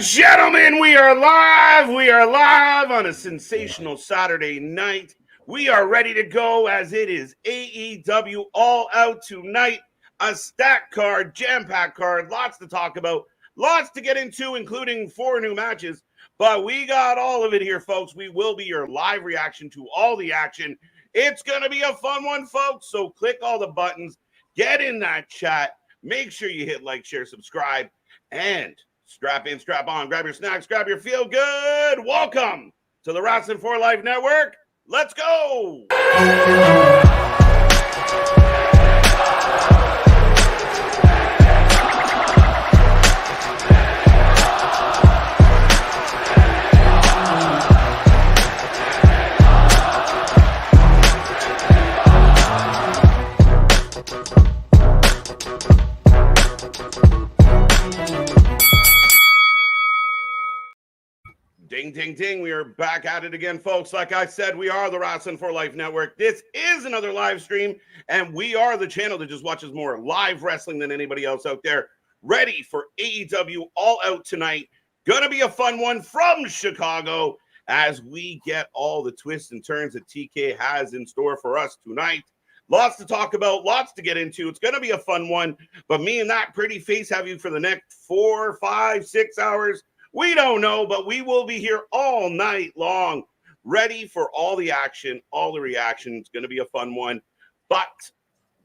Gentlemen, we are live. We are live on a sensational Saturday night. We are ready to go as it is AEW All Out tonight. A stacked card, jam-packed card, lots to talk about, lots to get into, including 4 new matches. But we got all of it here, folks. We will be your live reaction to all the action. It's going to be a fun one, folks. So click all the buttons, get in that chat, make sure you hit like, share, subscribe, and strap in, strap on, grab your snacks, grab your feel good. Welcome to the Wrestling for Life Network. Let's go. Ding, ding, ding. We are back at it again, folks. Like I said, we are the Wrestling for Life Network. This is another live stream, and we are the channel that just watches more live wrestling than anybody else out there. Ready for AEW All Out tonight. Gonna be a fun one from Chicago as we get all the twists and turns that TK has in store for us tonight. Lots to talk about, lots to get into. It's gonna be a fun one, but me and that pretty face have you for the next 4, 5, 6 hours. We don't know, but we will be here all night long, ready for all the action, all the reaction. It's going to be a fun one, but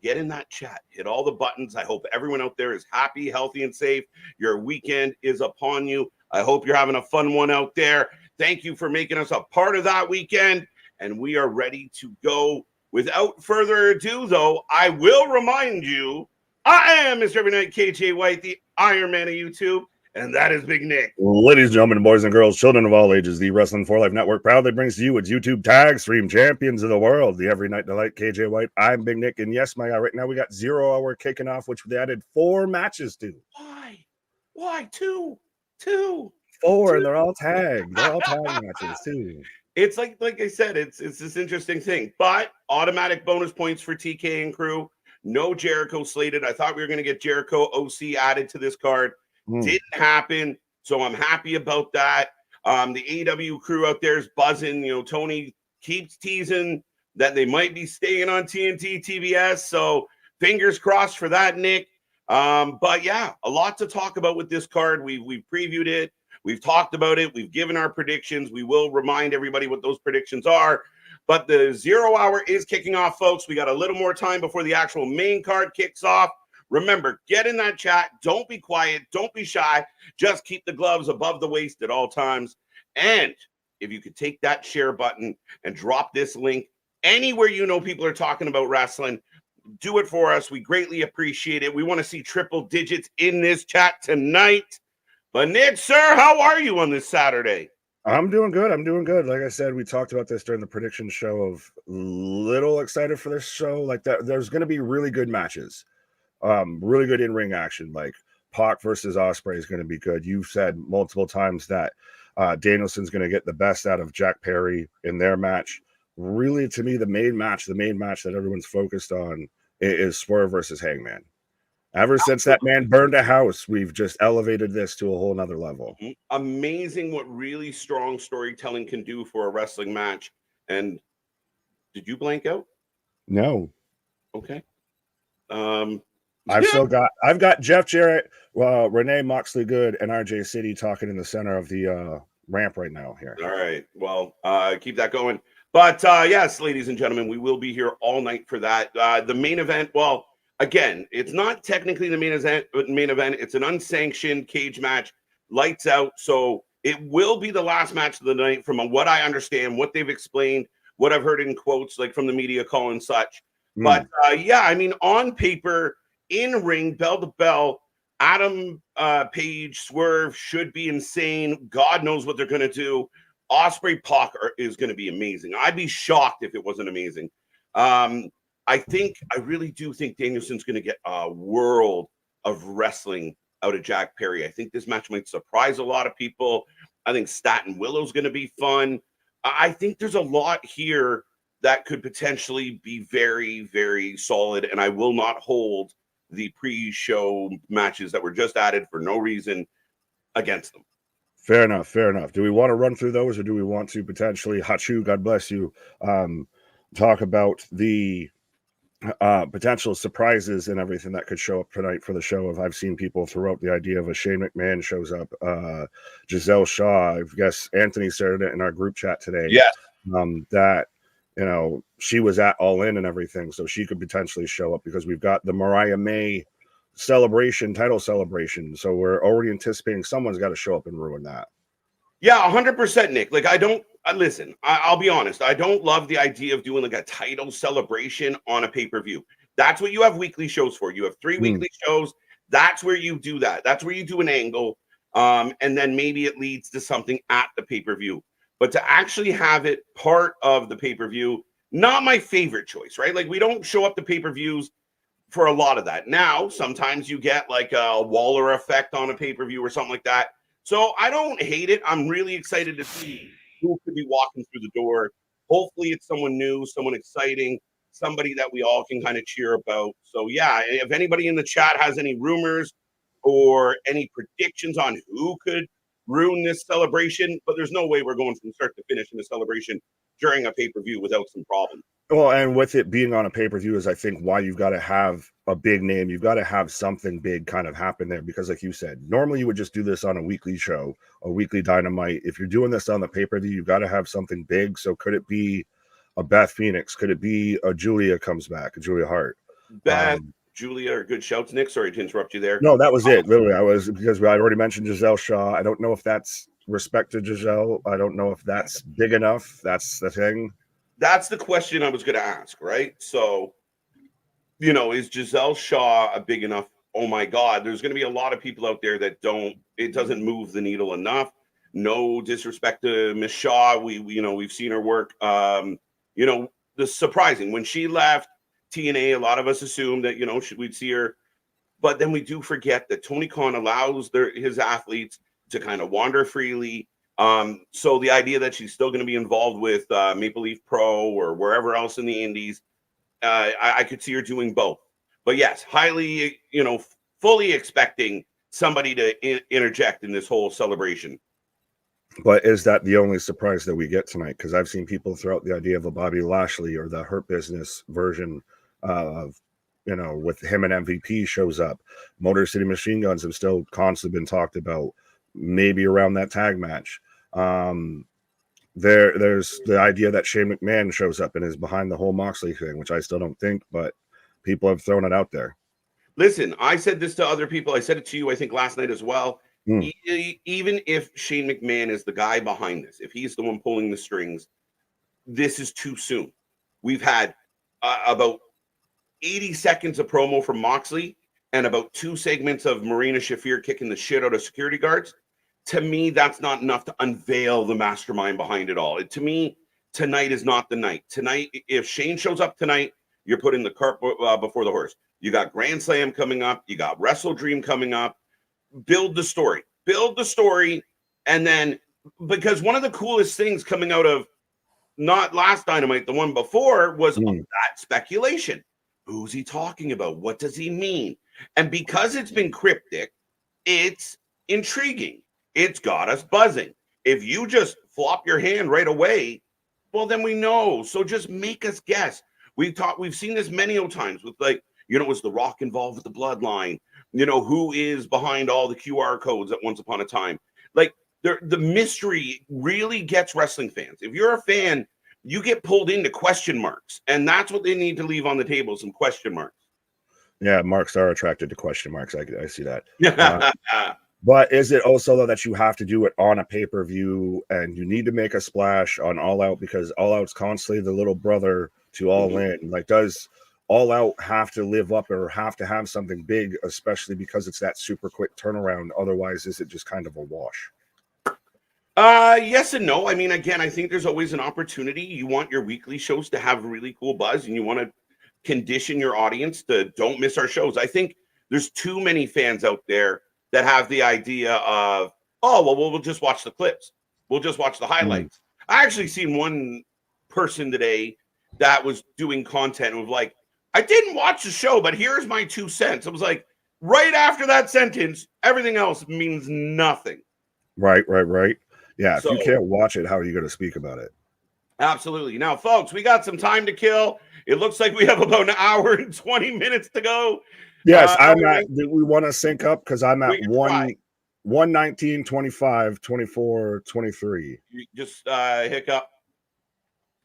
get in that chat, hit all the buttons. I hope everyone out there is happy, healthy, and safe. Your weekend is upon you. I hope you're having a fun one out there. Thank you for making us a part of that weekend, and we are ready to go. Without further ado, though, I will remind you, I am Mr. Every Night KJ White, the Iron Man of YouTube. And that is Big Nick. Ladies and gentlemen, boys and girls, children of all ages, the Wrestling for Life Network proudly brings to you its YouTube tag stream champions of the world, the Every Night Delight, KJ White. I'm Big Nick, and yes, my guy, right now we got 0 hour kicking off, which they added 4 matches to. Why? Two. 4, and they're all tagged. They're all tag matches too. It's like I said, it's this interesting thing. But automatic bonus points for TK and crew. No Jericho slated. I thought we were going to get Jericho OC added to this card. Didn't happen, so I'm happy about that. The AEW crew out there is buzzing. You know, Tony keeps teasing that they might be staying on TNT TBS, so fingers crossed for that, Nick. But yeah, a lot to talk about with this card. We've previewed it. We've talked about it. We've given our predictions. We will remind everybody what those predictions are. But the 0 hour is kicking off, folks. We got a little more time before the actual main card kicks off. Remember, get in that chat. Don't be quiet. Don't be shy. Just keep the gloves above the waist at all times. And if you could take that share button and drop this link anywhere you know people are talking about wrestling, do it for us. We greatly appreciate it. We want to see triple digits in this chat tonight. But Nick, sir, how are you on this Saturday? I'm doing good. Like I said, we talked about this during the prediction show of little excited for this show. Like that, there's going to be really good matches. Really good in-ring action, like Pac versus Osprey is going to be good. You've said multiple times that Danielson's going to get the best out of Jack Perry in their match. Really, to me, the main match that everyone's focused on is Swerve versus Hangman. Ever since that man burned a house, we've just elevated this to a whole nother level. Amazing what really strong storytelling can do for a wrestling match. And did you blank out? No. Okay. I've got Jeff Jarrett, Renee Moxley Good, and RJ City talking in the center of the ramp right now here. All right. Well, keep that going. But yes, ladies and gentlemen, we will be here all night for that. The main event, well, again, it's not technically the main event. It's an unsanctioned cage match, lights out. So it will be the last match of the night from what I understand, what they've explained, what I've heard in quotes, like from the media call and such. But yeah, I mean, on paper, in ring, bell to bell, Adam Page, Swerve should be insane. God knows what they're going to do. Osprey Pac is going to be amazing. I'd be shocked if it wasn't amazing. I really do think Danielson's going to get a world of wrestling out of Jack Perry. I think this match might surprise a lot of people. I think Willow's going to be fun. I think there's a lot here that could potentially be very, very solid, and I will not hold the pre-show matches that were just added for no reason against them. Fair enough. Fair enough. Do we want to run through those, or do we want to potentially, Hachu, God bless you, talk about the potential surprises and everything that could show up tonight for the show? I've seen people throw out the idea of a Shane McMahon shows up, Giselle Shaw. I guess Anthony started it in our group chat today. Yes. That, you know, she was at All In and everything, so she could potentially show up because we've got the Mariah May title celebration. So we're already anticipating someone's got to show up and ruin that. Yeah, 100%, Nick. Like, I don't listen. I'll be honest. I don't love the idea of doing like a title celebration on a pay-per-view. That's what you have weekly shows for. You have 3 weekly shows. That's where you do that. That's where you do an angle, and then maybe it leads to something at the pay-per-view. But to actually have it part of the pay-per-view, not my favorite choice, right? Like, we don't show up to pay-per-views for a lot of that. Now, sometimes you get like a Waller effect on a pay-per-view or something like that. So I don't hate it. I'm really excited to see who could be walking through the door. Hopefully it's someone new, someone exciting, somebody that we all can kind of cheer about. So yeah, if anybody in the chat has any rumors or any predictions on who could ruin this celebration, but there's no way we're going from start to finish in the celebration during a pay-per-view without some problems. Well, and with it being on a pay-per-view is, I think, why you've got to have a big name. You've got to have something big kind of happen there because, like you said, normally you would just do this on a weekly show, a weekly Dynamite. If you're doing this on the pay-per-view, you've got to have something big. So could it be a Beth Phoenix? Could it be a Julia comes back, a Julia Hart? Beth, Julia are good shouts, Nick. Sorry to interrupt you there. No, that was it. Literally, because I already mentioned Giselle Shaw. I don't know if that's respect to Giselle. I don't know if that's big enough. That's the thing. That's the question I was going to ask, right? So, you know, is Giselle Shaw a big enough? Oh my God, there's going to be a lot of people out there that it doesn't move the needle enough. No disrespect to Miss Shaw. We've seen her work. The surprising when she left TNA, a lot of us assumed that, we'd see her. But then we do forget that Tony Khan allows his athletes to kind of wander freely. So the idea that she's still going to be involved with Maple Leaf Pro or wherever else in the Indies, I could see her doing both. But yes, highly, fully expecting somebody to interject in this whole celebration. But is that the only surprise that we get tonight? Because I've seen people throw out the idea of a Bobby Lashley or the Hurt Business version of, with him and MVP shows up. Motor City Machine Guns have still constantly been talked about, maybe around that tag match. There's the idea that Shane McMahon shows up and is behind the whole Moxley thing, which I still don't think, but people have thrown it out there. Listen, I said this to other people. I said it to you, I think, last night as well. Even if Shane McMahon is the guy behind this, if he's the one pulling the strings, this is too soon. We've had about 80 seconds of promo from Moxley and about 2 segments of Marina Shafir kicking the shit out of security guards. To me, that's not enough to unveil the mastermind behind it all. To me, tonight is not the night. Tonight, if Shane shows up tonight, you're putting the cart before the horse. You got Grand Slam coming up. You got Wrestle Dream coming up. Build the story. And then, because one of the coolest things coming out of not last Dynamite, the one before, was that speculation. Who's he talking about? What does he mean? And because it's been cryptic, it's intriguing. It's got us buzzing. If you just flop your hand right away, well, then we know. So just make us guess. We've seen this many times with, like, was The Rock involved with the Bloodline? Who is behind all the QR codes at Once Upon a Time? Like, the mystery really gets wrestling fans. If you're a fan, you get pulled into question marks, and that's what they need to leave on the table, some question marks. Yeah, marks are attracted to question marks. I see that. But is it also, though, that you have to do it on a pay-per-view and you need to make a splash on All Out because All Out's constantly the little brother to All In? Like, does All Out have to live up or have to have something big, especially because it's that super quick turnaround? Otherwise, is it just kind of a wash? Yes and no. I mean, again, I think there's always an opportunity. You want your weekly shows to have really cool buzz, and you want to condition your audience to don't miss our shows. I think there's too many fans out there that have the idea of, we'll just watch the clips. We'll just watch the highlights. I actually seen one person today that was doing content and was like, I didn't watch the show, but here's my 2 cents. I was like, right after that sentence, everything else means nothing. Right. Yeah, if you So can't watch it, how are you going to speak about it? absolutely. Now, folks, we got some time to kill. It looks like we have about an hour and 20 minutes to go. Yes, I'm at. Do we want to sync up? Because I'm at we can try. 119, 25, 24, 23. You just hiccup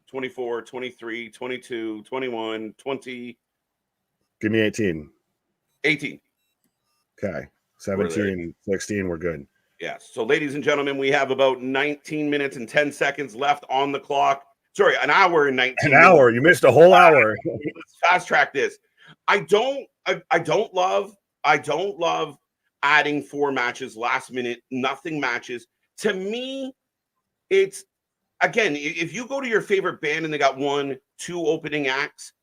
24, 23, 22, 21, 20, Give me 18. 18. Okay. 17, 16, we're good. Yes. So, ladies and gentlemen, we have about 19 minutes and 10 seconds left on the clock. Sorry, an hour and 19 An hour. You missed a whole hour. Let's fast track this. I don't love adding 4 matches last minute, nothing matches. To me, it's again, if you go to your favorite band and they got 1, 2 opening acts,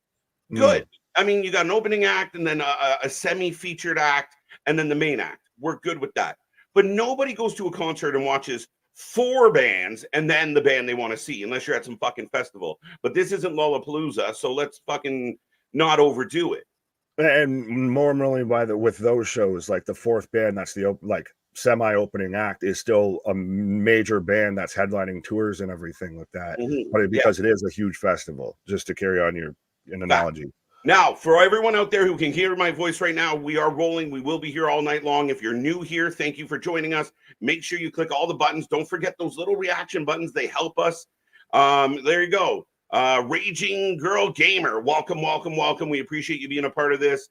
good. I mean, you got an opening act and then a semi-featured act and then the main act. We're good with that. But nobody goes to a concert and watches 4 bands and then the band they want to see, unless you're at some fucking festival. But this isn't Lollapalooza, so let's fucking not overdo it. And more normally with those shows, like the 4th band, that's the semi-opening act is still a major band that's headlining tours and everything like that. But because it is a huge festival, just to carry on your analogy. Now, for everyone out there who can hear my voice right now, we are rolling. We will be here all night long. If you're new here, thank you for joining us. Make sure you click all the buttons. Don't forget those little reaction buttons. They help us. There you go. Raging Girl Gamer. Welcome. We appreciate you being a part of this.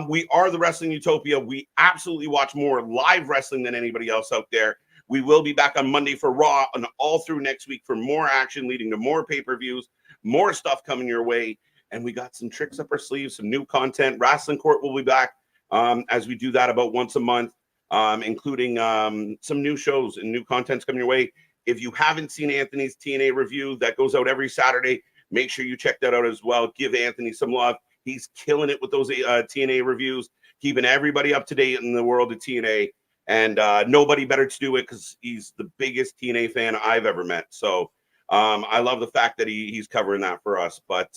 We are the Wrestling Utopia. We absolutely watch more live wrestling than anybody else out there. We will be back on Monday for Raw and all through next week for more action leading to more pay-per-views, more stuff coming your way. And we got some tricks up our sleeves, some new content. Wrestling Court will be back as we do that about once a month, including some new shows and new contents coming your way. If you haven't seen Anthony's TNA review that goes out every Saturday, make sure you check that out as well. Give Anthony some love. He's killing it with those TNA reviews, keeping everybody up to date in the world of TNA. And nobody better to do it because he's the biggest TNA fan I've ever met. So I love the fact that he's covering that for us. But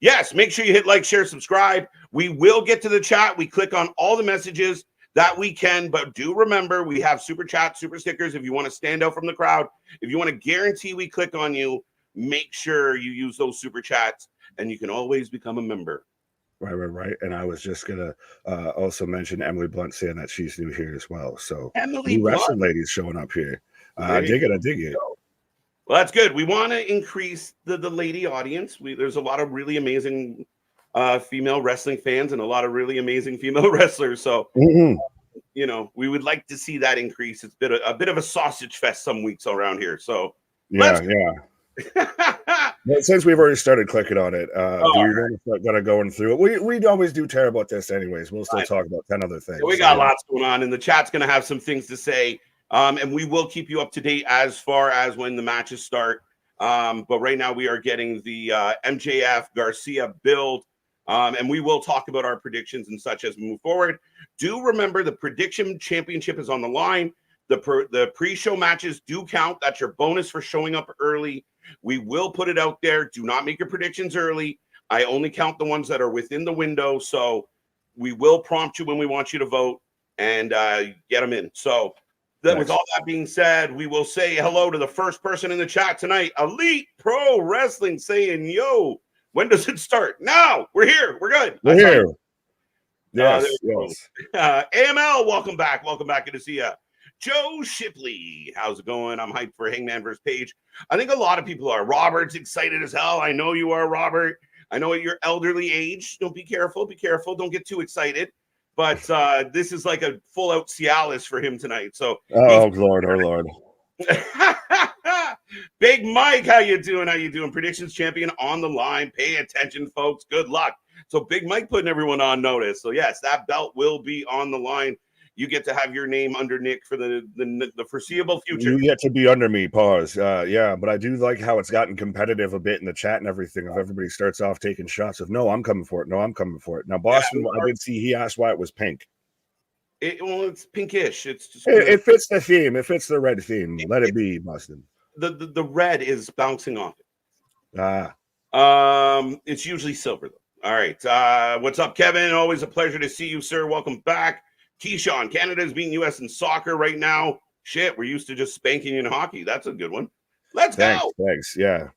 yes, make sure you hit like, share, subscribe. We will get to the chat. We click on all the messages that we can, but do remember we have super chat, super stickers. If you want to stand out from the crowd, if you want to guarantee we click on you, make sure you use those super chats and you can always become a member. Right. And I was just going to also mention Emily Blunt saying that she's new here as well. So Emily wrestling ladies showing up here. I dig it. Well, that's good. We want to increase the lady audience. There's a lot of really amazing female wrestling fans and a lot of really amazing female wrestlers. So, you know, we would like to see that increase. It's been a bit of a sausage fest some weeks around here. So, yeah. But since we've already started clicking on it, we're going to go through it. We always do terrible at this anyways. We'll still talk about 10 other things. We got lots going on, and the chat's going to have some things to say. And we will keep you up to date as far as when the matches start. But right now we are getting the MJF Garcia build. And we will talk about our predictions and such as we move forward. Do remember the prediction championship is on the line. The pre-show matches do count. That's your bonus for showing up early. We will put it out there. Do not make your predictions early. I only count the ones that are within the window. So we will prompt you when we want you to vote and get them in. So with all that being said, we will say hello to the first person in the chat tonight, Elite Pro Wrestling, saying, yo, when does it start? Now. We're here. We're good. We're here. Yes. AML, welcome back. Good to see you. Joe Shipley, how's it going? I'm hyped for Hangman versus Page. I think a lot of people are. Robert's excited as hell. I know you are, Robert. I know at your elderly age. Don't be careful. Don't get too excited. But this is like a full-out Cialis for him tonight. So, Lord. Big Mike, how you doing? Predictions champion on the line. Pay attention, folks. Good luck. So, Big Mike putting everyone on notice. So, yes, that belt will be on the line. You get to have your name under Nick for the foreseeable future. You get to be under me, pause. But I do like how it's gotten competitive a bit in the chat and everything. If everybody starts off taking shots of, no, I'm coming for it. Now, Boston, I did see he asked why it was pink. It's pinkish. It's just it fits the theme. It fits the red theme. Let it be, Boston. The red is bouncing off it. It's usually silver, though. All right. What's up, Kevin? Always a pleasure to see you, sir. Welcome back. Keyshawn, Canada is beating U.S. in soccer right now. Shit, we're used to just spanking in hockey. That's a good one. Let's go. Thanks. Yeah.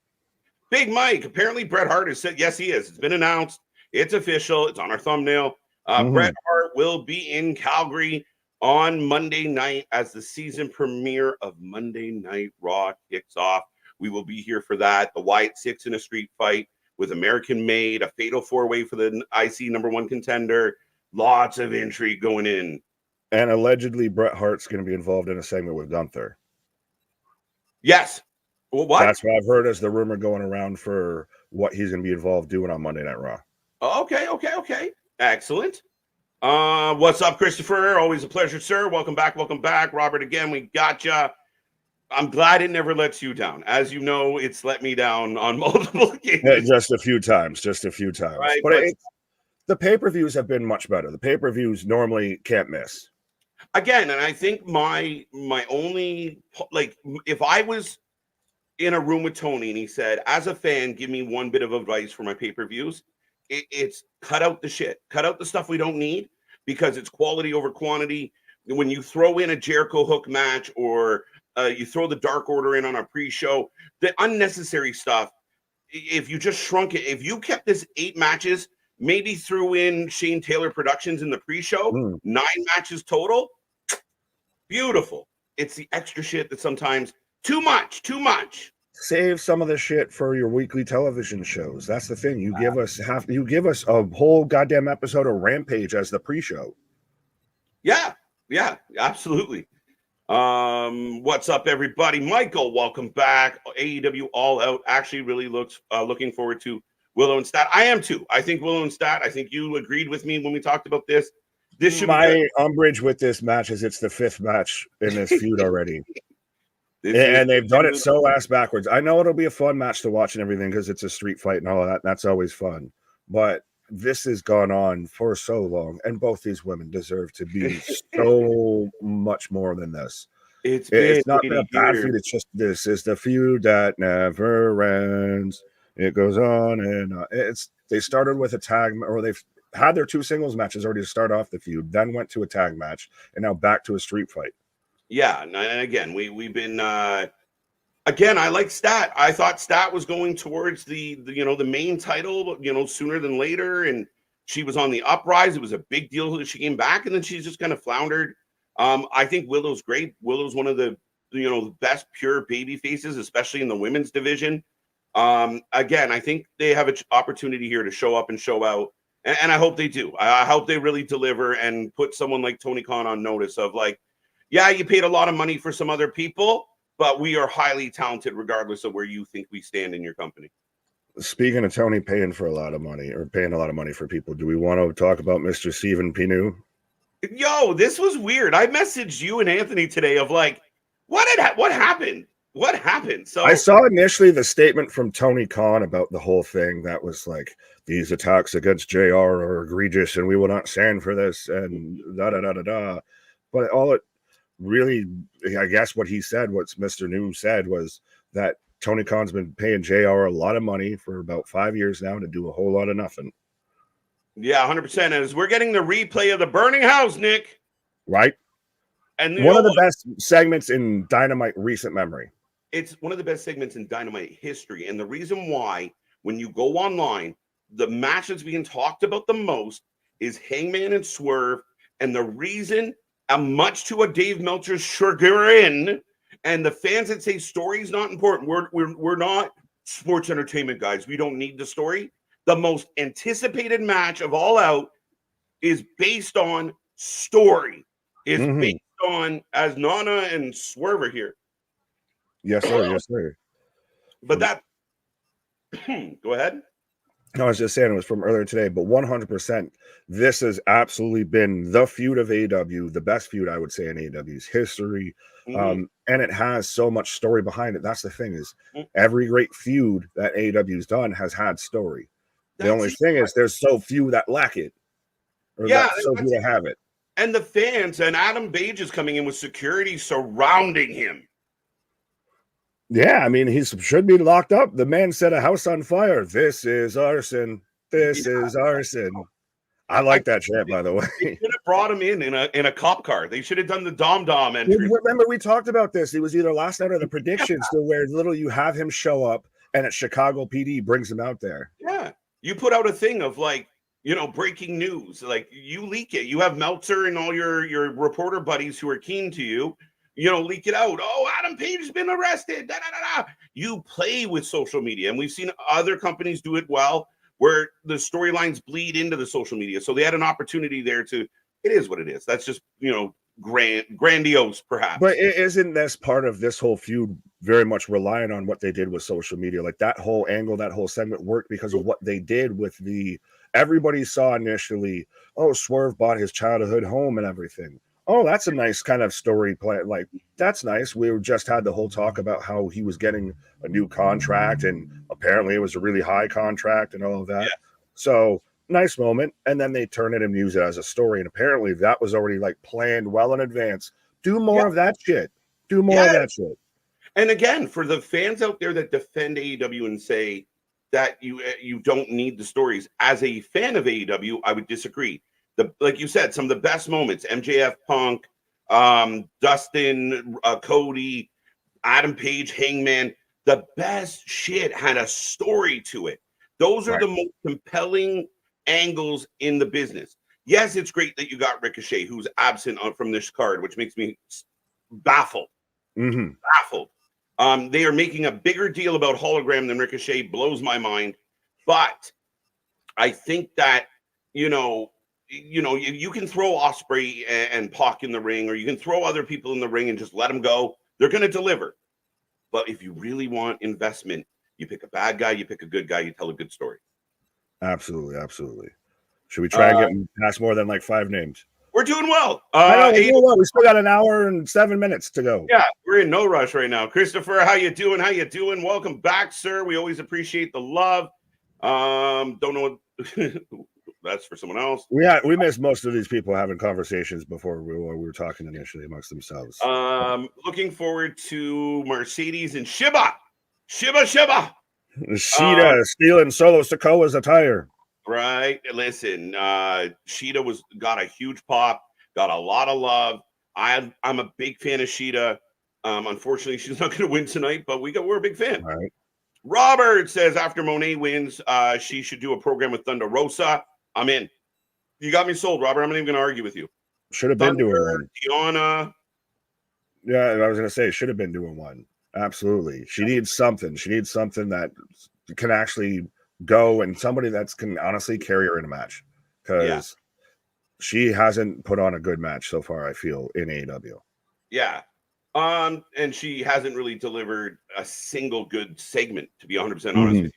Big Mike. Apparently, Bret Hart has said, yes, he is. It's been announced. It's official. It's on our thumbnail. Bret Hart will be in Calgary on Monday night as the season premiere of Monday Night Raw kicks off. We will be here for that. The Wyatt Six in a street fight with American Made, a fatal four-way for the IC #1 contender. Lots of intrigue going in. And allegedly, Bret Hart's going to be involved in a segment with Gunther. Yes. Well, what? That's what I've heard as the rumor going around for what he's going to be involved doing on Monday Night Raw. Okay. Excellent. What's up, Christopher? Always a pleasure, sir. Welcome back. Robert, again, we got you. I'm glad it never lets you down. As you know, it's let me down on multiple occasions. Yeah, just a few times. Right, but the pay-per-views have been much better. The pay-per-views normally can't miss. Again, and I think my only, like, if I was in a room with Tony and he said, as a fan, give me one bit of advice for my pay-per-views, it's cut out the shit. Cut out the stuff we don't need, because it's quality over quantity. When you throw in a Jericho hook match, or you throw the Dark Order in on a pre-show, the unnecessary stuff, if you just shrunk it, if you kept this 8 matches, maybe threw in Shane Taylor Productions in the pre-show, 9 matches total, beautiful. It's the extra shit that sometimes too much. Save some of the shit for your weekly television shows. That's the thing. You give us a whole goddamn episode of Rampage as the pre-show. Yeah, absolutely. What's up, everybody? Michael, welcome back. AEW All Out actually really looking forward to Willow and Stat. I am too. I think Willow and Stat, I think you agreed with me when we talked about this. This should my be umbrage with this match is it's the 5th match in this feud already. And they've done it so ass backwards. I know it'll be a fun match to watch and everything because it's a street fight and all of that. That's always fun. But this has gone on for so long, and both these women deserve to be so much more than this. It's not been a bad feud. It's just, this is the feud that never ends. It goes on and they started with a tag, or they've had their 2 singles matches already to start off the feud, then went to a tag match, and now back to a street fight. Yeah, and again, we've been again, I like Stat. I thought Stat was going towards the main title, sooner than later, and she was on the uprise. It was a big deal that she came back, and then she's just kind of floundered. I think Willow's great. Willow's one of the the best pure baby faces, especially in the women's division. Again, I think they have an opportunity here to show up and show out, and I hope they do. I hope they really deliver and put someone like Tony Khan on notice of, like, yeah, you paid a lot of money for some other people, but we are highly talented regardless of where you think we stand in your company. Speaking of Tony paying a lot of money for people, do we want to talk about Mr. Steven Pinu? Yo, this was weird. I messaged you and Anthony today of like, what happened? What happened? So I saw initially the statement from Tony Khan about the whole thing that was like, these attacks against JR are egregious and we will not stand for this and da. But all it really, I guess what he said, what Mr. New said, was that Tony Khan's been paying JR a lot of money for about 5 years now to do a whole lot of nothing. Yeah, 100%. As we're getting the replay of the burning house, Nick. Right. And one of the best segments in Dynamite recent memory. It's one of the best segments in Dynamite history. And the reason why, when you go online, the match that's being talked about the most is Hangman and Swerve. And the reason, much to a Dave Meltzer's chagrin, and the fans that say story's not important. We're not sports entertainment guys. We don't need the story. The most anticipated match of All Out is based on story. Is based on, as Nana and Swerve are here. Yes, sir. Yes, sir. But that, go ahead. No, I was just saying it was from earlier today, but 100%, this has absolutely been the feud of AEW, the best feud, I would say, in AEW's history. And it has so much story behind it. That's the thing, is every great feud that AEW's done has had story. The only thing is there's so few that lack it. Or so few that have it. And the fans, and Adam Page is coming in with security surrounding him. Yeah, I mean, he should be locked up. The man set a house on fire. This is arson. This is arson. I like that chant, by the way. They should have brought him in a cop car. They should have done the Dom entry. Remember, we talked about this. It was either last night or the predictions, to where literally you have him show up, and at Chicago PD brings him out there. Yeah, you put out a thing of like, breaking news. Like, you leak it. You have Meltzer and all your reporter buddies who are keen to you. Leak it out. Oh, Adam Page has been arrested. Da, da, da, da. You play with social media, and we've seen other companies do it well, where the storylines bleed into the social media. So they had an opportunity there to. It is what it is. That's just grandiose, perhaps. But isn't this part of this whole feud very much relying on what they did with social media? Like, that whole angle, that whole segment worked because of what they did with everybody saw initially, oh, Swerve bought his childhood home and everything. Oh, that's a nice kind of story play. Like, that's nice. We just had the whole talk about how he was getting a new contract, and apparently it was a really high contract and all of that. Yeah. So nice moment. And then they turn it and use it as a story. And apparently that was already like planned well in advance. Do more of that shit. Do more of that shit. And again, for the fans out there that defend AEW and say that you don't need the stories, as a fan of AEW, I would disagree. Like you said, some of the best moments, MJF, Punk, Dustin, Cody, Adam Page, Hangman, the best shit had a story to it. Those are the most compelling angles in the business. Yes, it's great that you got Ricochet, who's absent from this card, which makes me baffled. Mm-hmm. Baffled. They are making a bigger deal about Hologram than Ricochet, blows my mind. But I think that, you can throw Osprey and Pac in the ring, or you can throw other people in the ring and just let them go. They're going to deliver. But if you really want investment, you pick a bad guy, you pick a good guy, you tell a good story. Absolutely, absolutely. Should we try and get past more than like 5 names? We're doing well. We're doing well. We still got an hour and 7 minutes to go. Yeah, we're in no rush right now. Christopher, how you doing? How you doing? Welcome back, sir. We always appreciate the love. Don't know what that's for someone else. We missed most of these people having conversations before we were talking initially amongst themselves. Looking forward to Mercedes and Shida. Shida stealing Solo Sikoa's attire. Right. Listen, Shida got a huge pop, got a lot of love. I'm a big fan of Shida. Unfortunately, she's not going to win tonight, but we're a big fan. All right. Robert says after Monet wins, she should do a program with Thunder Rosa. I'm in. You got me sold, Robert. I'm not even going to argue with you. Should have been doing one. Tiana. Yeah, I was going to say, should have been doing one. Absolutely. She needs something. She needs something that can actually go, and somebody that can honestly carry her in a match, because she hasn't put on a good match so far, I feel, in AEW. Yeah. And she hasn't really delivered a single good segment, to be 100% honest with you.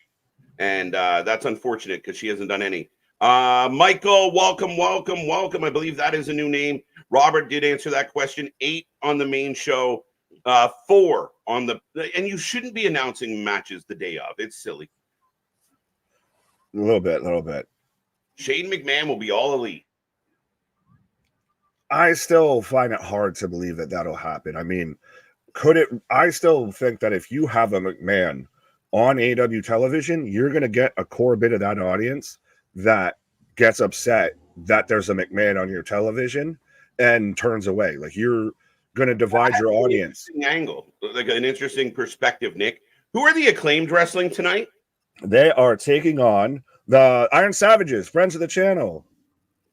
And that's unfortunate, because she hasn't done any. Michael, welcome. I believe that is a new name. Robert did answer that question. 8 on the main show, 4 on and you shouldn't be announcing matches the day of. It's silly. A little bit. Shane McMahon will be all elite. I still find it hard to believe that that'll happen. I mean, I still think that if you have a McMahon on AEW television, you're going to get a core bit of that audience that gets upset that there's a McMahon on your television and turns away. Like, you're going to divide your audience. Angle, like an interesting perspective, Nick. Who are the Acclaimed wrestling tonight? They are taking on the Iron Savages, friends of the channel.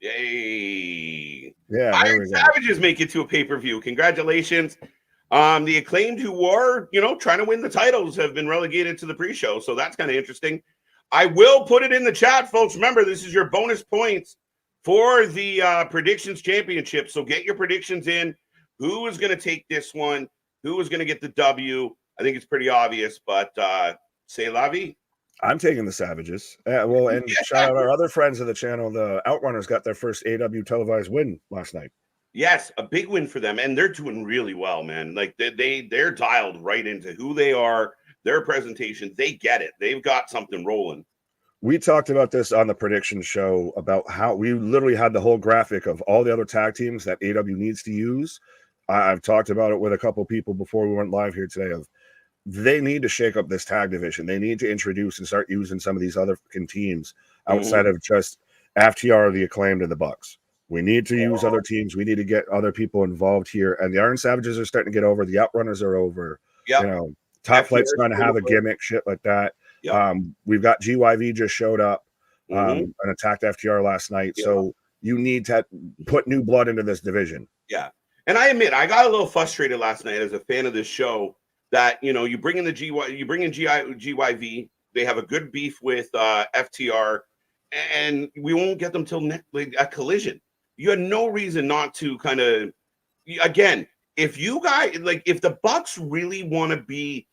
Yay. Yeah, Iron Savages make it to a pay-per-view. Congratulations. The Acclaimed, who are, trying to win the titles, have been relegated to the pre-show. So that's kind of interesting. I will put it in the chat, folks. Remember, this is your bonus points for the predictions championship. So get your predictions in. Who is going to take this one? Who is going to get the W? I think it's pretty obvious, but c'est la vie. I'm taking the Savages. And shout out our other friends of the channel. The Outrunners got their first AEW televised win last night. Yes, a big win for them, and they're doing really well, man. Like they're dialed right into who they are, their presentation. They get it. They've got something rolling. We talked about this on the prediction show about how we literally had the whole graphic of all the other tag teams that AEW needs to use. I've talked about it with a couple people before we went live here today. They need to shake up this tag division. They need to introduce and start using some of these other teams outside of just FTR, the Acclaimed, and the Bucks. We need to use other teams. We need to get other people involved here. And the Iron Savages are starting to get over. The Outrunners are over. Yep. You know, Top Flight's going to have a gimmick, shit like that. Yep. We've got GYV just showed up and attacked FTR last night. Yep. So you need to put new blood into this division. Yeah. And I admit, I got a little frustrated last night as a fan of this show that, you know, you bring in GYV. They have a good beef with FTR, and we won't get them till next, like, a Collision. You had no reason not to kind of, again, if you guys, like, if the Bucks really want to be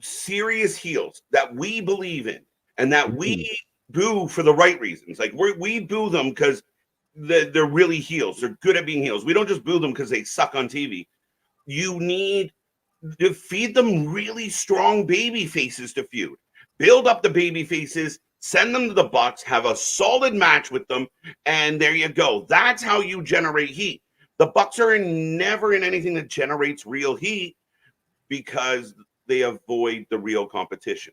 serious heels that we believe in and that we boo for the right reasons, like we boo them because they're really heels. They're good at being heels. We don't just boo them because they suck on TV. You need to feed them really strong baby faces to feud. Build up the baby faces, send them to the Bucks, have a solid match with them, and there you go. That's how you generate heat. The Bucks are never in anything that generates real heat because they avoid the real competition.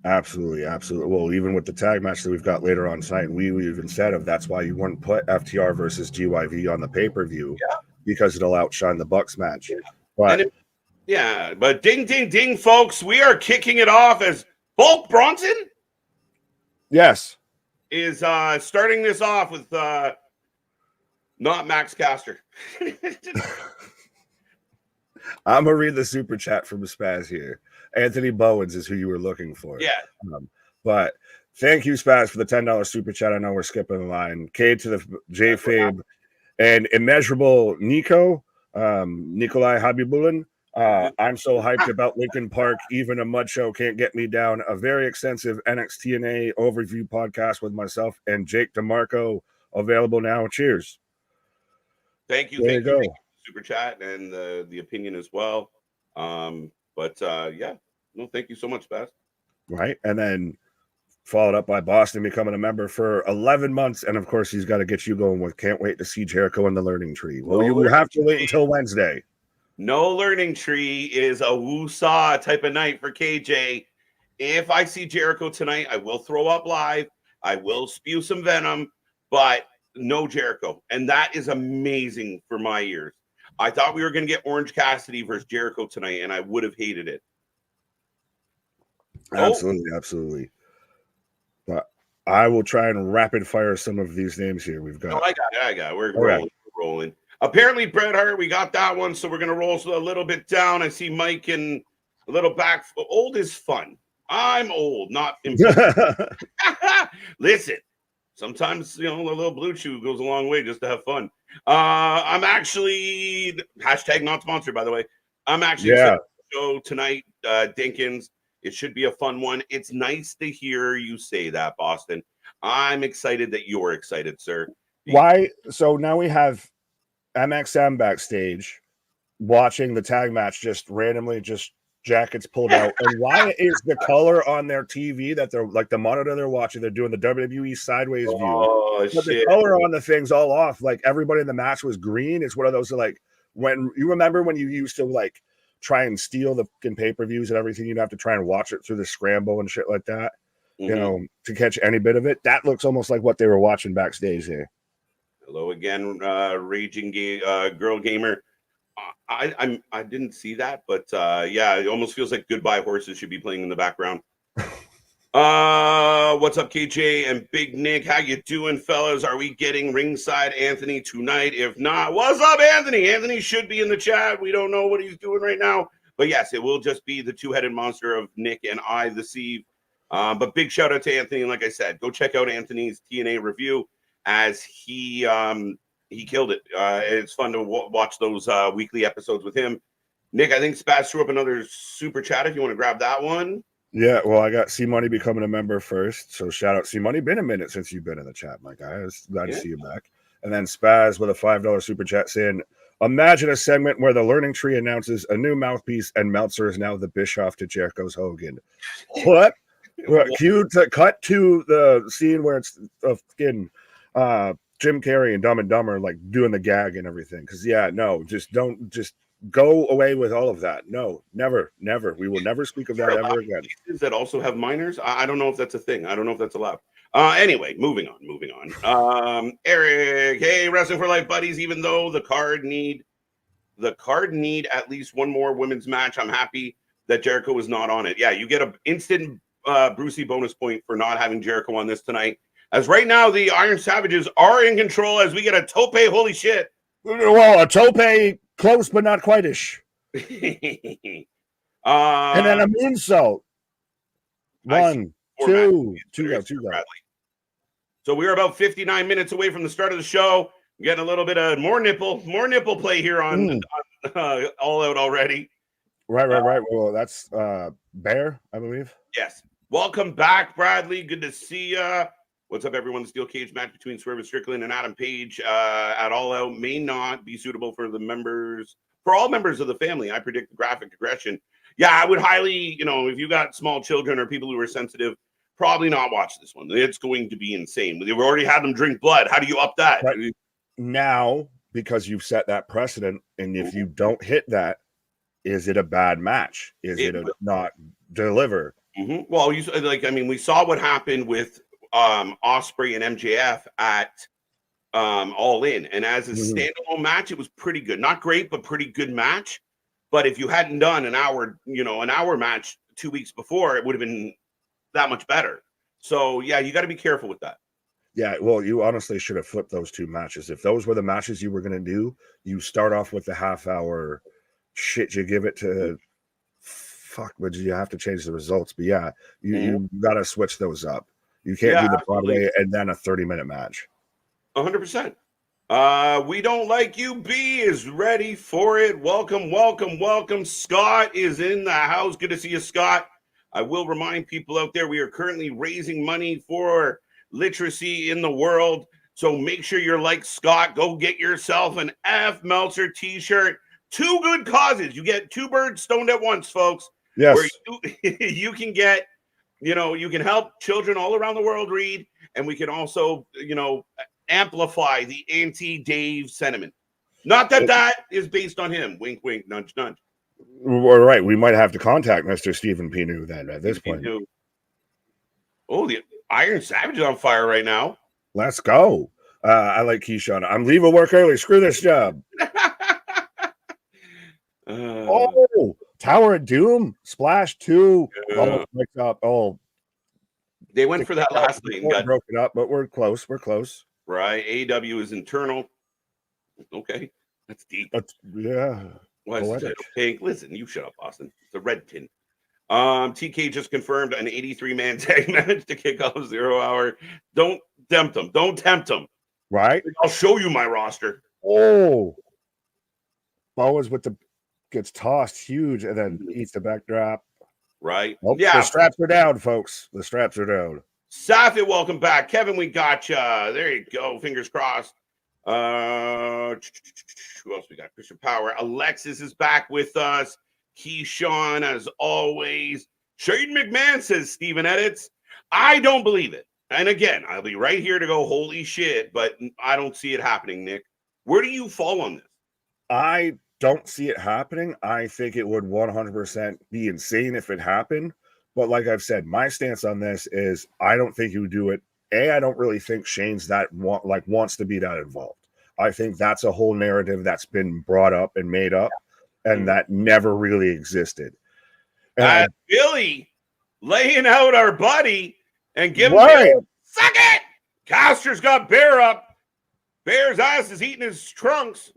Absolutely. Well, even with the tag match that we've got later on tonight, we even said that's why you wouldn't put FTR versus GYV on the pay-per-view, because it'll outshine the Bucks match. But but ding, ding, ding, folks, we are kicking it off as Bulk Bronson. Yes, is starting this off with not Max Caster. I'm gonna read the super chat from Spaz here. Anthony Bowens is who you were looking for. Yeah. But thank you, Spaz, for the $10 super chat. I know we're skipping the line. K to the J Fabe and immeasurable Nico, Nikolai Habibulin. I'm so hyped about Linkin Park. Even a mud show can't get me down. A very extensive NXT&A overview podcast with myself and Jake DeMarco available now. Cheers. Thank you. There you go. Super chat and the opinion as well. Thank you so much, Baz. Right. And then followed up by Boston becoming a member for 11 months. And of course, he's got to get you going with can't wait to see Jericho and the Learning Tree. Well, you will have to wait until Wednesday. No Learning Tree is a woo-saw type of night for KJ. If I see Jericho tonight, I will throw up live. I will spew some venom, but no Jericho. And that is amazing for my ears. I thought we were going to get Orange Cassidy versus Jericho tonight, and I would have hated it. Absolutely. But I will try and rapid fire some of these names here. We've got. No, I got it. We're rolling. Apparently, Bret Hart, we got that one, so we're going to roll a little bit down. I see Mike and a little back. Old is fun. I'm old, not important. Listen, sometimes, a little blue chew goes a long way just to have fun. I'm actually, hashtag not sponsored, by the way. I'm actually show tonight, Dinkins. It should be a fun one. It's nice to hear you say that, Boston. I'm excited that you're excited, sir. Why? So now we have MXM backstage watching the tag match, just randomly, just jackets pulled out. And why is the color on their TV that they're like the monitor they're watching, they're doing the WWE sideways view. But the color on the thing's all off. Like everybody in the match was green. It's one of those like when you remember when you used to like try and steal the pay-per-views and everything, you'd have to try and watch it through the scramble and shit like that, to catch any bit of it. That looks almost like what they were watching backstage here. Hello again, raging girl gamer. I didn't see that, but it almost feels like Goodbye Horses should be playing in the background. What's up, KJ and Big Nick? How you doing, fellas? Are we getting ringside Anthony tonight? If not, what's up, Anthony? Anthony should be in the chat. We don't know what he's doing right now, but yes, it will just be the two-headed monster of Nick and I this eve. But big shout out to Anthony. Like I said, go check out Anthony's TNA review as he killed it. It's fun to watch those weekly episodes with him. Nick, I think Spaz threw up another super chat if you want to grab that one. Yeah, well, I got C Money becoming a member first. So shout out C Money. Been a minute since you've been in the chat, my guy. I was glad to see you back. And then Spaz with a $5 super chat saying, imagine a segment where the Learning Tree announces a new mouthpiece and Meltzer is now the Bischoff to Jericho's Hogan. What? Cue to cut to the scene where it's Jim Carrey and Dumb and Dumber like doing the gag and everything. Because just go away with all of that. No, never. We will never speak of that ever again. That also have minors. I don't know if that's a thing. I don't know if that's allowed. Anyway, moving on. Eric, hey, Wrestling for Life buddies. Even though the card need at least one more women's match, I'm happy that Jericho was not on it. Yeah, you get an instant Brucey bonus point for not having Jericho on this tonight. As right now, the Iron Savages are in control as we get a tope. Holy shit! Well, a tope close but not quite-ish. And then a moonsault. One, two go. So we're about 59 minutes away from the start of the show. We're getting a little bit of more nipple play here on All Out already. Right. Well, that's Bear, I believe. Yes. Welcome back, Bradley. Good to see you. What's up, everyone? The steel cage match between Swerve and Strickland and Adam Page at All Out may not be suitable for all members of the family. I predict the graphic aggression. Yeah, I would highly, if you got small children or people who are sensitive, probably not watch this one. It's going to be insane. They've already had them drink blood. How do you up that? Right. Now, because you've set that precedent, and if you don't hit that, is it a bad match? Is it not deliver? Mm-hmm. Well, we saw what happened with Osprey and MJF at All In, and as a standalone match, it was pretty good. Not great, but pretty good match. But if you hadn't done an hour match 2 weeks before, it would have been that much better. So yeah, you got to be careful with that. Yeah, well, you honestly should have flipped those two matches. If those were the matches you were going to do, you start off with the half-hour shit. You give it to but you have to change the results. But yeah, you got to switch those up. You can't do the Broadway and then a 30-minute match. 100%. We Don't Like You B is ready for it. Welcome. Scott is in the house. Good to see you, Scott. I will remind people out there, we are currently raising money for literacy in the world. So make sure you're like Scott. Go get yourself an F. Meltzer t-shirt. Two good causes. You get two birds stoned at once, folks. Yes. Where you can get, you can help children all around the world read. And we can also, amplify the anti-Dave sentiment. Not that that is based on him. Wink, wink, nudge, nudge. All right. We might have to contact Mr. Stephen Pinu then at this point. Oh, the Iron Savage is on fire right now. Let's go. I like Keyshawn. I'm leaving work early. Screw this job. Tower of Doom. Splash 2. They went for that last night and got broken up, but we're close. Right. AEW is internal. Okay. That's deep. Yeah. Why is it pink? Listen, you shut up, Austin. It's a red tin. TK just confirmed an 83-man tag match to kick off 0 hour. Don't tempt him. Right. I'll show you my roster. Oh. Bowens gets tossed huge and then eats the backdrop. Right. Oh, yeah. The straps are down, folks. The straps are down. Safit, welcome back. Kevin, we got you. There you go. Fingers crossed. Who else we got? Christian Power. Alexis is back with us. Keyshawn, as always. Shane McMahon says Steven edits. I don't believe it. And again, I'll be right here to go, holy shit, but I don't see it happening, Nick. Where do you fall on this? I don't see it happening. I think it would 100% be insane if it happened. But like I've said, my stance on this is I don't think he would do it. I don't really think Shane's wants to be that involved. I think that's a whole narrative that's been brought up and made up, and that never really existed. Billy laying out our buddy and giving him suck it. Caster's got Bear up. Bear's ass is eating his trunks.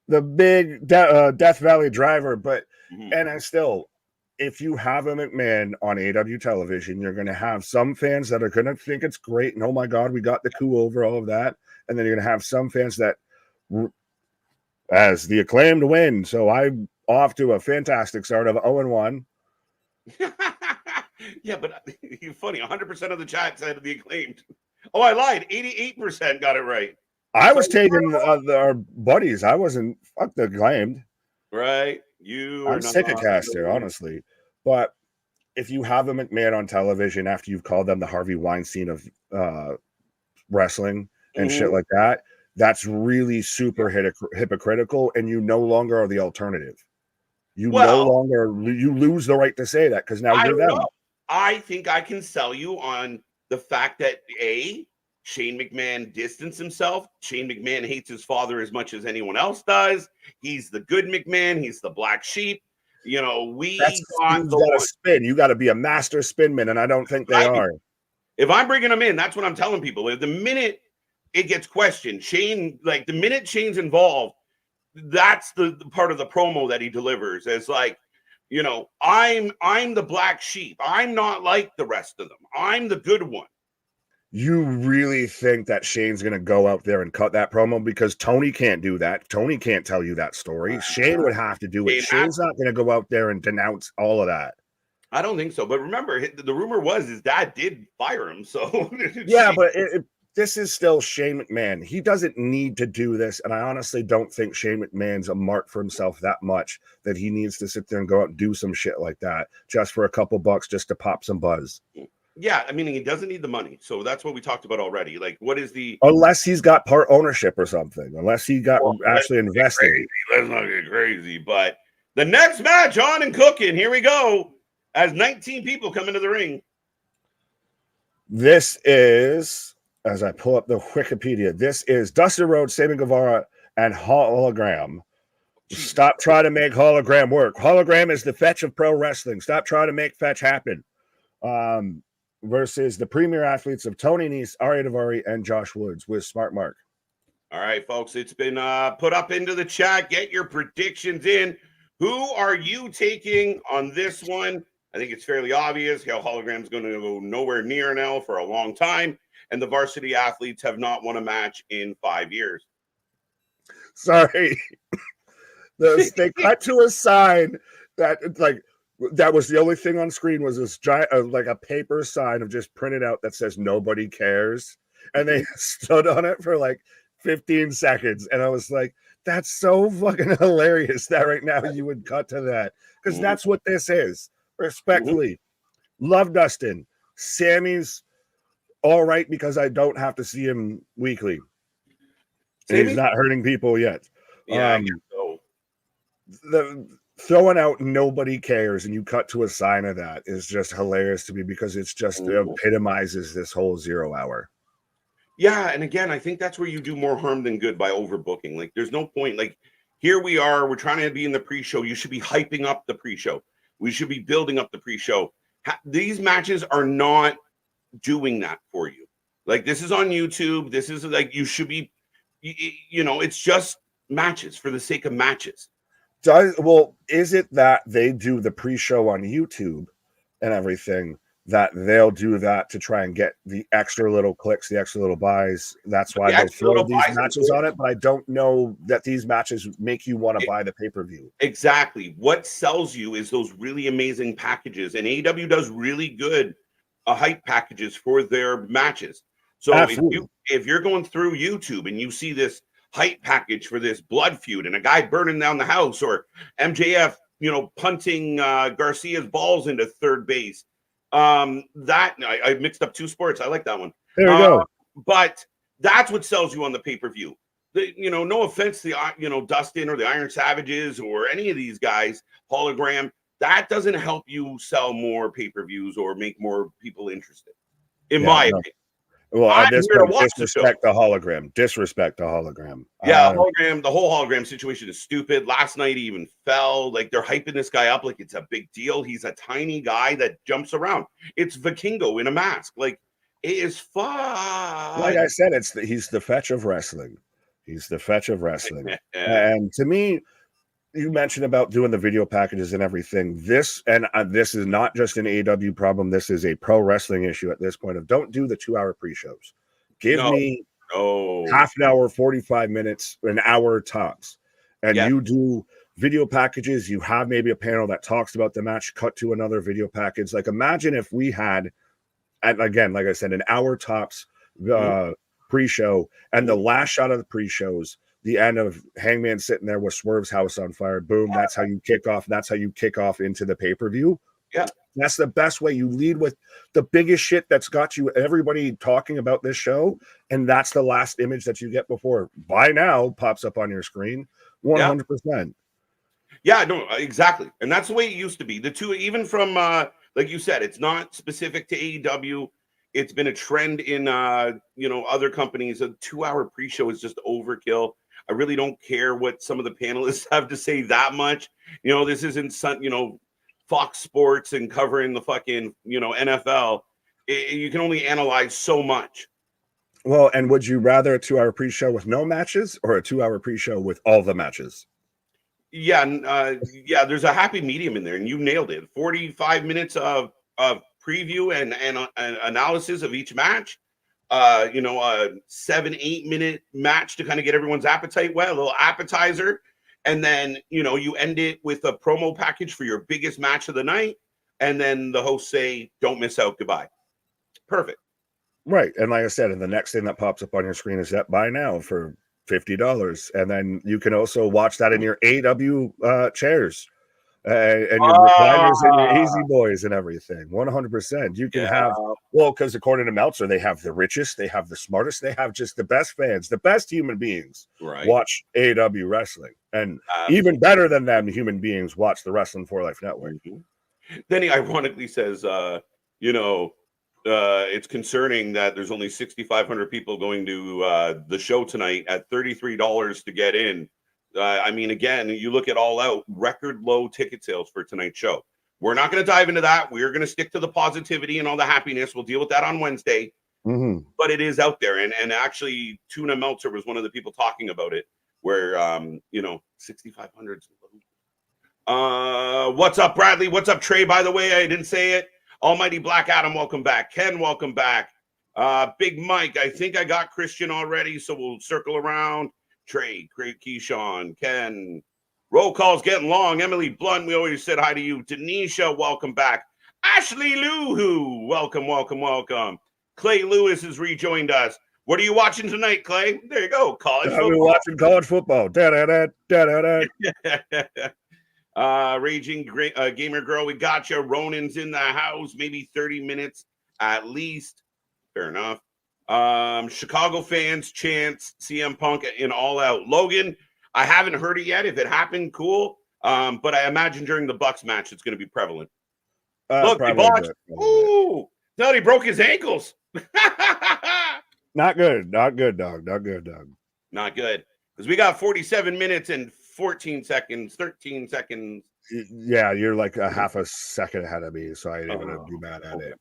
The big Death Valley driver, but and I still, if you have a McMahon on AEW television, you're going to have some fans that are going to think it's great. And oh my God, we got the coup over all of that. And then you're going to have some fans that, as the Acclaimed win. So I'm off to a fantastic start of 0-1. Yeah, but you're funny. 100% of the chat said the Acclaimed. Oh, I lied. 88% got it right. I was taking our buddies. I wasn't fuck the Acclaimed. Right. I'm sick of Caster, honestly. But if you have a McMahon on television after you've called them the Harvey Weinstein of wrestling and shit like that, that's really super hypocritical, and you no longer are the alternative. You lose the right to say that because now you're them. I think I can sell you on the fact that Shane McMahon distanced himself. Shane McMahon hates his father as much as anyone else does. He's the good McMahon. He's the black sheep. You know, That's got you've got to spin. You got to be a master spinman, and I don't think they are. If I'm bringing them in, that's what I'm telling people. If the minute it gets questioned, Shane, like the minute Shane's involved, that's the part of the promo that he delivers as like, you know, I'm the black sheep. I'm not like the rest of them. I'm the good one. You really think that Shane's going to go out there and cut that promo? Because Tony can't do that. Tony can't tell you that story. Shane would have to do it. Shane's not going to go out there and denounce all of that. I don't think so. But remember, the rumor was his dad did fire him. So yeah, but this is still Shane McMahon. He doesn't need to do this. And I honestly don't think Shane McMahon's a mark for himself that much that he needs to sit there and go out and do some shit like that just for a couple bucks, just to pop some buzz. Yeah, I mean, he doesn't need the money. So that's what we talked about already. Like, what is the... Unless he's got part ownership or something. Unless he got actually invested. Let's not get crazy. But the next match on and cooking. Here we go. As 19 people come into the ring. This is, as I pull up the Wikipedia, this is Dustin Rhodes, Sammy Guevara, and Hologram. Stop trying to make Hologram work. Hologram is the fetch of pro wrestling. Stop trying to make fetch happen. Versus the premier athletes of Tony Nese, Arya Daivari, and Josh Woods with Smart Mark. All right, folks, it's been put up into the chat. Get your predictions in. Who are you taking on this one? I think it's fairly obvious. How Hologram's going to go nowhere near now for a long time, and the varsity athletes have not won a match in 5 years. Sorry. They cut to a sign that, like, that was the only thing on screen was this giant, like a paper sign of just printed out that says nobody cares. And they stood on it for like 15 seconds. And I was like, that's so fucking hilarious that right now you would cut to that. Because that's what this is. Respectfully. Love Dustin. Sammy's all right because I don't have to see him weekly. He's not hurting people yet. Yeah, I guess so. The throwing out nobody cares and you cut to a sign of that is just hilarious to me because it's just epitomizes this whole 0 hour. Yeah, and again, I think that's where you do more harm than good by overbooking. Like, there's no point. Like, here we are, we're trying to be in the pre-show. You should be hyping up the pre-show. We should be building up the pre-show. These matches are not doing that for you. Like, this is on YouTube. This is like, you should be, you know, it's just matches for the sake of matches. Is it that they do the pre-show on YouTube and everything that they'll do that to try and get the extra little clicks, the extra little buys? That's why they throw these matches on it. But I don't know that these matches make you want to buy the pay-per-view. Exactly. What sells you is those really amazing packages, and AEW does really good hype packages for their matches. So if you're going through YouTube and you see this hype package for this blood feud and a guy burning down the house, or MJF, you know, punting Garcia's balls into third base. That I mixed up two sports. I like that one. There you go. But that's what sells you on the pay-per-view. You know, no offense to Dustin or the Iron Savages or any of these guys, Hologram. That doesn't help you sell more pay-per-views or make more people interested, in my opinion. Well, I disrespect the hologram. Disrespect the hologram. Yeah, hologram. The whole hologram situation is stupid. Last night he even fell. Like, they're hyping this guy up like it's a big deal. He's a tiny guy that jumps around. It's Vikingo in a mask. Like, it is fun. Like I said, he's the fetch of wrestling. He's the fetch of wrestling. And to me, you mentioned about doing the video packages and everything. This is not just an AEW problem. This is a pro wrestling issue at this point. Don't do the 2 hour pre-shows. Give me half an hour, 45 minutes, an hour tops. And you do video packages. You have maybe a panel that talks about the match, cut to another video package. Like, imagine if we had, and again, like I said, an hour tops pre-show, and the last shot of the pre-shows, the end of Hangman sitting there with Swerve's house on fire. Boom. That's how you kick off. That's how you kick off into the pay-per-view. Yeah. That's the best way. You lead with the biggest shit that's got you everybody talking about this show. And that's the last image that you get before "Buy now" pops up on your screen. 100%. Yeah, no, exactly. And that's the way it used to be. The two, even from the like you said, it's not specific to AEW. It's been a trend in other companies. A 2-hour pre-show is just overkill. I really don't care what some of the panelists have to say that much. This isn't Fox Sports and covering the fucking NFL. You can only analyze so much. Well, and would you rather a 2-hour pre-show with no matches or a 2-hour pre-show with all the matches? Yeah, there's a happy medium in there, and you nailed it. 45 minutes of preview and analysis of each match. A 7-8 minute match to kind of get everyone's appetite wet, a little appetizer, and then you end it with a promo package for your biggest match of the night, and then the hosts say, "Don't miss out, goodbye." Perfect. Right, and like I said, and the next thing that pops up on your screen is that buy now for $50, and then you can also watch that in your AW chairs and your recliners and your easy boys and everything. 100%. You can have, well, because according to Meltzer, they have the richest, they have the smartest, they have just the best fans, the best human beings watch AW wrestling, and even better than them, human beings watch the Wrestling for Life Network. Then he ironically says, it's concerning that there's only 6,500 people going to the show tonight at $33 to get in. I mean, again, you look at All Out, record low ticket sales for tonight's show. We're not going to dive into that. We're going to stick to the positivity and all the happiness. We'll deal with that on Wednesday. But it is out there. And actually, Tuna Meltzer was one of the people talking about it, where, 6,500. What's up, Bradley? What's up, Trey? By the way, I didn't say it. Almighty Black Adam, welcome back. Ken, welcome back. Big Mike, I think I got Christian already, so we'll circle around. Trey, great Keyshawn, Ken. Roll call's getting long. Emily Blunt, we always said hi to you. Denisha, welcome back. Ashley Luhu, welcome. Clay Lewis has rejoined us. What are you watching tonight, Clay? There you go. College football. We're watching college football. Raging Gamer Girl, we got you. Ronan's in the house, maybe 30 minutes at least. Fair enough. Chicago fans chants CM Punk in All Out. Logan, I haven't heard it yet. If it happened, cool. But I imagine during the Bucks match, it's going to be prevalent. Look, they botched. Ooh, no, he broke his ankles. Not good, dog. Not good. Because we got 47 minutes and 13 seconds. Yeah, you're like a half a second ahead of me, so I ain't even be mad at it.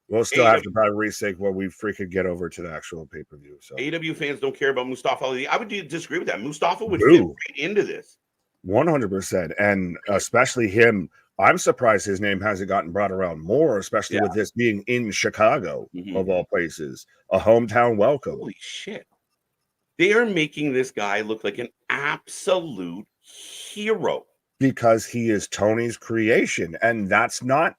We'll still have to probably resync when we freaking get over to the actual pay-per-view. So AEW fans don't care about Mustafa Ali. I would disagree with that. Mustafa would fit right into this. 100%. And especially him, I'm surprised his name hasn't gotten brought around more, especially with this being in Chicago, of all places. A hometown welcome. Holy shit. They are making this guy look like an absolute hero. Because he is Tony's creation. And that's not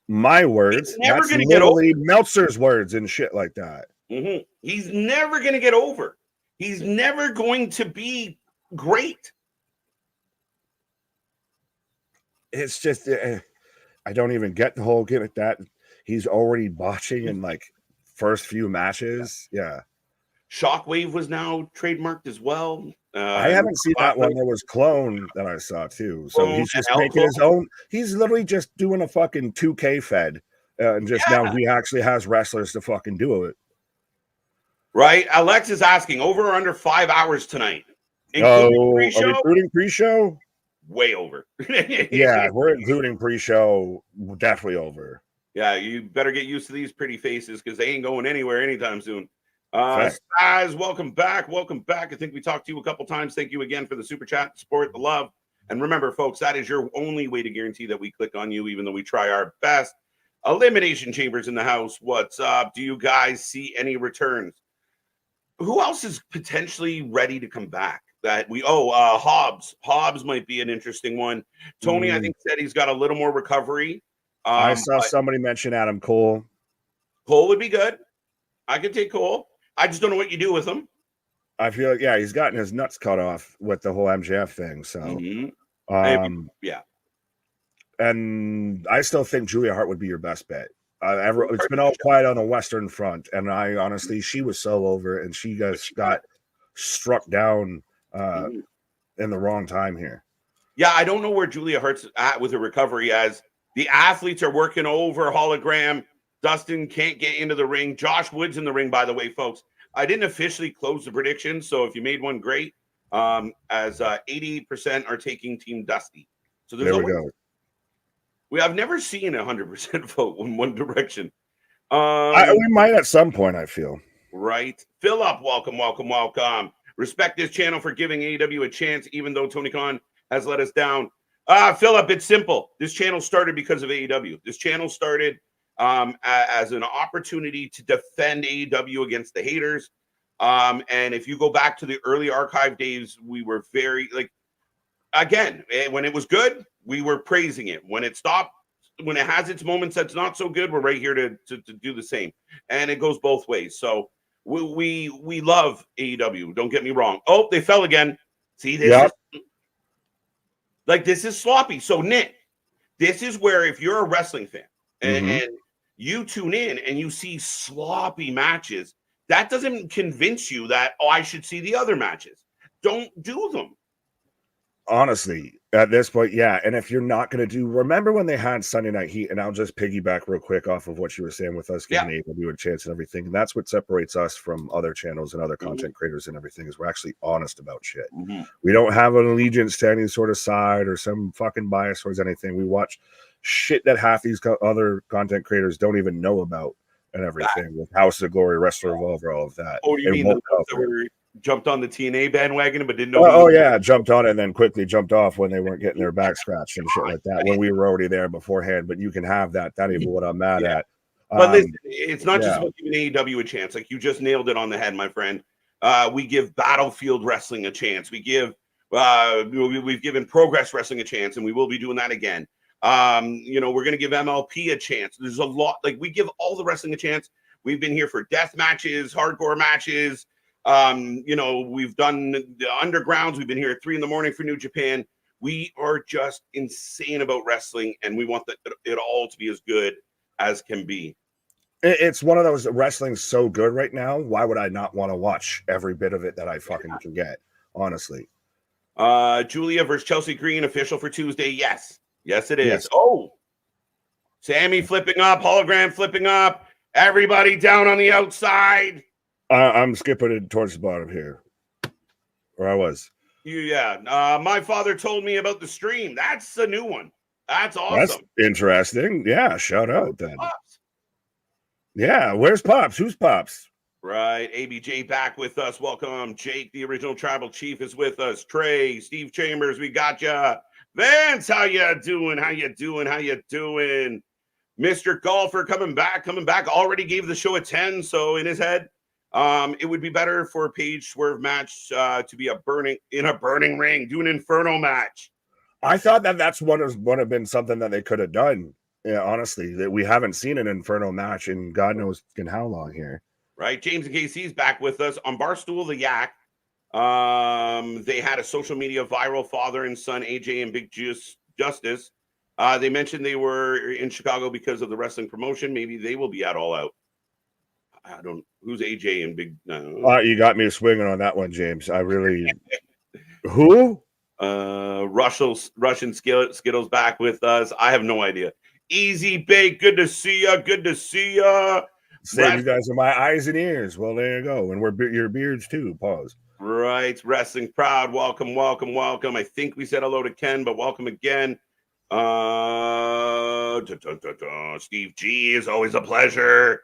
my words. Never That's gonna get over. Meltzer's words and shit like that. He's never going to get over. He's never going to be great. It's just, I don't even get the whole gimmick that he's already botching in like first few matches. Yeah. Shockwave was now trademarked as well. I haven't seen that one. There was Clone that I saw too. So he's just making his own. He's literally just doing a fucking 2K fed. And just now he actually has wrestlers to fucking do it. Right. Alex is asking, over or under 5 hours tonight? Including pre-show? Way over. Yeah, we're including pre-show. Definitely over. Yeah, you better get used to these pretty faces because they ain't going anywhere anytime soon. Spaz, welcome back. I think we talked to you a couple times. Thank you again for the super chat, support, the love. And remember, folks, that is your only way to guarantee that we click on you, even though we try our best. Elimination Chambers in the house. What's up? Do you guys see any returns? Who else is potentially ready to come back? Hobbs. Hobbs might be an interesting one. Tony, I think, said he's got a little more recovery. I saw somebody mention Adam Cole. Cole would be good. I could take Cole. I just don't know what you do with him. I feel like, he's gotten his nuts cut off with the whole MJF thing. So, and I still think Julia Hart would be your best bet. It's been all quiet on the Western Front, and I honestly, she was so over, and she just got struck down in the wrong time here. Yeah, I don't know where Julia Hart's at with her recovery, as The athletes are working over hologram. Dustin can't get into the ring. Josh Wood's in the ring, by the way, folks. I didn't officially close the predictions, so if you made one, great. As 80% are taking Team Dusty. So there's there we go. I've never seen 100% vote in one direction. We might at some point, I feel. Right. Philip, welcome. Respect this channel for giving AEW a chance, even though Tony Khan has let us down. Philip, it's simple. This channel started because of AEW. This channel started as an opportunity to defend AEW against the haters. And if you go back to the early archive days, we were very again, when it was good, we were praising it. When it stopped, when it has its moments that's not so good, we're right here to do the same. And it goes both ways. So we love AEW. Don't get me wrong. Oh, they fell again. See, this is sloppy. So Nick, this is where if you're a wrestling fan and you tune in and you see sloppy matches, that doesn't convince you that, I should see the other matches. Don't do them. Honestly, at this point, yeah. And if you're not going to remember when they had Sunday Night Heat, and I'll just piggyback real quick off of what you were saying with us giving AEW a chance and everything. And that's what separates us from other channels and other content creators and everything, is we're actually honest about shit. We don't have an allegiance to any sort of side or some fucking bias towards anything. We watch shit that half these other content creators don't even know about and everything, with House of Glory, Wrestler Revolver, all of that. Oh, you mean jumped on the TNA bandwagon but didn't know? Oh yeah, jumped on it and then quickly jumped off when they weren't getting their back scratched and shit like that, when we were already there beforehand. But you can have that. That ain't what I'm mad at. But listen, it's not just about giving AEW a chance. Like, you just nailed it on the head, my friend. We give Battlefield Wrestling a chance. We give we've given Progress Wrestling a chance, and we will be doing that again. We're going to give MLP a chance. There's a lot. Like, we give all the wrestling a chance. We've been here for death matches, hardcore matches. We've done the undergrounds. We've been here at 3 a.m. for New Japan. We are just insane about wrestling, and we want it all to be as good as can be. It's one of those, wrestling's so good right now. Why would I not want to watch every bit of it that I fucking can get? Honestly. Julia versus Chelsea Green, official for Tuesday. Yes, it is. Yes. Oh, Sammy flipping up, hologram flipping up. Everybody down on the outside. I'm skipping it towards the bottom here, where I was. My father told me about the stream. That's a new one. That's awesome. That's interesting. Yeah, shout out then. Pops. Yeah, where's Pops? Who's Pops? Right, ABJ back with us. Welcome, Jake, the original tribal chief, is with us. Trey, Steve Chambers, we got ya. Vance, how you doing? Mr. Golfer coming back. Already gave the show a 10. So in his head, it would be better for a Page Swerve match to be in a burning ring, do an Inferno match. I thought that's would have been something that they could have done. Yeah, honestly, that we haven't seen an Inferno match in God knows how long here. Right, James and KC's back with us on Barstool the Yak. They had a social media viral father and son, AJ and Big Justice. They mentioned they were in Chicago because of the wrestling promotion. Maybe they will be at All Out. I don't. Who's AJ and Big? You got me swinging on that one, James. I really. Who? Russian Skittles back with us. I have no idea. Easy Bake, good to see ya. Say you guys are my eyes and ears. Well, there you go. And we're your beards too. Pause. Right. Wrestling Proud. Welcome. I think we said hello to Ken, but welcome again. Steve G, is always a pleasure.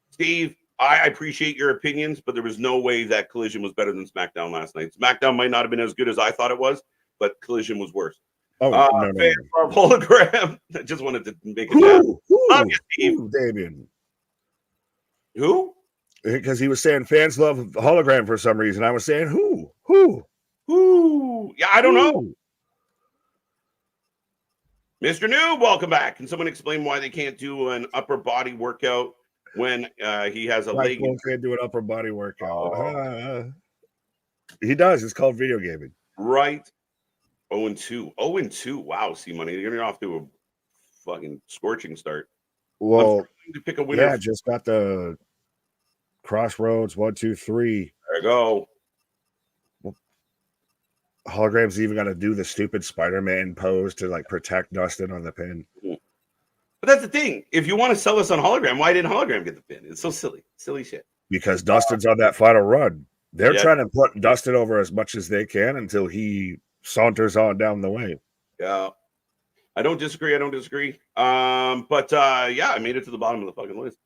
Steve, I appreciate your opinions, but there was no way that Collision was better than SmackDown last night. SmackDown might not have been as good as I thought it was, but Collision was worse. Oh, no. Hologram. I just wanted to make a jab. Who, Damien? Who? Because he was saying fans love Hologram for some reason. I was saying who? Yeah, I don't know. Mr. Noob, welcome back. Can someone explain why they can't do an upper body workout when he has a leg? Can't do an upper body workout. He does. It's called video gaming. Right. 0-2. 0-2. Wow, C-Money. You're getting off to a fucking scorching start. Well, to pick a winner. Yeah, just got the Crossroads 1, 2, 3. There you go. Hologram's even got to do the stupid Spider-Man pose to like protect Dustin on the pin. But that's the thing. If you want to sell us on Hologram, why didn't Hologram get the pin? It's so silly. Silly shit. Because Dustin's on that final run. They're Yeah. trying to put Dustin over as much as they can until he saunters on down the way. Yeah. I don't disagree. But I made it to the bottom of the fucking list.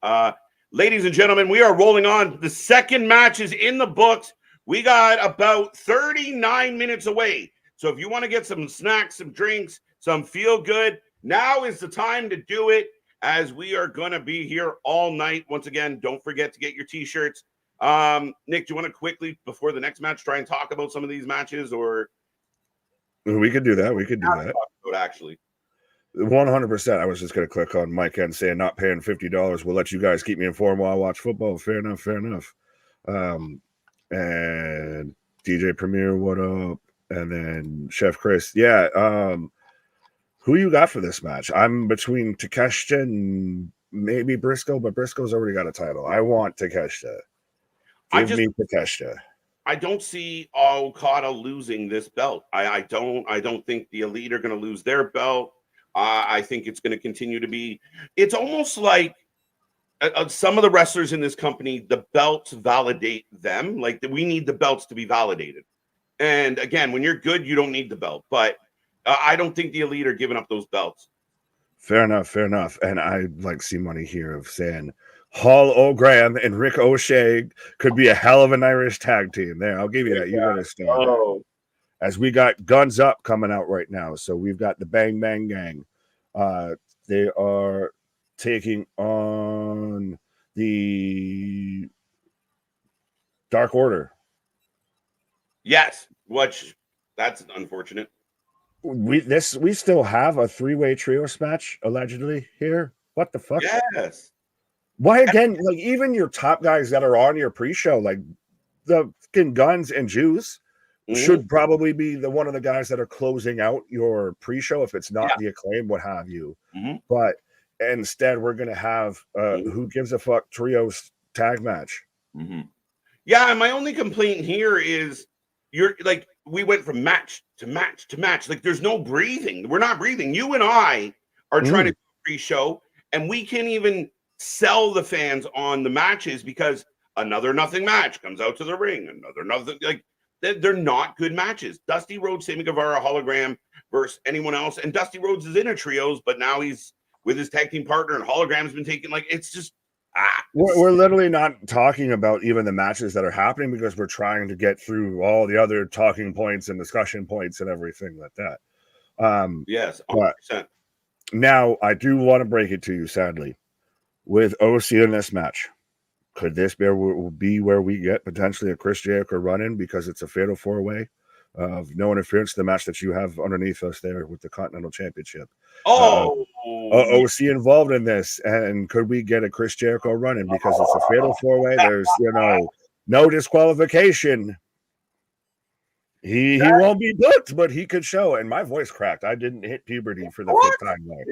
Ladies and gentlemen, we are rolling on. The second match is in the books. We got about 39 minutes away. So if you want to get some snacks, some drinks, some feel good, now is the time to do it, as we are going to be here all night. Once again, don't forget to get your t-shirts. Nick, do you want to quickly, before the next match, try and talk about some of these matches? Or we could do that. We could do that. Actually, 100%. I was just going to click on Mike and saying not paying $50 will let you guys keep me informed while I watch football. Fair enough. And DJ Premier, what up? And then Chef Chris. Yeah. Who you got for this match? I'm between Takeshita and maybe Briscoe, but Briscoe's already got a title. I want Takeshita. Give me Takeshita. I don't see Okada losing this belt. I don't think the Elite are going to lose their belt. I think it's going to continue to be. It's almost like some of the wrestlers in this company, the belts validate them. Like we need the belts to be validated. And again, when you're good, you don't need the belt. But I don't think the Elite are giving up those belts. Fair enough. And I like see money here of saying Hall O'Graham and Rick O'Shea could be a hell of an Irish tag team. There, I'll give you that. You understand. Oh. As we got Guns Up coming out right now. So we've got the Bang Bang Gang. They are taking on the Dark Order. Yes, which that's unfortunate. We still have a 3-way trios match allegedly here. What the fuck? Yes. Why again? Like even your top guys that are on your pre-show, like the fucking Guns and Juice, should probably be one of the guys that are closing out your pre-show if it's not the Acclaim, what have you. But instead, we're gonna have who gives a fuck trios tag match. Yeah, and my only complaint here is you're like we went from match to match to match. Like there's no breathing. We're not breathing. You and I are trying to do a pre-show, and we can't even sell the fans on the matches because another nothing match comes out to the ring. Another nothing, like they're not good matches. Dusty Rhodes, Sammy Guevara, Hologram versus anyone else, and Dusty Rhodes is in a trios, but now he's with his tag team partner, and Hologram's been taken. Like it's just we're literally not talking about even the matches that are happening because we're trying to get through all the other talking points and discussion points and everything like that. Yes, 100%. Now I do want to break it to you, sadly, with OC in this match. Could this be where we get potentially a Chris Jericho run-in because it's a fatal 4-way of no interference, the match that you have underneath us there with the Continental Championship? OC involved in this, and could we get a Chris Jericho run-in because it's a fatal 4-way? There's no disqualification. He won't be booked, but he could show. And my voice cracked. I didn't hit puberty for the 5th time there.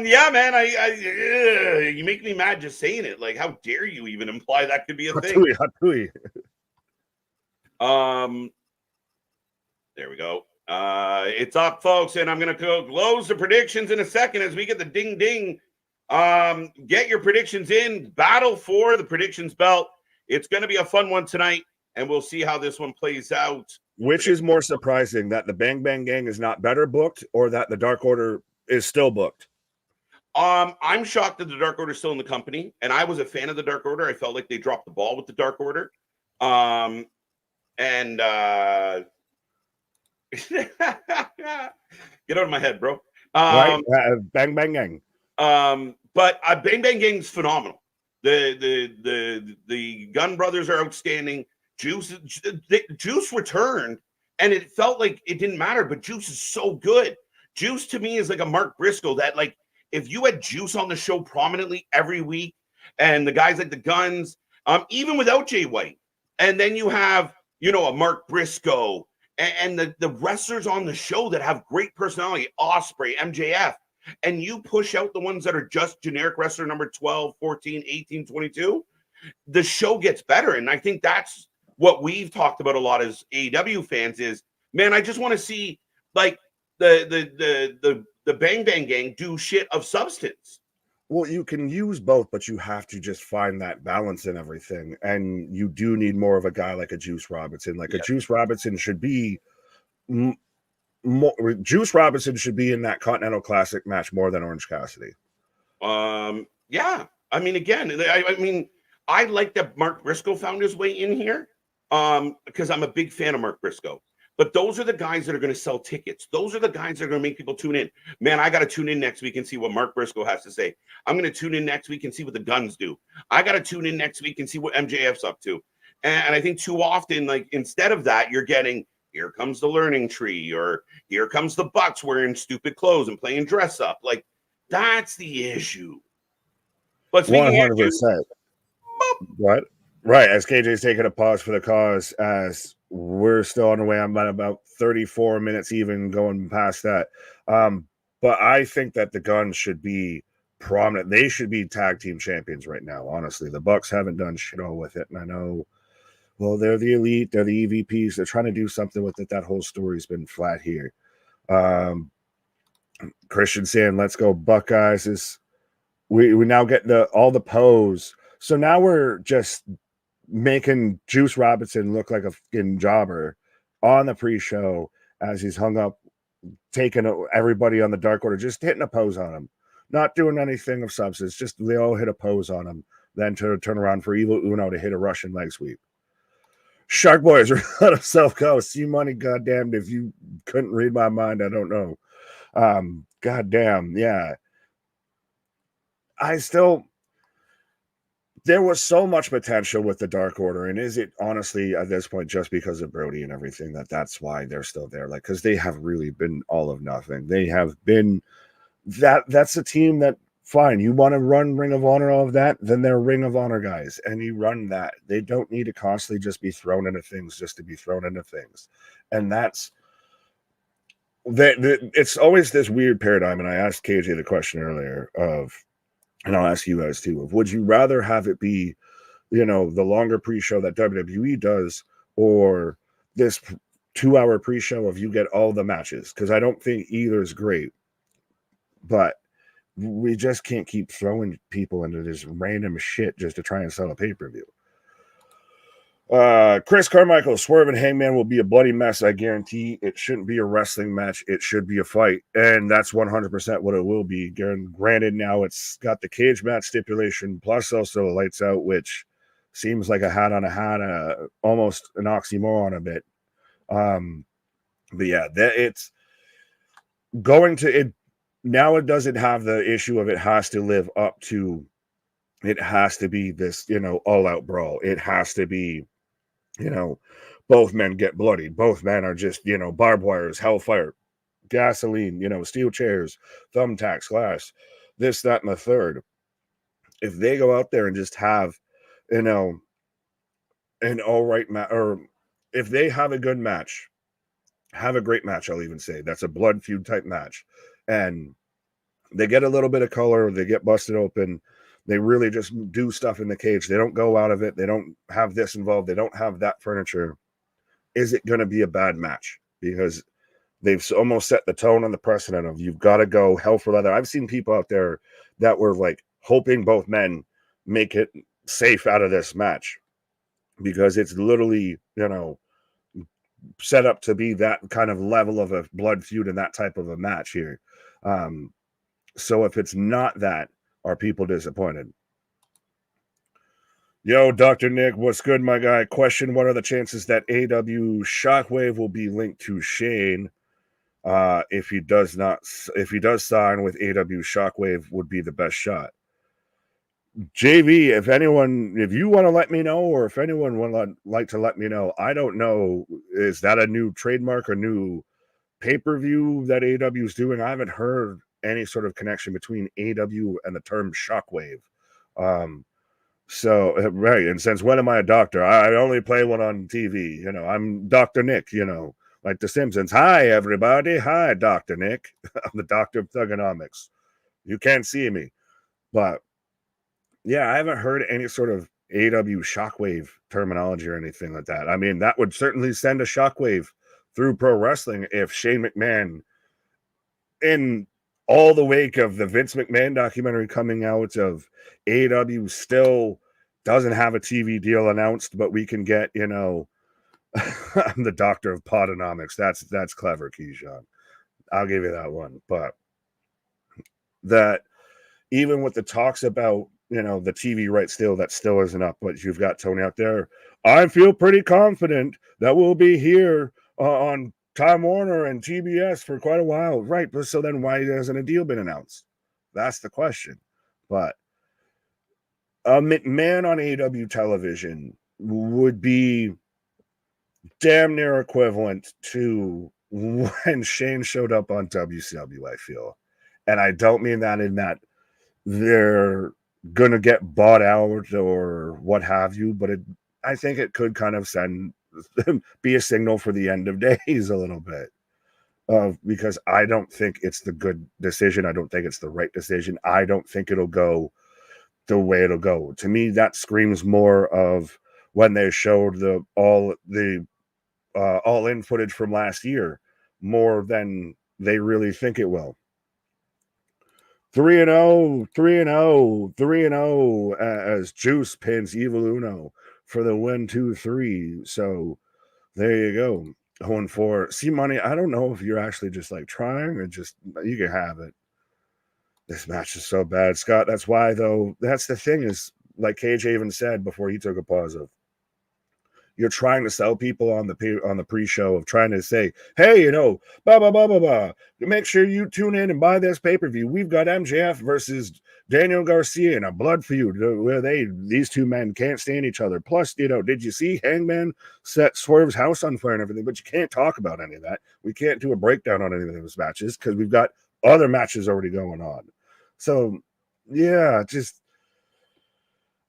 Yeah, man. You make me mad just saying it. Like, how dare you even imply that could be a thing? There we go. It's up, folks, and I'm gonna close the predictions in a second as we get the ding ding. Get your predictions in. Battle for the predictions belt. It's gonna be a fun one tonight, and we'll see how this one plays out. Which is more surprising, that the Bang Bang Gang is not better booked, or that the Dark Order is still booked? I'm shocked that the Dark Order is still in the company, and I was a fan of the Dark Order. I felt like they dropped the ball with the Dark Order. Get out of my head, bro. Right? Bang Bang Gang. But Bang Bang Gang's phenomenal. The Gun Brothers are outstanding. Juice returned, and it felt like it didn't matter, but Juice is so good. Juice to me is like a Mark Briscoe, that like if you had Juice on the show prominently every week, and the guys like the Guns, even without Jay White, and then you have a Mark Briscoe and the wrestlers on the show that have great personality, Osprey, MJF, and you push out the ones that are just generic wrestler number 12, 14, 18, 22, the show gets better. And I think that's what we've talked about a lot as AEW fans is, man, I just want to see like the the Bang Bang Gang do shit of substance. Well, you can use both, but you have to just find that balance in everything. And you do need more of a guy like a Juice Robinson. Like a Juice Robinson should be Juice Robinson should be in that Continental Classic match more than Orange Cassidy. Yeah. I mean, again, I like that Mark Briscoe found his way in here because I'm a big fan of Mark Briscoe. But those are the guys that are going to sell tickets. Those are the guys that are going to make people tune in. Man, I got to tune in next week and see what Mark Briscoe has to say. I'm going to tune in next week and see what the Guns do. I got to tune in next week and see what MJF's up to. And I think too often, like, instead of that, you're getting, here comes the learning tree, or here comes the Bucks wearing stupid clothes and playing dress up. Like, that's the issue. But 100%. What? Right. As KJ's taking a pause for the cause, as we're still on the way. I'm at about 34 minutes even going past that. But I think that the Guns should be prominent. They should be tag team champions right now. Honestly, the Bucks haven't done shit all with it. And I know, well, they're the elite. They're the EVPs. They're trying to do something with it. That whole story's been flat here. Christian saying, let's go Buckeyes. We now get all the pose. So now we're just making Juice Robinson look like a fucking jobber on the pre-show as he's hung up, taking everybody on the Dark Order, just hitting a pose on him, not doing anything of substance, just they all hit a pose on him, then to turn around for Evil Uno to hit a Russian leg sweep. Shark Boys are out of self-go. See money, goddamn. If you couldn't read my mind, I don't know. Goddamn, yeah. There was so much potential with the Dark Order, and is it honestly at this point just because of Brody and everything that's why they're still there? Like, because they have really been all of nothing. They have been that's a team that, fine, you want to run Ring of Honor, all of that, then they're Ring of Honor guys, and you run that. They don't need to constantly just be thrown into things just to be thrown into things. And that's it's always this weird paradigm. And I asked KJ the question earlier and I'll ask you guys too, would you rather have it be, the longer pre-show that WWE does, or this 2-hour pre-show of you get all the matches? Because I don't think either is great, but we just can't keep throwing people into this random shit just to try and sell a pay-per-view. Chris Carmichael, Swerve and Hangman will be a bloody mess. I guarantee it shouldn't be a wrestling match. It should be a fight. And that's 100% what it will be. Granted, now it's got the cage match stipulation, plus also the lights out, which seems like a hat on a hat, almost an oxymoron a bit. But yeah, it's going to it. Now it doesn't have the issue of it has to live up to, it has to be this, all out brawl. It has to be, both men get bloody. Both men are just, barbed wires, hellfire, gasoline, steel chairs, thumbtacks, glass, this, that, and the third. If they go out there and just have, an all right match, or if they have a good match, have a great match, I'll even say that's a blood feud type match, and they get a little bit of color, they get busted open, they really just do stuff in the cage, they don't go out of it, they don't have this involved, they don't have that furniture, is it going to be a bad match? Because they've almost set the tone on the precedent of you've got to go hell for leather. I've seen people out there that were like hoping both men make it safe out of this match, because it's literally, set up to be that kind of level of a blood feud and that type of a match here. So if it's not that, are people disappointed? Yo, Dr. Nick, what's good, my guy? Question: what are the chances that AEW Shockwave will be linked to Shane? If he does sign with AEW, Shockwave would be the best shot. JV, if you want to let me know, or if anyone would like to let me know, I don't know, is that a new trademark or new pay-per-view that AEW is doing? I haven't heard any sort of connection between AEW and the term Shockwave. So, right, and since when am I a doctor? I only play one on TV. I'm Dr. Nick, like The Simpsons. Hi, everybody. Hi, Dr. Nick. I'm the doctor of thugonomics. You can't see me. But, yeah, I haven't heard any sort of AEW Shockwave terminology or anything like that. I mean, that would certainly send a shockwave through pro wrestling if Shane McMahon, in all the wake of the Vince McMahon documentary coming out, of AEW still doesn't have a TV deal announced, but we can get, you know, I'm the doctor of podonomics. That's clever, Keyshawn. I'll give you that one. But that even with the talks about, you know, the TV right still, that still isn't up, but you've got Tony out there. I feel pretty confident that we'll be here on Time Warner and TBS for quite a while. Right. But so then why hasn't a deal been announced? That's the question. But a McMahon on AEW television would be damn near equivalent to when Shane showed up on WCW, I feel. And I don't mean that in that they're going to get bought out or what have you, but I think it could kind of be a signal for the end of days a little bit. Because I don't think it's the good decision. I don't think it's the right decision. I don't think it'll go the way it'll go. To me, that screams more of when they showed the all-in footage from last year, more than they really think it will. 3-0, 3-0, 3-0 as Juice pins Evil Uno for the 1-2-3. So there you go. 0-4. See, Money, I don't know if you're actually just like trying or just you can have it. This match is so bad, Scott. That's why, though, that's the thing is, like KJ even said before he took a pause of, you're trying to sell people on the pre-show of trying to say, hey, you know, blah, blah, blah, blah, blah. Make sure you tune in and buy this pay-per-view. We've got MJF versus Daniel Garcia and a blood feud where these two men can't stand each other. Plus, you know, did you see Hangman set Swerve's house on fire and everything? But you can't talk about any of that. We can't do a breakdown on any of those matches because we've got other matches already going on. So, yeah, just...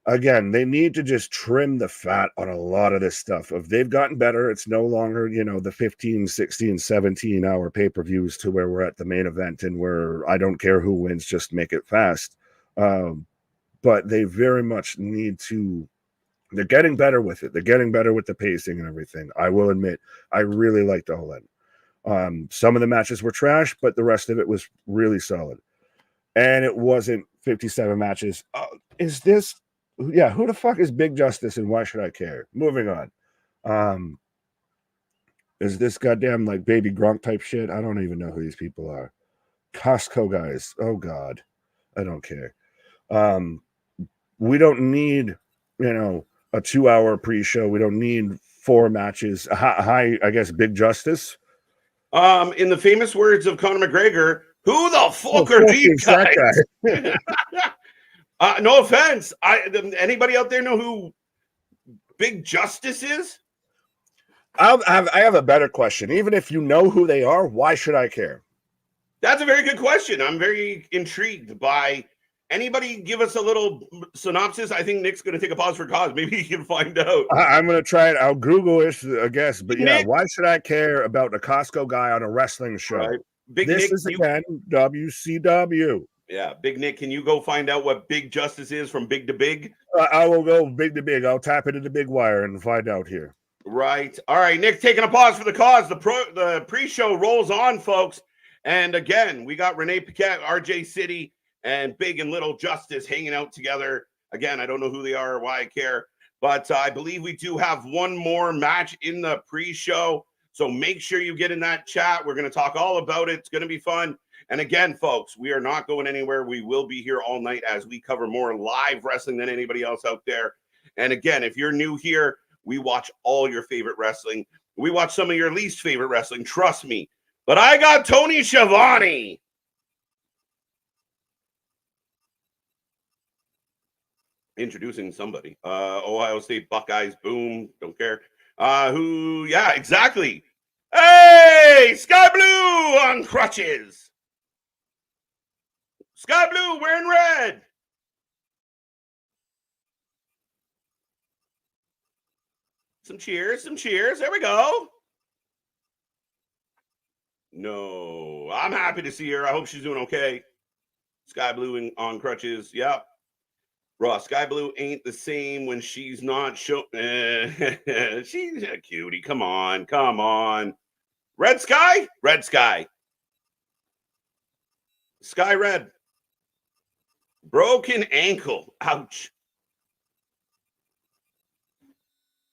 Again, they need to just trim the fat on a lot of this stuff. If they've gotten better, it's no longer, you know, the 15, 16, 17-hour pay-per-views to where we're at the main event and where I don't care who wins, just make it fast. But they very much need to... They're getting better with it. They're getting better with the pacing and everything. I will admit, I really liked the whole end. Some of the matches were trash, but the rest of it was really solid. And it wasn't 57 matches. Is this... Yeah, who the fuck is Big Justice and why should I care? Moving on. Is this goddamn like Baby Gronk type shit? I don't even know who these people are. Costco guys. Oh God. I don't care. We don't need, you know, a 2-hour pre-show. We don't need 4 matches. Hi, I guess Big Justice. In the famous words of Conor McGregor, who the fuck are these guys? No offense. Anybody out there know who Big Justice is? I have a better question. Even if you know who they are, why should I care? That's a very good question. I'm very intrigued by... Anybody give us a little synopsis? I think Nick's going to take a pause for cause. Maybe he can find out. I'm going to try it. I'll Google it, I guess. But yeah, Nick, why should I care about a Costco guy on a wrestling show? Right. Big this Nick, is again WCW. Yeah, Big Nick, can you go find out what Big Justice is from Big to Big? I will go big to big. I'll tap into the big wire and find out here. Right. All right, Nick, taking a pause for the cause. The pre-show rolls on, folks. And again, we got Renee Paquette, RJ City, and Big and Little Justice hanging out together. Again, I don't know who they are or why I care. But I believe we do have one more match in the pre-show. So make sure you get in that chat. We're going to talk all about it. It's going to be fun. And again, folks, we are not going anywhere. We will be here all night as we cover more live wrestling than anybody else out there. And again, if you're new here, we watch all your favorite wrestling. We watch some of your least favorite wrestling. Trust me. But I got Tony Schiavone. Introducing somebody. Ohio State Buckeyes. Boom. Don't care. Yeah, exactly. Hey, Sky Blue on crutches. Sky Blue wearing red. Some cheers, some cheers. There we go. No, I'm happy to see her. I hope she's doing okay. Sky Blue on crutches. Yep. Ross, Sky Blue ain't the same when she's not show. She's a cutie. Come on, come on. Red Sky? Red Sky. Sky Red. Broken ankle. Ouch.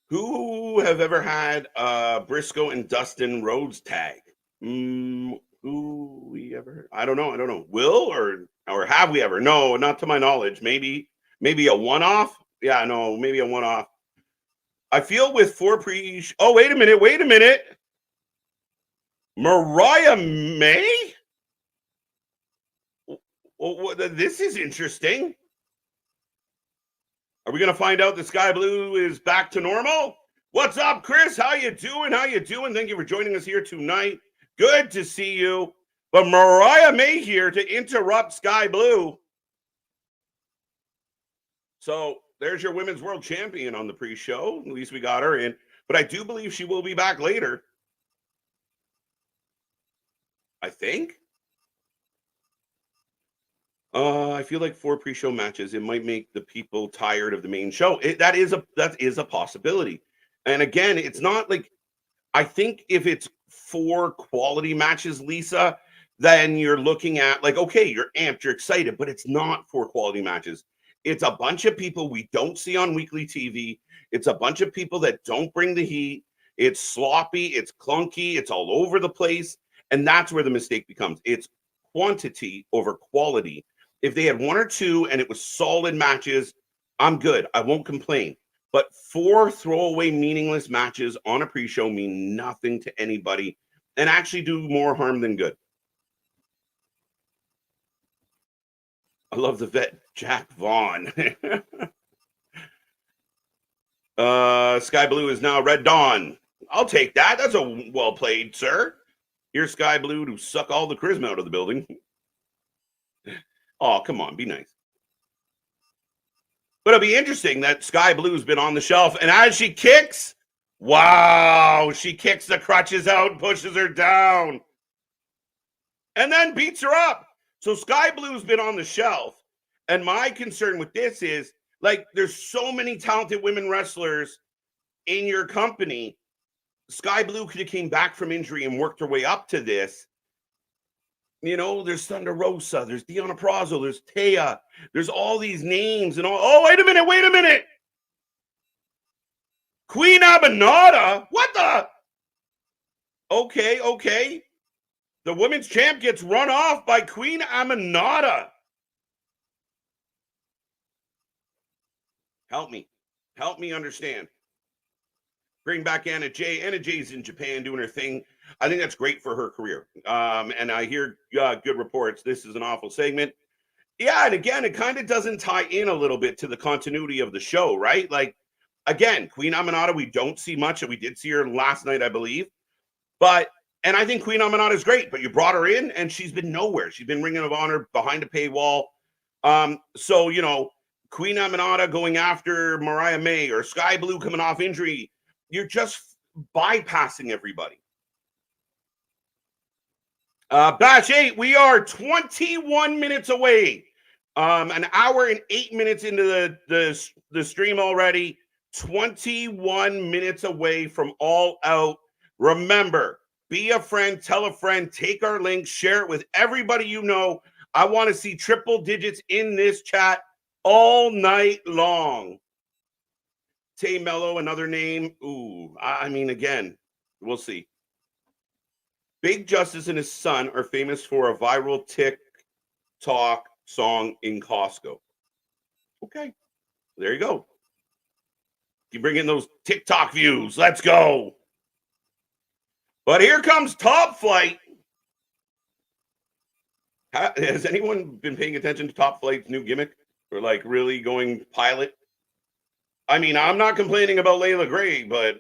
Who have ever had Briscoe and Dustin Rhodes tag? Who we ever? I don't know. Will or have we ever? No, not to my knowledge. Maybe a one-off. Yeah, no, maybe a one-off. I feel with 4 pre. Oh, wait a minute. Mariah May? Well, this is interesting. Are we going to find out the Sky Blue is back to normal? What's up, Chris? How you doing? Thank you for joining us here tonight. Good to see you. But Mariah May here to interrupt Sky Blue. So there's your Women's World Champion on the pre-show. At least we got her in. But I do believe she will be back later. I think. I feel like 4 pre-show matches, it might make the people tired of the main show. That is a possibility. And again, it's not like, I think if it's 4 quality matches, Lisa, then you're looking at like, okay, you're amped, you're excited, but it's not 4 quality matches. It's a bunch of people we don't see on weekly TV. It's a bunch of people that don't bring the heat. It's sloppy, it's clunky, it's all over the place. And that's where the mistake becomes. It's quantity over quality. If they had 1 or 2 and it was solid matches, I'm good. I won't complain. But 4 throwaway meaningless matches on a pre-show mean nothing to anybody and actually do more harm than good. I love the vet, Jack Vaughn. Sky Blue is now Red Dawn. I'll take that. That's a well played, sir. Here's Sky Blue to suck all the charisma out of the building. Oh, come on, be nice. But it'll be interesting that Sky Blue's been on the shelf, and as she kicks, wow, she kicks the crutches out, pushes her down, and then beats her up. So Sky Blue's been on the shelf, and my concern with this is, like, there's so many talented women wrestlers in your company. Sky Blue could have came back from injury and worked her way up to this. You know, there's Thunder Rosa, there's Deonna Purrazzo, there's Taya, there's all these names and all. Oh, wait a minute. Queen Aminata? What the? Okay. The women's champ gets run off by Queen Aminata. Help me understand. Bring back Anna Jay. Anna Jay's in Japan doing her thing. I think that's great for her career. And I hear good reports. This is an awful segment. Yeah, and again, it kind of doesn't tie in a little bit to the continuity of the show, right? Like, again, Queen Aminata, we don't see much. We did see her last night, I believe. And I think Queen Aminata is great, but you brought her in, and she's been nowhere. She's been Ring of Honor behind a paywall. So, you know, Queen Aminata going after Mariah May or Sky Blue coming off injury, you're just bypassing everybody. Batch 8, we are 21 minutes away. An hour and 8 minutes into the stream already. 21 minutes away from All Out. Remember, be a friend, tell a friend, take our link, share it with everybody you know. I want to see triple digits in this chat all night long. Tay Mello, another name. Ooh, I mean, again, we'll see. Big Justice and his son are famous for a viral TikTok song in Costco. Okay, there you go. You bring in those TikTok views. Let's go. But here comes Top Flight. Has anyone been paying attention to Top Flight's new gimmick? Or like really going pilot? I mean, I'm not complaining about Layla Gray, but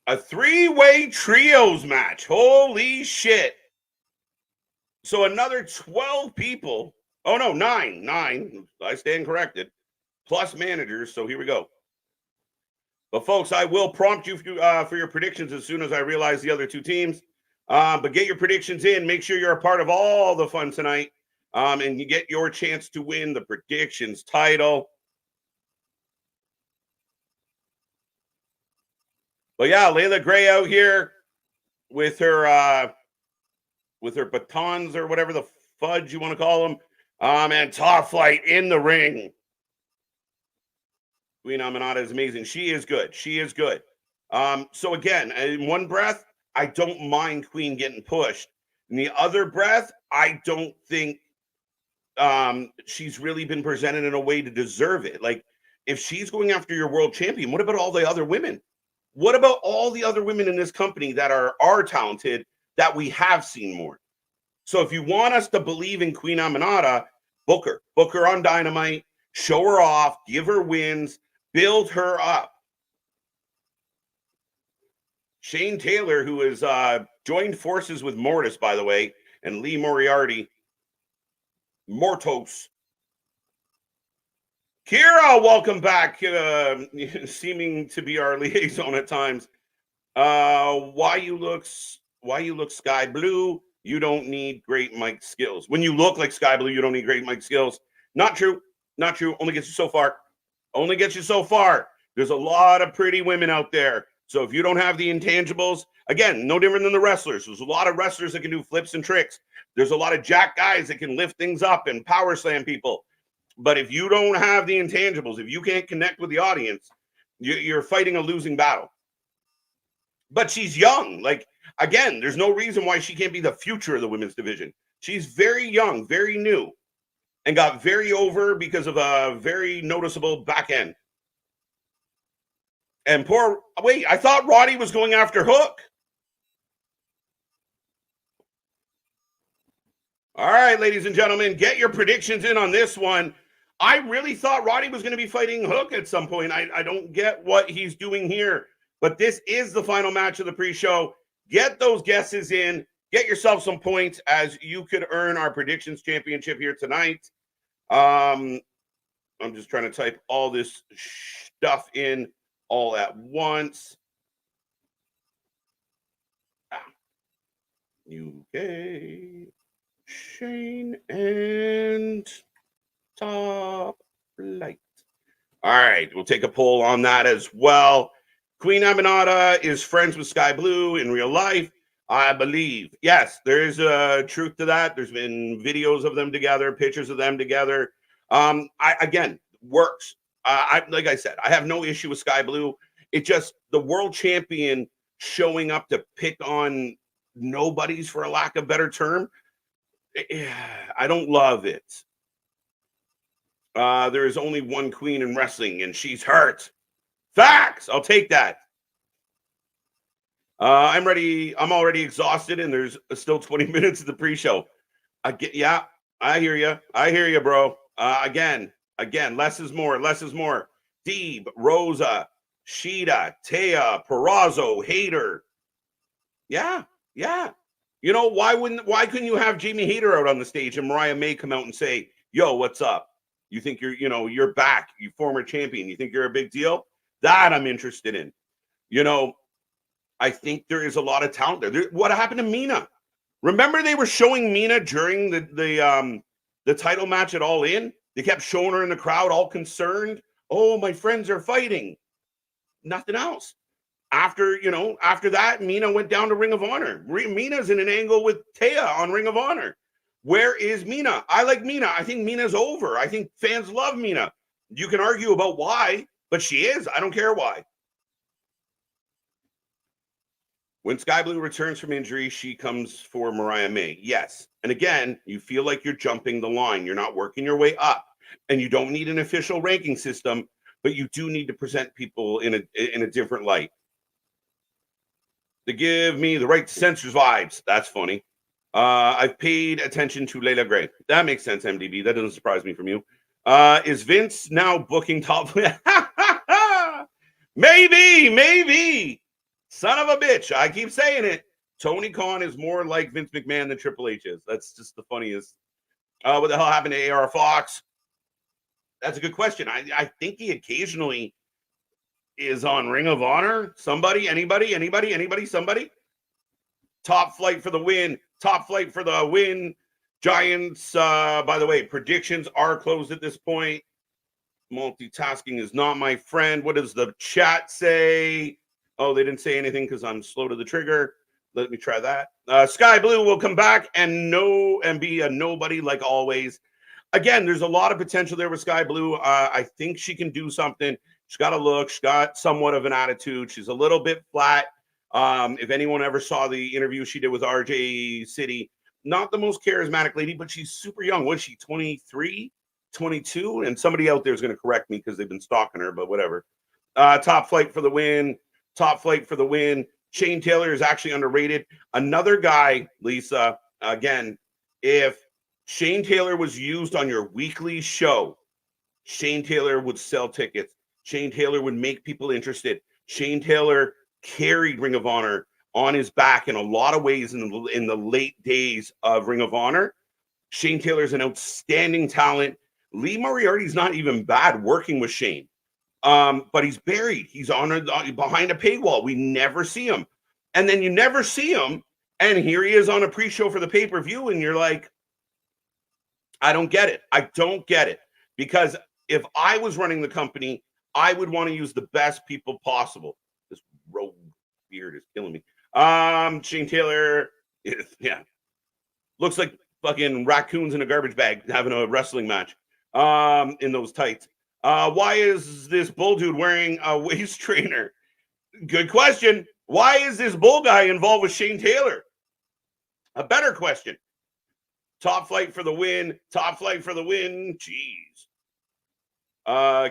a 3-way trios match. Holy shit. So another 12 people. Oh, no, 9. I stand corrected. Plus managers. So here we go. But folks, I will prompt you for your predictions as soon as I realize the other 2 teams. But get your predictions in. Make sure you're a part of all the fun tonight. And you get your chance to win the predictions title. But yeah, Layla Gray out here with her batons or whatever the fudge you want to call them. And top flight in the ring. Queen Aminata is amazing. She is good. She is good. So again, in one breath, I don't mind Queen getting pushed. In the other breath, I don't think she's really been presented in a way to deserve it. Like, if she's going after your world champion, what about all the other women? What about all the other women in this company that are talented that we have seen more? So if you want us to believe in Queen Aminata, book her on Dynamite, show her off, give her wins, build her up. Shane Taylor, who has joined forces with Mortis, by the way, and Lee Moriarty. Mortos. Kira, welcome back. Seeming to be our liaison at times. Why you look sky blue? You don't need great mic skills. When you look like sky blue, you don't need great mic skills. Not true. Not true. Only gets you so far. Only gets you so far. There's a lot of pretty women out there. So if you don't have the intangibles, again, no different than the wrestlers. There's a lot of wrestlers that can do flips and tricks. There's a lot of jack guys that can lift things up and power slam people. But if you don't have the intangibles, if you can't connect with the audience, you're fighting a losing battle. But she's young. Like, again, there's no reason why she can't be the future of the women's division. She's very young, very new, and got very over because of a very noticeable back end. And wait, I thought Roddy was going after Hook. All right, ladies and gentlemen, get your predictions in on this one. I really thought Roddy was going to be fighting Hook at some point. I don't get what he's doing here, but this is the final match of the pre-show. Get those guesses in. Get yourself some points as you could earn our predictions championship here tonight. I'm just trying to type all this stuff in all at once. UK, Shane, and Top Flight. All right, we'll take a poll on that as well. Queen Aminata is friends with Sky Blue in real life, I believe. Yes, there is a truth to that. There's been videos of them together, pictures of them together. Again, works. Like I said, I have no issue with Sky Blue. It just, the world champion showing up to pick on nobodies, for a lack of a better term, I don't love it. There is only one queen in wrestling, and she's hurt. Facts. I'll take that. I'm ready. I'm already exhausted, and there's still 20 minutes of the pre-show. Yeah, I hear you. I hear you, bro. Again, less is more. Less is more. Deeb, Rosa, Shida, Taya, Perazzo, Hayter. Yeah. You know, why couldn't you have Jamie Hayter out on the stage and Mariah May come out and say, "Yo, what's up? You think you're back, you former champion. You think you're a big deal?" That I'm interested in. You know, I think there is a lot of talent there. What happened to Mina? Remember they were showing Mina during the title match at All In? They kept showing her in the crowd, all concerned. Oh, my friends are fighting. Nothing else. After that, Mina went down to Ring of Honor. Mina's in an angle with Taya on Ring of Honor. Where is Mina? I like Mina. I think Mina's over. I think fans love Mina. You can argue about why, but she is. I don't care why. When Sky Blue returns from injury, she comes for Mariah May. Yes. And again, you feel like you're jumping the line. You're not working your way up. And you don't need an official ranking system, but you do need to present people in a different light. They give me the right censors vibes. That's funny. I've paid attention to Layla Gray. That makes sense, MDB. That doesn't surprise me from you. Is Vince now booking top? Maybe. Son of a bitch. I keep saying it. Tony Khan is more like Vince McMahon than Triple H is. That's just the funniest. What the hell happened to AR Fox? That's a good question. I think he occasionally is on Ring of Honor. Somebody, anybody, somebody. Top Flight for the win. Top Flight for the win. Giants, by the way, predictions are closed at this point. Multitasking is not my friend. What does the chat say? Oh, they didn't say anything because I'm slow to the trigger. Let me try that. Sky Blue will come back and be a nobody like always. Again, there's a lot of potential there with Sky Blue. I think she can do something. She's got a look. She's got somewhat of an attitude. She's a little bit flat. If anyone ever saw the interview she did with RJ City, not the most charismatic lady, but she's super young. Was she 23, 22? And somebody out there is going to correct me because they've been stalking her, but whatever. Top Flight for the win. Top Flight for the win. Shane Taylor is actually underrated. Another guy, Lisa, again, if Shane Taylor was used on your weekly show, Shane Taylor would sell tickets. Shane Taylor would make people interested. Shane Taylor carried Ring of Honor on his back in a lot of ways in the late days of Ring of Honor. Shane Taylor is an outstanding talent. Lee Moriarty's not even bad working with Shane. But he's buried. He's behind a paywall. We never see him. And then you never see him. And here he is on a pre-show for the pay-per-view. And you're like, I don't get it. I don't get it. Because if I was running the company, I would want to use the best people possible. This rogue beard is killing me. Shane Taylor, yeah. Looks like fucking raccoons in a garbage bag having a wrestling match in those tights. Why is this bull dude wearing a waist trainer? Good question. Why is this bull guy involved with Shane Taylor? A better question. Top Flight for the win. Top Flight for the win. Jeez.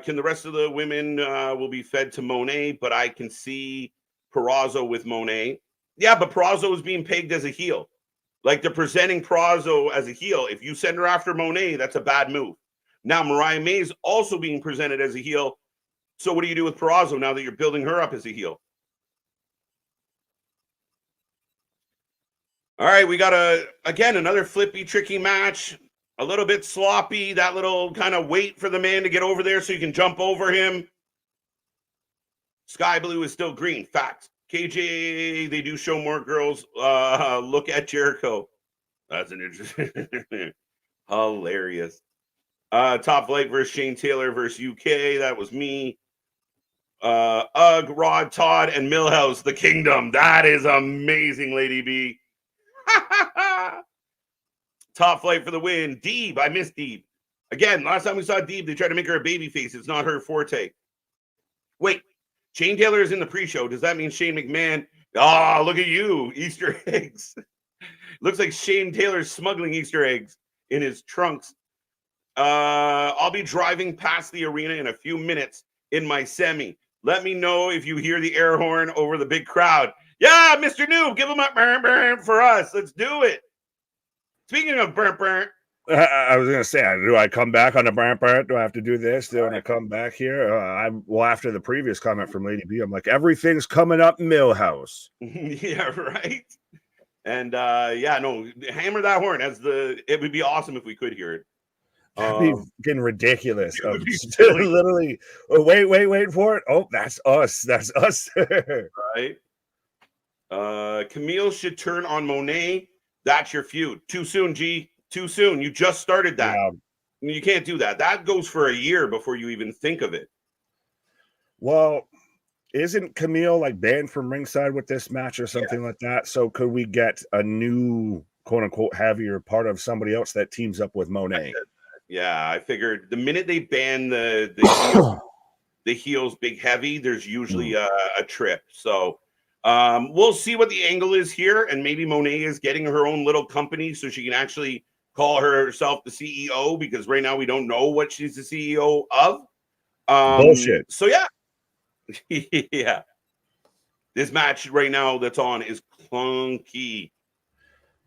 Can the rest of the women will be fed to Mone, but I can see Purrazzo with Mone. Yeah, but Purrazzo is being pegged as a heel. Like they're presenting Purrazzo as a heel. If you send her after Mone, that's a bad move. Now, Mariah May is also being presented as a heel. So what do you do with Purrazzo now that you're building her up as a heel? All right, we got another flippy, tricky match. A little bit sloppy. That little kind of wait for the man to get over there so you can jump over him. Sky Blue is still green. Fact. KJ, they do show more girls. Look at Jericho. That's an interesting. Hilarious. Top Flight versus Shane Taylor versus UK. That was me. Rod, Todd, and Millhouse, the Kingdom. That is amazing, Lady B. Top Flight for the win. Deeb. I miss Deeb. Again, last time we saw Deeb, they tried to make her a baby face. It's not her forte. Wait, Shane Taylor is in the pre-show. Does that mean Shane McMahon? Oh, look at you. Easter eggs. Looks like Shane Taylor's smuggling Easter eggs in his trunks. I'll be driving past the arena in a few minutes in my semi. Let me know if you hear the air horn over the big crowd. Yeah, Mr. Noob, give him a burn burn for us. Let's do it. Speaking of burn burn. I was going to say, do I come back on the burn burn? Do I have to do this? Do I come back here? After the previous comment from Lady B, I'm like, everything's coming up Millhouse. Yeah, right. And hammer that horn. It would be awesome if we could hear it. That'd be fucking ridiculous. It would be silly. Literally, wait for it. Oh, that's us. That's us. Right. Camille should turn on Monet. That's your feud. Too soon, G. Too soon. You just started that. Yeah. You can't do that. That goes for a year before you even think of it. Well, isn't Camille like banned from ringside with this match or something like that? So could we get a new quote unquote heavier part of somebody else that teams up with Monet? Yeah, I figured the minute they ban the heels big heavy, there's usually a trip. So we'll see what the angle is here, and maybe Monet is getting her own little company so she can actually call herself the CEO, because right now we don't know what she's the CEO of. Bullshit. So yeah. Yeah. This match right now that's on is clunky.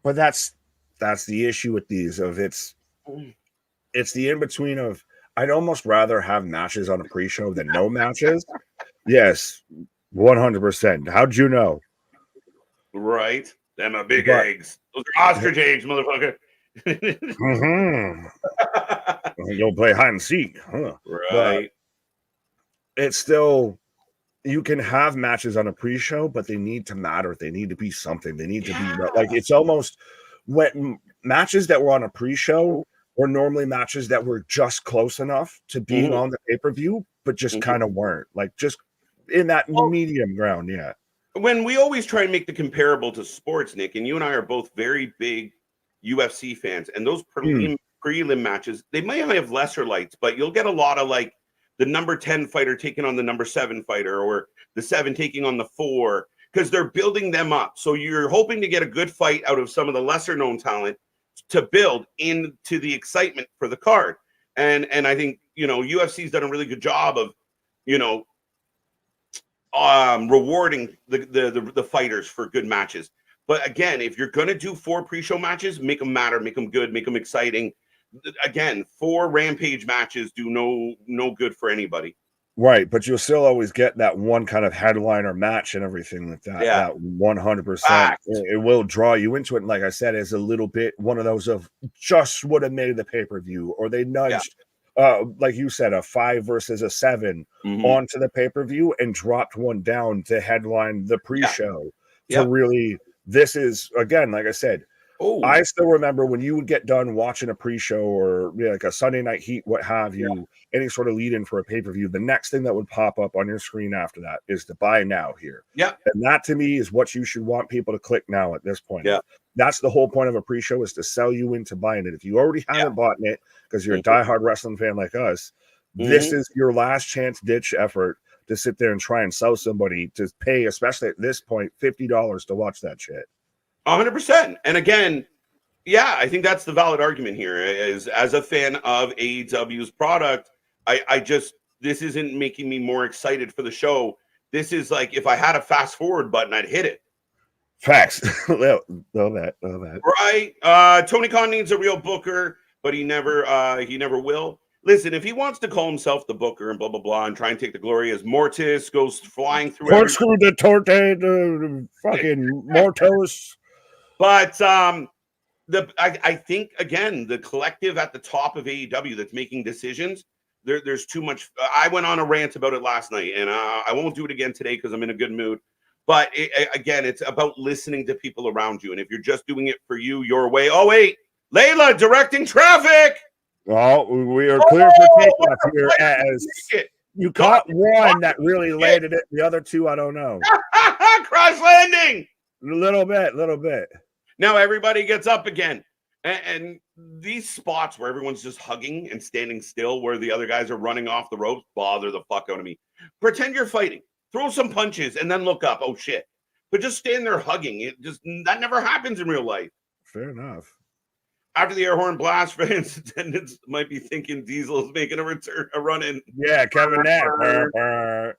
But that's the issue with these it's the in-between of I'd almost rather have matches on a pre-show than no matches. Yes, 100%. How'd you know? Right. Them are big eggs. Those are ostrich eggs, motherfucker. Mm-hmm. You'll play hide and seek, huh? Right. But it's still, you can have matches on a pre-show, but they need to matter. They need to be something. They need to be like, it's almost when matches that were on a pre-show were normally matches that were just close enough to being on the pay-per-view, but just kind of weren't, like just in that medium ground. Yeah. when we always try and make the comparable to sports, Nick, and you and I are both very big UFC fans, and those prelim matches, they may have lesser lights, but you'll get a lot of like the number 10 fighter taking on the number 7 fighter, or the 7 taking on the 4, because they're building them up. So you're hoping to get a good fight out of some of the lesser known talent to build into the excitement for the card. And I think, you know, UFC's done a really good job of, you know, rewarding the fighters for good matches. But again, if you're going to do 4 pre-show matches, make them matter, make them good, make them exciting. Again, 4 Rampage matches do no good for anybody. Right, but you'll still always get that one kind of headliner match and everything like that. Yeah. That 100%. It will draw you into it. And like I said, it's a little bit one of those of just would have made the pay-per-view, or they nudged, like you said, a 5 versus a 7 onto the pay-per-view and dropped one down to headline the pre-show. To really, this is, again, like I said, I still remember when you would get done watching a pre-show or like a Sunday Night Heat, what have you, any sort of lead-in for a pay-per-view, the next thing that would pop up on your screen after that is the buy now here. And that to me is what you should want people to click now at this point. That's the whole point of a pre-show, is to sell you into buying it. If you already haven't bought it because you're a diehard wrestling fan like us, this is your last chance ditch effort to sit there and try and sell somebody to pay, especially at this point, $50 to watch that shit. 100%. And again, I think that's the valid argument here. Is as a fan of AEW's product, I just, this isn't making me more excited for the show. This is like, if I had a fast forward button, I'd hit it. Facts. Know that. Right. Tony Khan needs a real booker, but he never will. Listen, if he wants to call himself the booker and blah blah blah and try and take the glory as Mortis goes flying through corkscrew the torte, the fucking Mortis. But I think, again, the collective at the top of AEW that's making decisions, there's too much. I went on a rant about it last night, and I won't do it again today because I'm in a good mood. But again, it's about listening to people around you. And if you're just doing it for you, your way. Oh, wait, Layla directing traffic. Well, we are clear for takeoff here, as you caught one that really landed it. The other 2, I don't know. Crash landing. A little bit. Now everybody gets up again. And these spots where everyone's just hugging and standing still, where the other guys are running off the ropes, bother the fuck out of me. Pretend you're fighting. Throw some punches and then look up. Oh, shit. But just stand there hugging. That never happens in real life. Fair enough. After the air horn blast, fans attendants might be thinking Diesel's making a run in. Yeah, Kevin Nash.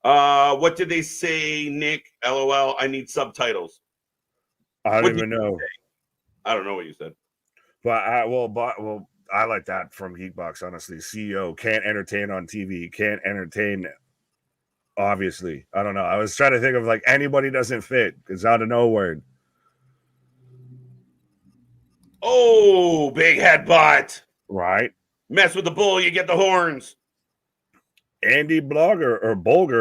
What did they say, Nick? LOL, I need subtitles. I don't even know. I don't know what you said. But I like that from Geekbox, honestly. CEO can't entertain on TV, can't entertain, obviously. I don't know. I was trying to think of like anybody doesn't fit. It's out of nowhere. Oh, big headbutt. Right. Mess with the bull, you get the horns. Andy Bulger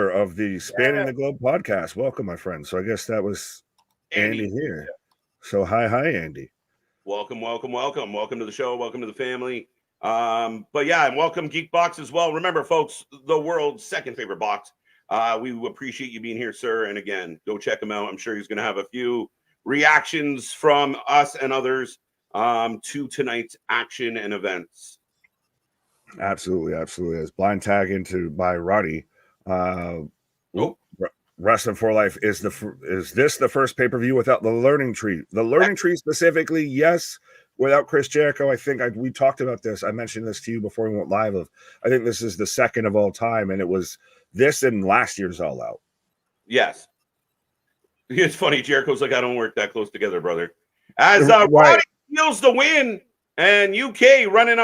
of the Spanning the Globe podcast. Welcome, my friend. So I guess that was Andy here. So hi, Andy. Welcome to the show. Welcome to the family. But yeah, and welcome Geekbox as well. Remember, folks, the world's second favorite box. We appreciate you being here, sir. And again, go check him out. I'm sure he's going to have a few reactions from us and others to tonight's action and events. Absolutely. As blind tag into by Roddy. Wrestling for Life is this the first pay-per-view without the learning tree? The learning tree specifically, yes. Without Chris Jericho, I think we talked about this. I mentioned this to you before we went live. I think this is the second of all time, and it was this and last year's All Out. Yes, it's funny. Jericho's like, I don't work that close together, brother. As Roddy steals the win, and UK running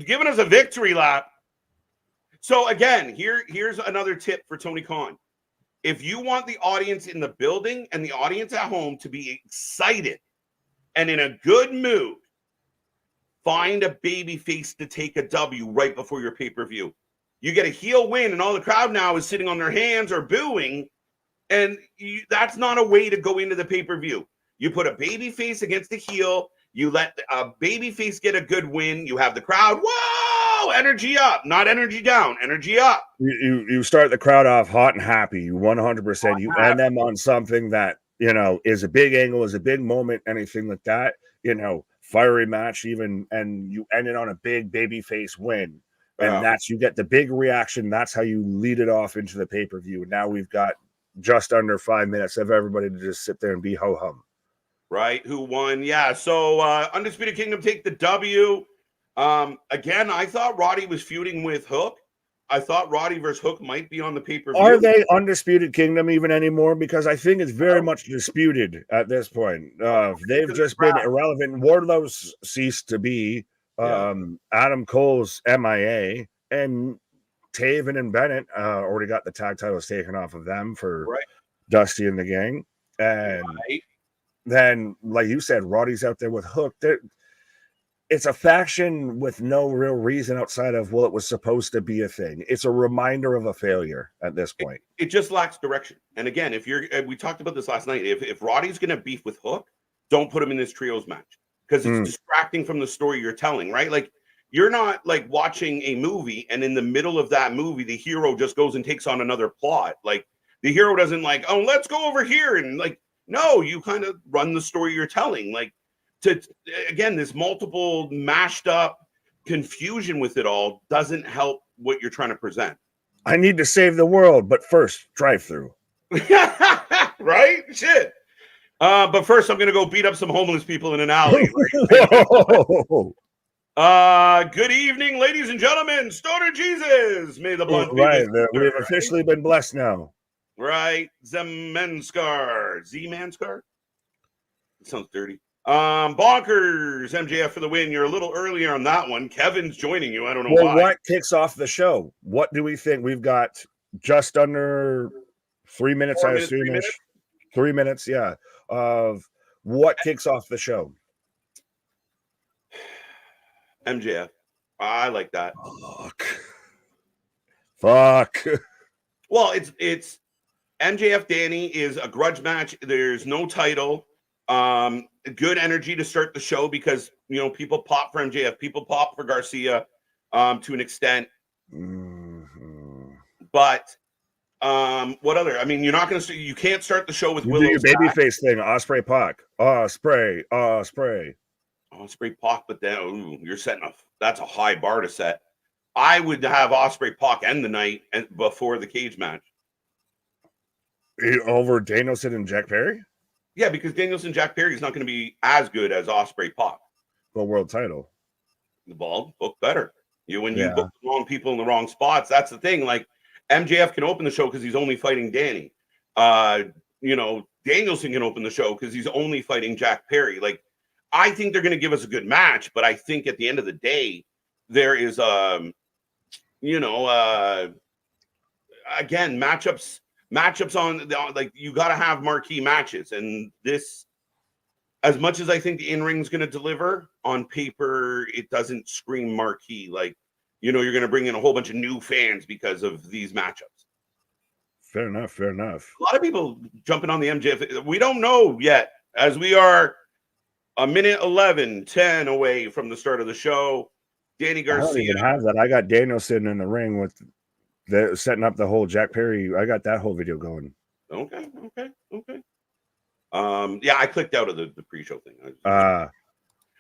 giving us a victory lap. So again, here's another tip for Tony Khan. If you want the audience in the building and the audience at home to be excited and in a good mood, find a baby face to take a W right before your pay-per-view. You get a heel win, and all the crowd now is sitting on their hands or booing, and that's not a way to go into the pay-per-view. You put a baby face against the heel. You let a baby face get a good win. You have the crowd, whoa! go. Energy up, not energy down. Energy up. You start the crowd off hot and happy. 100%. You end them on something that, you know, is a big angle, is a big moment, anything like that. You know, fiery match even, and you end it on a big babyface win. And that's, you get the big reaction. That's how you lead it off into the pay-per-view. Now we've got just under 5 minutes of everybody to just sit there and be ho-hum. Right. Who won? Yeah. So Undisputed Kingdom take the W. Again, I thought Roddy was feuding with Hook. I thought Roddy versus Hook might be on the pay-per-view. Are they Undisputed Kingdom even anymore? Because I think it's very much disputed at this point. They've just been irrelevant. Wardlow's ceased to be. Adam Cole's MIA, and Taven and Bennett already got the tag titles taken off of them for Dusty and the gang. And then, like you said, Roddy's out there with Hook. It's a faction with no real reason outside of, well, it was supposed to be a thing. It's a reminder of a failure at this point. It just lacks direction. And again, we talked about this last night. If Roddy's going to beef with Hook, don't put him in this trios match, because it's distracting from the story you're telling, right? Like, you're not like watching a movie and in the middle of that movie, the hero just goes and takes on another plot. Like, the hero doesn't like, oh, let's go over here. And like, no, you kind of run the story you're telling. Like, again, this multiple mashed up confusion with it all doesn't help what you're trying to present. I need to save the world, but first, drive through. Right? Shit. But first, I'm going to go beat up some homeless people in an alley. Good evening, ladies and gentlemen. Stoner Jesus. May the blood be with you. We have officially been blessed now. Right. Zemanskar. Z-Manskar? It sounds dirty. Bonkers. MJF for the win. You're a little earlier on that one. Kevin's joining you. I don't know why. What kicks off the show? What do we think? We've got just under 3 minutes, I assume. 3 minutes, yeah. Of what kicks off the show? MJF. I like that. Fuck. Well, it's MJF Danny is a grudge match. There's no title. Good energy to start the show because, you know, people pop for MJF, people pop for Garcia to an extent. But what other? I mean, you're not going to. You can't start the show with Willow. Your babyface thing, Osprey Pac, Osprey. Osprey Pac, but then you're setting up. That's a high bar to set. I would have Osprey Pac end the night and before the cage match over Danielson and Jack Perry. Yeah, because Danielson Jack Perry is not going to be as good as Osprey Pac. The world title. The ball book better. When you book the wrong people in the wrong spots, that's the thing. Like, MJF can open the show because he's only fighting Danny. Danielson can open the show because he's only fighting Jack Perry. Like, I think they're going to give us a good match, but I think at the end of the day, there is again, matchups on like, you got to have marquee matches, and this, as much as I think the in-ring is going to deliver, on paper it doesn't scream marquee. Like, you're going to bring in a whole bunch of new fans because of these matchups. Fair enough. A lot of people jumping on the MJF. We don't know yet, as we are a minute 10 away from the start of the show. Danny Garcia. I don't even have that. I got Danielson in the ring with setting up the whole Jack Perry. I got that whole video going. Okay. I clicked out of the pre-show thing.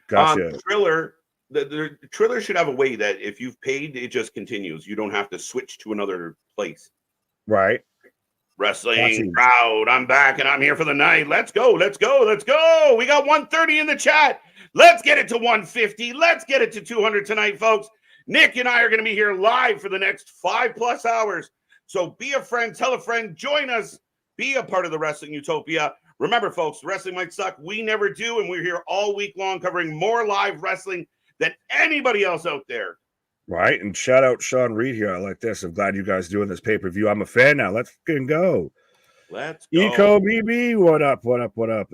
Gotcha. Triller. The Triller should have a way that if you've paid, it just continues. You don't have to switch to another place. Right. Wrestling crowd. I'm back and I'm here for the night. Let's go. We got 130 in the chat. Let's get it to 150. Let's get it to 200 tonight, folks. Nick and I are going to be here live for the next 5+ hours. So be a friend, tell a friend, join us, be a part of the Wrestling Utopia. Remember, folks, wrestling might suck. We never do. And we're here all week long covering more live wrestling than anybody else out there. Right. And shout out Sean Reed here. I like this. I'm glad you guys doing this pay-per-view. I'm a fan now. Let's fucking go. Let's go. Eco BB, what up?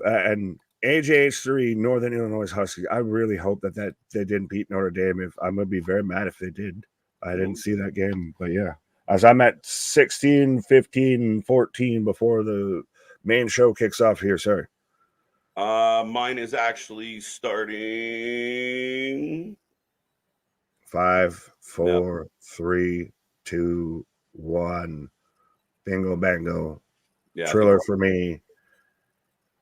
And AJH3, Northern Illinois Huskies. I really hope that they didn't beat Notre Dame. I'm going to be very mad if they did. I didn't see that game. But yeah, as I'm at 16, 15, 14 before the main show kicks off here, sir. Mine is actually starting 5, 4, 3, 2, 1. Bingo bango. Yeah, Thriller for me.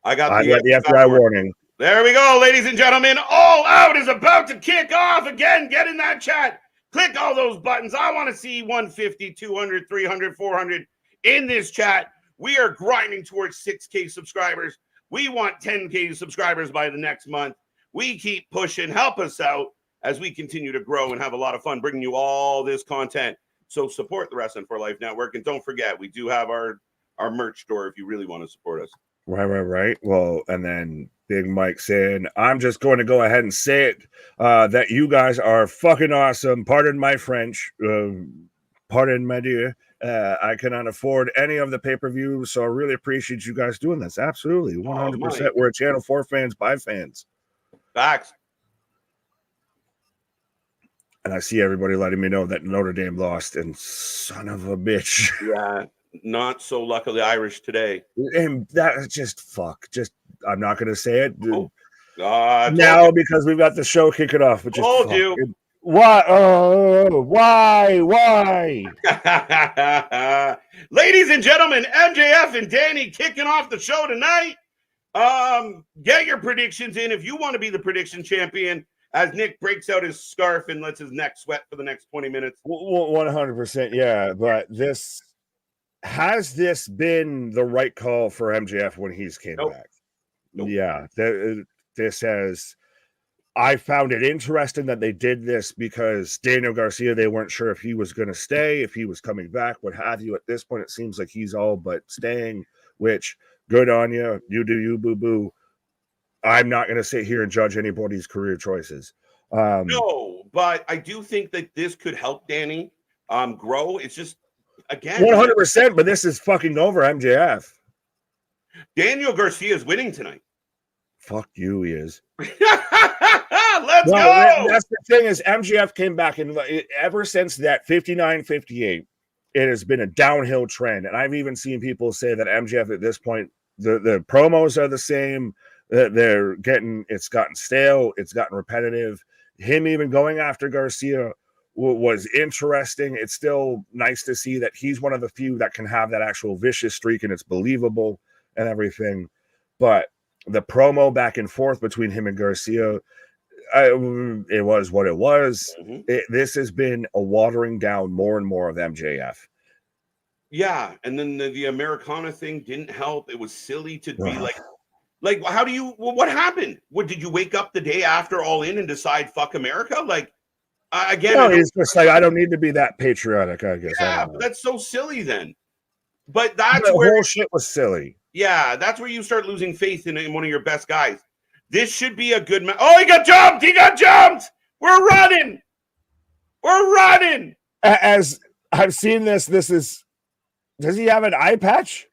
I got the FBI warning. There we go, ladies and gentlemen. All Out is about to kick off again. Get in that chat. Click all those buttons. I want to see 150, 200, 300, 400 in this chat. We are grinding towards 6K subscribers. We want 10K subscribers by the next month. We keep pushing. Help us out as we continue to grow and have a lot of fun bringing you all this content. So support the Wrestling for Life Network. And don't forget, we do have our merch store if you really want to support us. Right. Well, and then Big Mike saying, I'm just going to go ahead and say it, that you guys are fucking awesome. Pardon my French. Pardon my dear. I cannot afford any of the pay-per-views, so I really appreciate you guys doing this. Absolutely. 100%. We're a channel for fans, by fans. Facts. And I see everybody letting me know that Notre Dame lost, and son of a bitch. Yeah, not so luckily Irish today. And that just fuck. Just I'm not going to say it. Oh, now because we've got the show kicking off. Which told you. Why? Why? Ladies and gentlemen, MJF and Danny kicking off the show tonight. Get your predictions in if you want to be the prediction champion. As Nick breaks out his scarf and lets his neck sweat for the next 20 minutes. 100%, yeah. But has this been the right call for MJF when he's came back? Nope. Yeah, this has. I found it interesting that they did this because Daniel Garcia, they weren't sure if he was going to stay, if he was coming back, what have you. At this point, it seems like he's all but staying, which good on you. You do you, boo-boo. I'm not going to sit here and judge anybody's career choices. No, but I do think that this could help Danny grow. It's just, again, 100%, but this is fucking over MJF. Daniel Garcia is winning tonight. Fuck you, he is. Let's go. That's the thing is MJF came back, and ever since that 59-58, it has been a downhill trend. And I've even seen people say that MJF at this point, the promos are the same. It's gotten stale, it's gotten repetitive. Him even going after Garcia was interesting. It's still nice to see that he's one of the few that can have that actual vicious streak, and it's believable and everything. But the promo back and forth between him and Garcia, it was what it was. Mm-hmm. This has been a watering down more and more of MJF. Yeah, and then the Americana thing didn't help. It was silly to be like, how do you, what happened? What, did you wake up the day after All In and decide, fuck America? Like, again. No, it's just like, I don't need to be that patriotic, I guess. Yeah, but that's so silly then. But that's the where. whole shit was silly. Yeah, that's where you start losing faith in one of your best guys. This should be a good match. Oh, he got jumped! We're running! As I've seen this is, does he have an eye patch?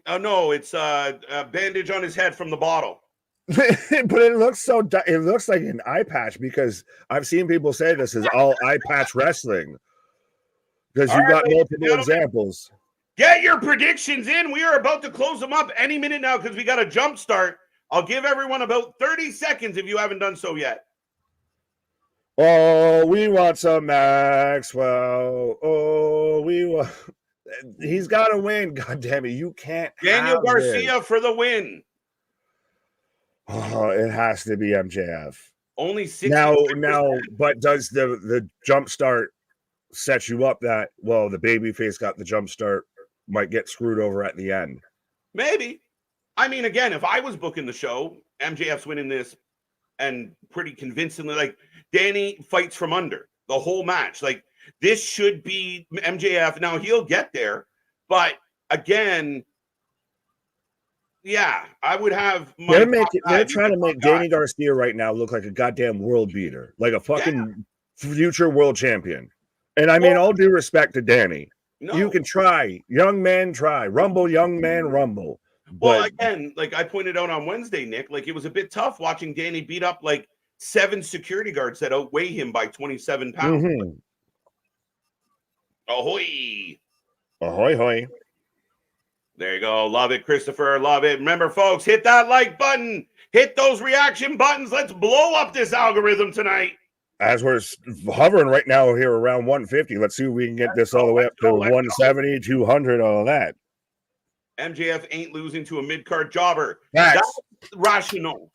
No, it's a bandage on his head from the bottle. But it looks like an eye patch because I've seen people say this is all eye patch wrestling because you've got multiple examples. Get your predictions in. We are about to close them up any minute now because we got a jump start. I'll give everyone about 30 seconds if you haven't done so yet. Oh, we want some Maxwell. Oh, we want. He's got to win. God damn it. You can't. Daniel Garcia for the win. Oh, it has to be MJF. Only 6 now, but does the jump start set you up that, well, the babyface got the jump start, might get screwed over at the end? Maybe. I mean, again, if I was booking the show, MJF's winning this and pretty convincingly. Like, Danny fights from under the whole match. Like, this should be MJF. Now, he'll get there, but again, yeah, I would have. They're trying to make Danny Garcia right now look like a goddamn world beater, like a fucking future world champion. And I mean, all due respect to Danny, you can try. Young man, try. Rumble, young man, rumble. Well, again, like I pointed out on Wednesday, Nick, like it was a bit tough watching Danny beat up like 7 security guards that outweigh him by 27 pounds. Mm-hmm. Ahoy. Ahoy, hoy. There you go. Love it, Christopher. Love it. Remember, folks, hit that like button. Hit those reaction buttons. Let's blow up this algorithm tonight. as we're hovering right now here around 150, let's see if we can get this all the way up to 170, 200, all of that. MJF ain't losing to a mid-card jobber. That's rational.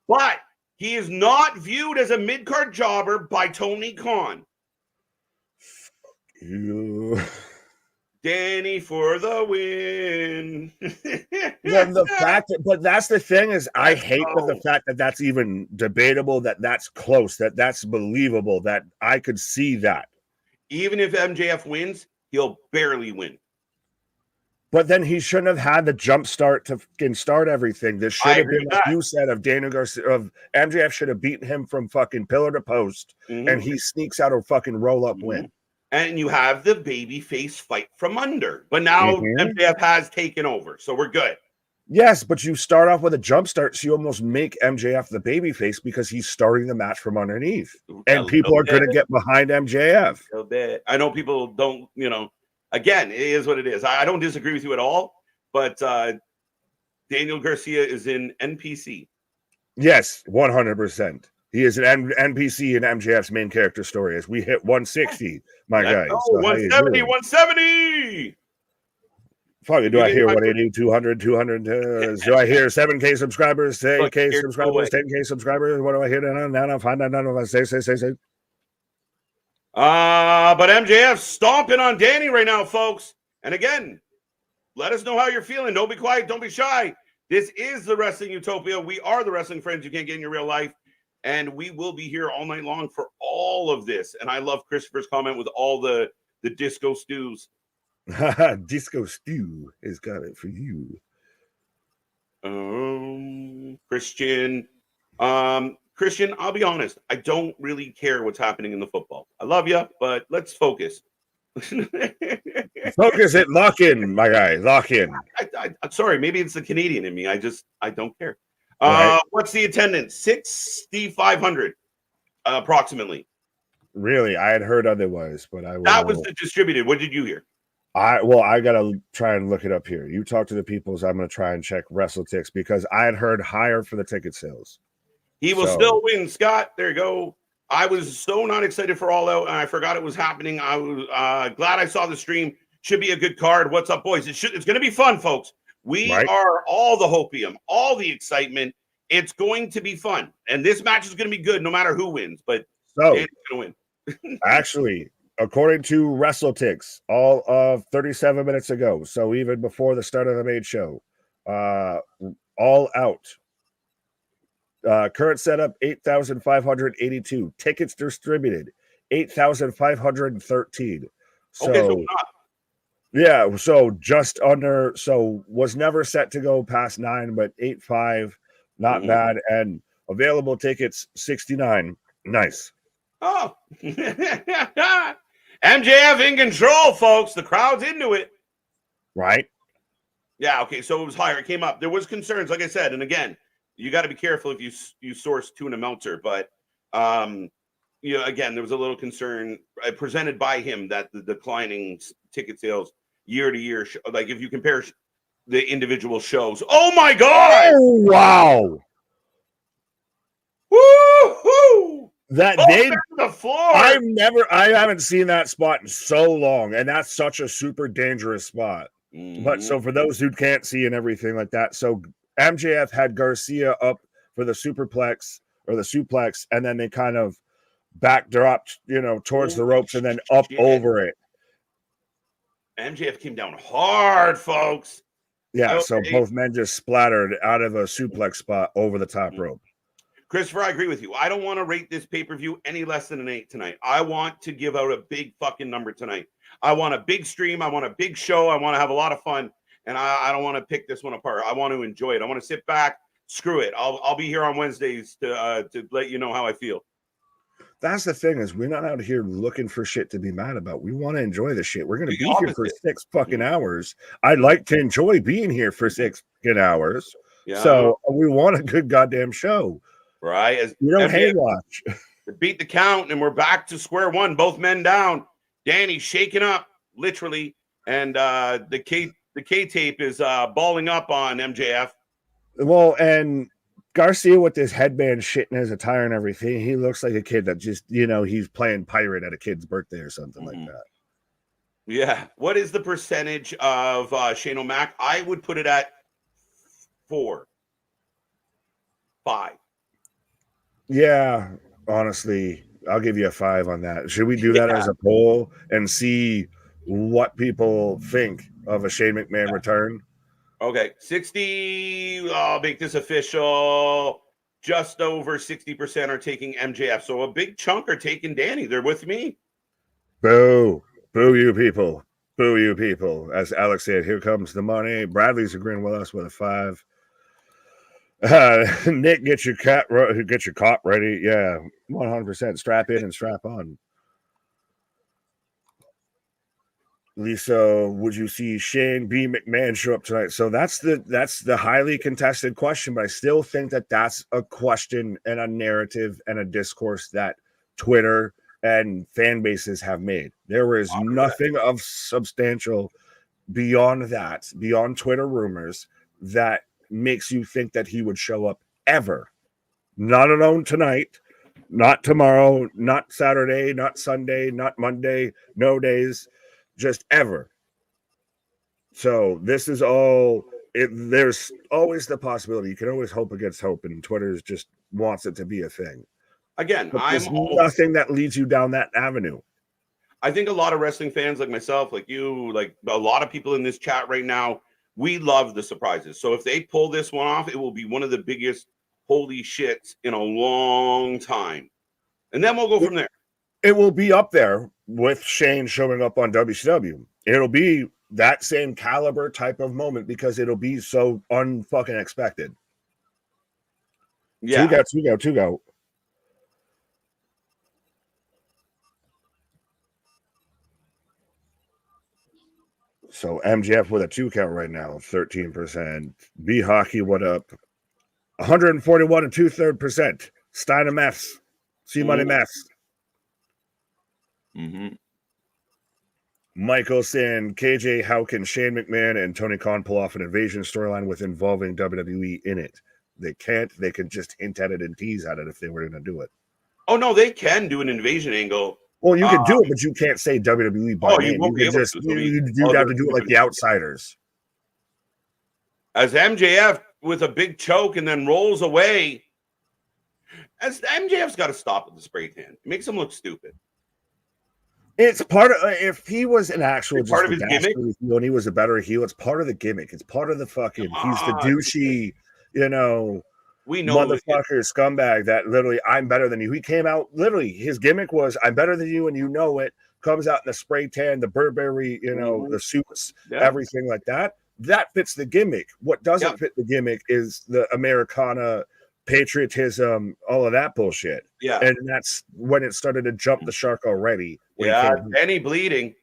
But he is not viewed as a mid-card jobber by Tony Khan. You. Danny for the win. the fact that, but that's the thing is, I hate the fact that that's even debatable, that's close, that's believable, that I could see that. Even if MJF wins, he'll barely win. But then he shouldn't have had the jump start to fucking start everything. This should have been, like you said, of Daniel Garcia, of MJF should have beaten him from fucking pillar to post, and he sneaks out a fucking roll up win. And you have the baby face fight from under. But now MJF has taken over, so we're good. Yes, but you start off with a jump start, so you almost make MJF the baby face because he's starting the match from underneath. And people are going to get behind MJF. A little bit. I know people don't, again, it is what it is. I don't disagree with you at all, but Daniel Garcia is in NPC. Yes, 100%. He is an NPC in MJF's main character story as we hit 160, my guy. So 170, 170. Fuck, do I hear 180, 200, 200? Do I hear 7K subscribers, 8K subscribers, 10K subscribers? What do I hear now? Find out none of us. Say. But MJF stomping on Danny right now, folks. And again, let us know how you're feeling. Don't be quiet. Don't be shy. This is the Wrestling Utopia. We are the wrestling friends you can't get in your real life. And we will be here all night long for all of this. And I love Christopher's comment with all the disco stews. Disco stew has got it for you. Christian, I'll be honest. I don't really care what's happening in the football. I love you, but let's focus. Focus it. Lock in, my guy. Lock in. I'm sorry. Maybe it's the Canadian in me. I don't care. Right. What's the attendance? 6,500 approximately. Really? I had heard otherwise, but that was the distributed. What did you hear? I gotta try and look it up here. You talk to the people, so I'm gonna try and check WrestleTix because I had heard higher for the ticket sales. He will still win, Scott. There you go. I was so not excited for All Out, and I forgot it was happening. I was glad I saw the stream. Should be a good card. What's up, boys? It's going to be fun, folks. We are all the hopium, all the excitement. It's going to be fun, and this match is going to be good no matter who wins. But Danny's going to win. Actually, according to WrestleTix, all of 37 minutes ago, so even before the start of the main show, All Out. Current setup 8,582 tickets distributed 8,513. So yeah, so just under. So was never set to go past 9, but 8.5, not bad. And available tickets 69. Nice. Oh, MJF in control, folks. The crowd's into it. Right. Yeah. Okay. So it was higher. It came up. There was concerns, like I said, and again. You got to be careful if you source tuna melter, but again, there was a little concern presented by him that the declining ticket sales year to year, like if you compare the individual shows. Oh my God! Oh wow! Woo-hoo! That the floor. I haven't seen that spot in so long, and that's such a super dangerous spot. But so for those who can't see and everything like that, so. MJF had Garcia up for the superplex or the suplex, and then they kind of backdropped, towards the ropes and then up over it. MJF came down hard, folks. Yeah, so both men just splattered out of a suplex spot over the top rope. Christopher, I agree with you. I don't want to rate this pay-per-view any less than an 8 tonight. I want to give out a big fucking number tonight. I want a big stream. I want a big show. I want to have a lot of fun. And I don't want to pick this one apart. I want to enjoy it. I want to sit back. Screw it. I'll be here on Wednesdays to let you know how I feel. That's the thing is we're not out here looking for shit to be mad about. We want to enjoy the shit. We're going to be here for 6 fucking hours. I'd like to enjoy being here for 6 fucking hours. Yeah. So we want a good goddamn show. Right. As you don't hate watch. Beat the count and we're back to square one. Both men down. Danny shaking up, literally. And the K-tape is balling up on MJF. Well, and Garcia with this headband shit in his attire and everything, he looks like a kid that just, he's playing pirate at a kid's birthday or something like that. Yeah. What is the percentage of Shane O'Mac? I would put it at 4, 5. Yeah, honestly, I'll give you a 5 on that. Should we do that as a poll and see what people think of a Shane McMahon return? Okay, 60. I'll make this official. Just over 60% are taking MJF. So a big chunk are taking Danny. They're with me. Boo. Boo you people. Boo you people. As Alex said, here comes the money. Bradley's agreeing with us with a 5. Nick, get your cop ready. Yeah, 100%. Strap in and strap on. Lisa, would you see Shane B. McMahon show up tonight? So that's the highly contested question, but I still think that that's a question and a narrative and a discourse that Twitter and fan bases have made. There is nothing of substantial beyond that, beyond Twitter rumors, that makes you think that he would show up ever. Not alone tonight, not tomorrow, not Saturday, not Sunday, not Monday, no days, just ever. So this is all, there's always the possibility. You can always hope against hope, and Twitter just wants it to be a thing. Again, there's nothing that leads you down that avenue. I think a lot of wrestling fans like myself, like you, like a lot of people in this chat right now, we love the surprises. So if they pull this one off, it will be one of the biggest holy shits in a long time. And then we'll go from there. It will be up there with Shane showing up on WCW. It'll be that same caliber type of moment because it'll be so unfucking expected. Yeah. Two go. So MJF with a 2 count right now, 13%. B Hockey, what up? 141 and 2/3%. Steiner Mess. C Money Mess. Michael saying, KJ, how can Shane McMahon and Tony Khan pull off an invasion storyline with involving WWE in it? They can't. They can just hint at it and tease at it if they were going to do it. Oh, no, they can do an invasion angle. Well, you can do it, but you can't say WWE by name. You can just you'd have to do it like the Outsiders. As MJF with a big choke and then rolls away. As MJF's got to stop with the spray tan. It makes him look stupid. It's part of, if he was an actual part of his gimmick, and he was a better heel, it's part of the gimmick. It's part of the fucking, he's the douchey, we know motherfucker scumbag that literally, I'm better than you. He came out, literally, his gimmick was, I'm better than you and you know it. Comes out in the spray tan, the Burberry, the suits, everything like that. That fits the gimmick. What doesn't fit the gimmick is the Americana, patriotism, all of that bullshit. Yeah. And that's when it started to jump the shark already. Danny bleeding.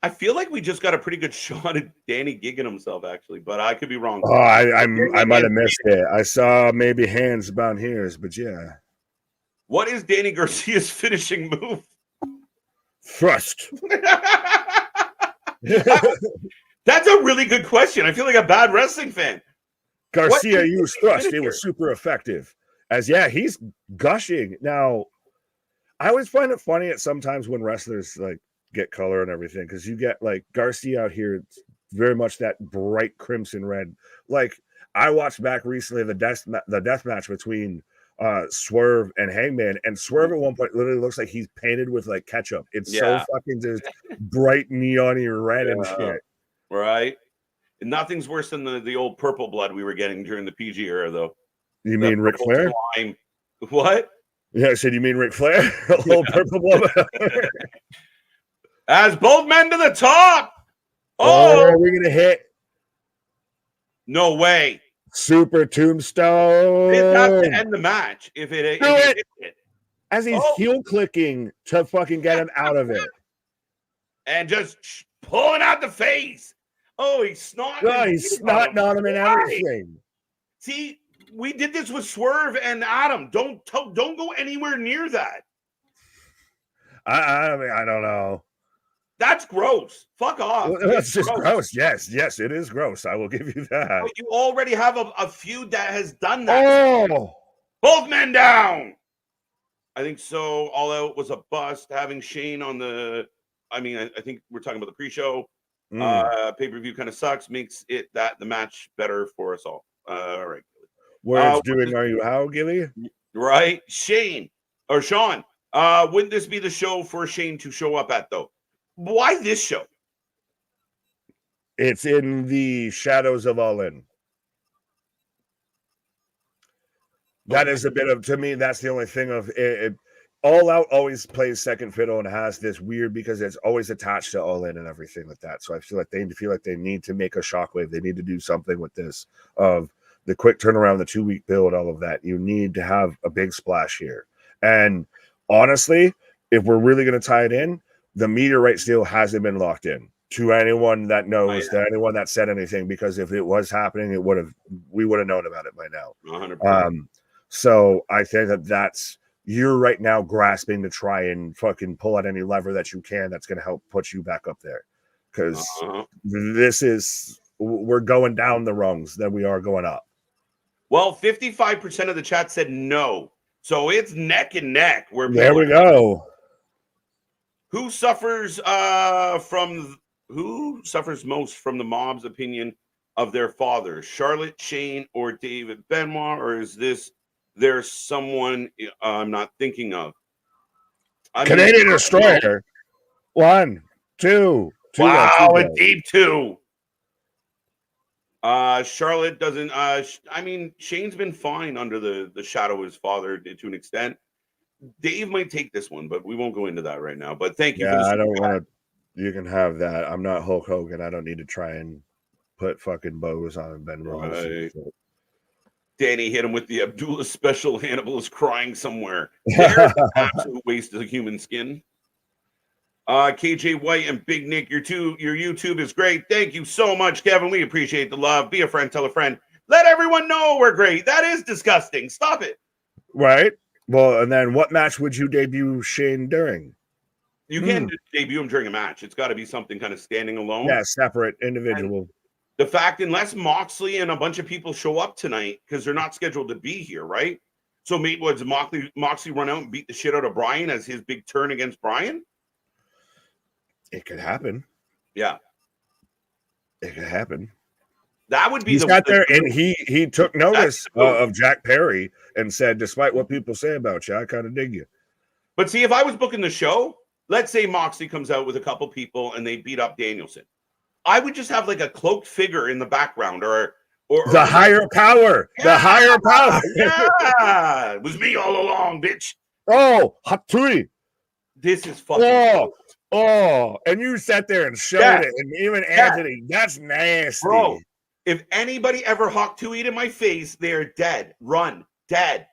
I feel like we just got a pretty good shot at Danny gigging himself, actually, but I could be wrong. Oh, I might have missed it. I saw maybe hands about here, but yeah. What is Danny Garcia's finishing move? Thrust. That's a really good question. I feel like a bad wrestling fan. Garcia used thrust. It was super effective. He's gushing. Now, I always find it funny at sometimes when wrestlers like get color and everything, because you get like Garcia out here, it's very much that bright crimson red. Like I watched back recently the death match between Swerve and Hangman, and Swerve at one point literally looks like he's painted with like ketchup. It's so fucking just bright neon-y red and shit. Right. And nothing's worse than the old purple blood we were getting during the PG era, though. You mean Ric Flair? Slime. What? Yeah, I said you mean Ric Flair? Old purple blood. As both men to the top. Oh, we're gonna hit. No way. Super tombstone. It's have to end the match if it. As he's heel clicking to fucking get him out of it, and just pulling out the face. Oh, he's snotting. No, he's snotting on him and everything. See, we did this with Swerve and Adam. Don't go anywhere near that. I mean, I don't know. That's gross. Fuck off. That's just gross. Yes, it is gross. I will give you that. But you already have a feud that has done that. Oh, both men down. I think so. All Out was a bust. Having Shane on the, I think we're talking about the pre-show. Pay-per-view kind of sucks. Makes it the match better for us all. All right. Words doing are you how, Gilly? Right. Shane or Sean. Wouldn't this be the show for Shane to show up at though? Why this show? It's in the shadows of All In. That is a bit of, to me, that's the only thing of it. All Out always plays second fiddle and has this weird, because it's always attached to All In and everything like that. So I feel like they need to make a shockwave. They need to do something with this of the quick turnaround, the 2-week build, all of that. You need to have a big splash here. And honestly, if we're really going to tie it in, the meteorite still hasn't been locked in to anyone that knows, to anyone that said anything, because if it was happening, we would have known about it by now. 100%. So I think you're right now grasping to try and fucking pull out any lever that you can that's going to help put you back up there, because we're going down the rungs than we are going up. Well, 55% of the chat said no, so it's neck and neck. There we go. Who suffers most from the mob's opinion of their father? Charlotte, Shane, or David Benoit? Or is there's someone I'm not thinking of? Canadian Destroyer. 1, 2. Wow, a deep 2. Charlotte doesn't. Shane's been fine under the shadow of his father to an extent. Dave might take this one, but we won't go into that right now. But thank you. Yeah, I don't want to. You can have that. I'm not Hulk Hogan. I don't need to try and put fucking bows on Ben Ross. Right. Danny hit him with the Abdullah special. Hannibal is crying somewhere. There's an absolute waste of human skin. KJ White and Big Nick, your YouTube is great. Thank you so much, Kevin. We appreciate the love. Be a friend, tell a friend. Let everyone know we're great. That is disgusting. Stop it. Right. Well, and then what match would you debut Shane during? You can't debut him during a match. It's got to be something kind of standing alone. Yeah, separate, individual. And the fact, unless Moxley and a bunch of people show up tonight, because they're not scheduled to be here, right? So maybe would Moxley run out and beat the shit out of Bryan as his big turn against Bryan? It could happen. Yeah. It could happen. That would be He's got there, and he took notice of Jack Perry and said, despite what people say about you, I kind of dig you. But see, if I was booking the show, let's say Moxley comes out with a couple people and they beat up Danielson, I would just have like a cloaked figure in the background or the higher power. Yeah, the higher power. Yeah. It was me all along, bitch. Oh, Hatsui. This is fucking and you sat there and showed it, and even Anthony, that's nasty. Bro, if anybody ever Hawk-Tui'd in my face, they're dead. Run. Dead.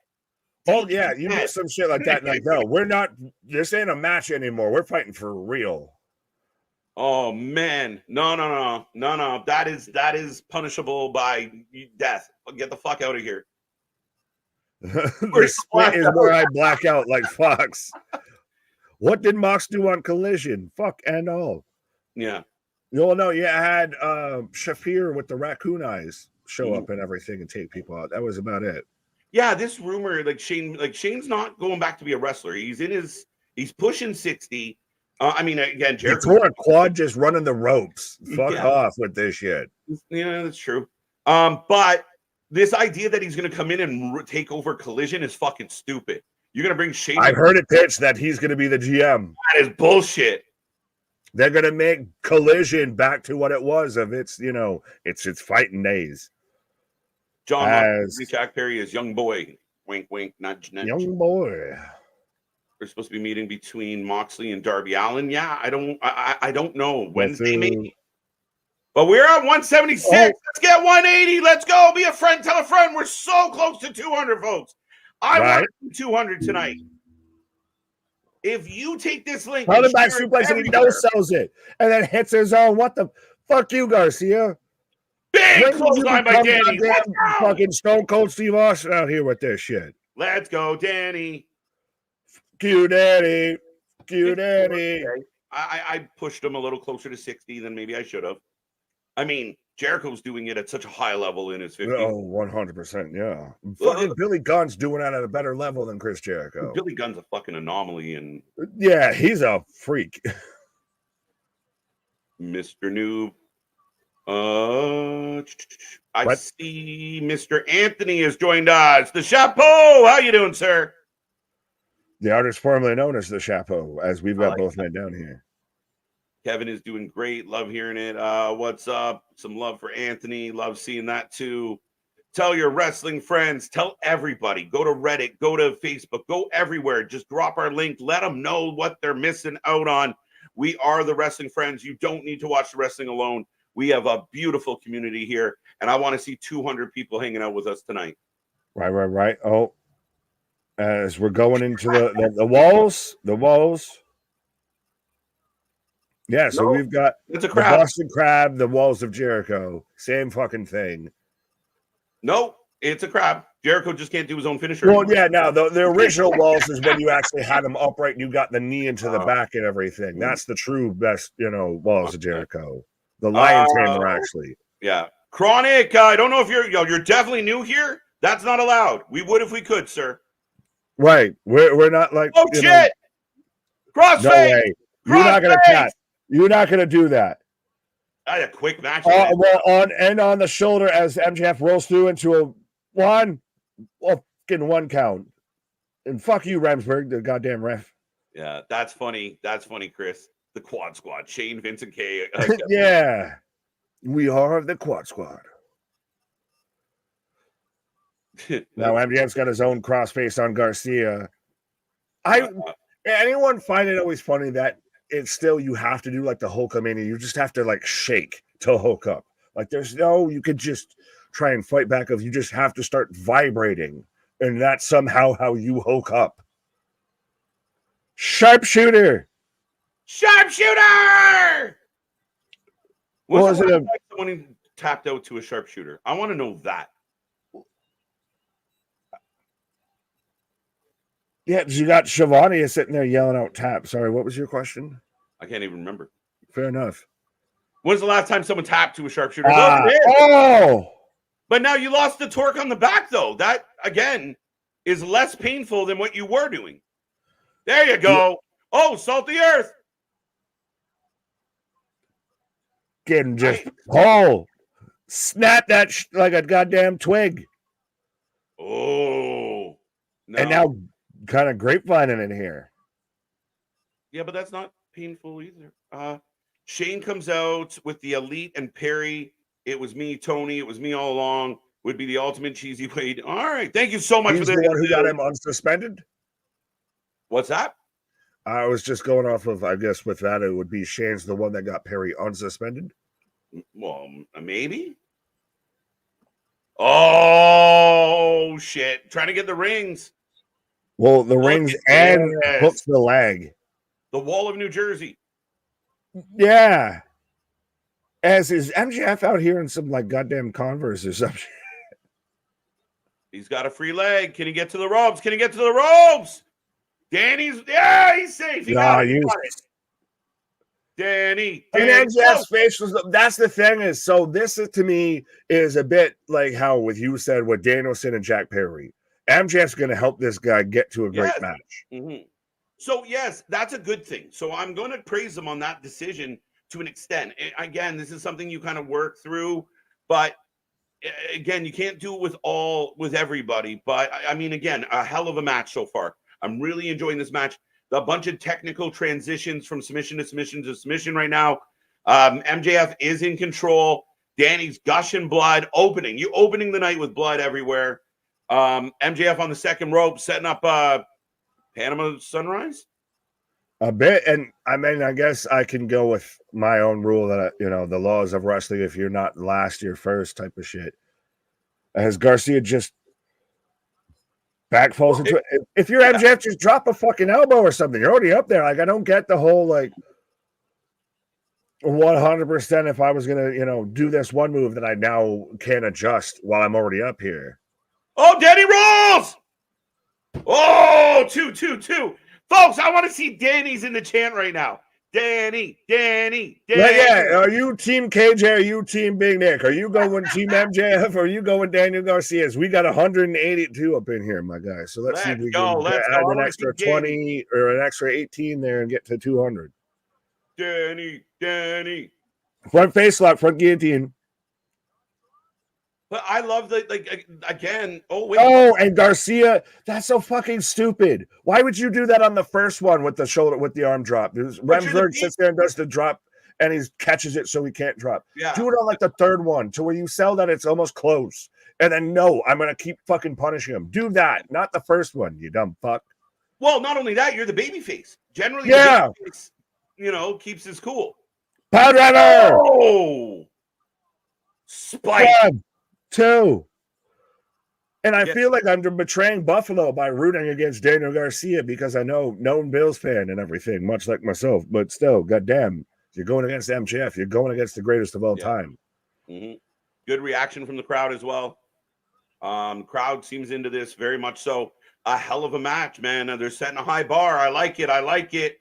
Oh, yeah, you do some shit like that. Like, no, we're not, this ain't a match anymore. We're fighting for real. Oh, man. No. That is punishable by death. Get the fuck out of here. The split is where I black out like Fox. What did Mox do on Collision? Fuck and all. Yeah. You had Shafir with the raccoon eyes show up and everything and take people out. That was about it. Yeah, this rumor, Shane's not going back to be a wrestler. He's pushing 60. Again, Jericho. He tore a quad just running the ropes. Fuck off with this shit. Yeah, that's true. But this idea that he's going to come in and take over Collision is fucking stupid. You're going to bring Shane. I've heard it pitched that he's going to be the GM. That is bullshit. They're going to make Collision back to what it was of its fighting days. John Jack Perry is young boy. Wink, wink, nudge, nudge. Young boy. They're supposed to be meeting between Moxley and Darby Allin. Yeah, I don't know. Wednesday, maybe. But we're at 176. Let's get 180. Let's go. Be a friend. Tell a friend. We're so close to 200 votes. I want 200 tonight. If you take this link, probably by suplex and he no-sells it, and then hits his own. What the fuck, you Garcia? Big clothesline by Danny. Fucking Stone Cold Steve Austin out here with this shit. Let's go, Danny. Q Daddy. Q Daddy. I pushed him a little closer to 60 than maybe I should have. I mean, Jericho's doing it at such a high level in his 50s. Oh, 100%. Yeah. Fucking Billy Gunn's doing it at a better level than Chris Jericho. Billy Gunn's a fucking anomaly. And yeah, he's a freak. Mr. Noob. I see Mr. Anthony has joined us. The Chapeau. How you doing, sir? The artist formerly known as the Chapeau, as we've got both men down here. Kevin is doing great. Love hearing it. What's up? Some love for Anthony. Love seeing that too. Tell your wrestling friends. Tell everybody. Go to Reddit. Go to Facebook. Go everywhere. Just drop our link. Let them know what they're missing out on. We are the Wrestling Friends. You don't need to watch the wrestling alone. We have a beautiful community here, and I want to see 200 people hanging out with us tonight. Right. Oh, as we're going into the walls. Yeah, so we've got it's a the crab. Boston Crab, the Walls of Jericho. Same fucking thing. No, it's a crab. Jericho just can't do his own finisher. Well, yeah, no, the original Walls is when you actually had him upright and you got the knee into the back and everything. That's the true best, Walls of Jericho. The Lion's Hammer, actually. Yeah. Chronic, I don't know if you're definitely new here. That's not allowed. We would if we could, sir. Right. We're not like... Oh, shit! Crossface! No way. You're not going to cut. You're not going to do that. I had a quick match. On the shoulder as MJF rolls through into a one count. And fuck you, Ramsberg, the goddamn ref. Yeah, that's funny. That's funny, Chris. The Quad Squad. Shane, Vince, and Kay. Yeah. We are the Quad Squad. Now MJF's got his own crossface on Garcia. Anyone find it always funny that it's still you have to do like the Hulkamania. You just have to like shake to hook up. Like there's no, you could just try and fight back of you just have to start vibrating. And that's somehow how you hook up. Sharpshooter. Sharpshooter! Was it someone who tapped out to a sharpshooter? I want to know that. Yeah, you got Shivani sitting there yelling out tap. Sorry, what was your question? I can't even remember. Fair enough. When's the last time someone tapped to a sharpshooter? But now you lost the torque on the back, though. That, again, is less painful than what you were doing. There you go. Oh, salt the earth. Getting just snap that like a goddamn twig. Oh. No. And now kind of grapevining in here. Yeah, but that's not painful either. Shane comes out with the Elite and Perry. It was me, Tony. It was me all along. Would be the ultimate cheesy Wade. All right. Thank you so much for the one who got him unsuspended. What's that? I was just going off of, I guess with that, it would be Shane's the one that got Perry unsuspended. Well, maybe. Oh, shit. Trying to get the rings. Well, the rings and hooks the leg. The Wall of New Jersey. Yeah. As is MJF out here in some like goddamn Converse or something. He's got a free leg. Can he get to the ropes? Can he get to the ropes? Danny's he's safe. He got it. Danny. MJF's face was that's the thing is so this is to me is a bit like how with you said with Danielson and Jack Perry. MJF's going to help this guy get to a great match. Mm-hmm. So, yes, that's a good thing. So, I'm going to praise him on that decision to an extent. Again, this is something you kind of work through. But, again, you can't do it with everybody. But, I mean, again, a hell of a match so far. I'm really enjoying this match. A bunch of technical transitions from submission to submission to submission right now. MJF is in control. Danny's gushing blood. Opening the night with blood everywhere. MJF on the second rope, setting up Panama Sunrise. A bit, and I mean, I guess I can go with my own rule that the laws of wrestling. If you're not last, you're first, type of shit. Has Garcia just back falls into it? If you're MJF, just drop a fucking elbow or something. You're already up there. Like I don't get the whole like 100%. If I was gonna do this one move that I now can adjust while I'm already up here. Oh, Danny rolls! Oh, 2. Folks, I want to see Danny's in the chant right now. Danny. Yeah, are you team KJ? Are you team Big Nick? Are you going team MJF? Or are you going Daniel Garcia? We got 182 up in here, my guy. So let's see if we can add an extra 20 or an extra 18 there and get to 200. Danny. Front face lock, front guillotine. But I love the again. Oh wait. Oh, and Garcia, that's so fucking stupid. Why would you do that on the first one with the shoulder with the arm drop? Remsburg sits there and does the drop, and he catches it so he can't drop. Yeah. Do it on like the third one to where you sell that it's almost close, and then no, I'm gonna keep fucking punishing him. Do that, not the first one, you dumb fuck. Well, not only that, you're the baby face. Generally, yeah, the babyface, keeps his cool. Power driver. Oh, spike. 1, 2. And I feel like I'm betraying Buffalo by rooting against Daniel Garcia because I know known Bills fan and everything, much like myself. But still, goddamn, you're going against MJF. You're going against the greatest of all time. Mm-hmm. Good reaction from the crowd as well. Crowd seems into this very much so. A hell of a match, man. They're setting a high bar. I like it.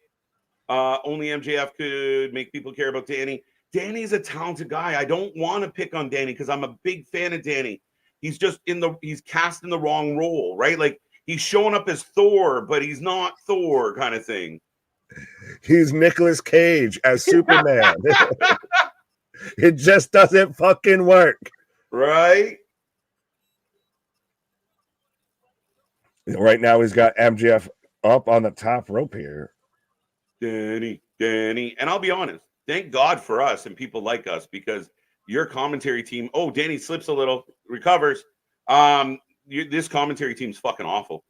Only MJF could make people care about Danny. Danny's a talented guy. I don't want to pick on Danny because I'm a big fan of Danny. He's just he's cast in the wrong role, right? Like he's showing up as Thor, but he's not Thor kind of thing. He's Nicolas Cage as Superman. It just doesn't fucking work. Right? Right now he's got MJF up on the top rope here. Danny. And I'll be honest, thank God for us and people like us because your commentary team, Danny slips a little, recovers. This commentary team's fucking awful.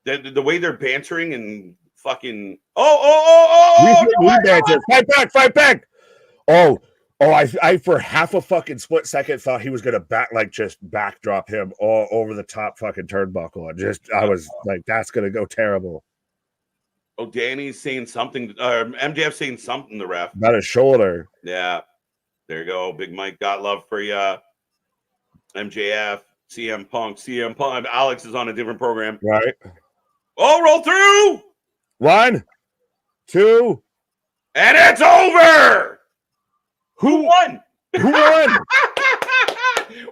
The way they're bantering and fucking we banter. Fight back. I for half a fucking split second thought he was gonna backdrop him all over the top fucking turnbuckle. I was like, that's gonna go terrible. Oh, Danny's saying something. MJF saying something. The ref about his shoulder. Yeah, there you go. Big Mike got love for you. MJF, CM Punk. Alex is on a different program, right? Oh, roll through. 1, 2, and it's over. Who won?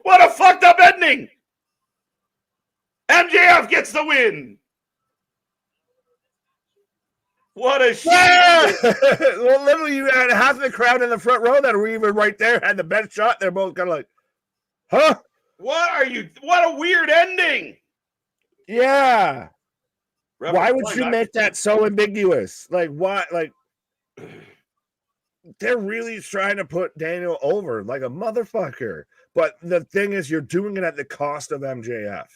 What a fucked up ending. MJF gets the win. What a shit. Well, literally, you had half the crowd in the front row that were even right there had the best shot. They're both kind of like, huh? What a weird ending. Yeah. Why would you make that so ambiguous? Like, why? Like, they're really trying to put Daniel over like a motherfucker. But the thing is, you're doing it at the cost of MJF.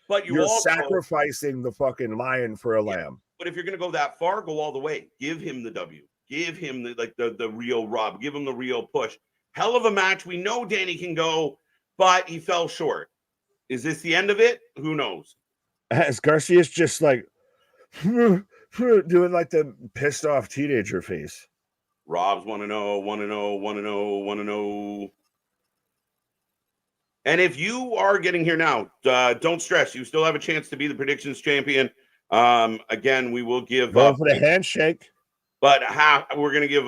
But you're also sacrificing the fucking lion for a lamb. But if you're going to go that far, go all the way. Give him the W. Give him the real rub. Give him the real push. Hell of a match. We know Danny can go, but he fell short. Is this the end of it? Who knows? As Garcia's just like doing like the pissed off teenager face. Rob's 1-0. And if you are getting here now, don't stress. You still have a chance to be the predictions champion. Again, we will give for the handshake, but we're going to give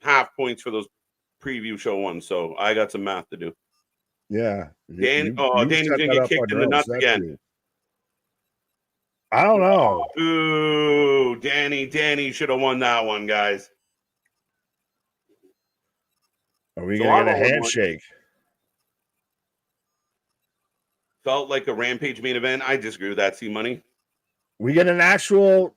half points for those preview show ones. So I got some math to do. Yeah, Danny's going to get kicked in the nuts again. True. I don't know. Ooh, Danny should have won that one, guys. Are we going to get a handshake? Felt like a Rampage main event. I disagree with that. C-Money. We get an actual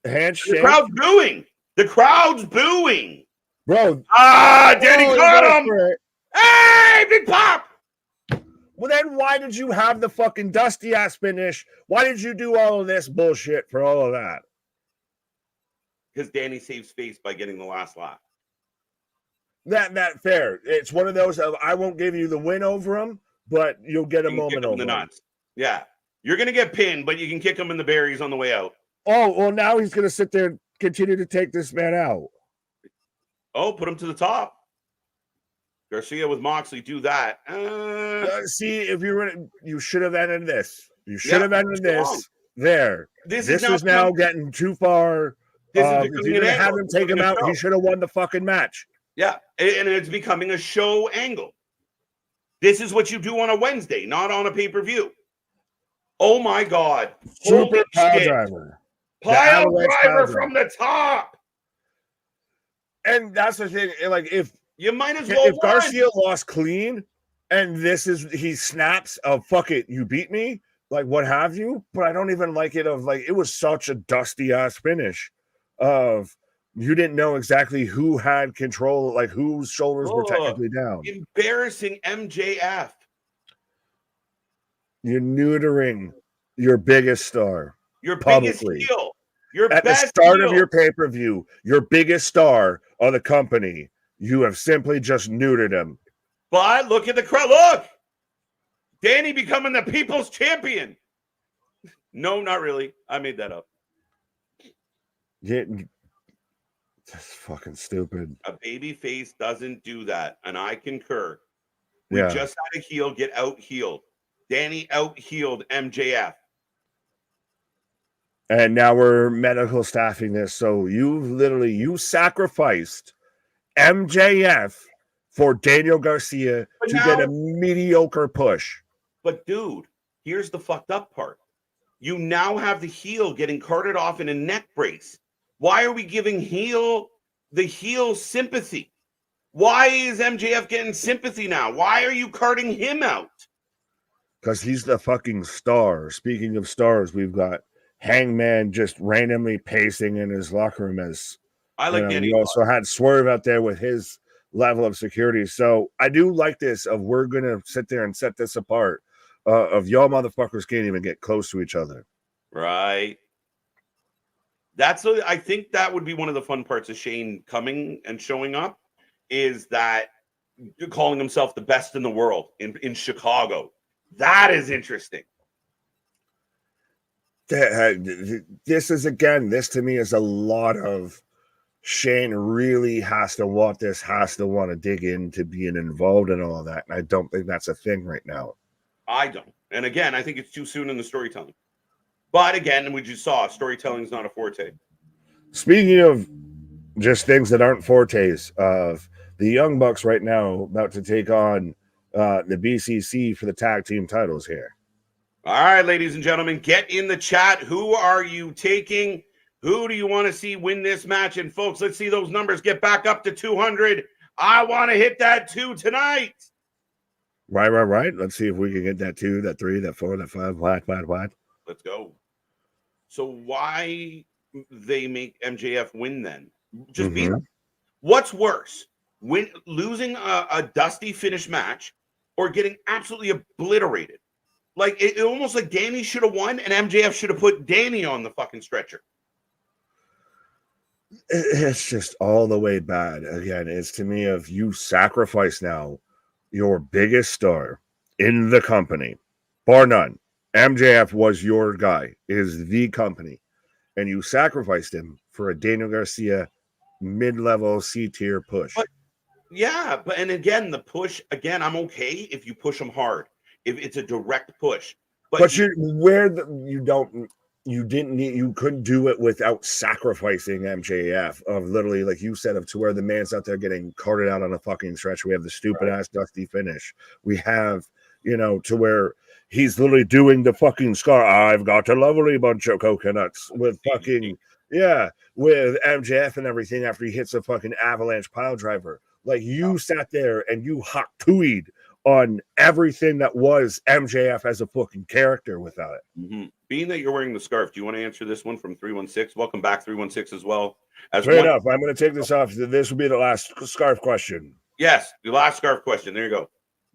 handshake. The crowd's booing. Bro. Danny got him. Hey, big pop. Well, then why did you have the fucking dusty ass finish? Why did you do all of this bullshit for all of that? Because Danny saved space by getting the last lap. That fair. It's one of those of I won't give you the win over him, but you'll get a moment over the nuts. Yeah. You're going to get pinned, but you can kick him in the berries on the way out. Oh, well, now he's going to sit there and continue to take this man out. Oh, put him to the top. Garcia with Moxley, do that. See, if you should have ended this. You should have ended this there. This is now getting too far This is If becoming you're an gonna have angle. him take him out, he should have won the fucking match. Yeah, and it's becoming a show angle. This is what you do on a Wednesday, not on a pay-per-view. Oh my God. Super pile driver. Pile driver from the top. And that's the thing. Like, if you might as well. If Garcia lost clean and he snaps of fuck it, you beat me, like what have you. But I don't even like it of like it was such a dusty ass finish of you didn't know exactly who had control, like whose shoulders were technically down. Embarrassing MJF. You're neutering your biggest star. Your publicly. Biggest heel. Your At best the start heel. of your pay-per-view, your biggest star of the company, you have simply just neutered him. But look at the crowd. Look! Danny becoming the people's champion. No, not really. I made that up. Yeah, that's fucking stupid. A baby face doesn't do that, and I concur. We Yeah. just had a heel get out-heeled. Danny out-heeled MJF. And now we're medical staffing this. So you sacrificed MJF for Daniel Garcia to get a mediocre push. But dude, here's the fucked up part. You now have the heel getting carted off in a neck brace. Why are we giving the heel sympathy? Why is MJF getting sympathy now? Why are you carting him out? Because he's the fucking star. Speaking of stars, we've got Hangman just randomly pacing in his locker room as Danny. We also had Swerve out there with his level of security. So I do like this of we're gonna sit there and set this apart. Of y'all motherfuckers can't even get close to each other. Right. I think that would be one of the fun parts of Shane coming and showing up is that calling himself the best in the world in Chicago. That is interesting. This to me is a lot of Shane really has to want this, has to want to dig into being involved in all of that. And I don't think that's a thing right now. I don't. And again, I think it's too soon in the storytelling. But again, we just saw storytelling is not a forte. Speaking of just things that aren't fortes, of the Young Bucks right now about to take on the BCC for the tag team titles here. All right, ladies and gentlemen, get in the chat. Who are you taking? Who do you want to see win this match? And folks, let's see those numbers get back up to 200. I want to hit that 2 tonight. Right. Let's see if we can get that 2, that 3, that 4, that 5. What? Let's go. So why they make MJF win then? Just beat him. What's worse? Losing a dusty finish match or getting absolutely obliterated? Like it almost like Danny should have won and MJF should have put Danny on the fucking stretcher. It's just all the way bad. Again, it's to me of you sacrifice now your biggest star in the company, bar none. MJF was your guy, is the company, and you sacrificed him for a Daniel Garcia mid-level C-tier push. And again, the push, I'm okay if you push him hard. If it's a direct push, you couldn't do it without sacrificing MJF of literally, like you said, to where the man's out there getting carted out on a fucking stretch. We have the stupid ass dusty finish. We have, to where he's literally doing the fucking scar. I've got a lovely bunch of coconuts with fucking, with MJF and everything after he hits a fucking avalanche pile driver. Like you sat there and you hot tooied on everything that was MJF as a fucking character without it. Mm-hmm. Being that you're wearing the scarf, do you want to answer this one from 316? Welcome back, 316 as well. Fair enough. I'm going to take this off. This will be the last scarf question. Yes, the last scarf question. There you go.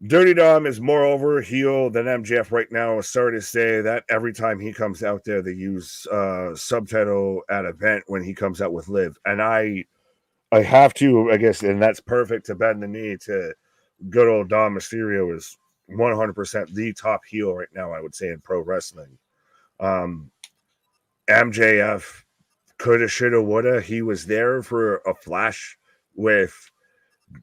Dirty Dom is more over heel than MJF right now. Sorry to say that every time he comes out there, they use subtitle at event when he comes out with Liv. And I have to, I guess, and that's perfect to bend the knee to good old Dom Mysterio is 100% the top heel right now, I would say, in pro wrestling. MJF coulda, shoulda, woulda. He was there for a flash with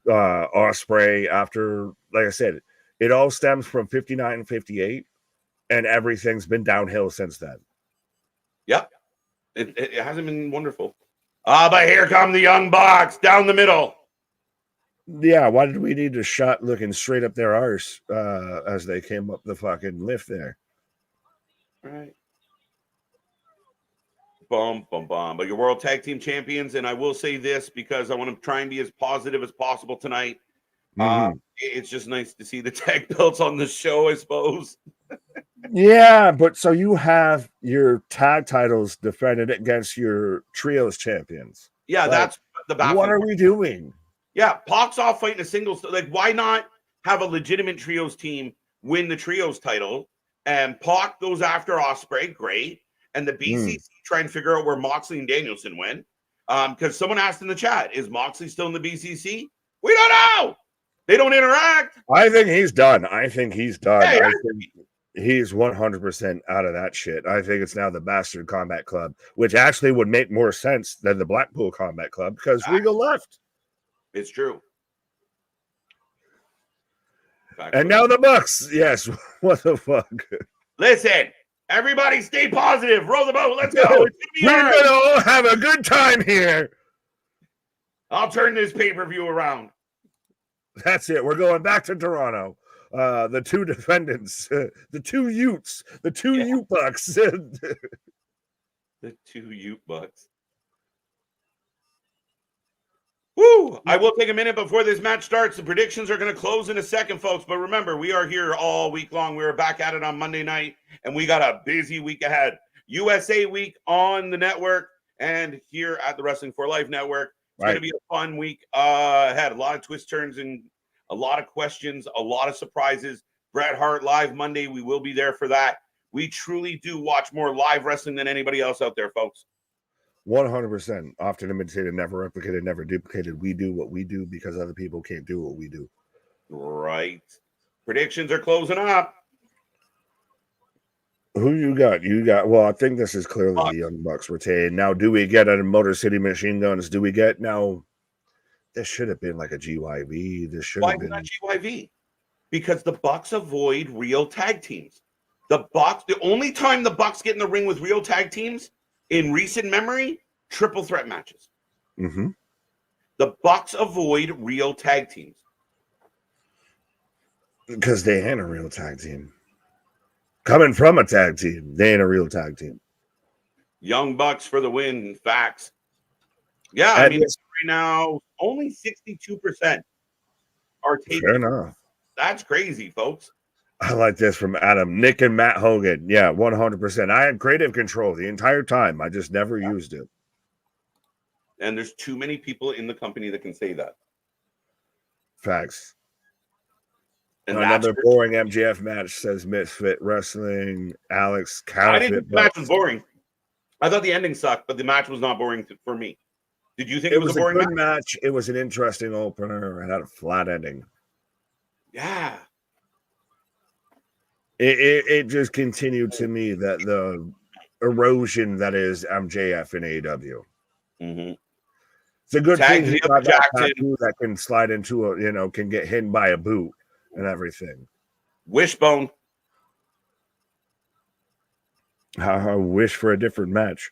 Osprey after, like I said, it all stems from 59 and 58, and everything's been downhill since then. Yep. It hasn't been wonderful. But here come the Young Bucks down the middle. Yeah, why did we need a shot looking straight up their arse as they came up the fucking lift there? Right. Bum, bum, bum. But your World Tag Team Champions, and I will say this because I want to try and be as positive as possible tonight. It's just nice to see the tag belts on the show, I suppose. Yeah, but so you have your tag titles defended against your trios champions. Yeah, like, that's the baffling. What are we doing? Yeah, Pac's off fighting a singles. Like, why not have a legitimate trios team win the trios title? And Pac goes after Osprey, great. And the BCC try and figure out where Moxley and Danielson went. Because someone asked in the chat, is Moxley still in the BCC? We don't know. They don't interact. I think he's done. I think he's done. Yeah, I think he's 100% out of that shit. I think it's now the Bastard Combat Club, which actually would make more sense than the Blackpool Combat Club because Regal left. It's true. And now the Bucks. Yes. What the fuck? Listen, everybody stay positive. Roll the boat. Let's go. We're going to all have a good time here. I'll turn this pay-per-view around. That's it. We're going back to Toronto. The two defendants, the two Utes, the two Ute Bucks. The two Ute Bucks. Woo! I will take a minute before this match starts. The predictions are going to close in a second, folks. But remember, we are here all week long. We're back at it on Monday night, and we got a busy week ahead. USA Week on the network and here at the Wrestling for Life Network. It's going to be a fun week ahead. A lot of twists, turns, and a lot of questions, a lot of surprises. Bret Hart live Monday. We will be there for that. We truly do watch more live wrestling than anybody else out there, folks. 100%. Often imitated, never replicated, never duplicated. We do what we do because other people can't do what we do. Right. Predictions are closing up. Who you got? Well, I think this is clearly the Young Bucks retained. Now, do we get a Motor City Machine Guns? Do we get now? This should have been like a GYV. This should have been not GYV because the Bucks avoid real tag teams. The only time the Bucks get in the ring with real tag teams in recent memory, triple threat matches. The Bucks avoid real tag teams because they ain't a real tag team. Coming from a tag team, they ain't a real tag team. Young Bucks for the win. Facts. Yeah, I mean, right now only 62% are taken. Fair enough. That's crazy, folks. I like this from Adam. Nick and Matt Hogan. Yeah, 100%. I had creative control the entire time. I just never used it. And there's too many people in the company that can say that. Facts. And another boring MJF match, says Misfit Wrestling. Alex counterfeit. I didn't think the match was boring. I thought the ending sucked, but the match was not boring for me. Did you think it was a boring match? It was an interesting opener and had a flat ending. Yeah. It just continued to me that the erosion that is MJF in AEW. It's a good thing he got that tattoo that can slide into can get hit by a boot and everything. Wishbone. I wish for a different match.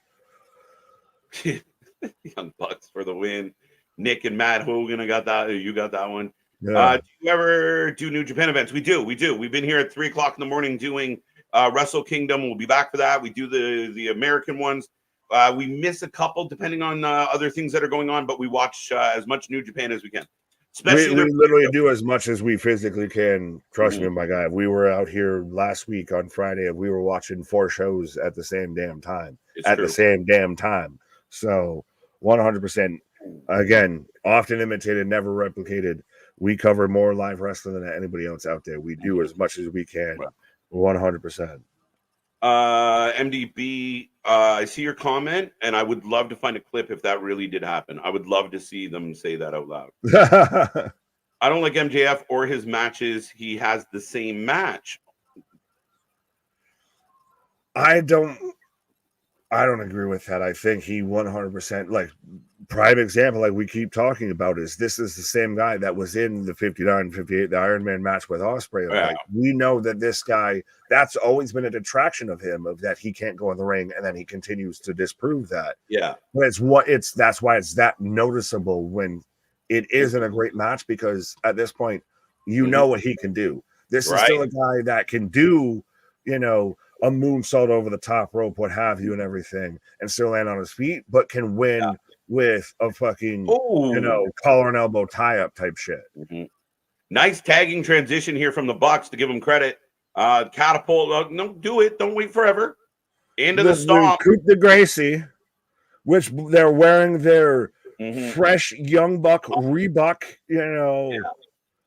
Young Bucks for the win. Nick and Matt Hogan, I got that. You got that one. Yeah. Do you ever do New Japan events? We do. We've been here at 3:00 in the morning doing Wrestle Kingdom. We'll be back for that. We do the American ones. We miss a couple depending on other things that are going on, but we watch as much New Japan as we can. Especially we literally do as much as we physically can. Trust me, my guy. We were out here last week on Friday and we were watching 4 shows at the same damn time. The same damn time. So 100%. Again, often imitated, never replicated. We cover more live wrestling than anybody else out there. We do as much as we can. 100%. MDB, I see your comment, and I would love to find a clip if that really did happen. I would love to see them say that out loud. I don't like MJF or his matches. He has the same match. I don't agree with that. I think he 100% prime example, like we keep talking about, is this is the same guy that was in the 59, 58, the Iron Man match with Osprey. Yeah. Like, we know that this guy, that's always been a detraction of him, of that he can't go in the ring, and then he continues to disprove that. Yeah. But that's why it's that noticeable when it isn't a great match, because at this point, you know what he can do. This is still a guy that can do, you know, a moonsault over the top rope, what have you, and everything, and still land on his feet, but can win with a fucking, you know, collar and elbow tie-up type shit. Nice tagging transition here from the Bucks to give them credit. Catapult, no, do it. Don't wait forever. Into the stomp. Coup de Gracie, which they're wearing their fresh Young Buck Reebok, you know,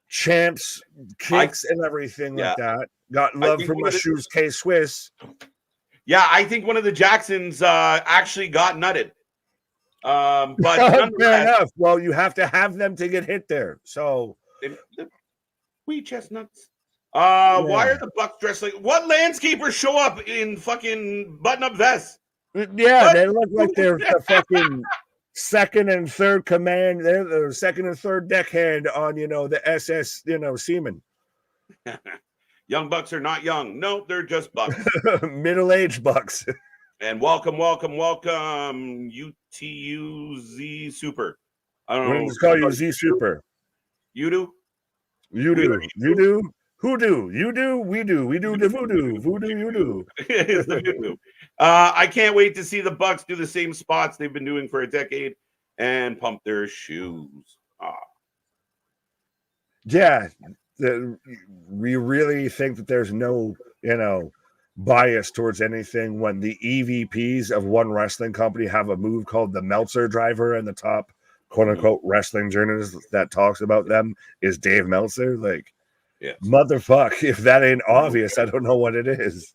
champs kicks and everything like that. Got love for my shoes, K-Swiss. Yeah, I think one of the Jacksons actually got nutted. But fair enough. Well, you have to have them to get hit there. So wheat chestnuts. Why are the Bucks dressed like what landscapers show up in fucking button-up vests? Yeah, they look like they're the fucking second and third command. They're the second and third deckhand on, you know, the SS, you know, Seaman. Young Bucks are not young. No, they're just Bucks. Middle-aged Bucks. And welcome, UTUZ Super. I don't know. Let's call you Z Super. You do? You do. You do? Who do? You do? We do. We do the voodoo. Voodoo, you do. It's the voodoo. I can't wait to see the Bucks do the same spots they've been doing for a decade and pump their shoes. Yeah. We really think that there's no, you know, bias towards anything when the EVPs of one wrestling company have a move called the Meltzer driver, and the top quote-unquote wrestling journalist that talks about them is Dave Meltzer. Like, motherfuck, if that ain't obvious, I don't know what it is.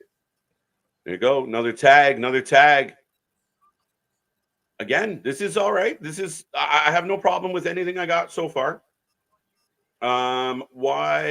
There you go. Another tag. Again, this is all right. I have no problem with anything I got so far. Why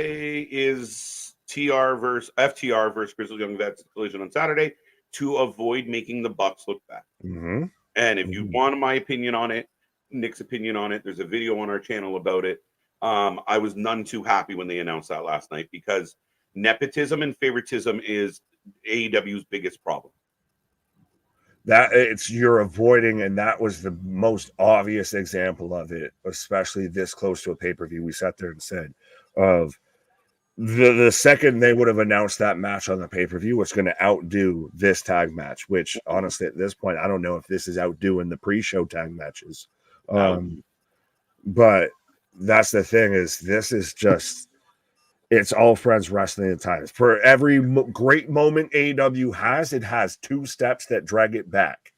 is FTR versus Grizzled Young Vets collision on Saturday? To avoid making the Bucks look bad. And if you want my opinion on it, Nick's opinion on it, there's a video on our channel about it. I was none too happy when they announced that last night, because nepotism and favoritism is AEW's biggest problem. That you're avoiding, and that was the most obvious example of it, especially this close to a pay-per-view. We sat there and said, of the second they would have announced that match on the pay-per-view, it's going to outdo this tag match, which honestly at this point, I don't know if this is outdoing the pre-show tag matches. But that's the thing, is this is just, it's all friends wrestling at times. For every great moment AEW has, it has two steps that drag it back.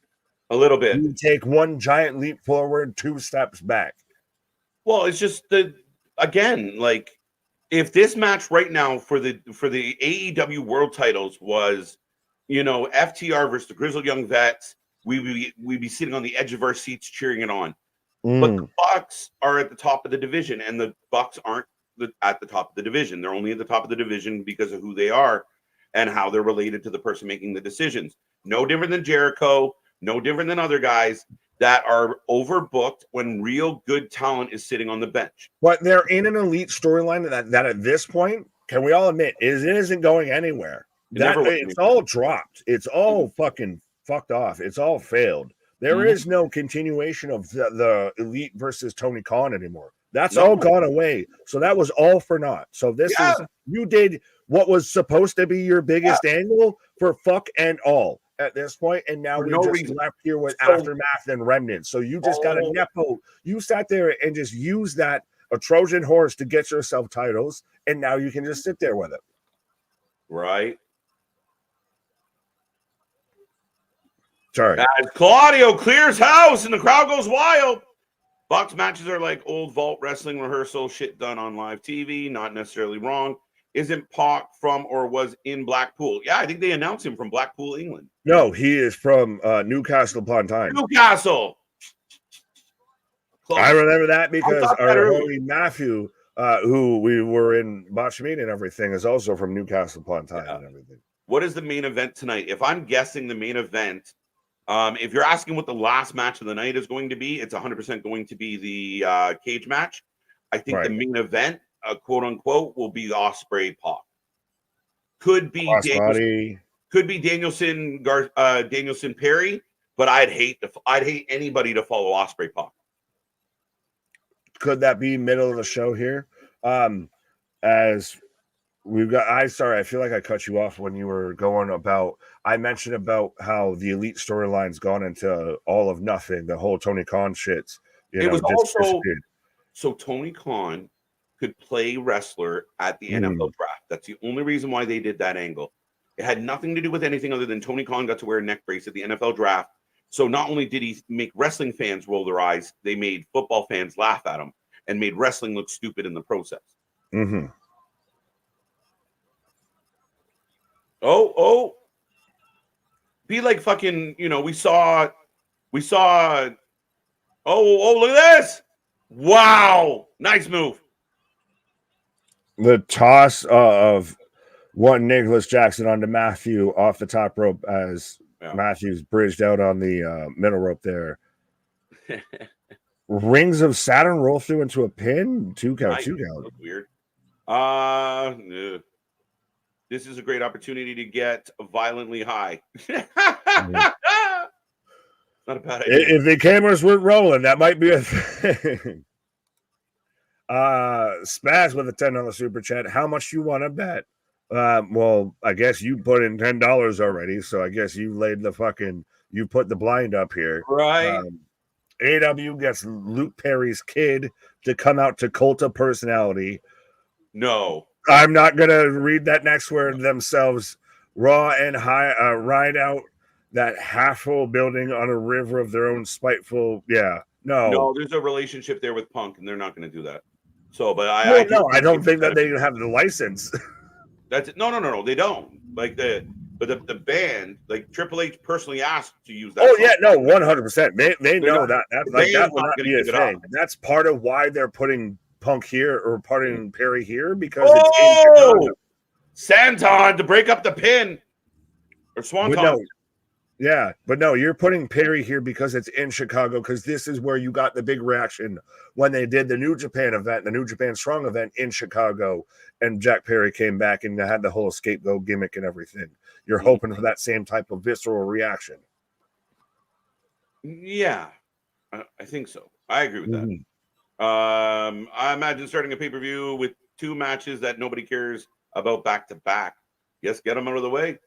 A little bit. You take one giant leap forward, two steps back. Well, it's just again, like, if this match right now for the AEW world titles was, you know, FTR versus the Grizzled Young Vets, we'd be sitting on the edge of our seats cheering it on. But the Bucks are at the top of the division, and the Bucks aren't at the top of the division. They're only at the top of the division because of who they are and how they're related to the person making the decisions. No different than Jericho, no different than other guys that are overbooked when real good talent is sitting on the bench. But they're in an elite storyline that at this point, can we all admit, it isn't going anywhere. It's all dropped. It's all fucking fucked off. It's all failed. There is no continuation of the Elite versus Tony Khan anymore. That's all gone away. So that was all for naught. So this is, you did what was supposed to be your biggest angle for fuck and all at this point, and now we're just left here with aftermath and remnants. So you just got a nepo. You sat there and just used that, a Trojan horse, to get yourself titles, and now you can just sit there with it. Right. Sorry. As Claudio clears house and the crowd goes wild. Bucks matches are like old vault wrestling rehearsal shit done on live TV. Not necessarily wrong. Isn't Pac from or was in Blackpool? Yeah, I think they announced him from Blackpool, England. No, he is from Newcastle upon Tyne. Newcastle. Close. I remember that because our homie Matthew, who we were in Botch Meet and everything, is also from Newcastle upon Tyne and everything. What is the main event tonight? If I'm guessing the main event If you're asking what the last match of the night is going to be, it's 100% going to be the cage match. I think the main event, quote unquote, will be Osprey Pac. Could be Danielson, Danielson Perry, but I'd hate anybody to follow Osprey Pac. Could that be middle of the show here? As we've got, I feel like I cut you off when you were going about. I mentioned about how the elite storyline's gone into all of nothing. The whole Tony Khan shits. It was also so Tony Khan could play wrestler at the NFL draft. That's the only reason why they did that angle. It had nothing to do with anything other than Tony Khan got to wear a neck brace at the NFL draft. So not only did he make wrestling fans roll their eyes, they made football fans laugh at him and made wrestling look stupid in the process. Oh, be like fucking, we saw, oh, look at this. Wow. Nice move. The toss of one Nicholas Jackson onto Matthew off the top rope as Matthew's bridged out on the middle rope there. Rings of Saturn roll through into a pin. Two count. That's weird. This is a great opportunity to get violently high. Not a bad idea. If the cameras weren't rolling, that might be a thing. Spaz with a $10 super chat. How much you want to bet? Well, I guess you put in $10 already, so I guess you laid you put the blind up here. Right. AEW gets Luke Perry's kid to come out to Cult of Personality. No. I'm not going to read that next word themselves. Raw and high ride out that half-full building on a river of their own spiteful. Yeah. No, there's a relationship there with Punk, and they're not going to do that. So, but I don't think that they have the license. That's it. No, they don't. Like the band, like Triple H personally asked to use that. Oh song. Yeah, no, 100%. They know that. That's like that will not be a thing. That's part of why they're putting Punk here or putting Perry here because it's in Chicago. Santon to break up the pin or Swanton. Yeah, but no, you're putting Perry here because it's in Chicago because this is where you got the big reaction when they did the New Japan event, the New Japan Strong event in Chicago, and Jack Perry came back and had the whole scapegoat gimmick and everything. You're hoping for that same type of visceral reaction. Yeah, I think so. I agree with that. I imagine starting a pay-per-view with two matches that nobody cares about back-to-back. Yes, get them out of the way.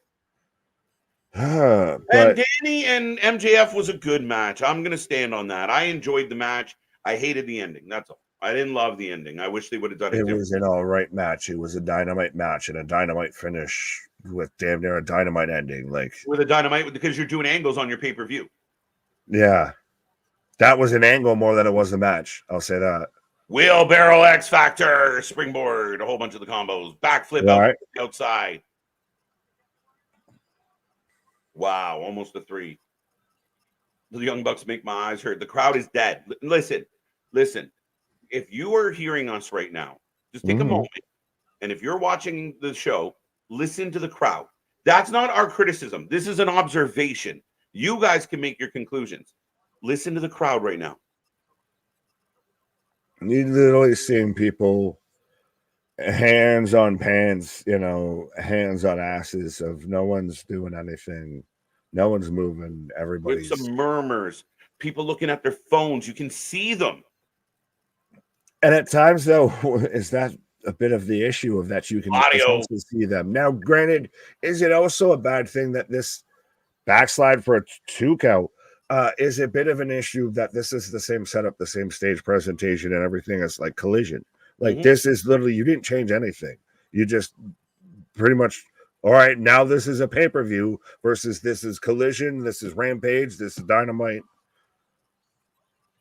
And Danny and MJF was a good match. I'm going to stand on that. I enjoyed the match. I hated the ending. That's all. I didn't love the ending. I wish they would have done it. It was an all right match. It was a dynamite match and a dynamite finish with damn near a dynamite ending. Like with a dynamite because you're doing angles on your pay-per-view. Yeah. That was an angle more than it was the match. I'll say that. Wheelbarrow X Factor, springboard, a whole bunch of the combos, backflip outside. Wow, almost a 3. The Young Bucks make my eyes hurt. The crowd is dead. Listen. If you are hearing us right now, just take a moment. And if you're watching the show, listen to the crowd. That's not our criticism. This is an observation. You guys can make your conclusions. Listen to the crowd right now. You're literally seeing people hands on pants, hands on asses of no one's doing anything. No one's moving. Everybody's with some murmurs. People looking at their phones. You can see them. And at times, though, is that a bit of the issue of that you can also see them. Now, granted, is it also a bad thing that this backslide for a 2 count is a bit of an issue that this is the same setup, the same stage presentation and everything as like Collision. Like this is literally, you didn't change anything. You just pretty much, all right, now this is a pay-per-view versus this is Collision, this is Rampage, this is Dynamite.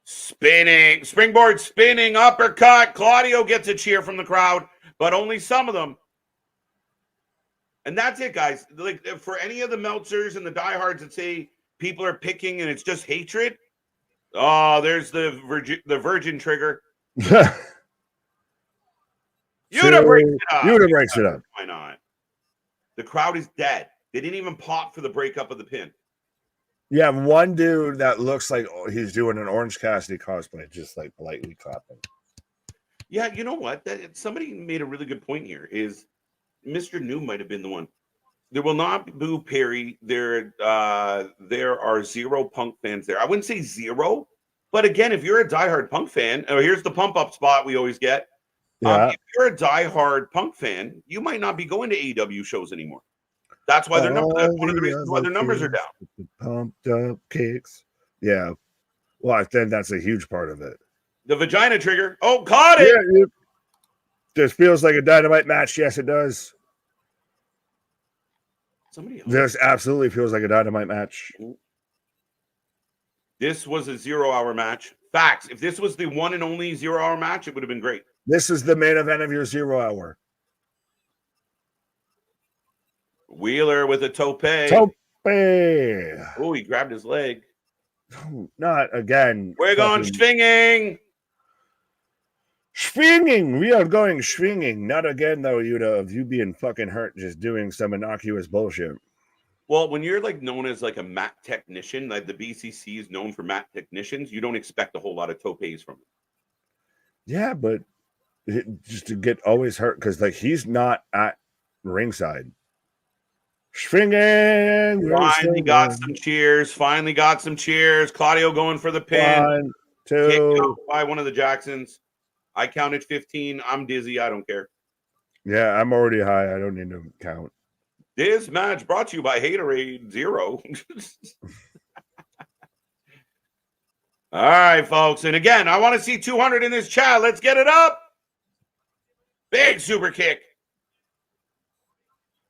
Spinning, springboard spinning, uppercut. Claudio gets a cheer from the crowd, but only some of them. And that's it, guys. Like for any of the Meltzers and the diehards that say people are picking and it's just hatred. Oh, there's the virgin trigger. Yuta breaks it up. Yuta breaks it up. Why not? The crowd is dead. They didn't even pop for the breakup of the pin. You have one dude that looks like he's doing an Orange Cassidy cosplay, just like politely clapping. Yeah, you know what? Somebody made a really good point here. Is Mr. New might have been the one. There will not be Boo Perry. There are zero Punk fans there. I wouldn't say zero, but again, if you're a diehard Punk fan, here's the pump up spot we always get. Yeah. If you're a diehard Punk fan, you might not be going to AEW shows anymore. That's why that's one of the reasons why their numbers are down. Pumped up kicks. Yeah. Well, I think that's a huge part of it. The vagina trigger. Oh, caught it. Yeah, this feels like a Dynamite match. Yes, it does. Somebody else. This absolutely feels like a Dynamite match. This was a 0 hour match. Facts. If this was the one and only 0 hour match, it would have been great. This is the main event of your 0 hour. Wheeler with a tope. Tope. Oh, he grabbed his leg. Not again. We're going swinging. Swinging. We are going swinging. Not again, though, Yuta, of you being fucking hurt just doing some innocuous bullshit. Well, when you're like known as like a mat technician, like the BCC is known for mat technicians, you don't expect a whole lot of topes from them. Yeah, but just to get always hurt because like he's not at ringside. Swinging. Finally got some cheers. Claudio going for the pin. 1, 2. By one of the Jacksons. I counted 15. I'm dizzy. I don't care. Yeah, I'm already high. I don't need to count. This match brought to you by Haterade Zero. All right, folks. And again, I want to see 200 in this chat. Let's get it up. Big super kick.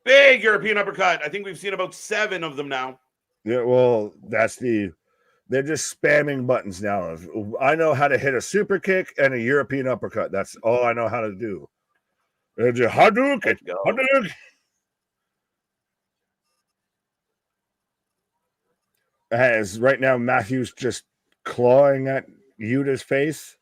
Big European uppercut. I think we've seen about 7 of them now. Yeah, well, they're just spamming buttons now. I know how to hit a super kick and a European uppercut. That's all I know how to do. Hadouken. As right now, Matthew's just clawing at Yuta's face.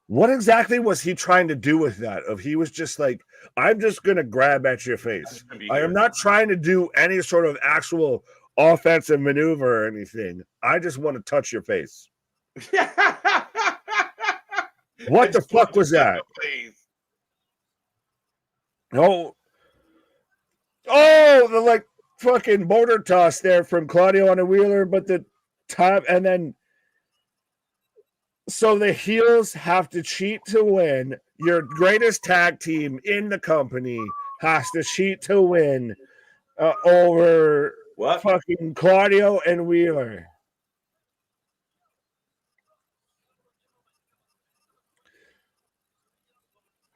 What exactly was he trying to do with that? He was just like, I'm just going to grab at your face. I am not trying to do any sort of actual offensive maneuver or anything. I just want to touch your face. What the fuck was that? Oh, the like fucking border toss there from Claudio on a Wheeler, but the time and then so the heels have to cheat to win. Your greatest tag team in the company has to cheat to win over what? Fucking Claudio and Wheeler.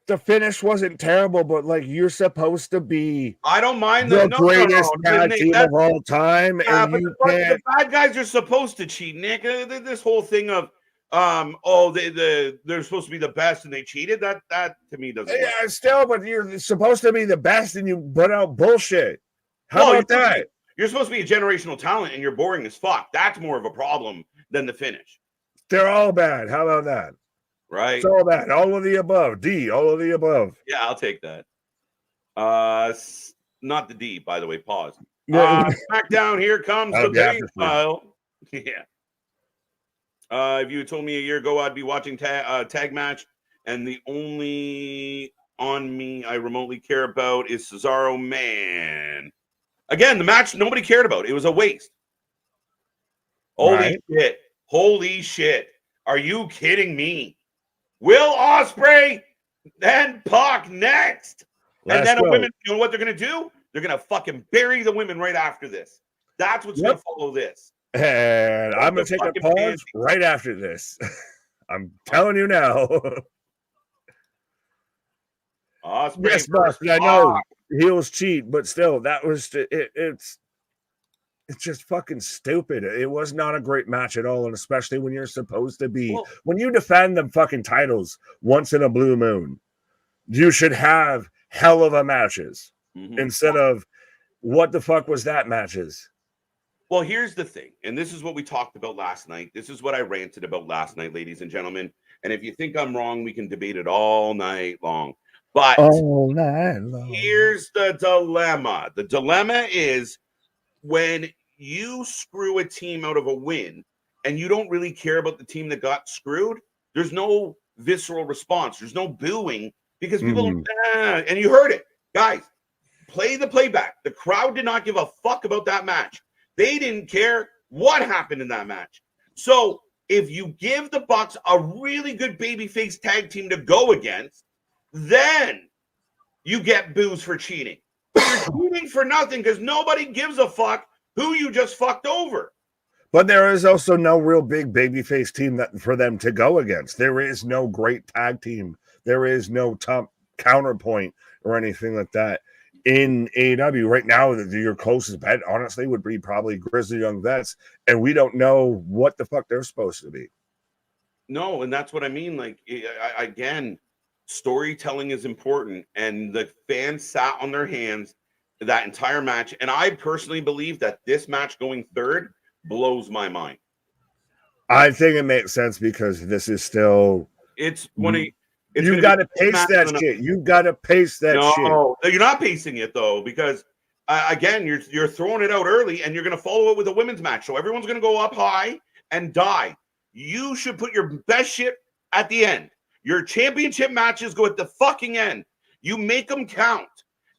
The finish wasn't terrible, but like you're supposed to be. I don't mind the greatest tag team of all time, yeah, and but the bad guys are supposed to cheat, Nick. This whole thing of they're supposed to be the best and they cheated. That to me doesn't. Yeah, work. Still, but you're supposed to be the best and you put out bullshit. How about that? You're supposed to be a generational talent and you're boring as fuck. That's more of a problem than the finish. They're all bad. How about that? Right. It's all bad. All of the above. D. All of the above. Yeah, I'll take that. Not the D, by the way. Pause. SmackDown. Here comes the big style. Yeah. If you had told me a year ago I'd be watching tag match, and the only on me I remotely care about is Cesaro, man. Again, the match nobody cared about. It was a waste. Holy shit. Holy shit. Are you kidding me? Will Osprey, then Pac next. And then women, you know what they're going to do? They're going to fucking bury the women right after this. That's what's going to follow this. And I'm going to take a pause right after this. I'm telling you now. Osprey, yes, boss, I know heels cheat, but still, that was it's just fucking stupid. It was not a great match at all, and especially when you're supposed to be when you defend the fucking titles once in a blue moon, you should have hell of a matches instead of what the fuck was that matches. Well, here's the thing, and this is what we talked about last night. This is what I ranted about last night, ladies and gentlemen. And if you think I'm wrong, we can debate it all night long. But all night long. Here's the dilemma. The dilemma is when you screw a team out of a win and you don't really care about the team that got screwed, there's no visceral response. There's no booing because people, and you heard it. Guys, play the playback. The crowd did not give a fuck about that match. They didn't care what happened in that match. So if you give the Bucks a really good babyface tag team to go against, then you get boos for cheating. But you're cheating for nothing because nobody gives a fuck who you just fucked over. But there is also no real big babyface team that for them to go against. There is no great tag team. There is no top counterpoint or anything like that in AEW right now. Your closest bet, honestly, would be probably Grizzly Young Vets, and we don't know what the fuck they're supposed to be. No, and that's what I mean. Like, again, storytelling is important, and the fans sat on their hands that entire match. And I personally believe that this match going third blows my mind. I think it makes sense because this is still. It's one of. You got to pace that shit. You got to pace that shit. No, you're not pacing it though, because again, you're throwing it out early, and you're going to follow it with a women's match. So everyone's going to go up high and die. You should put your best shit at the end. Your championship matches go at the fucking end. You make them count,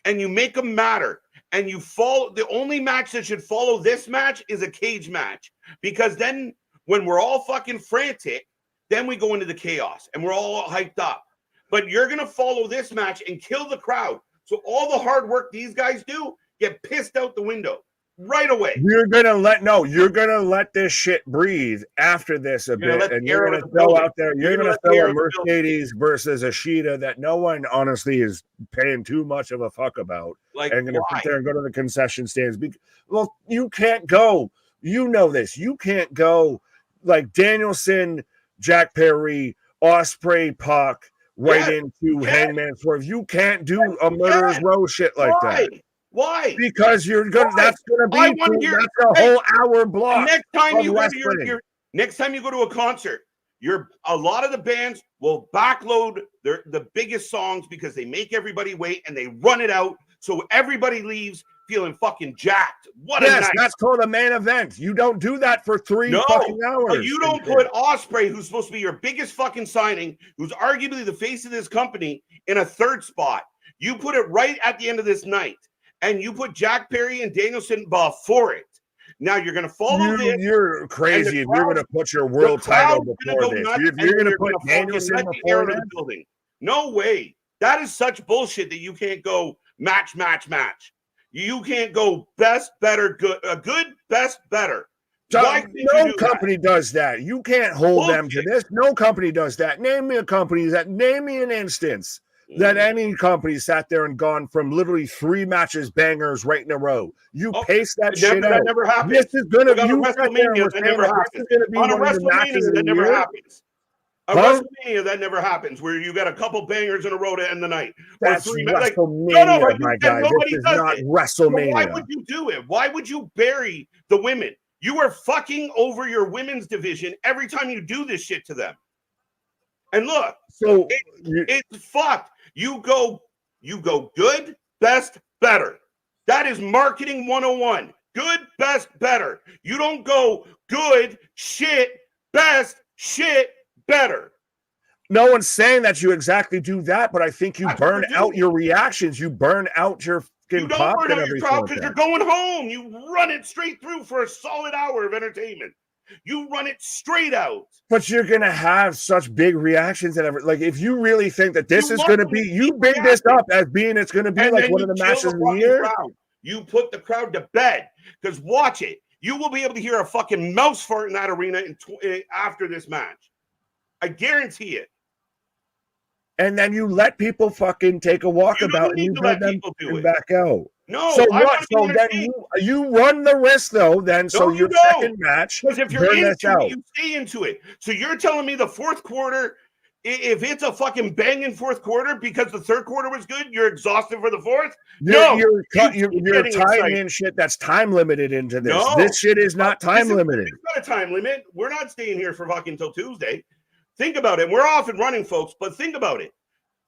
and you make them matter. And you follow. The only match that should follow this match is a cage match, because then when we're all fucking frantic, then we go into the chaos and we're all hyped up. But you're going to follow this match and kill the crowd. So all the hard work these guys do get pissed out the window right away. You're going to let this shit breathe after this a bit. And you're going to throw out there, you're going to throw a Mercedes versus a Shida that no one honestly is paying too much of a fuck about. Like, and going to sit there and go to the concession stands. Well, you can't go. You know this. You can't go like Danielson, Jack Perry, Osprey, Pac, into Hangman Swerve. You can't do a Murderer's Row shit like that. Why? Because you're gonna. That's gonna be. That's a whole hour block. Next time you go to next time you go to a concert, a lot of the bands will backload the biggest songs because they make everybody wait and they run it out so everybody leaves feeling fucking jacked. That's called a main event. You don't do that for three fucking hours. But you don't put Osprey, who's supposed to be your biggest fucking signing, who's arguably the face of this company, in a third spot. You put it right at the end of this night, and you put Jack Perry and Danielson before it. Now you're going to follow this. You're crazy if you're going to put your world title before this. You're going to put Danielson before the building. No way. That is such bullshit that you can't go match. You can't go best, better, good, good, best, better. No company does that. You can't hold them to this. No company does that. Name me an instance that any company sat there and gone from literally 3 matches bangers right in a row. You pace that shit out. That never happens. This is going to be WrestleMania. That never happens. On a WrestleMania, that never happens. WrestleMania, that never happens, where you got a couple bangers in a row to end the night. That's WrestleMania, my guy. This is not WrestleMania. So why would you do it? Why would you bury the women? You are fucking over your women's division every time you do this shit to them. And look, so it's fucked. You go good, best, better. That is marketing 101. Good, best, better. You don't go good, shit, best, shit, better. No one's saying that you exactly do that, but I think you burn out your reactions. You burn out your fucking pop. You don't burn out your crowd because you're going home. You run it straight through for a solid hour of entertainment. You run it straight out. But you're going to have such big reactions and like if you really think that this is going to be, you bring this up as being it's going to be like one of the matches of the year. You put the crowd to bed because watch it. You will be able to hear a fucking mouse fart in that arena after this match. I guarantee it. And then you let people fucking take a walkabout and you let them back out. No, so what? So then you run the risk though. Then so your second match, because if you're into it, you stay into it. So you're telling me the fourth quarter, if it's a fucking banging fourth quarter because the third quarter was good, you're exhausted for the fourth? You're tying in shit that's time limited into this. No, this shit is not time limited. It's not a time limit. We're not staying here for fucking till Tuesday. Think about it. We're off and running, folks, but think about it.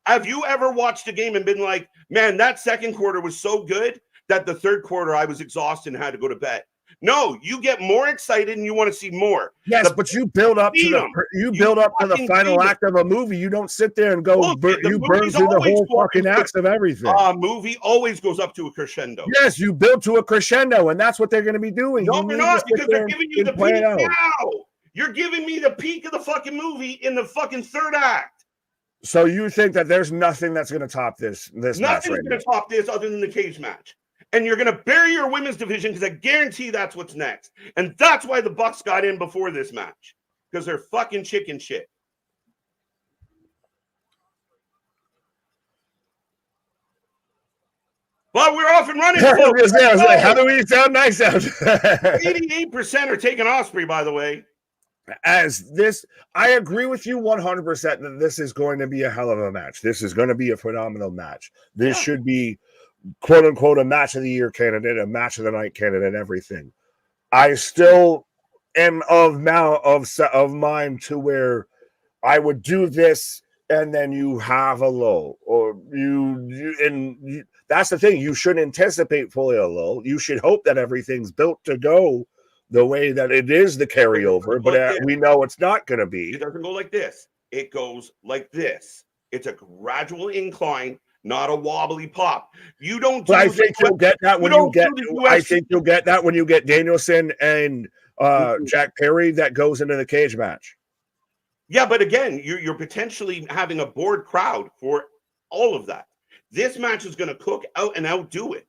Have you ever watched a game and been like, man, that second quarter was so good that the third quarter I was exhausted and had to go to bed? No, you get more excited and you want to see more. Yes, but you build up to the final act of a movie. You don't sit there and go. Look, you burn through the whole fucking acts of everything. Movie always goes up to a crescendo. Yes, you build to a crescendo, and that's what they're going to be doing. No, they're not, because they're giving you the peak now. You're giving me the peak of the fucking movie in the fucking third act. So you think that there's nothing that's going to top this match? Nothing's going to top this other than the cage match. And you're going to bury your women's division because I guarantee that's what's next. And that's why the Bucks got in before this match. Because they're fucking chicken shit. But we're off and running. I was like, how do we sound nice out? 88% are taking Osprey, by the way. As this, I agree with you 100% that this is going to be a hell of a match. This is going to be a phenomenal match. This should be, quote unquote, a match of the year candidate, a match of the night candidate, everything. I still am of mind to where I would do this and then you have a low, or that's the thing. You should anticipate fully a low. You should hope that everything's built to go the way that it is the carryover, but we know it's not going to be. It doesn't go like this. It goes like this. It's a gradual incline, not a wobbly pop. You don't. I think you'll get that when you get. I think you'll get that when you get Danielson and Jack Perry that goes into the cage match. Yeah, but again, you're potentially having a bored crowd for all of that. This match is going to cook out and outdo it.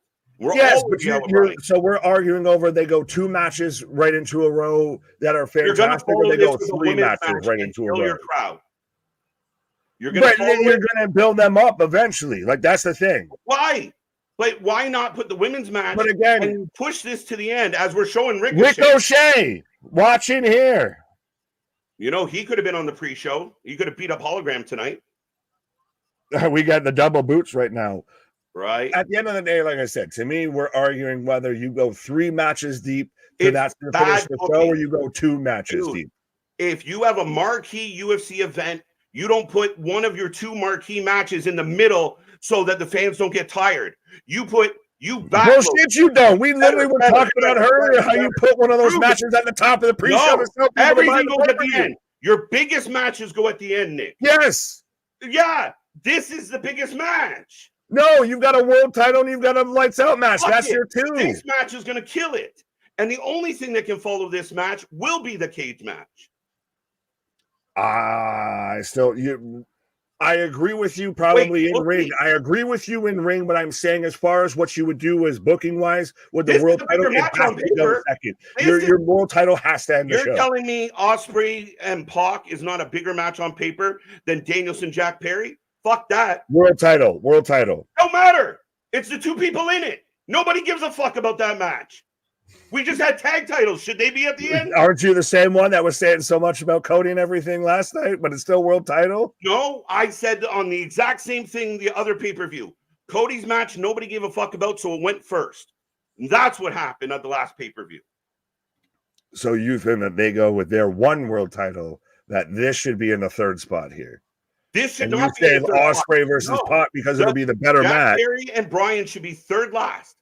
So we're arguing over they go 2 matches right into a row that are fantastic, or they go 3 matches right into a row. Your crowd. You're going to build them up eventually. Like, that's the thing. Why? But why not put the women's match and push this to the end as we're showing Ricochet watching here. You know, he could have been on the pre-show. He could have beat up Hologram tonight. We got the double boots right now. Right. At the end of the day, like I said, to me, we're arguing whether you go 3 matches deep to finish the show, or you go 2 matches deep. If you have a marquee UFC event, you don't put one of your 2 marquee matches in the middle so that the fans don't get tired. Bullshit, you don't. We literally were talking about earlier how you put one of those matches at the top of the pre-show. No, everything goes at the end. Your biggest matches go at the end, Nick. Yes. Yeah, this is the biggest match. No, you've got a world title and you've got a lights out match. That's your 2. This match is going to kill it. And the only thing that can follow this match will be the cage match. I agree with you probably in ring. I agree with you in ring, but I'm saying as far as what you would do as booking wise with the world title, it has to go second. Your world title has to end the show. You're telling me Osprey and Pac is not a bigger match on paper than Danielson, Jack Perry? Fuck that. World title. Don't matter. It's the 2 people in it. Nobody gives a fuck about that match. We just had tag titles. Should they be at the end? Aren't you the same one that was saying so much about Cody and everything last night, but it's still world title? No, I said on the exact same thing the other pay-per-view. Cody's match, nobody gave a fuck about, so it went first. And that's what happened at the last pay-per-view. So you think that they go with their 1 world title, that this should be in the 3rd spot here? This should and not be Osprey versus Pac because it'll be the better match. Perry and Bryan should be 3rd last.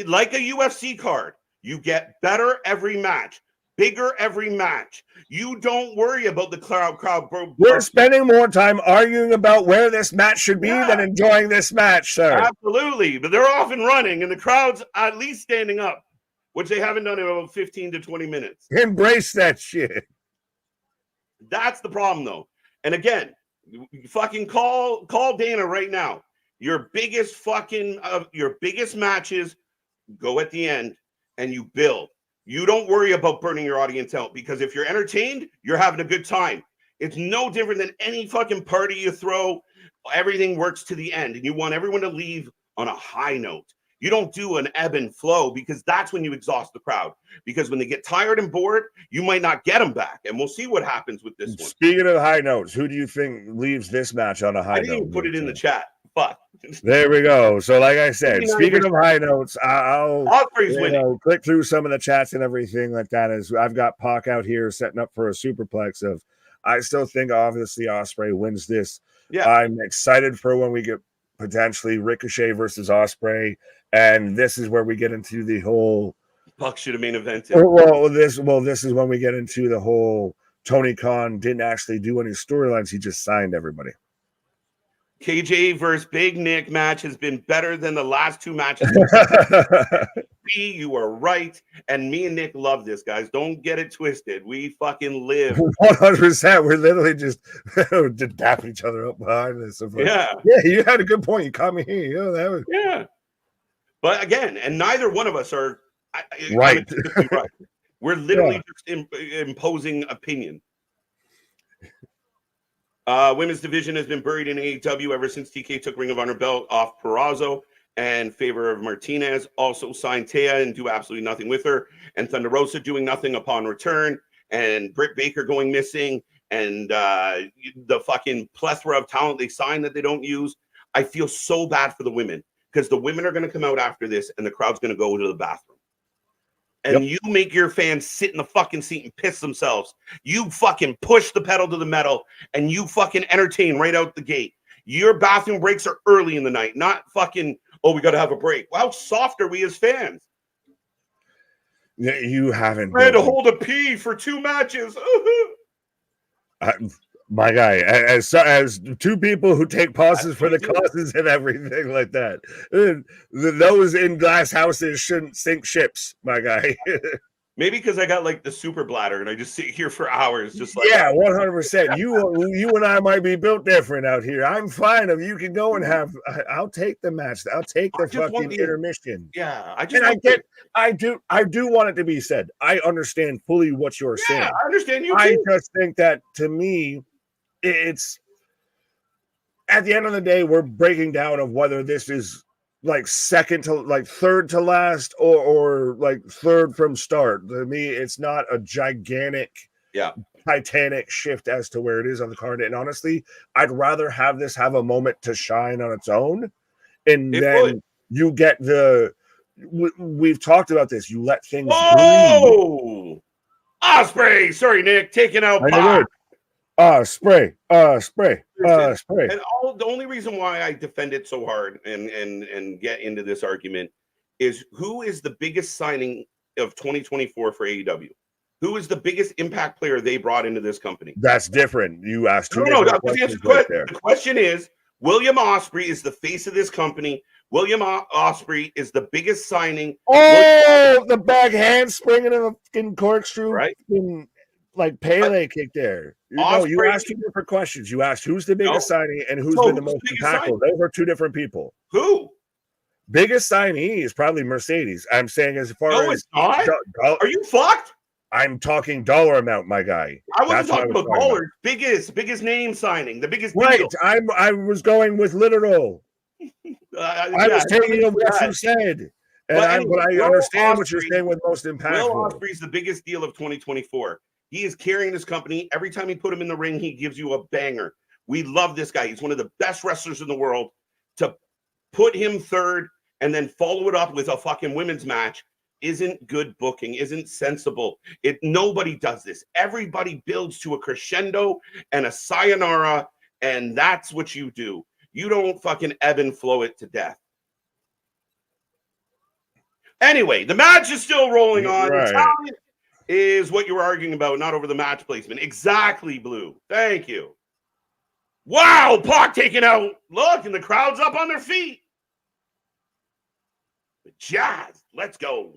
Like a UFC card. You get better every match, bigger every match. You don't worry about the crowd. We're spending more time arguing about where this match should be than enjoying this match, sir. Absolutely. But they're off and running, and the crowd's at least standing up, which they haven't done in about 15 to 20 minutes. Embrace that shit. That's the problem, though. And again, fucking call Dana right now. Your biggest matches go at the end. And you build. You don't worry about burning your audience out, because if you're entertained, you're having a good time. It's no different than any fucking party you throw. Everything works to the end, and you want everyone to leave on a high note. You don't do an ebb and flow, because that's when you exhaust the crowd. Because when they get tired and bored, you might not get them back. And we'll see what happens with this one. Speaking of high notes, who do you think leaves this match on a high note? I didn't even put it in the chat. Fuck. There we go. So, like I said, speaking of high notes, I'll click through some of the chats and everything like that. As I've got Pac out here setting up for a superplex of, I still think obviously Osprey wins this. Yeah, I'm excited for when we get potentially Ricochet versus Osprey, and this is where we get into the whole Buck should have main evented. This is when we get into the whole Tony Khan didn't actually do any storylines. He just signed everybody. KJ versus Big Nick match has been better than the last two matches. B, you are right. And me and Nick love this, guys. Don't get it twisted. We fucking live. 100%. We're literally just dapping each other up behind this. Like, yeah, you had a good point. You caught me here. That was... Yeah. But again, and neither one of us are right. Right. We're literally just imposing opinion. Women's division has been buried in AEW ever since TK took Ring of Honor belt off Purrazzo and favor of Martinez. Also signed Taya and do absolutely nothing with her. And Thunder Rosa doing nothing upon return. And Britt Baker going missing. And the fucking plethora of talent they signed that they don't use. I feel so bad for the women because the women are going to come out after this and the crowd's going to go to the bathroom. And you make your fans sit in the fucking seat and piss themselves. You fucking push the pedal to the metal and you fucking entertain right out the gate. Your bathroom breaks are early in the night, not fucking, oh, we got to have a break. Well, how soft are we as fans? Yeah, you haven't. I had to hold a pee for 2 matches. My guy, as two people who take pauses for the causes and everything like that, those in glass houses shouldn't sink ships, my guy. Maybe because I got like the super bladder and I just sit here for hours, just like 100%. You and I might be built different out here. I'm fine if you can go and have. I'll take the match. I'll take the fucking intermission. Yeah, I do want it to be said. I understand fully what you're saying. I understand you. I just think that to me. It's at the end of the day, we're breaking down of whether this is like third to last or like third from start. To me, it's not a gigantic, titanic shift as to where it is on the card. And honestly, I'd rather have this have a moment to shine on its own. And then you get we've talked about this. You let things breathe. Osprey! Sorry, Nick, taking out Pac. Spray. And the only reason why I defend it so hard and get into this argument is who is the biggest signing of 2024 for AEW? Who is the biggest impact player they brought into this company? That's different. You asked two questions. The question is, William Osprey is the face of this company. William Osprey is the biggest signing. The back handspring and a fucking corkscrew. Right. Like Pele kick there. You asked 2 different questions. You asked who's the biggest signing and who's been the most impactful. Those are 2 different people. Who? Biggest signee is probably Mercedes. I'm saying as far as it's not. Are you fucked? I'm talking dollar amount, my guy. I wasn't talking about dollars. Biggest name signing, the biggest deal. Right. I was going with literal. I was taking what you said. And I understand what you're saying with most impactful. Will Osprey's the biggest deal of 2024. He is carrying this company. Every time you put him in the ring, he gives you a banger. We love this guy. He's one of the best wrestlers in the world. To put him third and then follow it up with a fucking women's match isn't good booking, isn't sensible. Nobody does this. Everybody builds to a crescendo and a sayonara, and that's what you do. You don't fucking ebb and flow it to death. Anyway, the match is still rolling on. Right. Is what you were arguing about, not over the match placement. Exactly, Blue. Thank you. Wow, Pac taking out. Look, and the crowd's up on their feet. Jazz, let's go.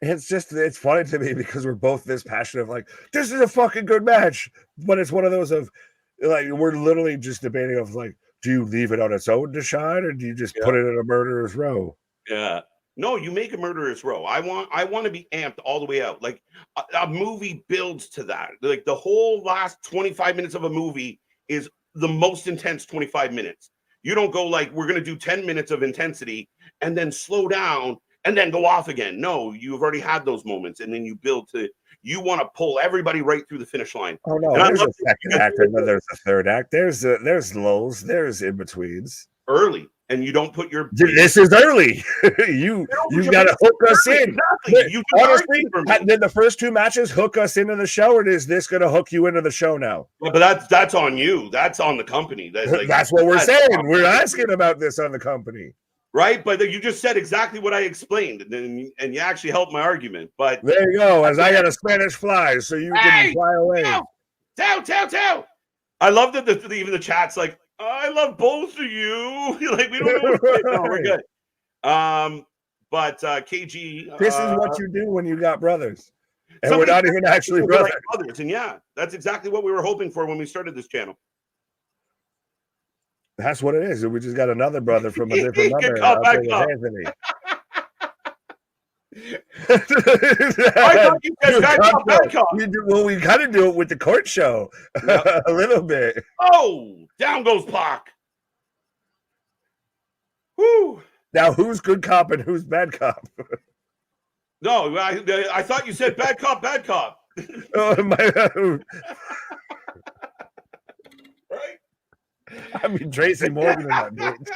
It's funny to me because we're both this passionate. Like, this is a fucking good match. But it's one of those of, like, we're literally just debating of, like, do you leave it on its own to shine or do you just put it in a murderer's row? Yeah. No, you make a murderer's row. I want to be amped all the way out. Like a movie builds to that. Like the whole last 25 minutes of a movie is the most intense 25 minutes. You don't go like, we're going to do 10 minutes of intensity and then slow down and then go off again. No, you've already had those moments and then you build to, you want to pull everybody right through the finish line. Oh no, there's a second act and then there's a third act. There's lulls, there's in-betweens. Early. And you don't put your. This is early. you got to hook us in. Exactly. Honestly, did the first 2 matches hook us into the show, or is this going to hook you into the show now? Yeah, but that's on you. That's on the company. That's what we're saying. We're asking about this on the company. Right, but you just said exactly what I explained, and you actually helped my argument. But there you go. As I got a Spanish fly, so you can fly away. Tell. I love that even the chat's like, I love both of you. Like we don't know. No, we're good. But KG, this is what you do when you got brothers, and we're somebody not even actually brothers. like brothers. And yeah, that's exactly what we were hoping for when we started this channel. That's what it is. We just got another brother from a different mother. Anthony. I thought you said bad cop. Well, we got to do it with the court show a little bit. Oh, down goes Pac. Woo. Now, who's good cop and who's bad cop? No, I thought you said bad cop, bad cop. Right? I mean, Tracy Morgan in that bitch.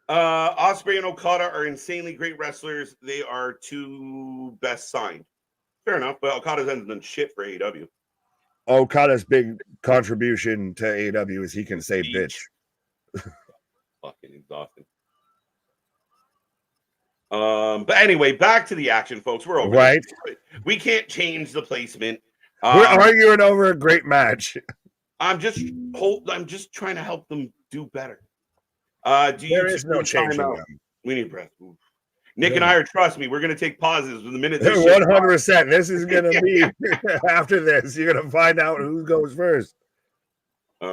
Osprey and Okada are insanely great wrestlers. They are two best signed. Fair enough, but Okada's hasn't done shit for AEW. Okada's big contribution to AEW is he can say bitch. Fucking exhausting. But anyway, back to the action, folks. We're over. Right. We can't change the placement. We're arguing over a great match. I'm just trying to help them do better. There is no changing them. We need breath. Ooh. Nick and I are, trust me, we're going to take pauses the minute. 100%. This is going to be after this. You're going to find out who goes first. She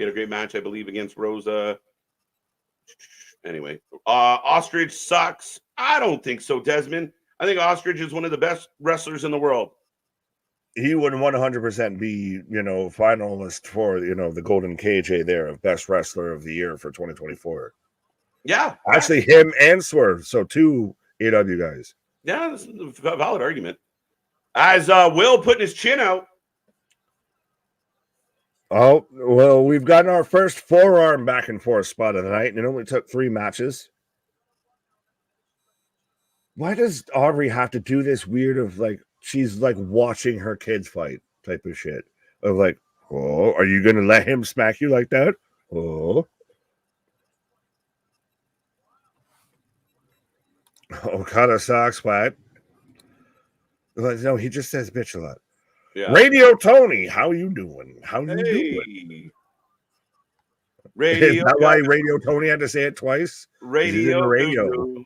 had a great match, I believe, against Rosa. Anyway, Ostrich sucks. I don't think so, Desmond. I think Ostrich is one of the best wrestlers in the world. He would 100% be, finalist for, the Golden KJ there of best wrestler of the year for 2024. Yeah. Actually, him and Swerve. So 2 AW guys. Yeah, that's a valid argument. As Will putting his chin out. Oh, well, we've gotten our first forearm back and forth spot of the night, and it only took 3 matches. Why does Aubrey have to do this weird of, she's, watching her kids fight type of shit? Of, oh, are you going to let him smack you like that? Oh. Okada sucks, what? No, he just says bitch a lot. Yeah. Radio Tony, how you doing? How you doing? Radio. Is that why Radio Tony had to say it twice? Radio.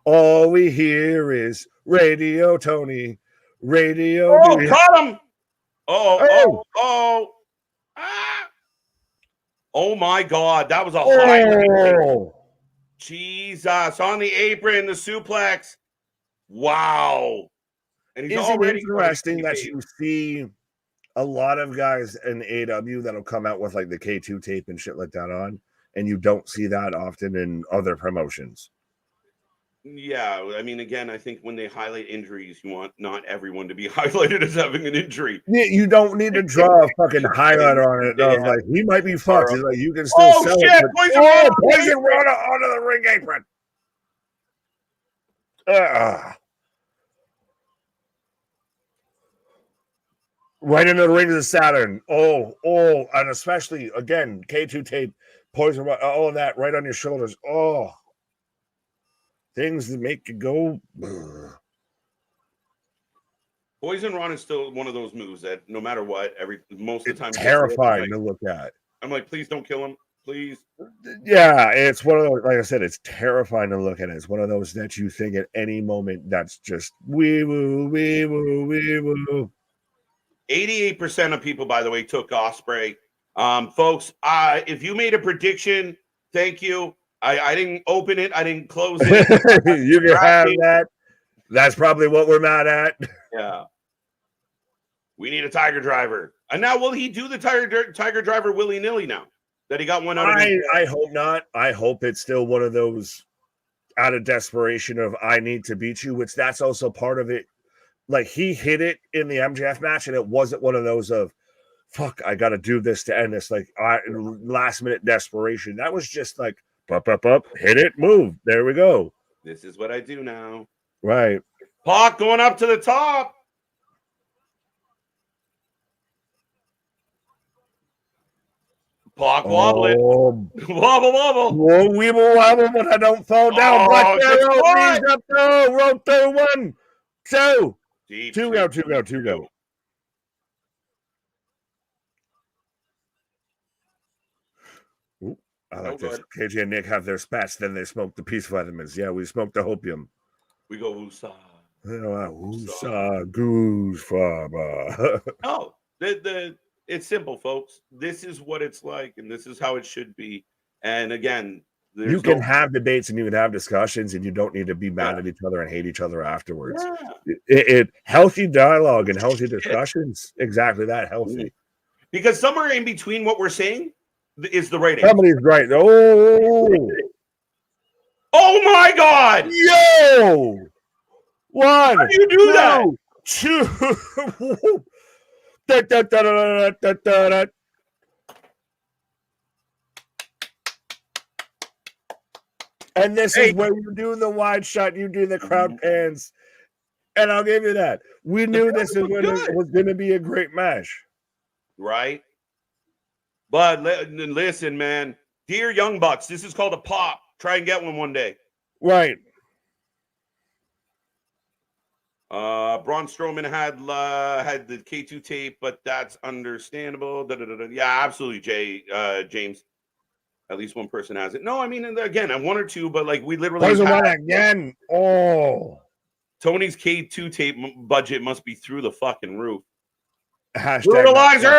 All we hear is Radio Tony. Radio. Oh, caught him! Oh! Ah! Oh my God, that was a high. Jesus, on the apron, the suplex. Wow. And he's already interesting that you see a lot of guys in AEW that'll come out with the K2 tape and shit like that on, and you don't see that often in other promotions. Yeah, I mean, again, I think when they highlight injuries, you want not everyone to be highlighted as having an injury. You don't need to draw a fucking highlighter on it. Yeah. He might be fucked. You can still sell it. Poison Rana onto the ring apron. Right into the ring of the Saturn. Oh, and especially, again, K2 tape, Poison Rana, all of that right on your shoulders. Oh. Things that make you go. Poison Run is still one of those moves that no matter what, most of the time, it's terrifying to look at. I'm like, please don't kill him, please. Yeah, it's one of those. Like I said, it's terrifying to look at. It's one of those that you think at any moment that's just wee woo, wee woo, wee woo. 88% of people, by the way, took Osprey. Folks, if you made a prediction, thank you. I didn't open it. I didn't close it. You can have that. That's probably what we're mad at. Yeah. We need a Tiger Driver. And now will he do the Tiger Driver willy-nilly now? That he got one out of I hope not. I hope it's still one of those out of desperation of I need to beat you, which that's also part of it. He hit it in the MJF match, and it wasn't one of those of, fuck, I got to do this to end this. Last minute desperation. That was just up, hit it, move. There we go. This is what I do now. Right. Pac going up to the top. Pac wobbling. Oh, Wobble, wobble. whoa, weeble wobble, but I don't fall down. Black good Arrow, spot. knees up, throw, roll through, 1, 2. Deep, Two go. Ooh, I like this. Good. KJ and Nick have their spats, then they smoke the peace vitamins. Yeah, we smoked the hopium. We go woosah. Goose farmer. No, it's simple, folks. This is what it's like, and this is how it should be. And again, you can have debates and you can have discussions, and you don't need to be mad at each other and hate each other afterwards. Yeah. Healthy dialogue and healthy discussions, exactly that, healthy. Because somewhere in between what we're saying is the right answer. Somebody's right. Oh my God! Yo! 1, how do you do that? 2. And this is where you're doing the wide shot, you do the crowd pans. And I'll give you that. We knew this is when it was going to be a great match. Right? But listen, man. Dear Young Bucks, this is called a pop. Try and get one day. Right. Braun Strowman had the K2 tape, but that's understandable. Yeah, absolutely, James. At least one person has it. No, I mean, again, I'm 1 or 2, but like we literally there's one again. Oh, Tony's K2 tape budget must be through the fucking roof. Brutalizer!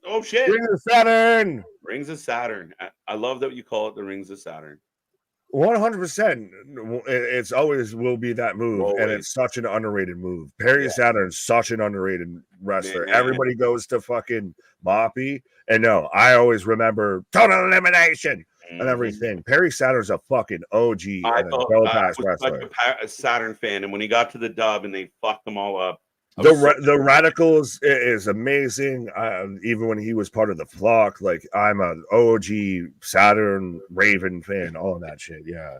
Oh shit! Rings of Saturn. I love that you call it the Rings of Saturn. 100%. It's always will be that move, and it's such an underrated move. Perry Saturn's such an underrated wrestler. Man. Everybody goes to fucking Moppy, and no, I always remember total elimination and everything. Perry Saturn's a fucking OG and a go-pass wrestler. A Saturn fan, and when he got to the dub and they fucked them all up. The Radicals is amazing. Even when he was part of the flock, like I'm an OG Saturn Raven fan, all of that shit. Yeah.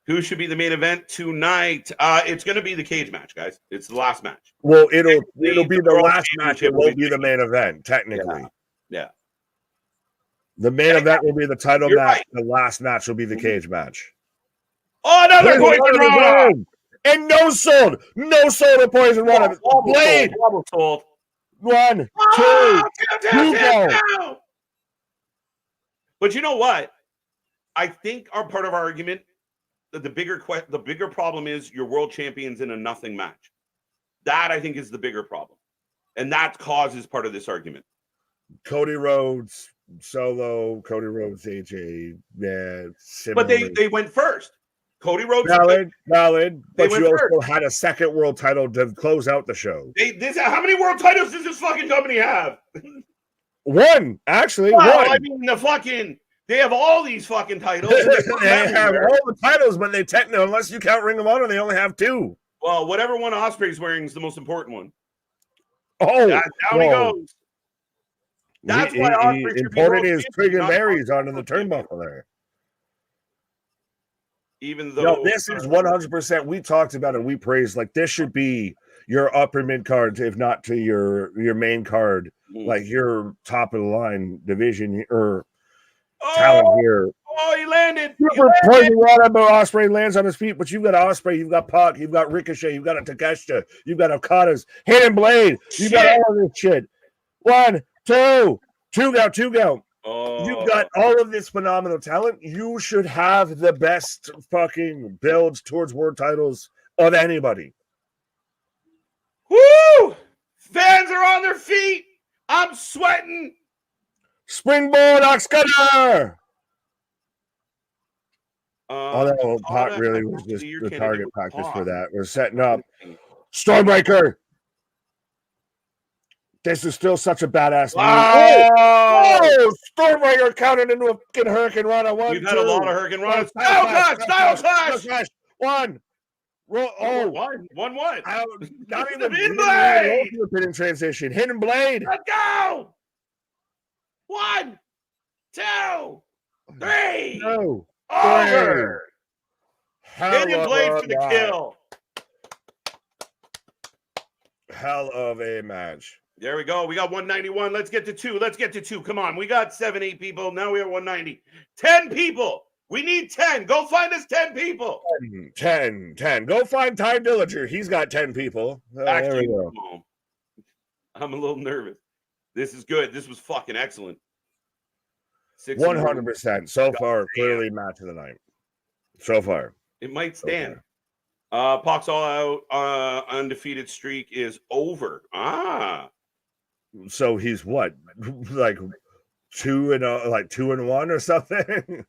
Who should be the main event tonight? It's going to be the cage match, guys. It's the last match. Well, it'll be the last match. It won't be the main event, technically. Yeah. The main event will be the title match. Right. The last match will be the cage match. Oh, another poison. And no sold to poison run. Blade. Sold. 1, 2, 2 go. But you know what? I think our part of our argument, the bigger problem is your world champions in a nothing match. That I think is the bigger problem, and that causes part of this argument. Cody Rhodes solo. Cody Rhodes AJ. Yeah, but they went first. Cody Rhodes valid, but you also had a second world title to close out the show. How many world titles does this fucking company have? 1, actually. Well, 1. I mean, they have all these fucking titles. They have all the titles, but they technically, unless you count Ring of Honor, they only have 2. Well, whatever one Osprey's wearing is the most important one. Oh, down he goes. That's why Osprey important is Trigon Berries onto the turnbuckle there. Even though this is 100%, we talked about it, we praised, like this should be your upper mid card, if not to your main card, like your top of the line division or talent here. Oh, he landed. Osprey lands on his feet, but you've got Osprey, you've got Pac, you've got Ricochet, you've got a Takeshita, you've got Okada's Hidden Blade, you've got all of this shit. 1, 2 go. You've got all of this phenomenal talent. You should have the best fucking builds towards world titles of anybody. Woo! Fans are on their feet. I'm sweating. Springboard Ox Cutter. Although Pot really was just the target practice for that. We're setting up Stormbreaker. This is still such a badass move. Oh, Stormbreaker counted into a fucking Hurricane Rana. We've had a lot of Hurricane Rana. Style clash. 1. Roll. Oh, 1. Not even the pin in transition. Hidden Blade. Let's go. 1, 2, 3. No. Over. Hidden Blade for the kill. Hell of a match. There we go. We got 191. Let's get to 2. Let's get to 2. Come on. We got 7, 8 people. Now we have 190. 10 people. We need 10. Go find us 10 people. 10. Go find Ty Dillinger. He's got 10 people. There we go. I'm a little nervous. This is good. This was fucking excellent. 100%. So far, clearly match of the night. So far. It might stand. Pac's All Out undefeated streak is over. So he's what? Like 2-1 or something?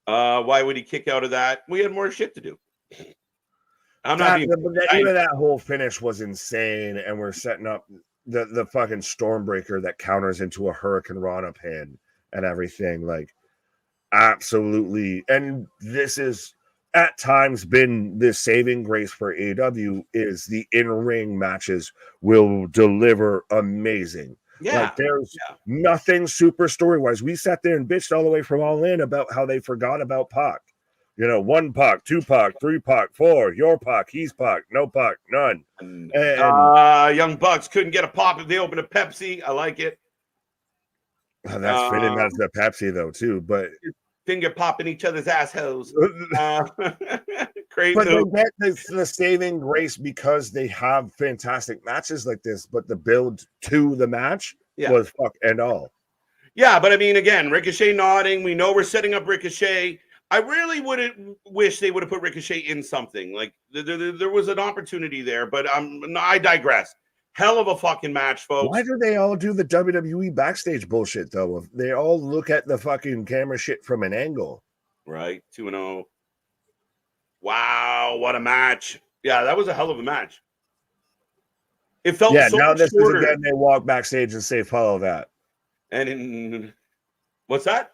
Why would he kick out of that? We had more shit to do. Even that whole finish was insane, and we're setting up the fucking Stormbreaker that counters into a Hurricane Rana pin and everything. Like, absolutely. And this is at times been the saving grace for AEW is the in-ring matches will deliver amazing. Yeah. Like there's nothing super story-wise. We sat there and bitched all the way from All In about how they forgot about Pac. 1 Pac, 2 Pac, 3 Pac, 4, your Pac, he's Pac, no Pac, none. And Young Bucks couldn't get a pop if they opened a Pepsi. I like it. That's fitting as the Pepsi though too, but finger popping each other's assholes. Great. But they get the saving grace because they have fantastic matches like this, but the build to the match was fuck and all. Yeah, but I mean, again, Ricochet nodding. We know we're setting up Ricochet. I really wouldn't wish they would have put Ricochet in something. Like, there was an opportunity there, but I digress. Hell of a fucking match, folks. Why do they all do the WWE backstage bullshit, though? They all look at the fucking camera shit from an angle. Right, 2-0. Wow, what a match. Yeah, that was a hell of a match. It felt so now much this shorter. is again, they walk backstage and say, follow that. And what's that?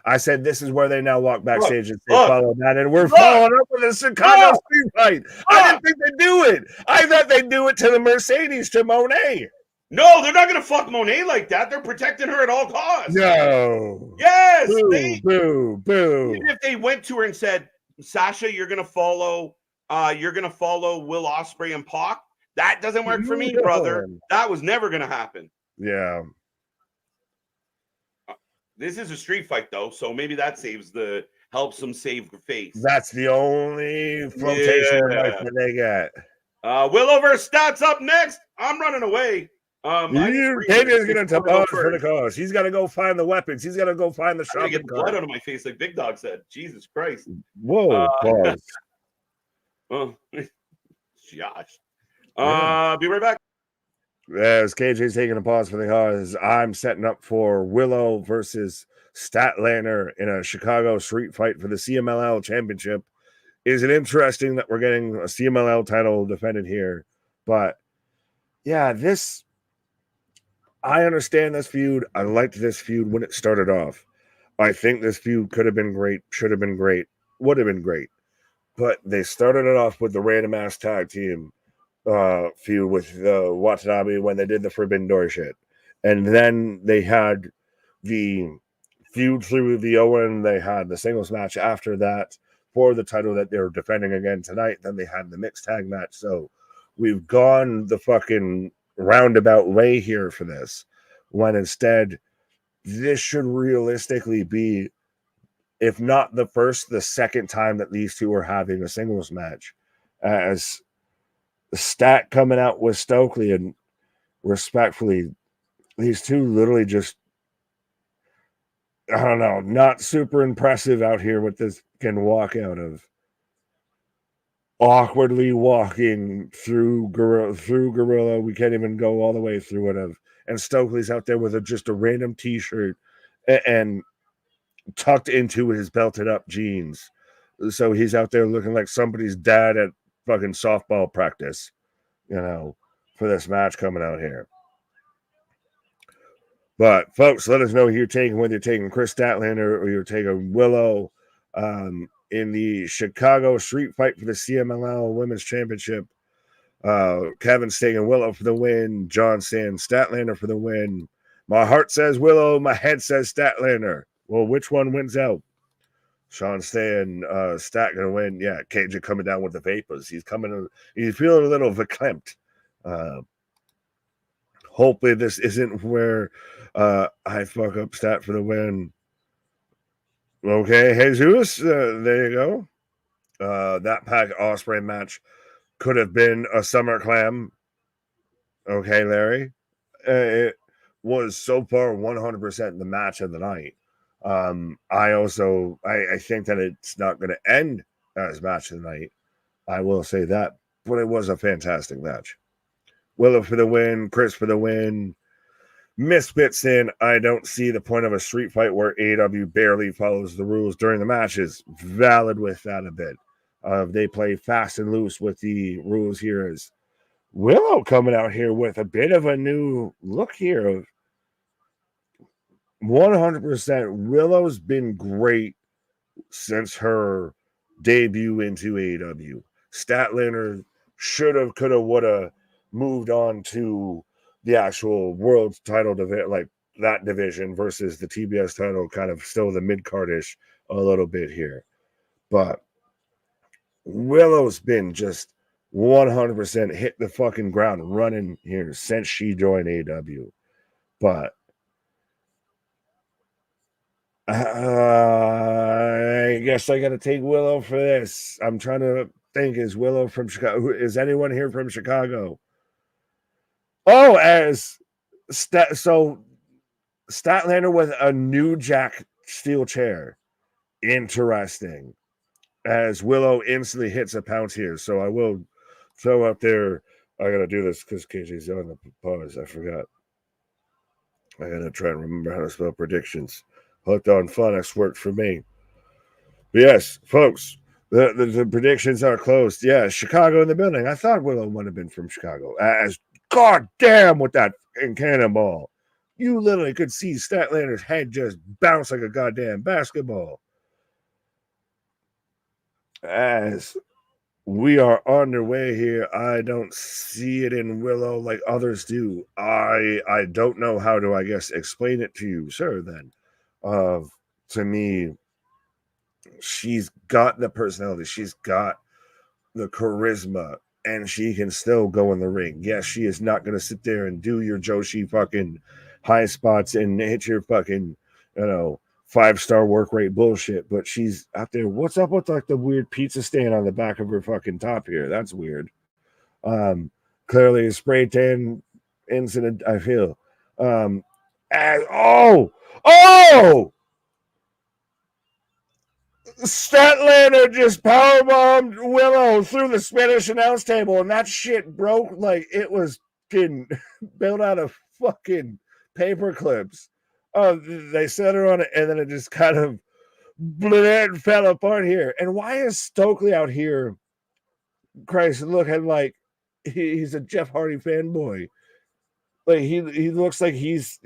I said this is where they now walk backstage and say, follow that. And we're following up with a Chicago street fight. I didn't think they'd do it. I thought they'd do it to the Mercedes, to Monet. No, they're not going to fuck Monet like that. They're protecting her at all costs. No. Yes. Boo. Even if they went to her and said, Sasha, you're going to follow Will Osprey and Pac. That doesn't work for me, brother. That was never going to happen. Yeah. This is a street fight, though, so maybe that helps them save the face. That's the only flotation that they get. Willow versus Stats up next. I'm running away. KJ's going to pause for the cause. He's got to go find the weapons. He's got to go find the shopping get blood out of my face, like Big Dog said. Jesus Christ. Whoa, pause. Oh, Josh. Be right back. As KJ's taking a pause for the cause, I'm setting up for Willow versus Statlander in a Chicago street fight for the CMLL championship. Is it interesting that we're getting a CMLL title defended here? But yeah, I understand this feud. I liked this feud when it started off. I think this feud could have been great, should have been great, would have been great. But they started it off with the random ass tag team feud with the Watanabe when they did the Forbidden Door shit. And then they had the feud through the Owen. They had the singles match after that for the title that they're defending again tonight. Then they had the mixed tag match. So we've gone the fucking roundabout way here for this, when instead this should realistically be, if not the first, the second time that these two are having a singles match, as Stat coming out with Stokely, and respectfully, these two literally just, I don't know, not super impressive out here with this can walk out of awkwardly walking through Gorilla. We can't even go all the way through it. And Stokely's out there with just a random t-shirt and tucked into his belted up jeans. So he's out there looking like somebody's dad at fucking softball practice, for this match coming out here. But folks, let us know who you're taking, whether you're taking Chris Statlander or you're taking Willow in the Chicago street fight for the CMLL Women's Championship. Kevin's taking Willow for the win. John saying Statlander for the win. My heart says Willow. My head says Statlander. Well, which one wins out? Sean saying Stat gonna win. Yeah, KJ coming down with the vapors. He's feeling a little verklempt. Hopefully this isn't where I fuck up stat for the win. Okay, Jesus, there you go. That Pac Osprey match could have been a Summer Clam. Okay, Larry. It was so far 100% the match of the night. I think that it's not going to end as match of the night. I will say that, but it was a fantastic match. Willow for the win, Chris for the win. Misfits in. I don't see the point of a street fight where AEW barely follows the rules during the matches. Valid with that a bit. They play fast and loose with the rules here. As Willow coming out here with a bit of a new look here of 100%. Willow's been great since her debut into AEW. Statlander should have, could have, would have moved on to the actual world title division, like that division versus the TBS title, kind of still the mid-cardish a little bit here. But Willow's been just 100% hit the fucking ground running here since she joined AEW. But I guess I got to take Willow for this. I'm trying to think, is Willow from Chicago? Is anyone here from Chicago? Oh, Statlander with a new Jack steel chair. Interesting. As Willow instantly hits a pounce here. So I will throw up there. I got to do this because KJ's on the pause. I forgot. I got to try and remember how to spell predictions. Hooked on Phonics worked for me. But yes, folks, the predictions are closed. Yeah, Chicago in the building. I thought Willow would have been from Chicago. As goddamn with that cannonball. You literally could see Statlander's head just bounce like a goddamn basketball. As we are underway here, I don't see it in Willow like others do. I don't know how to, I guess, explain it to you, sir, then. To me, she's got the personality, she's got the charisma, and she can still go in the ring. Yes, she is not going to sit there and do your Joshi fucking high spots and hit your fucking, 5-star work rate bullshit, but she's out there. What's up with like the weird pizza stand on the back of her fucking top here? That's weird. Clearly a spray tan incident, I feel. Statlander just powerbombed Willow through the Spanish announce table, and that shit broke like it was getting built out of fucking paper clips. They set her on it, and then it just kind of fell apart here. And why is Stokely out here, Christ, looking like he's a Jeff Hardy fanboy? Like he looks like he's,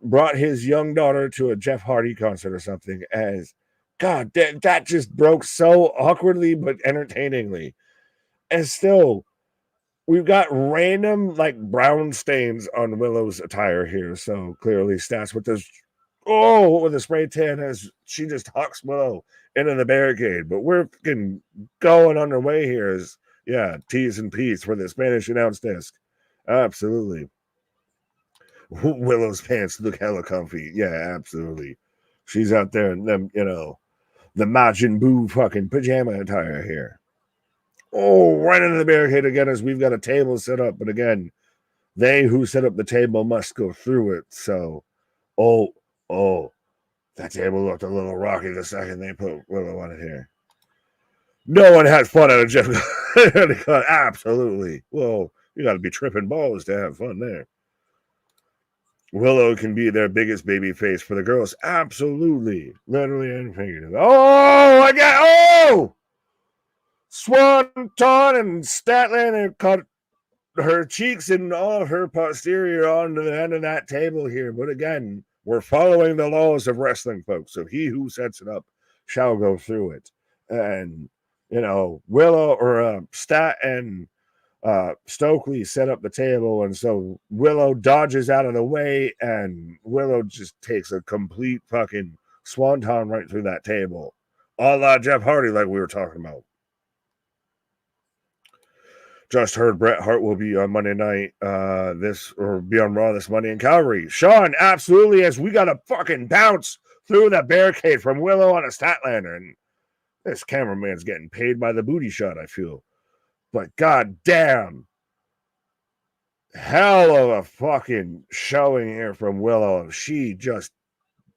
brought his young daughter to a Jeff Hardy concert or something. As God, that just broke so awkwardly but entertainingly. And still, we've got random like brown stains on Willow's attire here. So clearly Stats with this, with a spray tan as she just hucks Willow into the barricade. But we're fucking going underway here as, T's and P's for the Spanish announce desk. Absolutely. Willow's pants look hella comfy. Yeah, absolutely. She's out there in them, the Majin Buu fucking pajama attire here. Right into the barricade again as we've got a table set up. But again, they who set up the table must go through it. So, that table looked a little rocky the second they put Willow on it here. No one had fun out of Jeff. Absolutely. Well, you got to be tripping balls to have fun there. Willow can be their biggest baby face for the girls. Absolutely. Literally and figuratively. Swanton and Statlander cut her cheeks and all of her posterior onto the end of that table here. But again, we're following the laws of wrestling, folks. So he who sets it up shall go through it. And, Willow or Stat and Stokely set up the table, and so Willow dodges out of the way, and Willow just takes a complete fucking swanton right through that table, a la Jeff Hardy, like we were talking about. Just heard Bret Hart will be on Monday night, be on Raw this Monday in Calgary. Sean, absolutely, as we got to fucking bounce through that barricade from Willow on a Statlander. And this cameraman's getting paid by the booty shot, I feel. But goddamn, hell of a fucking showing here from Willow. She just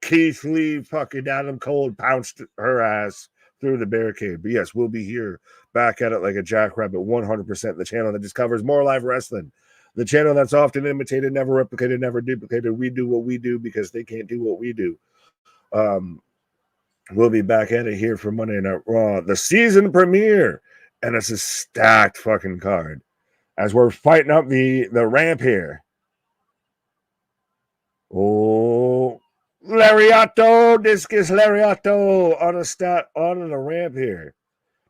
Keith Lee fucking Adam Cole pounced her ass through the barricade. But yes, we'll be here back at it like a jackrabbit, 100%. The channel that just covers more live wrestling. The channel that's often imitated, never replicated, never duplicated. We do what we do because they can't do what we do. We'll be back at it here for Monday Night Raw, the season premiere. And it's a stacked fucking card as we're fighting up the ramp here. Oh, Lariato, discus Lariato on the ramp here.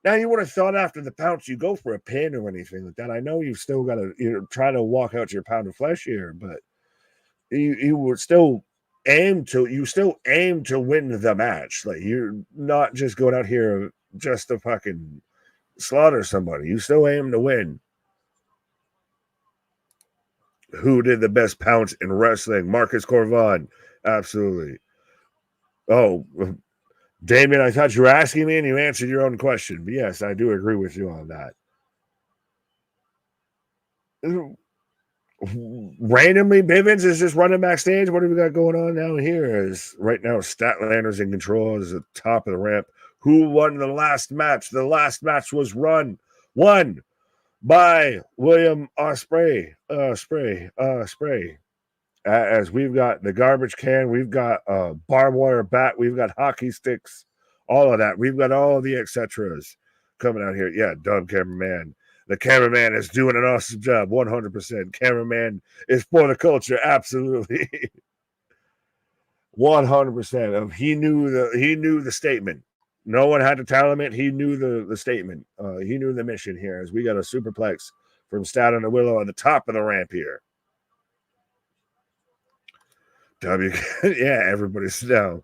Now, you would have thought after the pounce you go for a pin or anything like that. I know you've still got to try to walk out your pound of flesh here, but you would still aim to win the match. Like, you're not just going out here just to fucking slaughter somebody. You still aim to win. Who did the best pounce in wrestling? Marcus Corvon. Absolutely. Oh, Damien, I thought you were asking me and you answered your own question. But yes, I do agree with you on that. Randomly, Bivens is just running backstage. What have we got going on now here? Is right now Statlander's in control is at the top of the ramp. Who won the last match? The last match was won by William Osprey. As we've got the garbage can, we've got a barbed wire bat, we've got hockey sticks, all of that. We've got all the etceteras coming out here. Yeah, Doug Cameraman. The cameraman is doing an awesome job, 100%. Cameraman is for the culture, absolutely. 100%. He knew the statement. No one had to tell him it. He knew the statement. He knew the mission here as we got a superplex from Statlander Willow on the top of the ramp here. Yeah, everybody's now.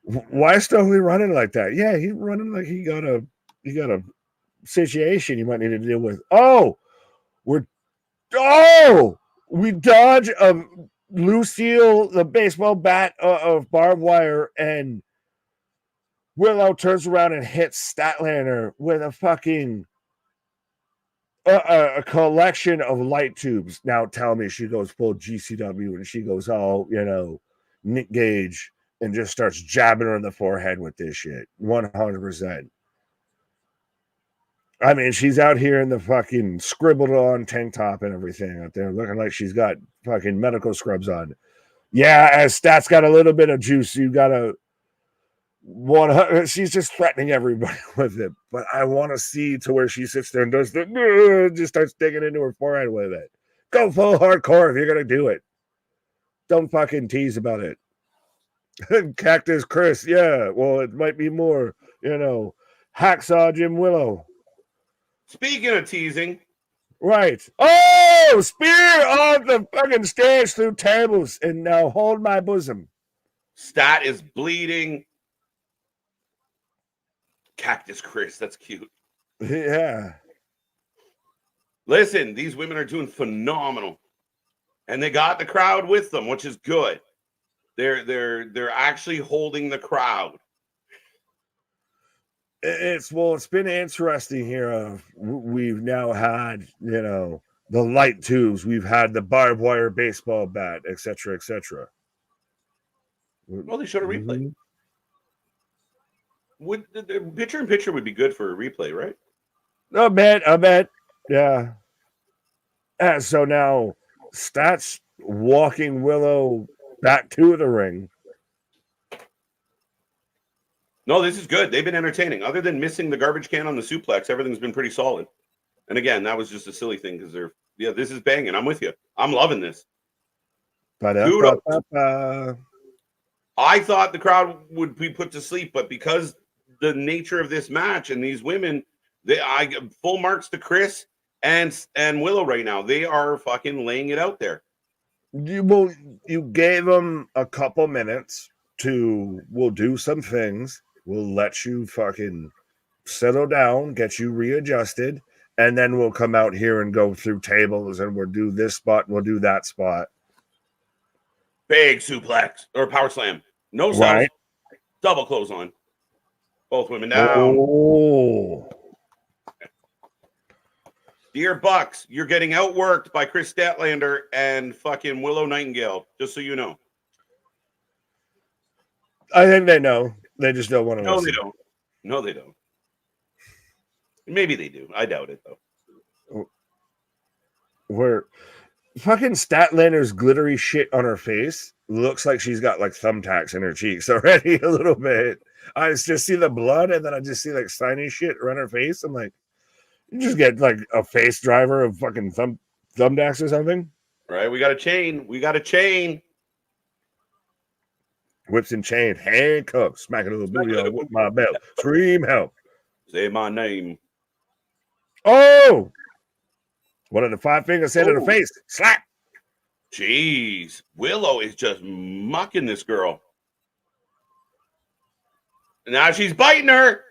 Why is Stokely running like that? Yeah, he's running like he got a situation you might need to deal with. We dodge a Lucille, the baseball bat of barbed wire, and Willow turns around and hits Statlander with a fucking a collection of light tubes. Now tell me she goes full GCW and she goes all, Nick Gage and just starts jabbing her in the forehead with this shit. 100%. I mean, she's out here in the fucking scribbled on tank top and everything out there, looking like she's got fucking medical scrubs on. Yeah, as Stat's got a little bit of juice, you gotta she's just threatening everybody with it. But I want to see to where she sits there and does just starts digging into her forehead with it. Go full hardcore if you're gonna do it. Don't fucking tease about it. Cactus Chris, yeah. Well, it might be more, Hacksaw Jim Willow. Speaking of teasing. Right. Oh, spear on the fucking stairs through tables and now hold my bosom. Stat is bleeding. Cactus Chris, that's cute. Yeah. Listen, these women are doing phenomenal. And they got the crowd with them, which is good. They're actually holding the crowd. It's been interesting here. We've now had, the light tubes, we've had the barbed wire baseball bat, etc., etc. Well, they showed a replay. Mm-hmm. Would the picture-in-picture would be good for a replay, right? I bet. Yeah. And so now Stats walking Willow back to the ring. No, this is good. They've been entertaining. Other than missing the garbage can on the suplex, everything's been pretty solid. And again, that was just a silly thing because this is banging. I'm with you. I'm loving this. I thought the crowd would be put to sleep, but because the nature of this match and these women, I full marks to Chris and Willow right now. They are fucking laying it out there. You gave them a couple minutes we'll do some things. We'll let you fucking settle down, get you readjusted, and then we'll come out here and go through tables, and we'll do this spot, and we'll do that spot. Big suplex or power slam. No self. Right. Double clothesline. Both women down. Oh. Dear Bucks, you're getting outworked by Chris Statlander and fucking Willow Nightingale, just so you know. I think they know. They just don't want to listen. They don't. No, they don't. Maybe they do. I doubt it, though. Where fucking Statlander's glittery shit on her face looks like she's got like thumbtacks in her cheeks already a little bit. I just see the blood, and then I just see like shiny shit around her face. I'm like, you just get like a face driver of fucking thumbtacks or something. Right. We got a chain. Whips and chain, handcuffs, smacking a little booty on with my belt. Scream help. Say my name. Oh! One of the 5 fingers hit in the face. Slap. Jeez. Willow is just mucking this girl. Now she's biting her.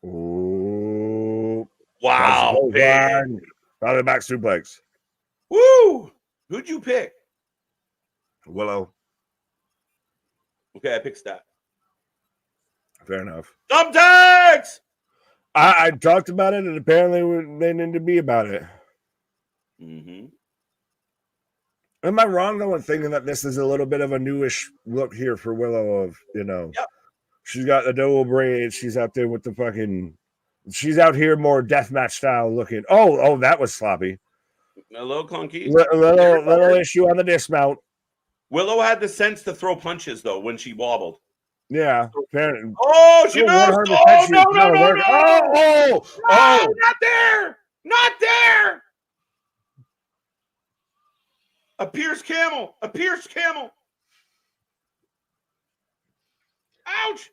Ooh. Wow. Probably back suplex. Woo! Who'd you pick? Willow. Okay, I picked Stat. Fair enough. Thumbtacks! I talked about it, and apparently they need to be about it. Mm-hmm. Am I wrong though in thinking that this is a little bit of a newish look here for Willow? Of yep. She's got the double braids. She's out there with the fucking. She's out here more deathmatch style looking. Oh, that was sloppy. A little clunky. Little issue on the dismount. Willow had the sense to throw punches though when she wobbled. Yeah. Oh, she moved. Oh, no. Oh, not there. Not there. A pierced camel. Ouch.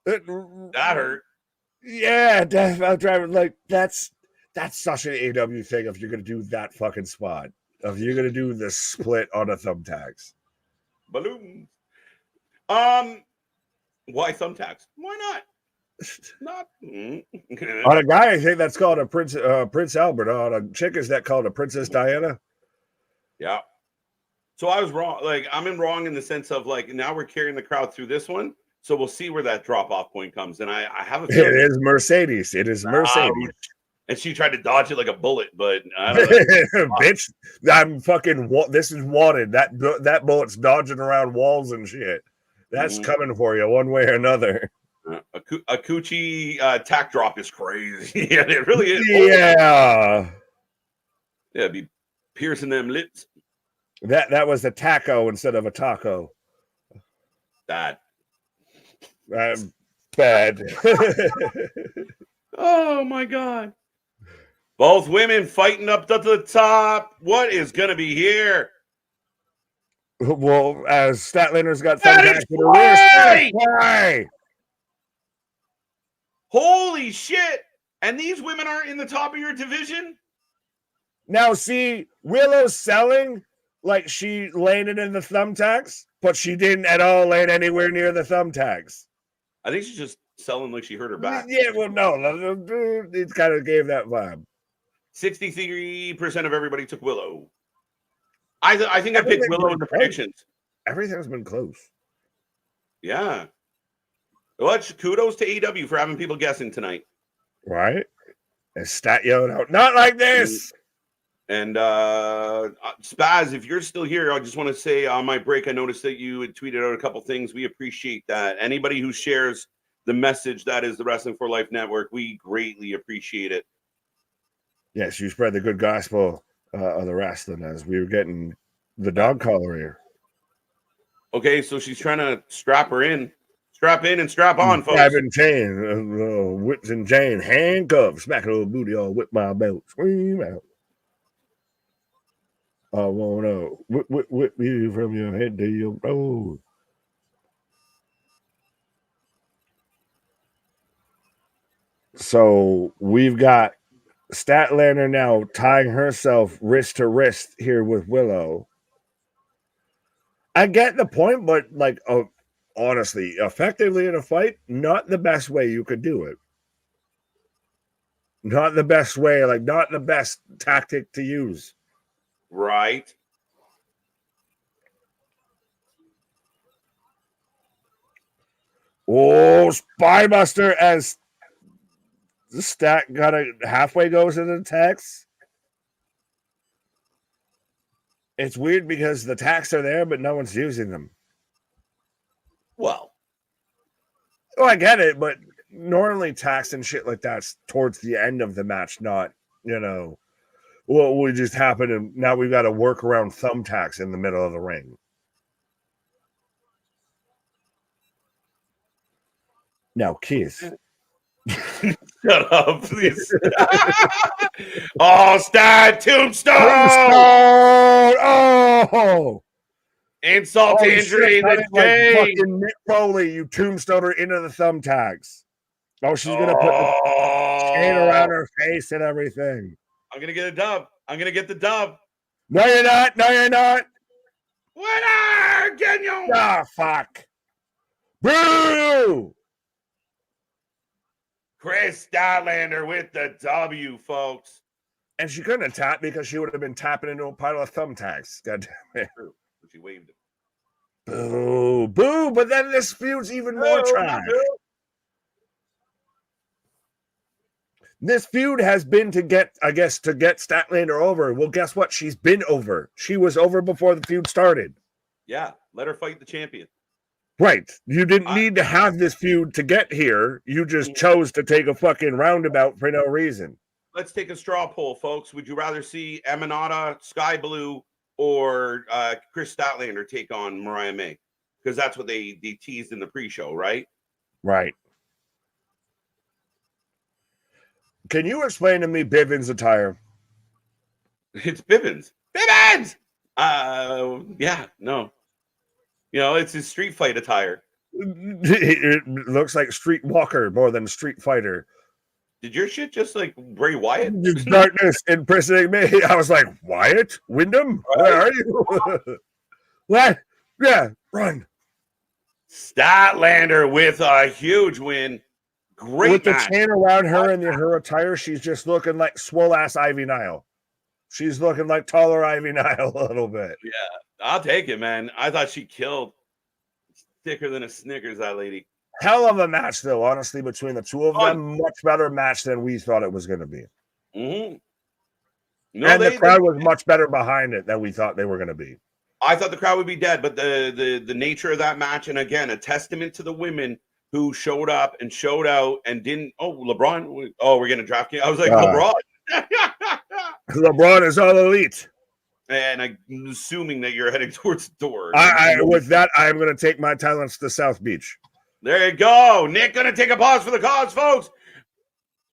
That hurt. Yeah, deathmatch driver. Like that's such an AEW thing if you're gonna do that fucking spot. If you're gonna do the split on a thumbtacks. Balloons. Why thumbtacks? Why not? On a guy, I think that's called a Prince Albert. On a chick, is that called a Princess Diana? Yeah. So I was wrong. Like I'm wrong in the sense of like now we're carrying the crowd through this one. So we'll see where that drop-off point comes. And I have a feeling it is Mercedes. And she tried to dodge it like a bullet, but I don't know. Bitch, I'm fucking. This is wanted. That bullet's dodging around walls and shit. That's coming for you one way or another. A coochie tack drop is crazy. Yeah, it really is. Yeah. Yeah, be piercing them lips. That was a taco instead of a taco. That. Bad. Oh my God. Both women fighting up to the top. What is going to be here? Well, as Statlander's got thumbtacks to the wrist. Holy shit. And these women aren't in the top of your division? Now, see, Willow's selling like she landed in the thumbtacks, but she didn't at all land anywhere near the thumbtacks. I think she's just selling like she hurt her back. Yeah, well, no. It kind of gave that vibe. 63% of everybody took Willow. I think I picked Willow in the predictions. Everything's been close. Yeah. Well, kudos to AEW for having people guessing tonight. Right? And Stat yelling out, not like this. And Spaz, if you're still here, I just want to say on my break, I noticed that you had tweeted out a couple things. We appreciate that. Anybody who shares the message that is the Wrestling for Life Network, we greatly appreciate it. Yes, you spread the good gospel of the wrestling as we were getting the dog collar here. Okay, so she's trying to strap in and strap on, folks. Strap and chain, whips and chain, handcuffs, smack a little booty all whip my belt, scream out. I wanna whip you from your head to your toe. So we've got Statlander now tying herself wrist to wrist here with Willow. I get the point, but like, honestly, effectively in a fight, not the best way you could do it. Not the best way, like not the best tactic to use. Right. Oh, Spybuster as the stat got a halfway goes into the text. It's weird because the tacks are there, but no one's using them. Well, I get it, but normally tacks and shit like that's towards the end of the match, not, well, we just happen to, now we've got to work around thumbtacks in the middle of the ring. Now, Keith. Shut up, please. Oh, Stat Tombstone! Oh! Insult to injury in the like fucking Mick Foley, you tombstoner into the thumbtacks. Oh, she's gonna put the chain around her face and everything. I'm gonna get a dub. I'm gonna get the dub. No, you're not. No, you're not. Winner, Daniel. Ah, fuck. Boo! Chris Statlander with the W, folks. And she couldn't have tapped because she would have been tapping into a pile of thumbtacks. God damn it. She waved it. Boo, boo, but then this feud's even more trash. This feud has been to get Statlander over. Well, guess what? She's been over. She was over before the feud started. Yeah, let her fight the champion. Right. You didn't need to have this feud to get here. You just chose to take a fucking roundabout for no reason. Let's take a straw poll, folks. Would you rather see Emanata, Sky Blue, or Chris Statlander take on Mariah May? Because that's what they teased in the pre-show, right? Right. Can you explain to me Bivens' attire? It's Bivens. Bivens! Yeah, no. It's his street fight attire. It looks like Street Walker more than Street Fighter. Did your shit just like Bray Wyatt? Darkness impersonating me. I was like, Wyatt? Wyndham? Where are you? What? Yeah, run. Statlander with a huge win. Great with match. The chain around her and her attire, she's just looking like swole ass Ivy Nile. She's looking like taller Ivy Nile a little bit. Yeah, I'll take it, man. I thought she killed. Thicker than a Snickers, that lady. Hell of a match, though, honestly, between the two of them. Much better match than we thought it was going to be. Mm-hmm. No, the crowd was much better behind it than we thought they were going to be. I thought the crowd would be dead, but the nature of that match, and again, a testament to the women who showed up and showed out and didn't. Oh, LeBron. Oh, we're getting a draft game. I was like, LeBron. LeBron is all elite. And I'm assuming that you're heading towards the door. With that, I'm going to take my talents to South Beach. There you go. Nick going to take a pause for the cause, folks.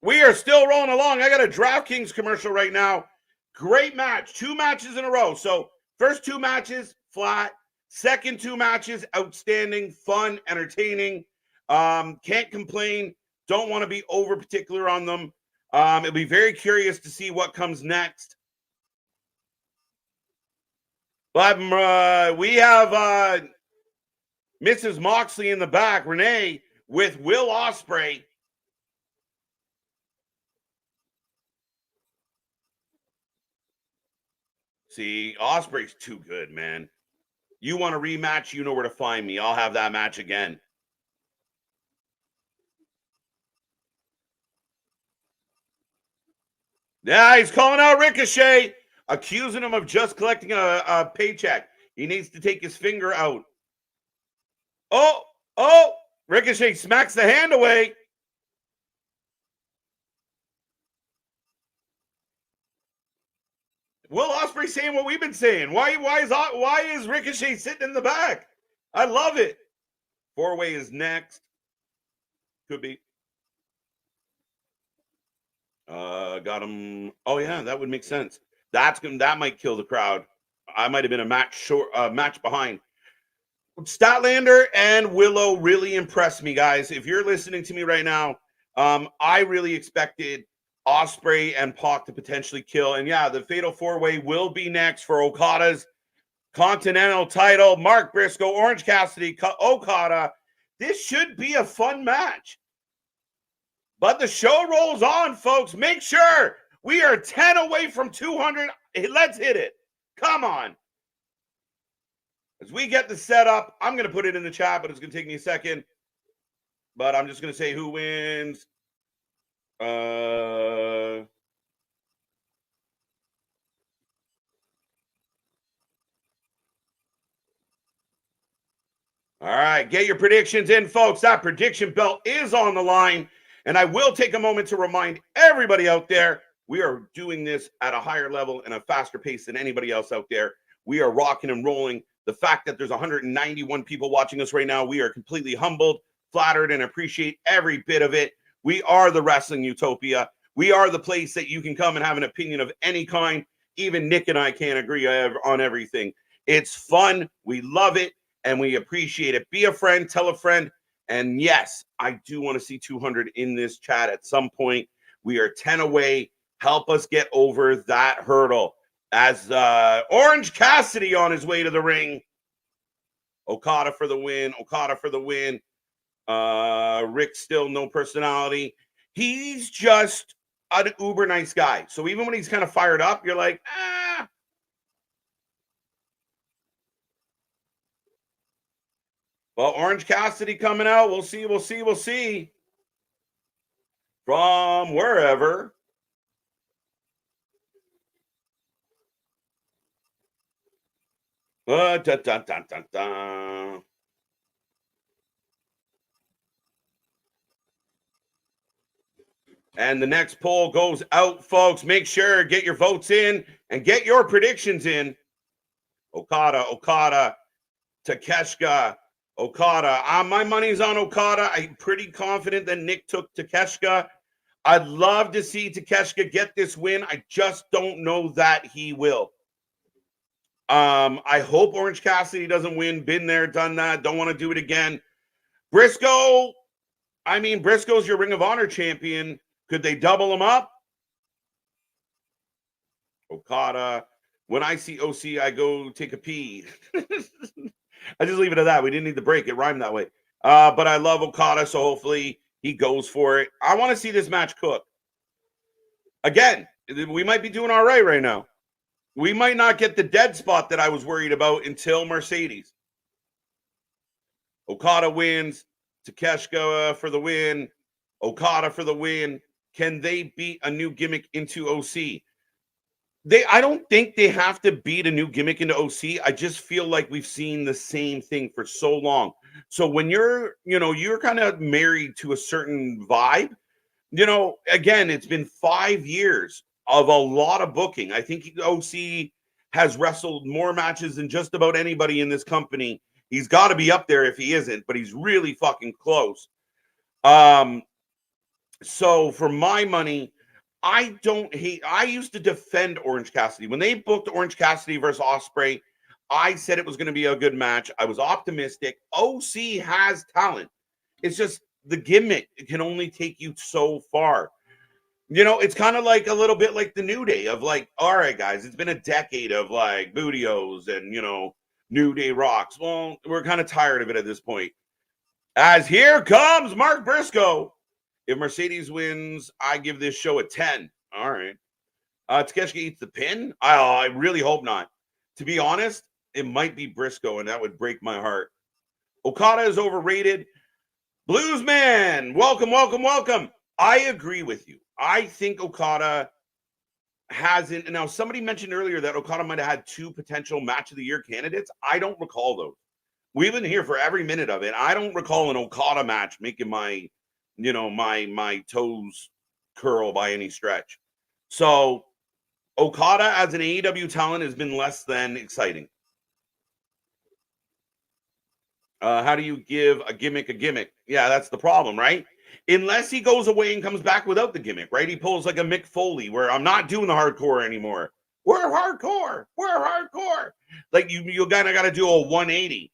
We are still rolling along. I got a DraftKings commercial right now. Great match. 2 matches in a row. So first 2 matches, flat. Second 2 matches, outstanding, fun, entertaining. Can't complain. Don't want to be over particular on them. It'll be very curious to see what comes next. But we have Mrs. Moxley in the back, Renee, with Will Osprey. See, Osprey's too good, man. You want a rematch, you know where to find me. I'll have that match again. Yeah, he's calling out Ricochet, accusing him of just collecting a paycheck. He needs to take his finger out. Oh, Ricochet smacks the hand away. Will Osprey saying what we've been saying. Why is Ricochet sitting in the back? I love it. 4-way is next. Could be. Got him. Oh yeah, that would make sense. That might kill the crowd. I might have been a match behind. Statlander and Willow really impressed me, guys. If you're listening to me right now, I really expected Osprey and Pac to potentially kill. And yeah, the Fatal 4-way will be next for Okada's Continental title, Mark Briscoe, Orange Cassidy, Okada. This should be a fun match. But the show rolls on, folks. Make sure we are 10 away from 200. Let's hit it. Come on. As we get the setup, I'm going to put it in the chat, but it's going to take me a second. But I'm just going to say who wins. All right, get your predictions in, folks. That prediction belt is on the line. And I will take a moment to remind everybody out there, we are doing this at a higher level and a faster pace than anybody else out there. We are rocking and rolling. The fact that there's 191 people watching us right now, we are completely humbled, flattered, and appreciate every bit of it. We are the Wrestling Utopia. We are the place that you can come and have an opinion of any kind. Even Nick and I can't agree on everything. It's fun. We love it. And we appreciate it. Be a friend, tell a friend. And yes, I do want to see 200 in this chat at some point. We are 10 away. Help us get over that hurdle. As Orange Cassidy on his way to the ring. Okada for the win. Okada for the win. Rick still no personality. He's just an uber nice guy. So even when he's kind of fired up, you're like, ah. Well, Orange Cassidy coming out. We'll see. We'll see. We'll see. From wherever. Da, da, da, da, da. And the next poll goes out, folks. Make sure, get your votes in and get your predictions in. Okada, Takeshita, Okada. My money's on Okada. I'm pretty confident that Nick took Takeshita. I'd love to see Takeshita get this win. I just don't know that he will. I hope Orange Cassidy doesn't win. Been there, done that. Don't want to do it again. Briscoe. Briscoe's your Ring of Honor champion. Could they double him up? Okada. When I see OC, I go take a pee. I just leave it at that. We didn't need the break. It rhymed that way. But I love Okada, so hopefully he goes for it. I want to see this match cook. Again, we might be doing all right now. We might not get the dead spot that I was worried about until Mercedes. Okada wins. Takeshita for the win. Okada for the win. Can they beat a new gimmick into OC? I don't think they have to beat a new gimmick into OC. I just feel like we've seen the same thing for so long. So when you're kind of married to a certain vibe, again, it's been 5 years of a lot of booking. I think OC has wrestled more matches than just about anybody in this company. He's got to be up there if he isn't, but he's really fucking close. So for my money, I used to defend Orange Cassidy. When they booked Orange Cassidy versus Osprey, I said it was going to be a good match. I was optimistic. OC has talent. It's just the gimmick can only take you so far. It's kind of like a little bit like the New Day of like, all right, guys, it's been a decade of like Bootios and, New Day rocks. Well, we're kind of tired of it at this point. As here comes Mark Briscoe. If Mercedes wins, I give this show a 10. All right. Takeshita eats the pin? I really hope not. To be honest, it might be Briscoe, and that would break my heart. Okada is overrated. Bluesman, welcome, welcome, welcome. I agree with you. I think Okada hasn't. Now, somebody mentioned earlier that Okada might have had 2 potential match of the year candidates. I don't recall those. We've been here for every minute of it. I don't recall an Okada match making my toes curl by any stretch. So Okada as an AEW talent has been less than exciting. How do you give a gimmick a gimmick? Yeah, that's the problem, right? Unless he goes away and comes back without the gimmick, right? He pulls like a Mick Foley where I'm not doing the hardcore anymore. We're hardcore. Like you kind of got to do a 180.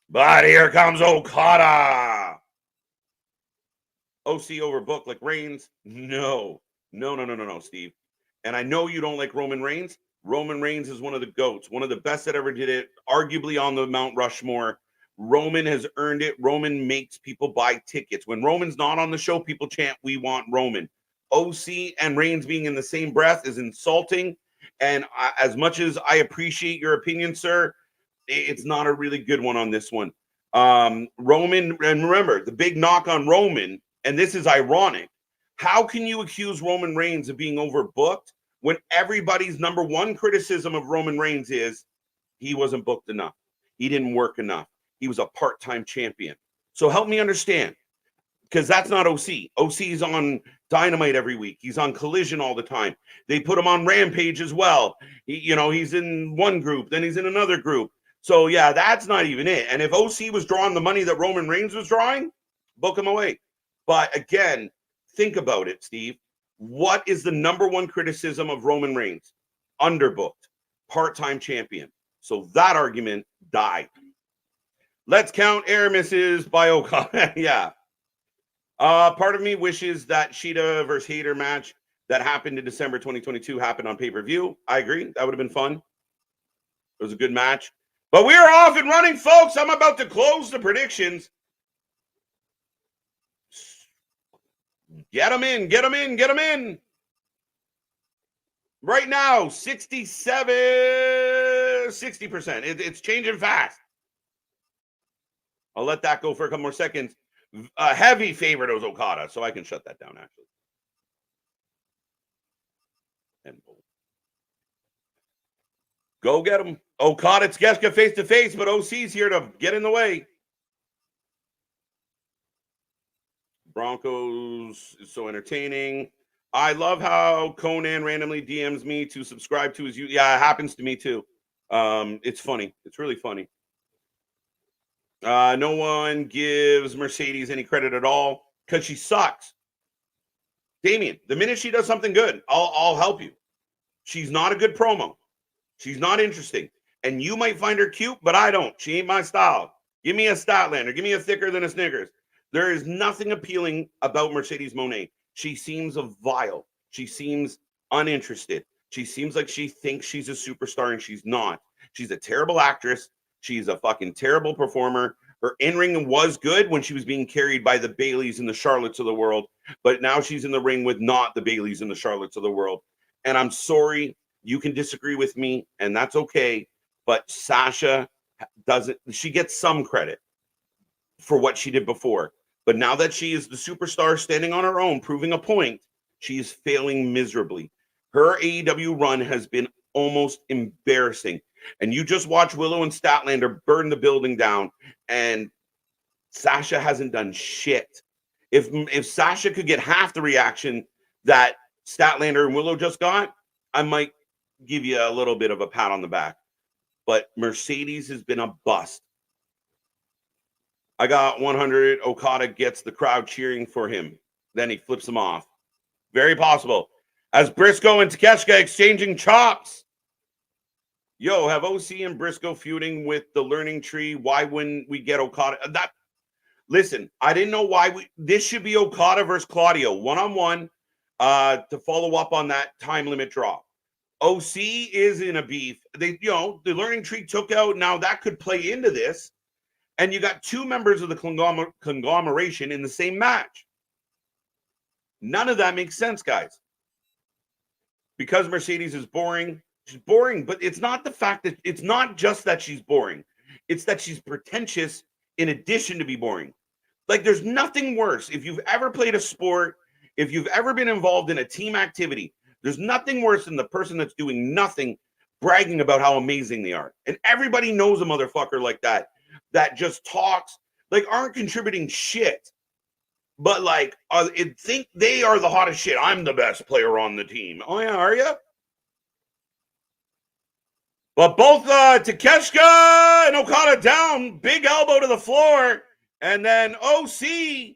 But here comes Okada. OC overbooked like Reigns? No, Steve. And I know you don't like Roman Reigns, Roman Reigns is one of the GOATs, one of the best that ever did it, arguably on the Mount Rushmore. Roman has earned it. Roman makes people buy tickets. When Roman's not on the show, people chant, "We want Roman." OC and Reigns being in the same breath is insulting. And as much as I appreciate your opinion, sir, it's not a really good one on this one. Roman, and remember, the big knock on Roman, and this is ironic, how can you accuse Roman Reigns of being overbooked when everybody's number one criticism of Roman Reigns is he wasn't booked enough? He didn't work enough. He was a part-time champion. So help me understand, because that's not OC. OC's on Dynamite every week. He's on Collision all the time. They put him on Rampage as well. He's in one group, then he's in another group. So, yeah, that's not even it. And if OC was drawing the money that Roman Reigns was drawing, book him away. But again, think about it, Steve. What is the number one criticism of Roman Reigns? Underbooked, part-time champion. So that argument died. Let's count air misses by Okada. Yeah. Part of me wishes that Shida versus Hater match that happened in December 2022 happened on pay-per-view. I agree. That would have been fun. It was a good match. But we are off and running, folks. I'm about to close the predictions. Get them in, get them in, get them in. Right now, 60%. It's changing fast. I'll let that go for a couple more seconds. A heavy favorite was Okada, so I can shut that down, actually. And go get him. Okada, it's Geska face-to-face, but OC's here to get in the way. Broncos is so entertaining. I love how Conan randomly DMs me to subscribe to his... Yeah, it happens to me, too. It's funny. It's really funny. No one gives Mercedes any credit at all because she sucks. Damien, the minute she does something good, I'll help you. She's not a good promo. She's not interesting. And you might find her cute, but I don't. She ain't my style. Give me a Statlander. Give me a thicker than a Snickers. There is nothing appealing about Mercedes Mone. She seems vile. She seems uninterested. She seems like she thinks she's a superstar and she's not. She's a terrible actress. She's a fucking terrible performer. Her in-ring was good when she was being carried by the Baileys and the Charlottes of the world, but now she's in the ring with not the Baileys and the Charlottes of the world. And I'm sorry, you can disagree with me, and that's okay, but Sasha doesn't, she gets some credit for what she did before. But now that she is the superstar standing on her own, proving a point, she is failing miserably. Her AEW run has been almost embarrassing. And you just watch Willow and Statlander burn the building down, and Sasha hasn't done shit. If Sasha could get half the reaction that Statlander and Willow just got, I might give you a little bit of a pat on the back. But Mercedes has been a bust. I got 100. Okada gets the crowd cheering for him. Then he flips them off. Very possible. As Briscoe and Takeshita exchanging chops. Yo, have OC and Briscoe feuding with the Learning Tree? Why wouldn't we get Okada? Listen, I didn't know why this should be Okada versus Claudio, one-on-one, to follow up on that time limit draw. OC is in a beef. The Learning Tree took out. Now that could play into this. And you got two members of the conglomeration in the same match. None of that makes sense, guys. Because Mercedes is boring. She's boring, but it's not the fact that it's not just that she's boring. It's that she's pretentious in addition to be boring. Like, there's nothing worse. If you've ever played a sport, if you've ever been involved in a team activity, there's nothing worse than the person that's doing nothing bragging about how amazing they are. And everybody knows a motherfucker like that just talks, like, aren't contributing shit, but like, think they are the hottest shit. I'm the best player on the team. Oh, yeah, are you? But both Takeshita and Okada down, big elbow to the floor, and then OC,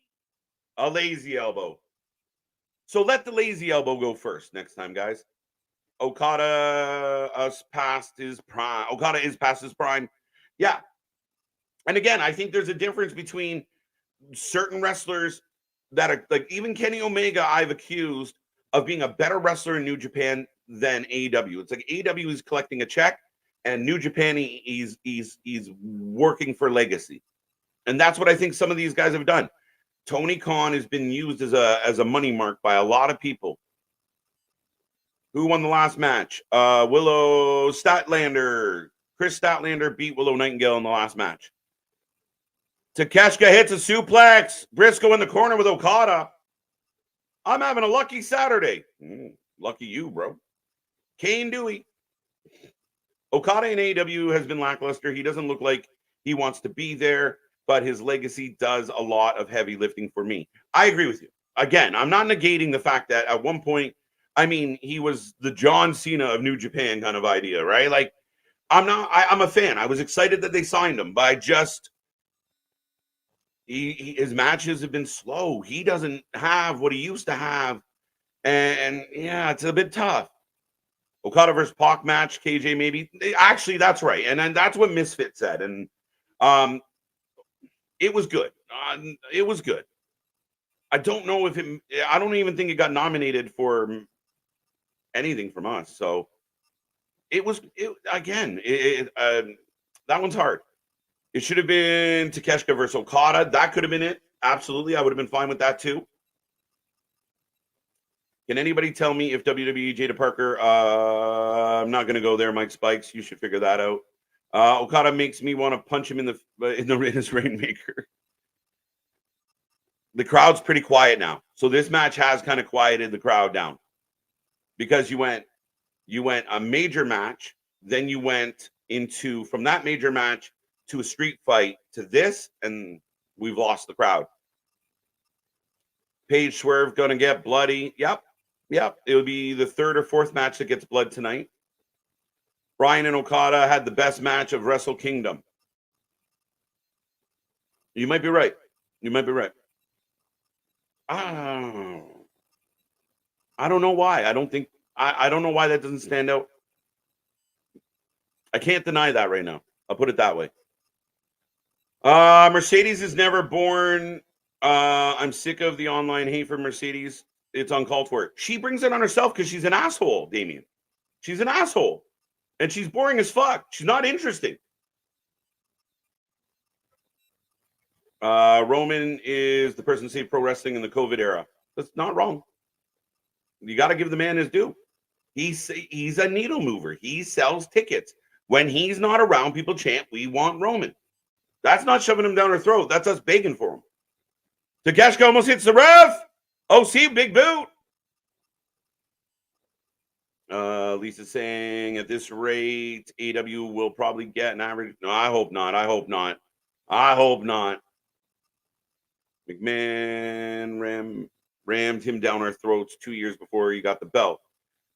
a lazy elbow. So let the lazy elbow go first next time, guys. Okada is past his prime. Yeah. And again, I think there's a difference between certain wrestlers that are, like, even Kenny Omega, I've accused of being a better wrestler in New Japan than AEW. It's like AEW is collecting a check, and New Japan he's working for legacy, and that's what I think some of these guys have done. Tony Khan has been used as a money mark by a lot of people. Who won the last match? Willow Statlander. Chris Statlander beat Willow Nightingale in the last match. Takeshita hits a suplex. Briscoe in the corner with Okada. I'm having a lucky Saturday. Lucky you, bro. Kane Dewey. Okada in AEW has been lackluster. He doesn't look like he wants to be there, but his legacy does a lot of heavy lifting for me. I agree with you. Again, I'm not negating the fact that at one point, I mean, he was the John Cena of New Japan kind of idea, right? Like, I'm a fan. I was excited that they signed him, but I just, his matches have been slow. He doesn't have what he used to have. And yeah, it's a bit tough. Okada versus Pac match, KJ maybe. Actually, that's right. And that's what Misfit said. And it was good. It was good. I don't know if I don't even think it got nominated for anything from us. So that one's hard. It should have been Takeshita versus Okada. That could have been it. Absolutely. I would have been fine with that too. Can anybody tell me if WWE Jada Parker, I'm not going to go there, Mike Spikes. You should figure that out. Okada makes me want to punch him in his Rainmaker. The crowd's pretty quiet now. So this match has kind of quieted the crowd down. Because you went a major match, then you went from that major match to a street fight to this, and we've lost the crowd. Paige Swerve going to get bloody. Yep. It would be the third or fourth match that gets blood tonight. Bryan and Okada had the best match of Wrestle Kingdom. You might be right. I don't know why. I don't know why that doesn't stand out. I can't deny that right now. I'll put it that way. Mercedes is never born. I'm sick of the online hate for Mercedes. It's uncalled for. She brings it on herself because she's an asshole, Damien. She's an asshole. And she's boring as fuck. She's not interesting. Roman is the person who saved pro wrestling in the COVID era. That's not wrong. You got to give the man his due. He's a needle mover. He sells tickets. When he's not around, people chant, "We want Roman." That's not shoving him down our throat. That's us begging for him. Takeshita almost hits the ref. OC, big boot. Lisa's saying at this rate, AW will probably get an average. No, I hope not. McMahon rammed him down our throats 2 years before he got the belt.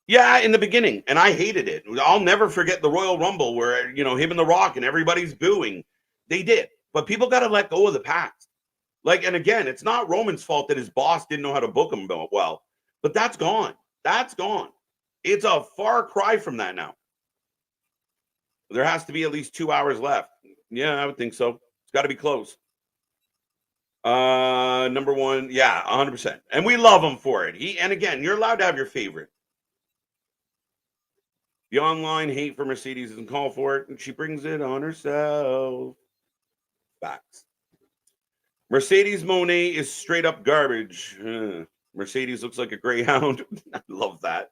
Yeah, in the beginning, and I hated it. I'll never forget the Royal Rumble where, him and The Rock and everybody's booing. They did. But people got to let go of the past. And again, it's not Roman's fault that his boss didn't know how to book him well. But that's gone. It's a far cry from that now. There has to be at least 2 hours left. Yeah, I would think so. It's got to be close. Number one, yeah, 100%. And we love him for it. And again, you're allowed to have your favorite. The online hate for Mercedes isn't called for it, and she brings it on herself. Facts. Mercedes Monet is straight up garbage. Mercedes looks like a Greyhound. I love that.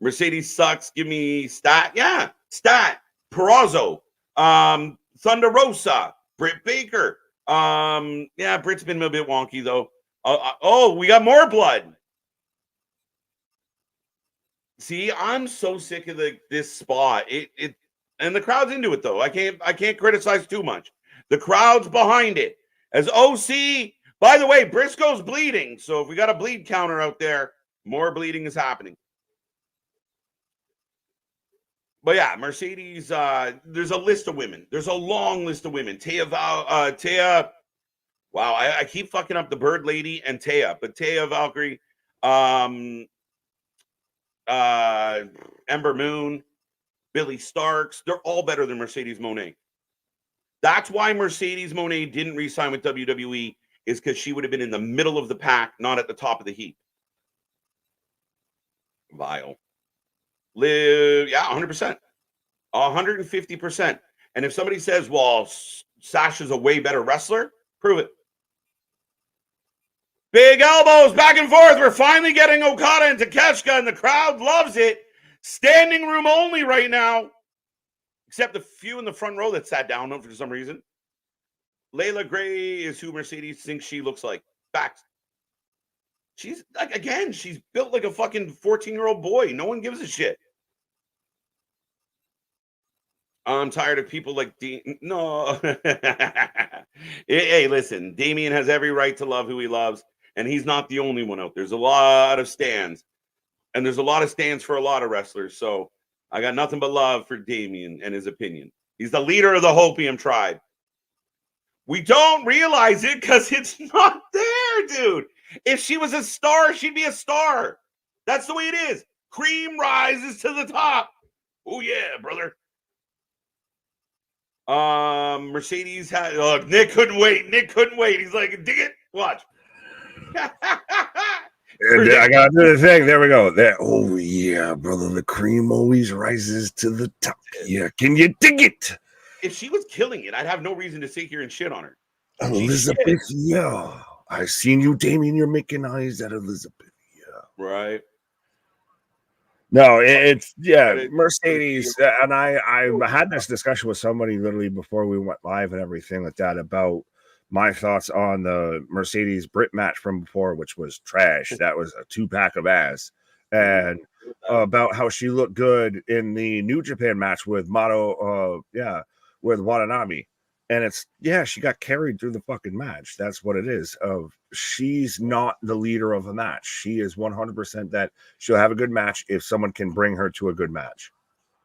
Mercedes sucks. Give me Stat. Yeah, Stat. Perazzo. Thunder Rosa. Britt Baker. Yeah, Britt's been a bit wonky though. We got more blood. See, I'm so sick of this spot. It and the crowd's into it though. I can't criticize too much. The crowd's behind it. As OC, by the way, Briscoe's bleeding. So if we got a bleed counter out there, more bleeding is happening. But yeah, Mercedes, there's a list of women. There's a long list of women. Taya, wow, I keep fucking up the Bird Lady and Taya, but Taya Valkyrie, Ember Moon, Billy Starks, they're all better than Mercedes Moné. That's why Mercedes Moné didn't re-sign with WWE, is because she would have been in the middle of the pack, not at the top of the heap. Vile. Live, yeah, 100%. 150%. And if somebody says, well, Sasha's a way better wrestler, prove it. Big elbows back and forth. We're finally getting Okada and Takeshita, and the crowd loves it. Standing room only right now, except the few in the front row that sat down for some reason. Layla Gray is who Mercedes thinks she looks like. Facts. She's like, again, she's built like a fucking 14-year-old boy. No one gives a shit. I'm tired of people like no. Hey, listen, Damian has every right to love who he loves, and he's not the only one out there. There's a lot of stands, and there's a lot of stands for a lot of wrestlers. So I got nothing but love for Damian and his opinion. He's the leader of the Hopium tribe. We don't realize it because it's not there, dude. If she was a star, she'd be a star. That's the way it is. Cream rises to the top. Oh, yeah, brother. Mercedes had Nick couldn't wait. He's like, dig it, watch. I gotta do the thing. There we go. There. Oh yeah, brother. The cream always rises to the top. Yeah, can you dig it? If she was killing it, I'd have no reason to sit here and shit on her. Elizabeth, yeah. I seen you, Damien. You're making eyes at Elizabeth. Yeah. Right. No, it's Mercedes, and I had this discussion with somebody literally before we went live and everything like that about my thoughts on the Mercedes Brit match from before, which was trash. That was a 2-pack of ass, and about how she looked good in the New Japan match with with Watanabe. And it's, she got carried through the fucking match. That's what it is. She's not the leader of a match. She is 100% that she'll have a good match if someone can bring her to a good match.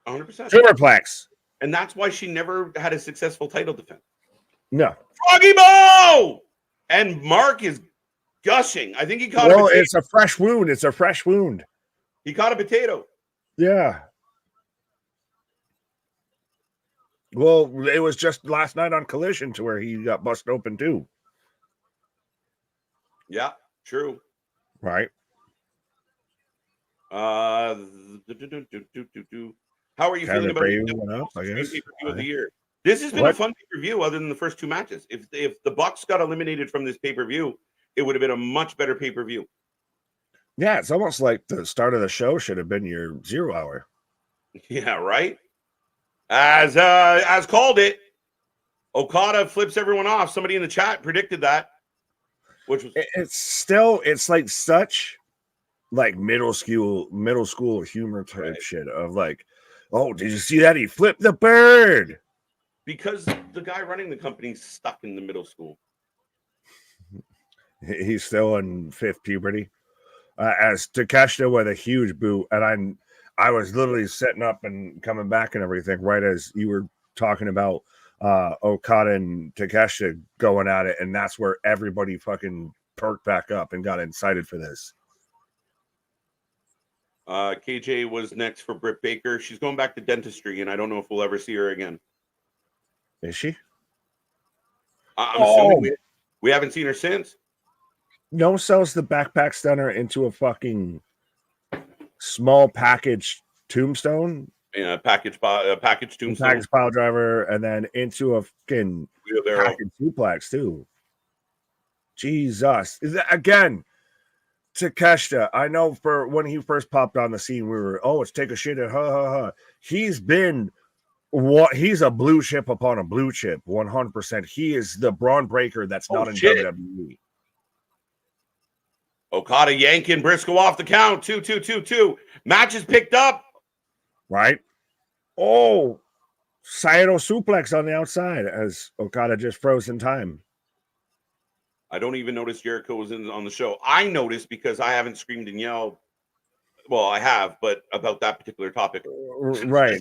100%. Superplex. And that's why she never had a successful title defense. No. Froggy Bo! And Mark is gushing. I think he caught a potato. It's a fresh wound. It's a fresh wound. He caught a potato. Yeah. Well, it was just last night on Collision to where he got busted open too. Yeah, true. Right. How are you feeling about the pay-per-view of the year? This has been a fun pay-per-view other than the first 2 matches. If the Bucks got eliminated from this pay-per-view, it would have been a much better pay-per-view. Yeah, it's almost like the start of the show should have been your 0 hour. Yeah, right? As called it, Okada flips everyone off. Somebody in the chat predicted that. Which was it's like such like middle school humor type shit of like, oh, did you see that? He flipped the bird. Because the guy running the company's stuck in the middle school. He's still in 5th puberty. As Takeshita with a huge boot, and I was literally setting up and coming back and everything right as you were talking about Okada and Takeshita going at it, and that's where everybody fucking perked back up and got excited for this. KJ was next for Britt Baker. She's going back to dentistry, and I don't know if we'll ever see her again. Is she? I'm assuming we haven't seen her since. No sells the backpack stunner into a fucking small package tombstone. Yeah, package tombstone. Package pile driver, and then into a fucking package suplex too. Jesus. Is that, again, Takeshita, I know for when he first popped on the scene, we were, it's take a shit at He's been he's a blue chip upon a blue chip, 100%. He is the Braun Breaker that's not in WWE. Okada yanking Briscoe off the count. 2-2-2-2. Match is picked up. Right. Oh, Saito suplex on the outside as Okada just froze in time. I don't even notice Jericho was on the show. I noticed because I haven't screamed and yelled. Well, I have, but about that particular topic. Right.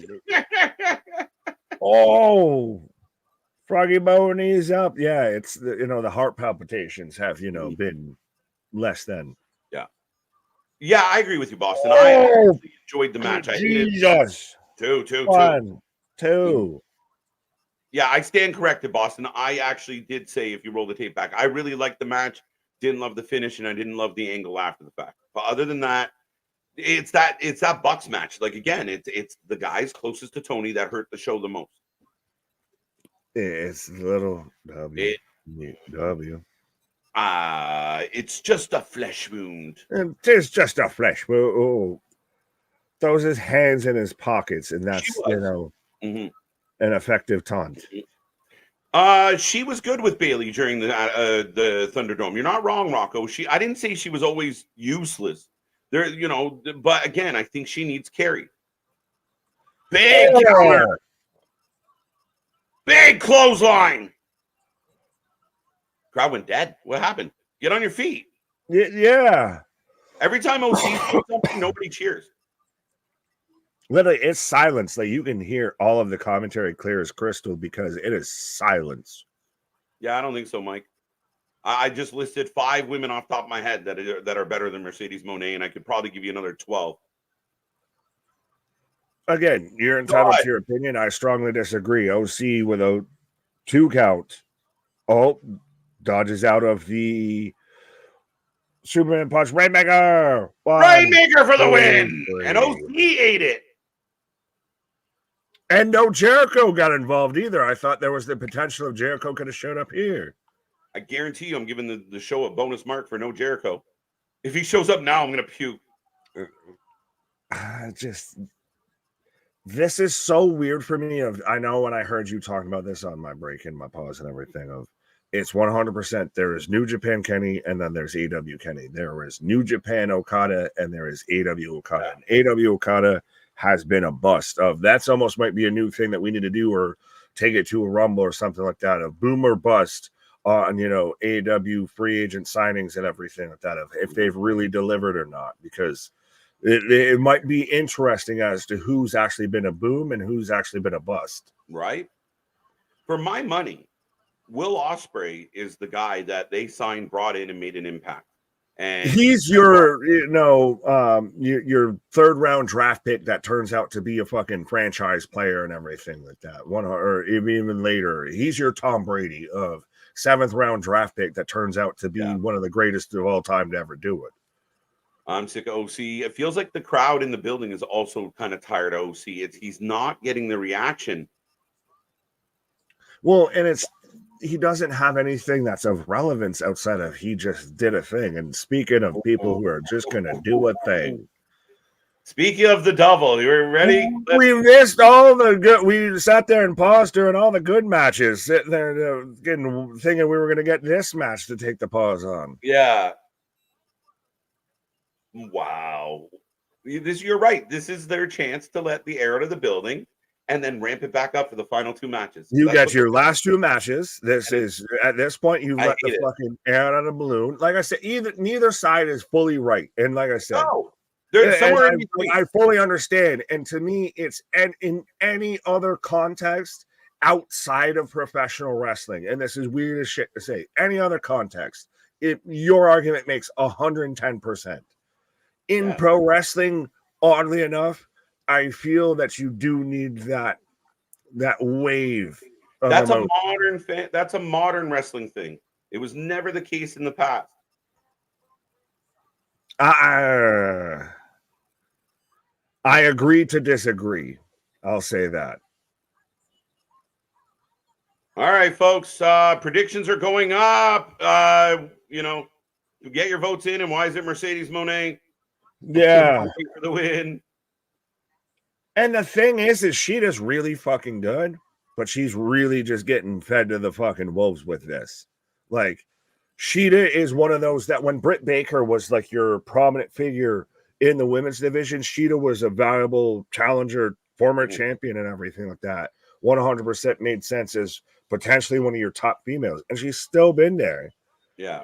Froggy Bone knees up. Yeah, it's the heart palpitations have been less than. Yeah, I agree with you, Boston. I actually enjoyed the match. I Jesus. Two. Yeah, I stand corrected, Boston. I actually did say, if you roll the tape back, I really liked the match. Didn't love the finish, and I didn't love the angle after the fact. But other than that, It's that Bucks match. Like, again, it's the guys closest to Tony that hurt the show the most. It's little W. It's just a flesh wound. It's just a flesh wound. Oh. Throws his hands in his pockets, and that's, an effective taunt. She was good with Bailey during the Thunderdome. You're not wrong, Rocco. I didn't say she was always useless. There, but again, I think she needs carry. Big counter. Big clothesline. Crowd went dead. What happened? Get on your feet. Yeah. Every time OC does something, nobody cheers. Literally, it's silence. Like, you can hear all of the commentary clear as crystal because it is silence. Yeah, I don't think so, Mike. I just listed 5 women off the top of my head that are better than Mercedes Moné, and I could probably give you another 12. Again, you're entitled to your opinion. I strongly disagree. OC with a 2 count. Oh, dodges out of the Superman punch. Rainmaker! Rainmaker for the win! And OC ate it. And no Jericho got involved either. I thought there was the potential of Jericho could have showed up here. I guarantee you I'm giving the show a bonus mark for no Jericho. If he shows up now, I'm going to puke. This is so weird for me. I know when I heard you talking about this on my break and my pause and everything, it's 100%. There is New Japan Kenny, and then there's AEW Kenny. There is New Japan Okada, and there is AEW Okada. And AEW Okada has been a bust. That's almost might be a new thing that we need to do, or take it to a Rumble or something like that. A boom or bust on AEW free agent signings and everything like that. If they've really delivered or not, because it might be interesting as to who's actually been a boom and who's actually been a bust. Right. For my money, Will Osprey is the guy that they signed, brought in, and made an impact. And he's your 3rd round draft pick that turns out to be a fucking franchise player and everything like that. Or even later, he's your Tom Brady of 7th round draft pick that turns out to be one of the greatest of all time to ever do it. I'm sick of OC. It feels like the crowd in the building is also kind of tired of OC. He's not getting the reaction. Well, and he doesn't have anything that's of relevance outside of he just did a thing. And speaking of people who are just going to do a thing. Speaking of the devil, you ready? We missed all the good. We sat there and paused during all the good matches, sitting there thinking we were going to get this match to take the pause on. Yeah. Wow. You're right. This is their chance to let the air out of the building and then ramp it back up for the final 2 matches. You got your last 2 matches. This is, at this point, you've let the fucking air out of the balloon. Like I said, neither side is fully right. And like I said, there's somewhere I fully understand. And to me, it's in any other context outside of professional wrestling, and this is weird as shit to say, any other context, your argument makes 110%. In pro wrestling, oddly enough, I feel that you do need that wave. That's a modern thing. That's a modern wrestling thing. It was never the case in the past. I agree to disagree. I'll say that. All right, folks. Predictions are going up. Get your votes in. And why is it Mercedes Moné? Yeah. For the win. And the thing is Shida's really fucking good, but she's really just getting fed to the fucking wolves with this. Like, Shida is one of those that when Britt Baker was like your prominent figure in the women's division, Shida was a valuable challenger, former champion and everything like that. 100% made sense as potentially one of your top females. And she's still been there. Yeah.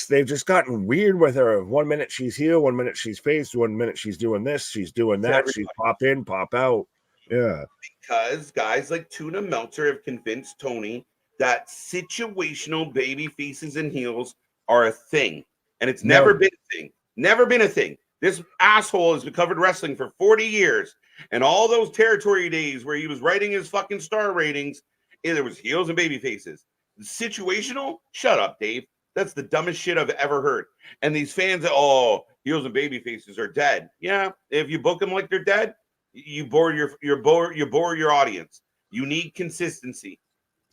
They've just gotten weird with her. 1 minute she's heel, 1 minute she's face, 1 minute she's doing this, she's doing that. She's pop in, pop out. Yeah. Because guys like Tuna Meltzer have convinced Tony that situational baby faces and heels are a thing. And it's never been a thing. Never been a thing. This asshole has been covered wrestling for 40 years. And all those territory days where he was writing his fucking star ratings, there was heels and baby faces. Situational? Shut up, Dave. That's the dumbest shit I've ever heard. And these fans, oh, heels and baby faces are dead. Yeah, if you book them like they're dead, you bore your audience. You need consistency.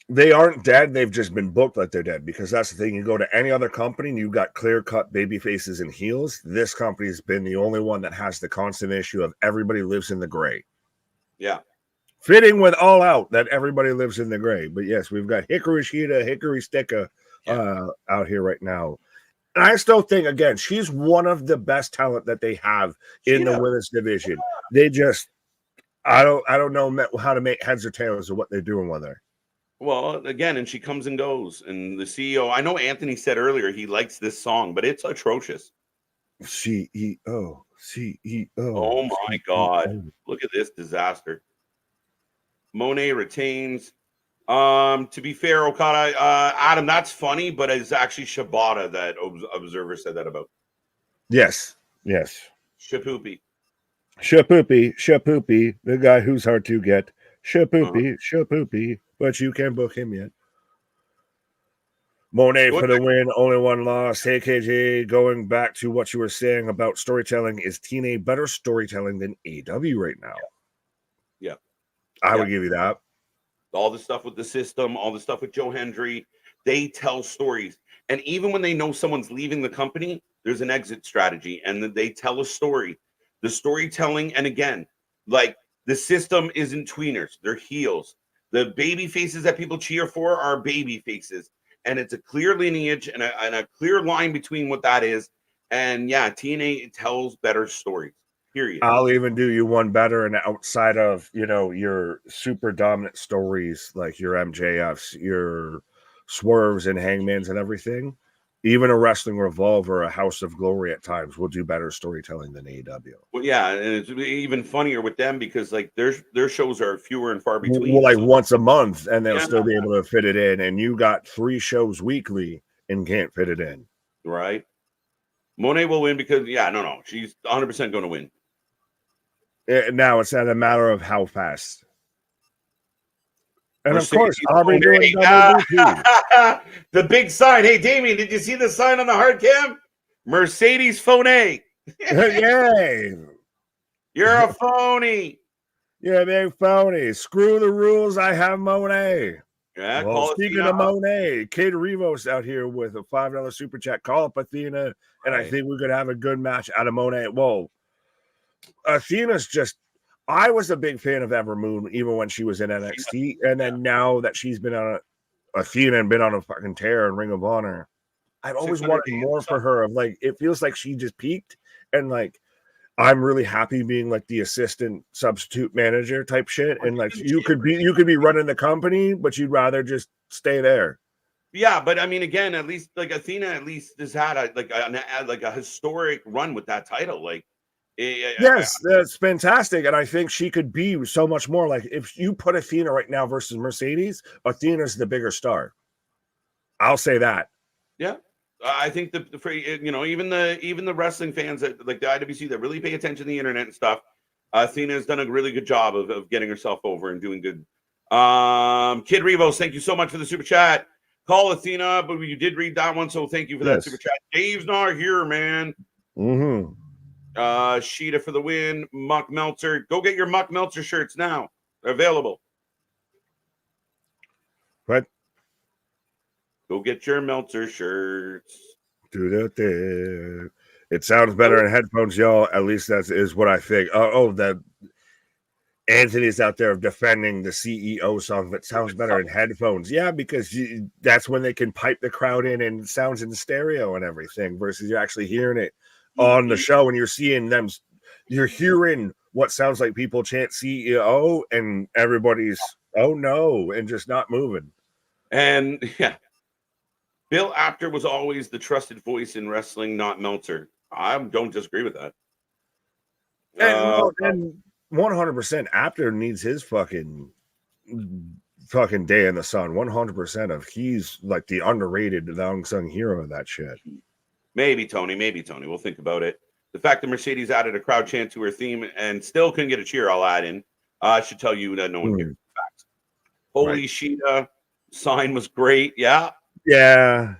They aren't dead. They've just been booked like they're dead, because that's the thing. You go to any other company and you've got clear-cut baby faces and heels. This company's been the only one that has the constant issue of everybody lives in the gray. Yeah. Fitting with All Out that everybody lives in the gray. But yes, we've got Hickory Shida, Hickory Sticka out here right now. And I still think, again, she's one of the best talent that they have in the women's division. They just, I don't know how to make heads or tails of what they're doing with her. Well, again, and she comes and goes. And the CEO, I know Anthony said earlier he likes this song, but it's atrocious. CEO. Oh my God. Look at this disaster. Mone retains. To be fair, Okada, Adam, that's funny, but it's actually Shibata that Observer said that about. Yes. Shapoopy, the guy who's hard to get. Shapoopy, but you can't book him yet. Mone for the win, only one loss. Hey, KJ, going back to what you were saying about storytelling, is TNA better storytelling than AEW right now? Yeah. I would give you that. All the stuff with the system, all the stuff with Joe Hendry, they tell stories. And even when they know someone's leaving the company, there's an exit strategy, and they tell a story. The storytelling, and again, like the system isn't tweeners, they're heels. The baby faces that people cheer for are baby faces. And it's a clear lineage and a clear line between what that is. And yeah, TNA tells better stories. Period. I'll even do you one better, and outside of, your super dominant stories like your MJFs, your Swerves and Hangmans and everything, even a Wrestling Revolve or a House of Glory at times will do better storytelling than AEW. Well, yeah, and it's even funnier with them because like their shows are fewer and far between. Well, like once a month, and they'll still be able to fit it in. And you got 3 shows weekly and can't fit it in. Right. Mone will win because she's 100% going to win. Now it's a matter of how fast. And of course, Aubrey doing the big sign. Hey, Damien, did you see the sign on the hard cam? Mercedes phone A. Yay. You're a phony. You're a big phony. Screw the rules. I have Mone. Yeah, well, speaking of Mone, Kid Rivos out here with a $5 super chat. Call up Athena, and I think we're going to have a good match out of Mone. Whoa. Athena's just, I was a big fan of Ever Moon even when she was in NXT, and then now that she's been on Athena and been on a fucking tear in Ring of Honor, I've always wanted more for her. Of like, it feels like she just peaked, and like I'm really happy being like the assistant substitute manager type shit, and like you could be running the company, but you'd rather just stay there. Yeah, but I mean, again, at least like Athena at least has had a historic run with that title, like. Yes, that's fantastic. And I think she could be so much more. Like if you put Athena right now versus Mercedes, Athena's the bigger star. I'll say that. Yeah. I think even the wrestling fans that like the IWC that really pay attention to the internet and stuff, Athena has done a really good job of getting herself over and doing good. Kid Rivos, thank you so much for the super chat. Call Athena, but you did read that one, so thank you for that super chat. Dave's not here, man. Mm-hmm. Shida for the win. Muck Meltzer. Go get your Muck Meltzer shirts now. They're available. What? Go get your Meltzer shirts. Do that. It sounds better in headphones, y'all. At least that is what I think. That Anthony's out there defending the CEO song that sounds better in headphones. Yeah, because that's when they can pipe the crowd in and it sounds in stereo and everything versus you're actually hearing it on the show, and you're seeing them, you're hearing what sounds like people chant CEO, and everybody's oh no, and just not moving. And yeah, Bill Apter was always the trusted voice in wrestling, not Meltzer. I don't disagree with that. And 100% Apter needs his fucking day in the sun. 100% of he's like the underrated, the unsung hero of that shit. Maybe Tony. We'll think about it. The fact that Mercedes added a crowd chant to her theme and still couldn't get a cheer, I'll add in, should tell you that no one cares. Facts. Holy Shida sign was great. Yeah. Yeah.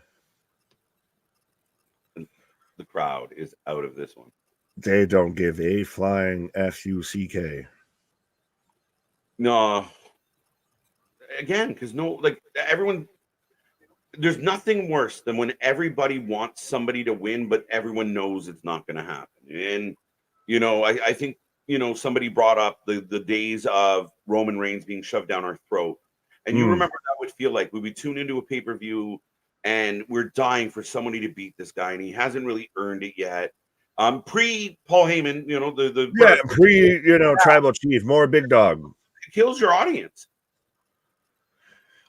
crowd is out of this one. They don't give a flying fuck. No. Again, because everyone, there's nothing worse than when everybody wants somebody to win, but everyone knows it's not going to happen. And, I think, somebody brought up the days of Roman Reigns being shoved down our throat. And you remember that would feel like we would tune into a pay-per-view and we're dying for somebody to beat this guy, and he hasn't really earned it yet. Pre Paul Heyman, tribal chief, more big dog. It kills your audience.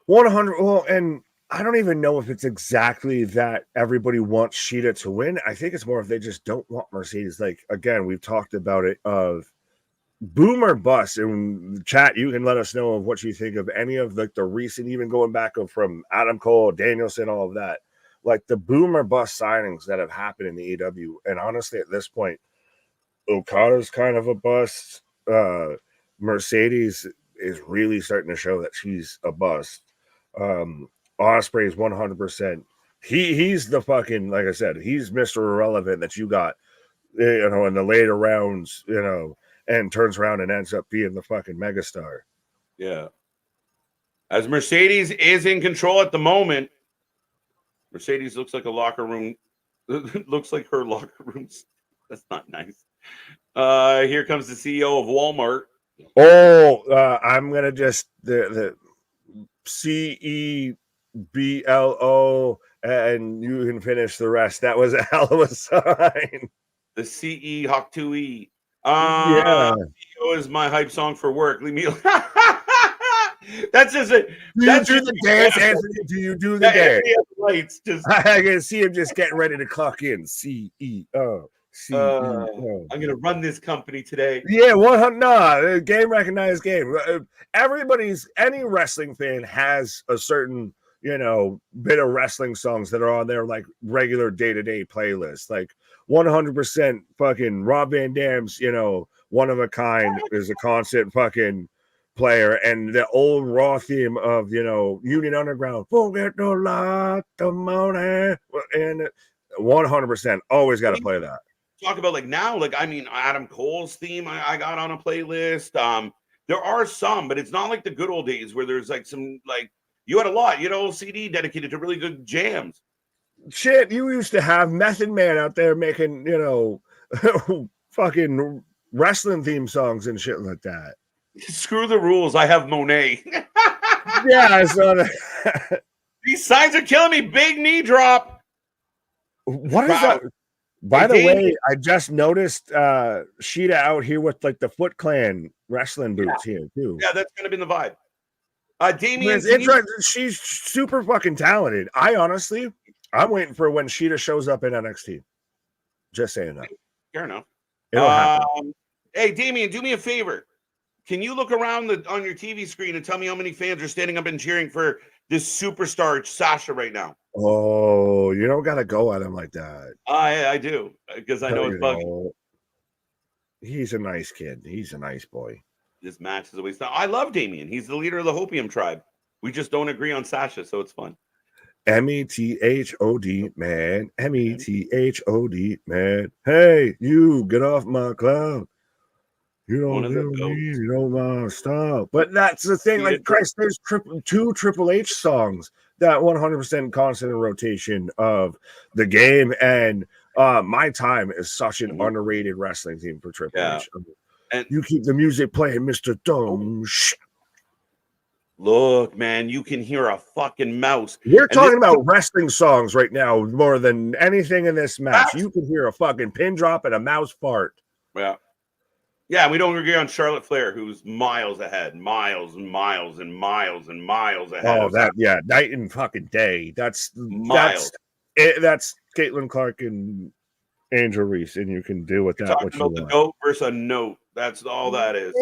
100. Well, and I don't even know if it's exactly that everybody wants Shida to win. I think it's more if they just don't want Mercedes. Like, again, we've talked about it of boom or bust. In the chat, you can let us know of what you think of any of the recent, even going back from Adam Cole, Danielson, all of that. Like the boom or bust signings that have happened in the AEW. And honestly, at this point, Okada's kind of a bust. Mercedes is really starting to show that she's a bust. Osprey is 100%. He's the fucking, like I said, he's Mr. Irrelevant that you got, in the later rounds, and turns around and ends up being the fucking megastar. Yeah. As Mercedes is in control at the moment, Mercedes looks like a locker room. Looks like her locker rooms. That's not nice. Here comes the CEO of Walmart. Oh, I'm gonna just the CEBLO, and you can finish the rest. That was a hell of a sign. The CE Hawk 2E. Yeah. CEO is my hype song for work. Leave me. That's just it. Do you do the dance, Anthony? Do you do the dance? Lights just. I can see him just getting ready to clock in. CEO. I'm gonna run this company today. Yeah, 100. No, game recognized game. Any wrestling fan has a certain, bit of wrestling songs that are on their like regular day-to-day playlist. Like 100% fucking Rob Van Dam's, One of a Kind is a constant fucking player, and the old Raw theme of Union Underground, forget the lot the money, and 100% always got to play that. Talk about Adam Cole's theme I got on a playlist. There are some, but it's not like the good old days where there's like some you had a lot, CD dedicated to really good jams. Shit, you used to have Method Man out there making fucking wrestling theme songs and shit like that. Screw the rules. I have Monet. Yeah, I saw that. These signs are killing me. Big knee drop. What is that? By the way, I just noticed Shida out here with like the Foot Clan wrestling boots here too. Yeah, that's gonna be the vibe. Damien, she's super fucking talented. I'm waiting for when Shida shows up in NXT. Just saying that. Fair enough. It'll happen. Hey, Damien, do me a favor. Can you look around on your TV screen and tell me how many fans are standing up and cheering for this superstar Sasha right now? Oh, you don't gotta go at him like that. I do, because I know it's bugging. He's a nice kid. He's a nice boy. This match is a waste. I love Damien. He's the leader of the Hopium tribe. We just don't agree on Sasha, so it's fun. METHOD, man. METHOD, man. Hey, you get off my cloud. You don't do me. You don't want to stop. But that's the thing. Like, Christ, there's two Triple H songs that 100% constant in rotation of the game. And My Time is such an underrated wrestling theme for Triple H. And you keep the music playing, Mr. Dumb. Look, man, you can hear a fucking mouse. We're talking about wrestling songs right now more than anything in this match. You can hear a fucking pin drop and a mouse fart. Yeah. Yeah, we don't agree on Charlotte Flair, who's miles ahead, miles and miles and miles and miles ahead. Oh, night and fucking day. That's miles. That's Caitlin Clark and Angel Reese, and you can deal with that. What you want. The goat versus a note. That's all that is.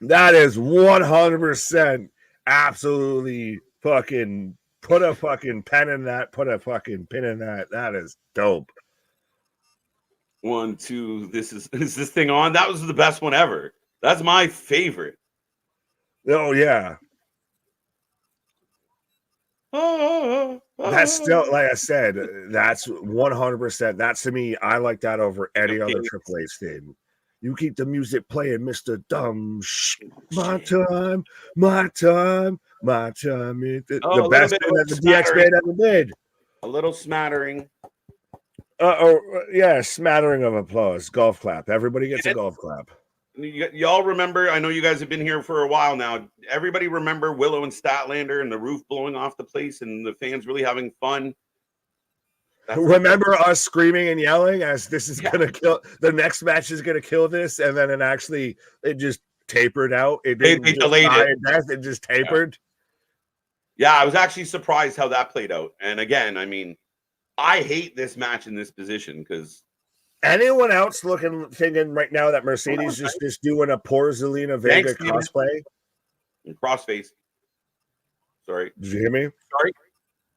That is 100% absolutely fucking. Put a fucking pen in that. Put a fucking pin in that. That is dope. 1, 2. Is this thing on? That was the best one ever. That's my favorite. Oh yeah. That's still, like I said, that's 100%. That's to me, I like that over any other Triple H thing. You keep the music playing, Mr. Dumb. My time, my time, my time. The best thing that the DX band ever did. A little smattering. Yeah, smattering of applause. Golf clap. Everybody gets a golf clap. Y'all remember, I know you guys have been here for a while now. Everybody remember Willow and Statlander and the roof blowing off the place and the fans really having fun? Remember us screaming and yelling as this is going to kill, the next match is going to kill this, and then it just tapered out. It didn't they delayed it. It just tapered. Yeah, I was actually surprised how that played out. And again, I mean, I hate this match in this position because anyone else thinking right now that Mercedes just doing a poor Zelina Vega cosplay? Crossface. Sorry. Did you hear me? Sorry.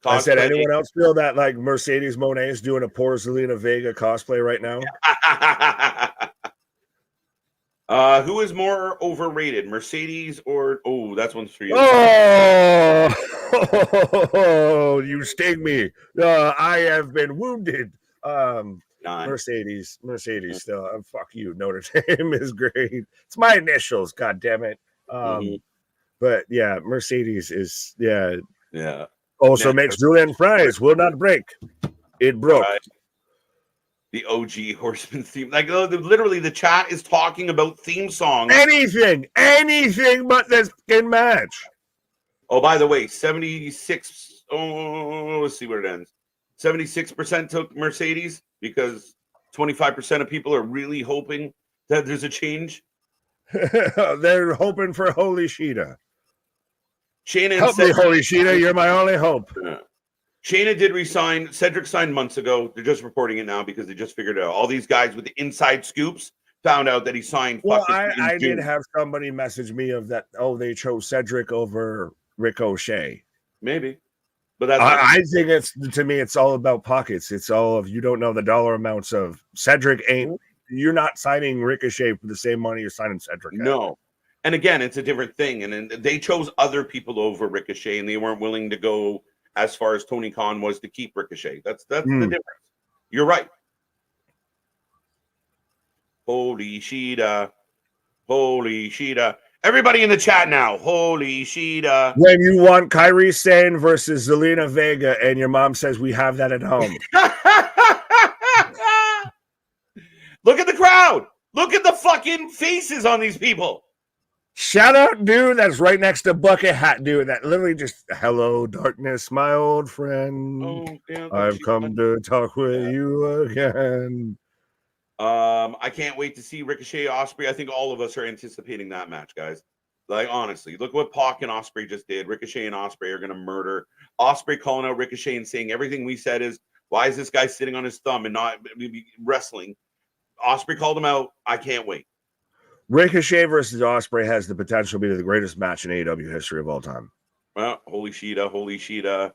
Cosplay. I said, anyone else feel that like Mercedes Moné is doing a poor Zelina Vega cosplay right now? Who is more overrated, Mercedes or that's one's for you. Oh, you sting me. I have been wounded. Mercedes still. Fuck you. Notre Dame is great. It's my initials. God damn it. But yeah, Mercedes is yeah. Also makes Julian fries will not break. It broke. Right. The OG Horseman theme. Like literally the chat is talking about theme songs. Anything but this fucking match. Oh, by the way, 76. Oh, let's see where it ends. 76% took Mercedes because 25% of people are really hoping that there's a change. They're hoping for Holy Shida. Shayna help me, Holy Shida. You're my only hope. Shayna did resign. Cedric signed months ago. They're just reporting it now because they just figured it out. All these guys with the inside scoops found out that he signed. Well, I did have somebody message me of that. Oh, they chose Cedric over Ricochet. Maybe, but that's. I think to me, it's all about pockets. It's all of you don't know the dollar amounts of Cedric. You're not signing Ricochet for the same money you're signing Cedric. No. And again, it's a different thing. And they chose other people over Ricochet, and they weren't willing to go as far as Tony Khan was to keep Ricochet. That's the difference. You're right. Holy Shida. Holy Shida. Everybody in the chat now. Holy Shida. When you want Kairi Sane versus Zelina Vega, and your mom says we have that at home. Look at the crowd. Look at the fucking faces on these people. Shout out, dude. That's right next to Bucket Hat, dude. That literally just, hello, darkness, my old friend. Oh, yeah, I've come to talk with you again. I can't wait to see Ricochet Osprey. I think all of us are anticipating that match, guys. Like, honestly, look what Pac and Osprey just did. Ricochet and Osprey are going to murder. Osprey calling out Ricochet and saying everything we said is, why is this guy sitting on his thumb and not wrestling? Osprey called him out. I can't wait. Ricochet versus Osprey has the potential to be the greatest match in AEW history of all time. Well, holy Shida.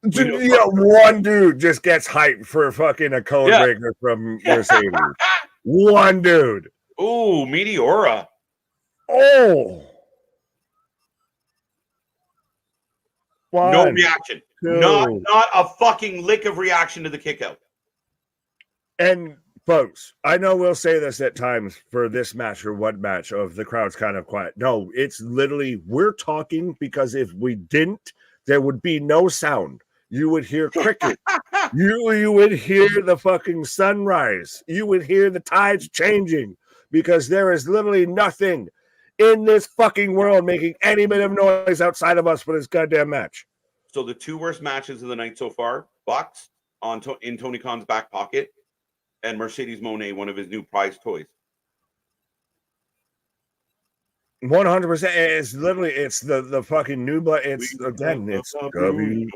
One dude just gets hyped for fucking a code breaker from Mercedes. One dude. Ooh, Meteora. Oh. No reaction. Not a fucking lick of reaction to the kick out. And folks, I know we'll say this at times for this match or what match of the crowd's kind of quiet. No, it's literally we're talking because if we didn't, there would be no sound. You would hear cricket. you would hear the fucking sunrise. You would hear the tides changing because there is literally nothing in this fucking world making any bit of noise outside of us for this goddamn match. So the two worst matches of the night so far, Bucks in Tony Khan's back pocket, and Mercedes Moné, one of his new prize toys. 100%. It's literally, it's the fucking new, but it's WCW.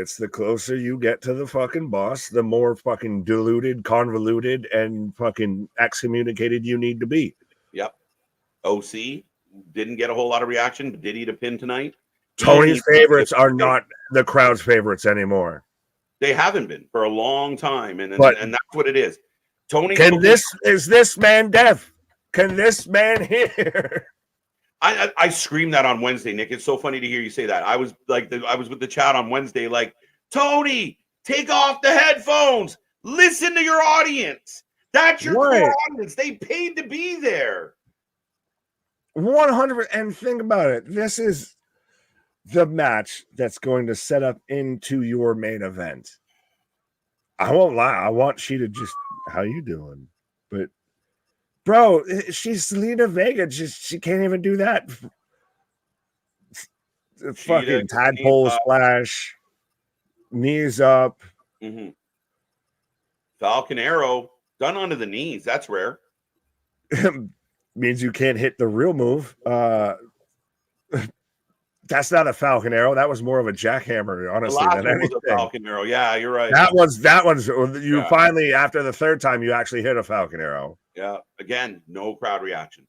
It's the closer you get to the fucking boss, the more fucking diluted, convoluted, and fucking excommunicated you need to be. Yep. OC didn't get a whole lot of reaction, but did eat a pin tonight. Tony's favorites are not the crowd's favorites anymore. They haven't been for a long time, and that's what it is. Tony, is this man deaf? Can this man hear? I screamed that on Wednesday, Nick. It's so funny to hear you say that. I was with the chat on Wednesday, like, Tony, take off the headphones. Listen to your audience. That's your core audience. They paid to be there. 100%. And think about it. This is the match that's going to set up into your main event. I won't lie. I want Shida just, how you doing? But bro, she's Selena Vega. She can't even do that. Fucking tadpole splash, knees up. Mm-hmm. Falcon Arrow done onto the knees. That's rare. Means you can't hit the real move. That's not a Falcon Arrow. That was more of a jackhammer, honestly. Than anything. Was a Falcon Arrow. Yeah, you're right. That one's you finally, after the third time, you actually hit a Falcon Arrow. Yeah. Again, no crowd reaction.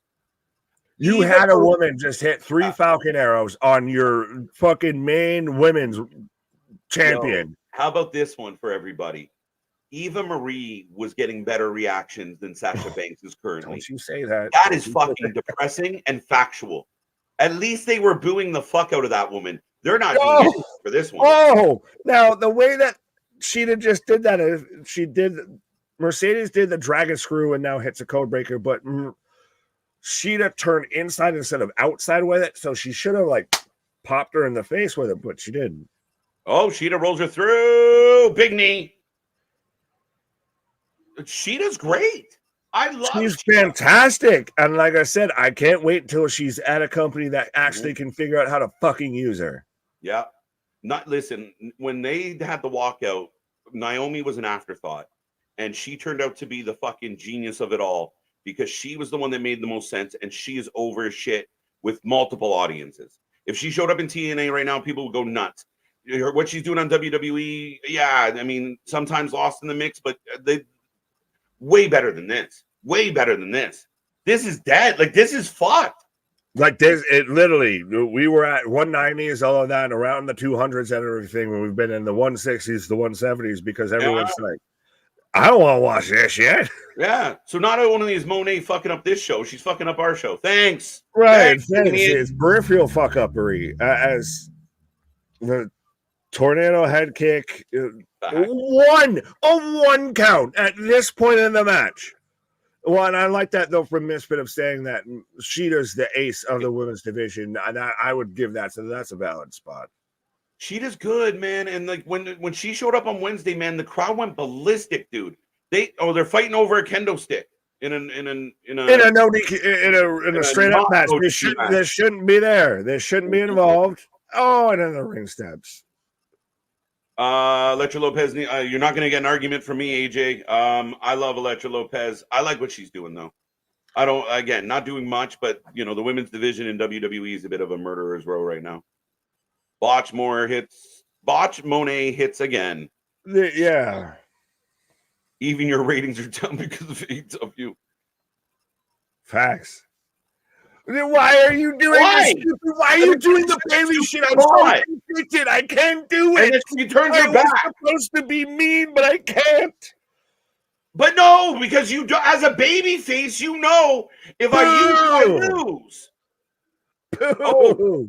You had a woman just hit 3 Falcon Arrows on your fucking main women's champion. Yo, how about this one for everybody? Eva Marie was getting better reactions than Sasha Banks is currently. Don't you say that. That is fucking depressing and factual. At least they were booing the fuck out of that woman. They're not doing anything for this one. Oh, now the way that Shida just did that is Mercedes did the dragon screw and now hits a code breaker, but Shida turned inside instead of outside with it, so she should have like popped her in the face with it, but she didn't. Oh, Shida rolls her through. Big knee. Shida's great. She's fantastic. And like I said, I can't wait until she's at a company that actually can figure out how to fucking use her. Yeah. Listen, when they had the walkout, Naomi was an afterthought. And she turned out to be the fucking genius of it all because she was the one that made the most sense. And she is over shit with multiple audiences. If she showed up in TNA right now, people would go nuts. What she's doing on WWE, yeah, I mean, sometimes lost in the mix, but they way better than this. Way better than this. This is dead. Like, this is fucked. Like this, it literally, we were at 190s, all of that, around the 200s and everything, when we've been in the 160s, the 170s, because everyone's like, I don't want to watch this yet. Yeah. So not only is Mone fucking up this show, she's fucking up our show. Thanks. Right. Thanks. It's peripheral fuck uppery as the tornado head kick. One count at this point in the match. Well, and I like that though from Misfit of saying that Shida's the ace of the women's division, and I would give that, so that's a valid spot. Sheeta's good, man, and like when she showed up on Wednesday, man, the crowd went ballistic, dude. They're fighting over a kendo stick in a straight up match. They shouldn't be there. They shouldn't be involved. Oh, and then the ring steps. Electra Lopez, you're not going to get an argument from me, AJ. I love Electra Lopez. I like what she's doing, though. I don't, again, not doing much, but, you know, the women's division in WWE is a bit of a murderer's row right now. Botch Mone hits again. Yeah. Even your ratings are down because of AEW. Facts. Why are you doing this? Why are you doing the baby shit? I'm so conflicted. I can't do it. And she turns her back. I'm supposed to be mean, but I can't. But no, because you do, as a baby face, you know if I lose. Oh.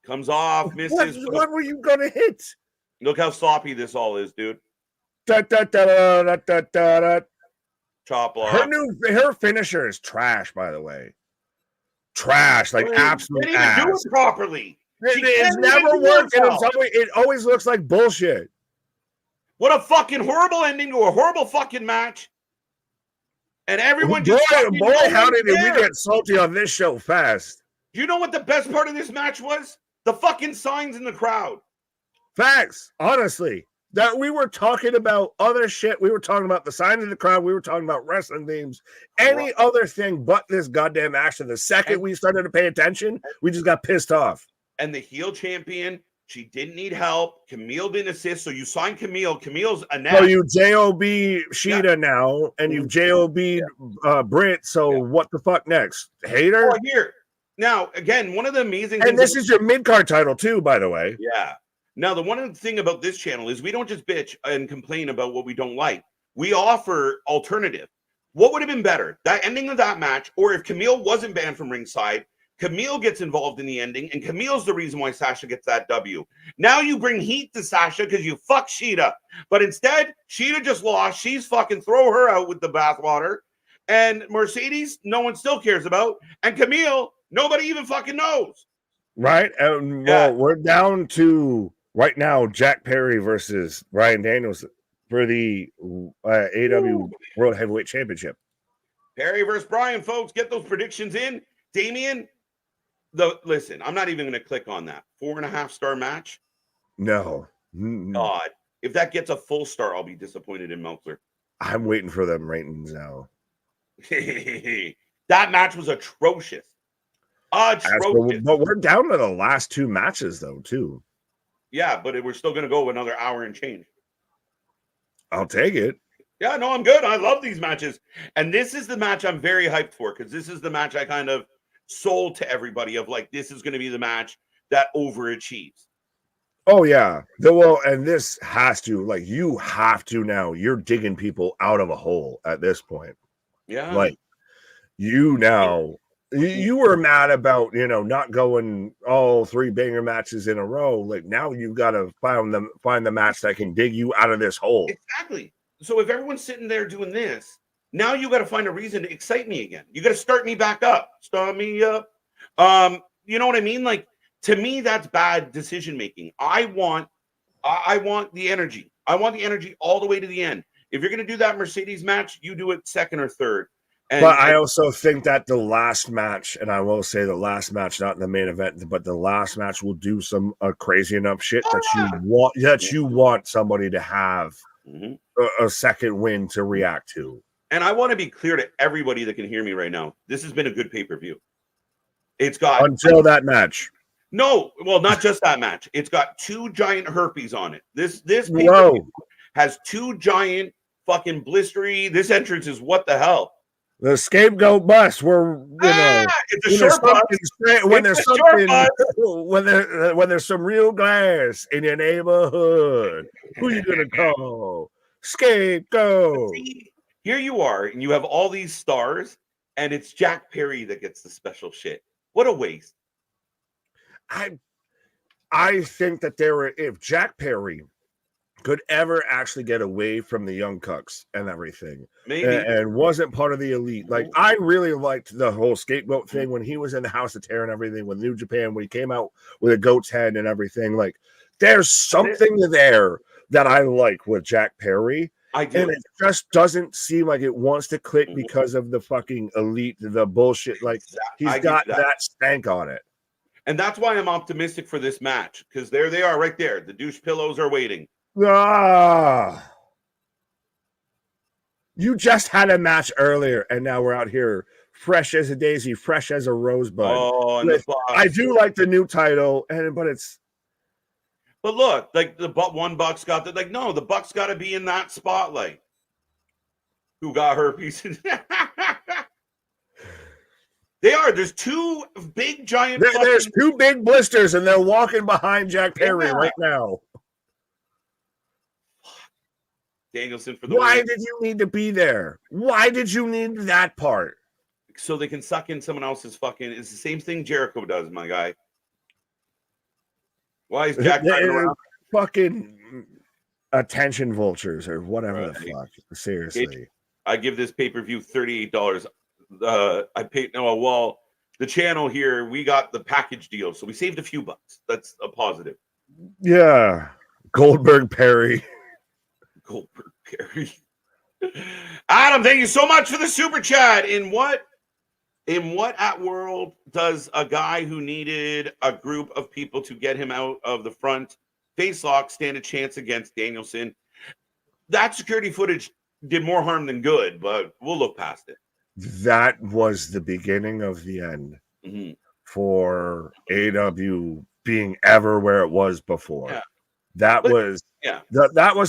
Comes off, misses. What were you gonna hit? Look how sloppy this all is, dude. Chop block. Her finisher is trash, by the way. Trash, like absolute didn't even do it properly. It's never worked, and it always looks like bullshit. What a fucking horrible ending to a horrible fucking match. And everyone just boy, how did we get salty on this show fast? You know what the best part of this match was? The fucking signs in the crowd. Facts, honestly. That we were talking about other shit. We were talking about the signs in the crowd. We were talking about wrestling themes. Any other thing but this goddamn action. The second we started to pay attention, we just got pissed off. And the heel champion, she didn't need help. Camille didn't assist, so you signed Camille. Camille's a net. So you J.O.B. Shida now, and you've J.O.B. Britt, so what the fuck next? Hater? Oh, here. Now, again, one of the amazing things... And this is your mid-card title, too, by the way. Yeah. Now, the one thing about this channel is we don't just bitch and complain about what we don't like. We offer alternative. What would have been better? That ending of that match, or if Camille wasn't banned from ringside, Camille gets involved in the ending, and Camille's the reason why Sasha gets that W. Now you bring heat to Sasha because you fuck Shida. But instead, Shida just lost. She's fucking throw her out with the bathwater. And Mercedes, no one still cares about. And Camille, nobody even fucking knows. Right? And well, we're down to right now Jack Perry versus Bryan Danielson for the AEW World Heavyweight Championship. Perry versus Bryan, folks. Get those predictions in. Damien, listen, I'm not even going to click on that. 4.5-star match? No. God. If that gets a full star, I'll be disappointed in Meltzer. I'm waiting for them ratings now. That match was atrocious. Atrocious. But we're down to the last 2 matches, though, too. Yeah, but we're still going to go another hour and change. I'll take it. Yeah, no, I'm good. I love these matches. And this is the match I'm very hyped for because this is the match I kind of sold to everybody of like, this is going to be the match that overachieves. Oh, yeah. Well, and this has to, like, you have to now. You're digging people out of a hole at this point. Yeah. Like, you now, you were mad about, not going all 3 banger matches in a row. Like, now you've got to find the match that can dig you out of this hole. Exactly. So if everyone's sitting there doing this, now you got to find a reason to excite me again. You got to start me back up. Start me up. You know what I mean? Like, to me, that's bad decision making. I want the energy. I want the energy all the way to the end. If you're going to do that Mercedes match, you do it second or third. But I also think that the last match, and I will say the last match, not in the main event, but the last match will do some crazy enough shit that you want somebody to have a second win to react to. And I want to be clear to everybody that can hear me right now. This has been a good pay-per-view. It's got until that match. No, well, not just that match. It's got 2 giant herpes on it. This pay-per-view has 2 giant fucking blistery. This entrance is what the hell. The scapegoat bus. Where it's a short bus. When there's some real glass in your neighborhood, who you gonna call? Scapegoat. See, here you are, and you have all these stars, and it's Jack Perry that gets the special shit. What a waste. I think that if Jack Perry could ever actually get away from the Young Cucks and everything, maybe, and wasn't part of the elite. Like, I really liked the whole scapegoat thing when he was in the House of Terror and everything, with New Japan, when he came out with a goat's head and everything. Like, there's something there that I like with Jack Perry. I do. And it just doesn't seem like it wants to click because of the fucking elite, the bullshit. Like, he's got that stank on it. And that's why I'm optimistic for this match, because there they are right there. The douche pillows are waiting. You just had a match earlier, and now we're out here fresh as a daisy, fresh as a rosebud. Oh, and I do like the new title, but look, like the Bucks got the the Bucks got to be in that spotlight. Who got herpes? They are. There's 2 big giant. There's 2 big blisters, and they're walking behind Jack Perry right now. Danielson for the Why did you need to be there? Why did you need that part? So they can suck in someone else's fucking. It's the same thing Jericho does, my guy. Why is Jack around? Fucking attention vultures or whatever the fuck? Seriously, I give this pay-per-view $38. I paid the channel here, we got the package deal, so we saved a few bucks. That's a positive. Yeah. Goldberg Perry. Adam, thank you so much for the super chat. In what at World does a guy who needed a group of people to get him out of the front face lock stand a chance against Danielson? That security footage did more harm than good, but we'll look past it. That was the beginning of the end for AEW being ever where it was before. Yeah. That was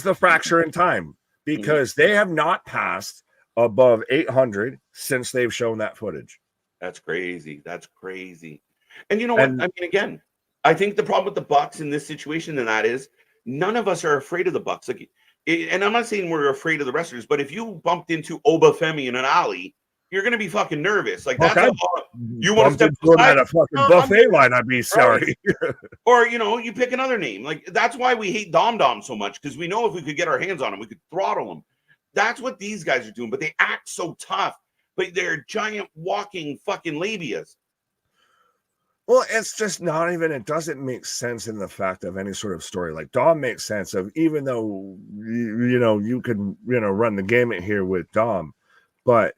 the fracture in time, because they have not passed above 800 since they've shown that footage. That's crazy. And you know what? I mean, again, I think the problem with the Bucks in this situation, and that is, none of us are afraid of the Bucks. Like, and I'm not saying we're afraid of the wrestlers, but if you bumped into Obafemi in an alley, you're gonna be fucking nervous. Like Okay. that's you want to step aside at a fucking buffet line. I'd be sorry. Right. Or you pick another name. Like that's why we hate Dom so much, because we know if we could get our hands on him, we could throttle him. That's what these guys are doing, but they act so tough, but they're giant walking fucking labias. Well, it's just not even, it doesn't make sense in the fact of any sort of story. Like Dom makes sense of, even though, you could, run the gamut here with Dom, but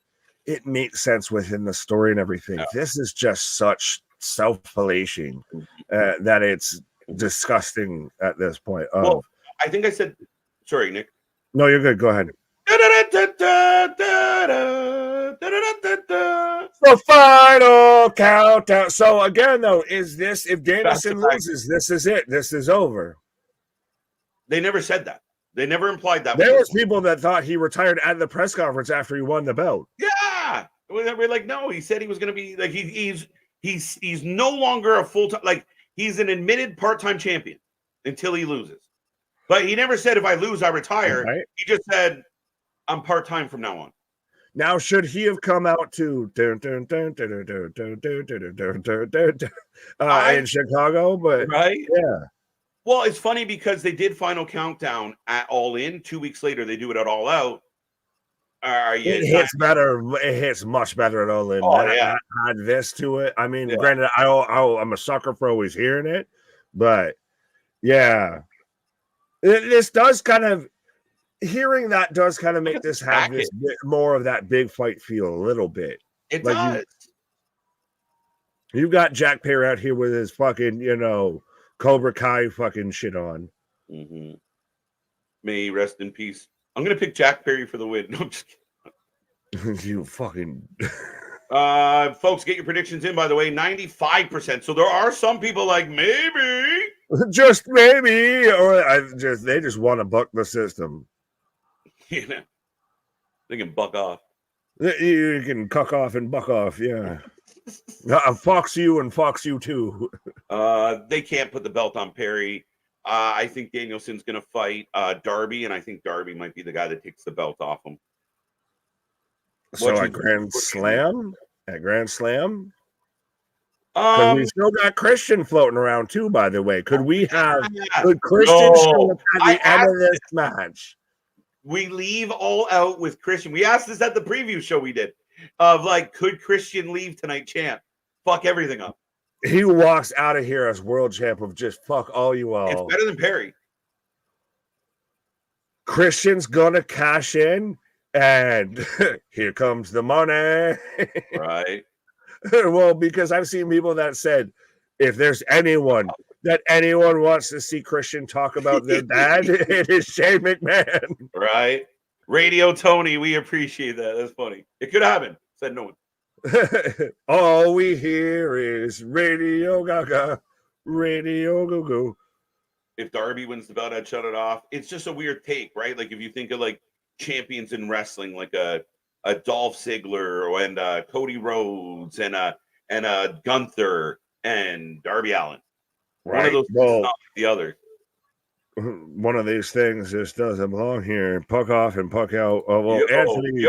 it makes sense within the story and everything. Yeah. This is just such self-policing that it's disgusting at this point. Well, I think I said, sorry, Nick. No, you're good. Go ahead. The final countdown. So again, though, is this, if Danielson loses, this is it. This is over. They never said that. They never implied that. There was people that thought he retired at the press conference after he won the belt. Yeah, we're like, no, he said he was going to be like he's no longer a full-time, like he's an admitted part-time champion until he loses. But he never said if I lose I retire. Right. He just said I'm part-time from now on. Now, should he have come out to in Chicago? But right, yeah. Well, it's funny because they did Final Countdown at All In. 2 weeks later, they do it at All Out. It hits better. It hits much better at All In. Oh, yeah. Had this to it. I mean, granted, I'm a sucker for always hearing it, but yeah, this does kind of, hearing that does kind of make this have this bit more of that big fight feel a little bit. It does. You've got Jack Perry out here with his fucking, Cobra Kai fucking shit on. Mm-hmm. May he rest in peace. I'm gonna pick Jack Perry for the win. No, I'm just kidding. You fucking folks, get your predictions in, by the way. 95%. So there are some people like maybe. Just maybe. Or they just want to buck the system. They can buck off. You can cuck off and buck off, yeah. Fox you and Fox you too. They can't put the belt on Perry. I think Danielson's going to fight Darby, and I think Darby might be the guy that takes the belt off him. So at Grand Slam? At Grand Slam? Because we still got Christian floating around too, by the way. Could we have could Christian show up at the end of this match? We leave All Out with Christian. We asked this at the preview show we did. Of like, could Christian leave tonight, champ? Fuck everything up. He walks out of here as world champ of just fuck all you all. It's better than Perry. Christian's gonna cash in, and here comes the money. Right. Well, because I've seen people that said, if there's anyone wants to see Christian talk about their dad, it is Shane McMahon. Right. Radio Tony, we appreciate that. That's funny. It could happen. Said no one. All we hear is Radio Gaga, Radio Goo Goo. If Darby wins the belt, I'd shut it off. It's just a weird take, right? Like if you think of like champions in wrestling, like a Dolph Ziggler and Cody Rhodes and a Gunther and Darby Allin. Right. One of those is not like the other. One of these things just doesn't belong here. Puck off and puck out. Anthony's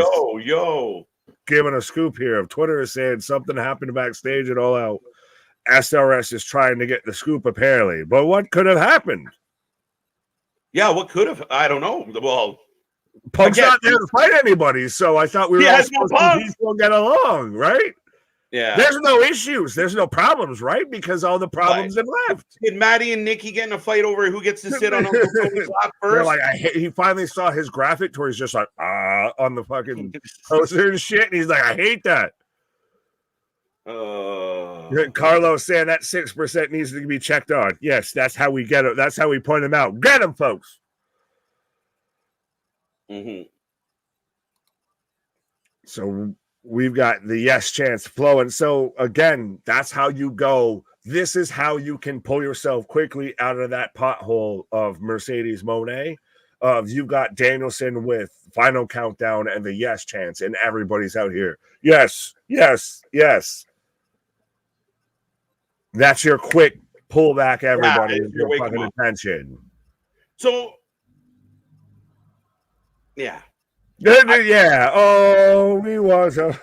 giving a scoop here. Of Twitter is saying something happened backstage at All Out. SRS is trying to get the scoop, apparently. But what could have happened? Yeah, what could have? I don't know. Well, Punk's not there to fight anybody, so I thought we were all supposed to get along, right? Yeah. There's no issues. There's no problems, right? Because all the problems have left. Did Maddie and Nikki get in a fight over who gets to sit on Uncle Tony's lap first? Like, he finally saw his graphic where he's just like, on the fucking poster and shit. And he's like, I hate that. Carlos saying that 6% needs to be checked on. Yes, that's how we get it. That's how we point them out. Get them, folks. Mm-hmm. So we've got the yes chance flowing. So again, that's how you go. This is how you can pull yourself quickly out of that pothole of Mercedes Moné. You've got Danielson with Final Countdown and the yes chance, and everybody's out here. Yes, yes, yes. That's your quick pull back, everybody. Your fucking attention. So, yeah. Yeah. Oh, he was a.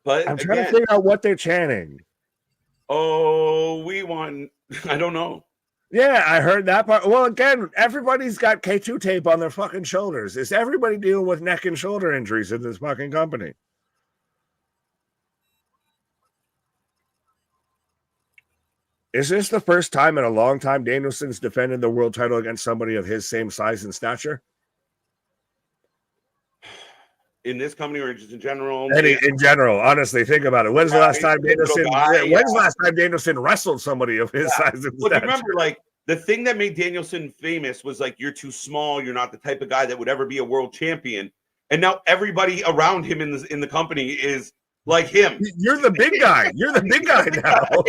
But I'm trying to figure out what they're chanting. Oh, we won. I don't know. Yeah, I heard that part. Well, again, everybody's got K2 tape on their fucking shoulders. Is everybody dealing with neck and shoulder injuries in this fucking company? Is this the first time in a long time Danielson's defended the world title against somebody of his same size and stature? In this company or just in general? In general, honestly, think about it. When's the last time Danielson? When's the last time Danielson wrestled somebody of his size and stature? Remember, like the thing that made Danielson famous was like, you're too small. You're not the type of guy that would ever be a world champion. And now everybody around him in the company is like him. You're the big guy. You're the big guy now.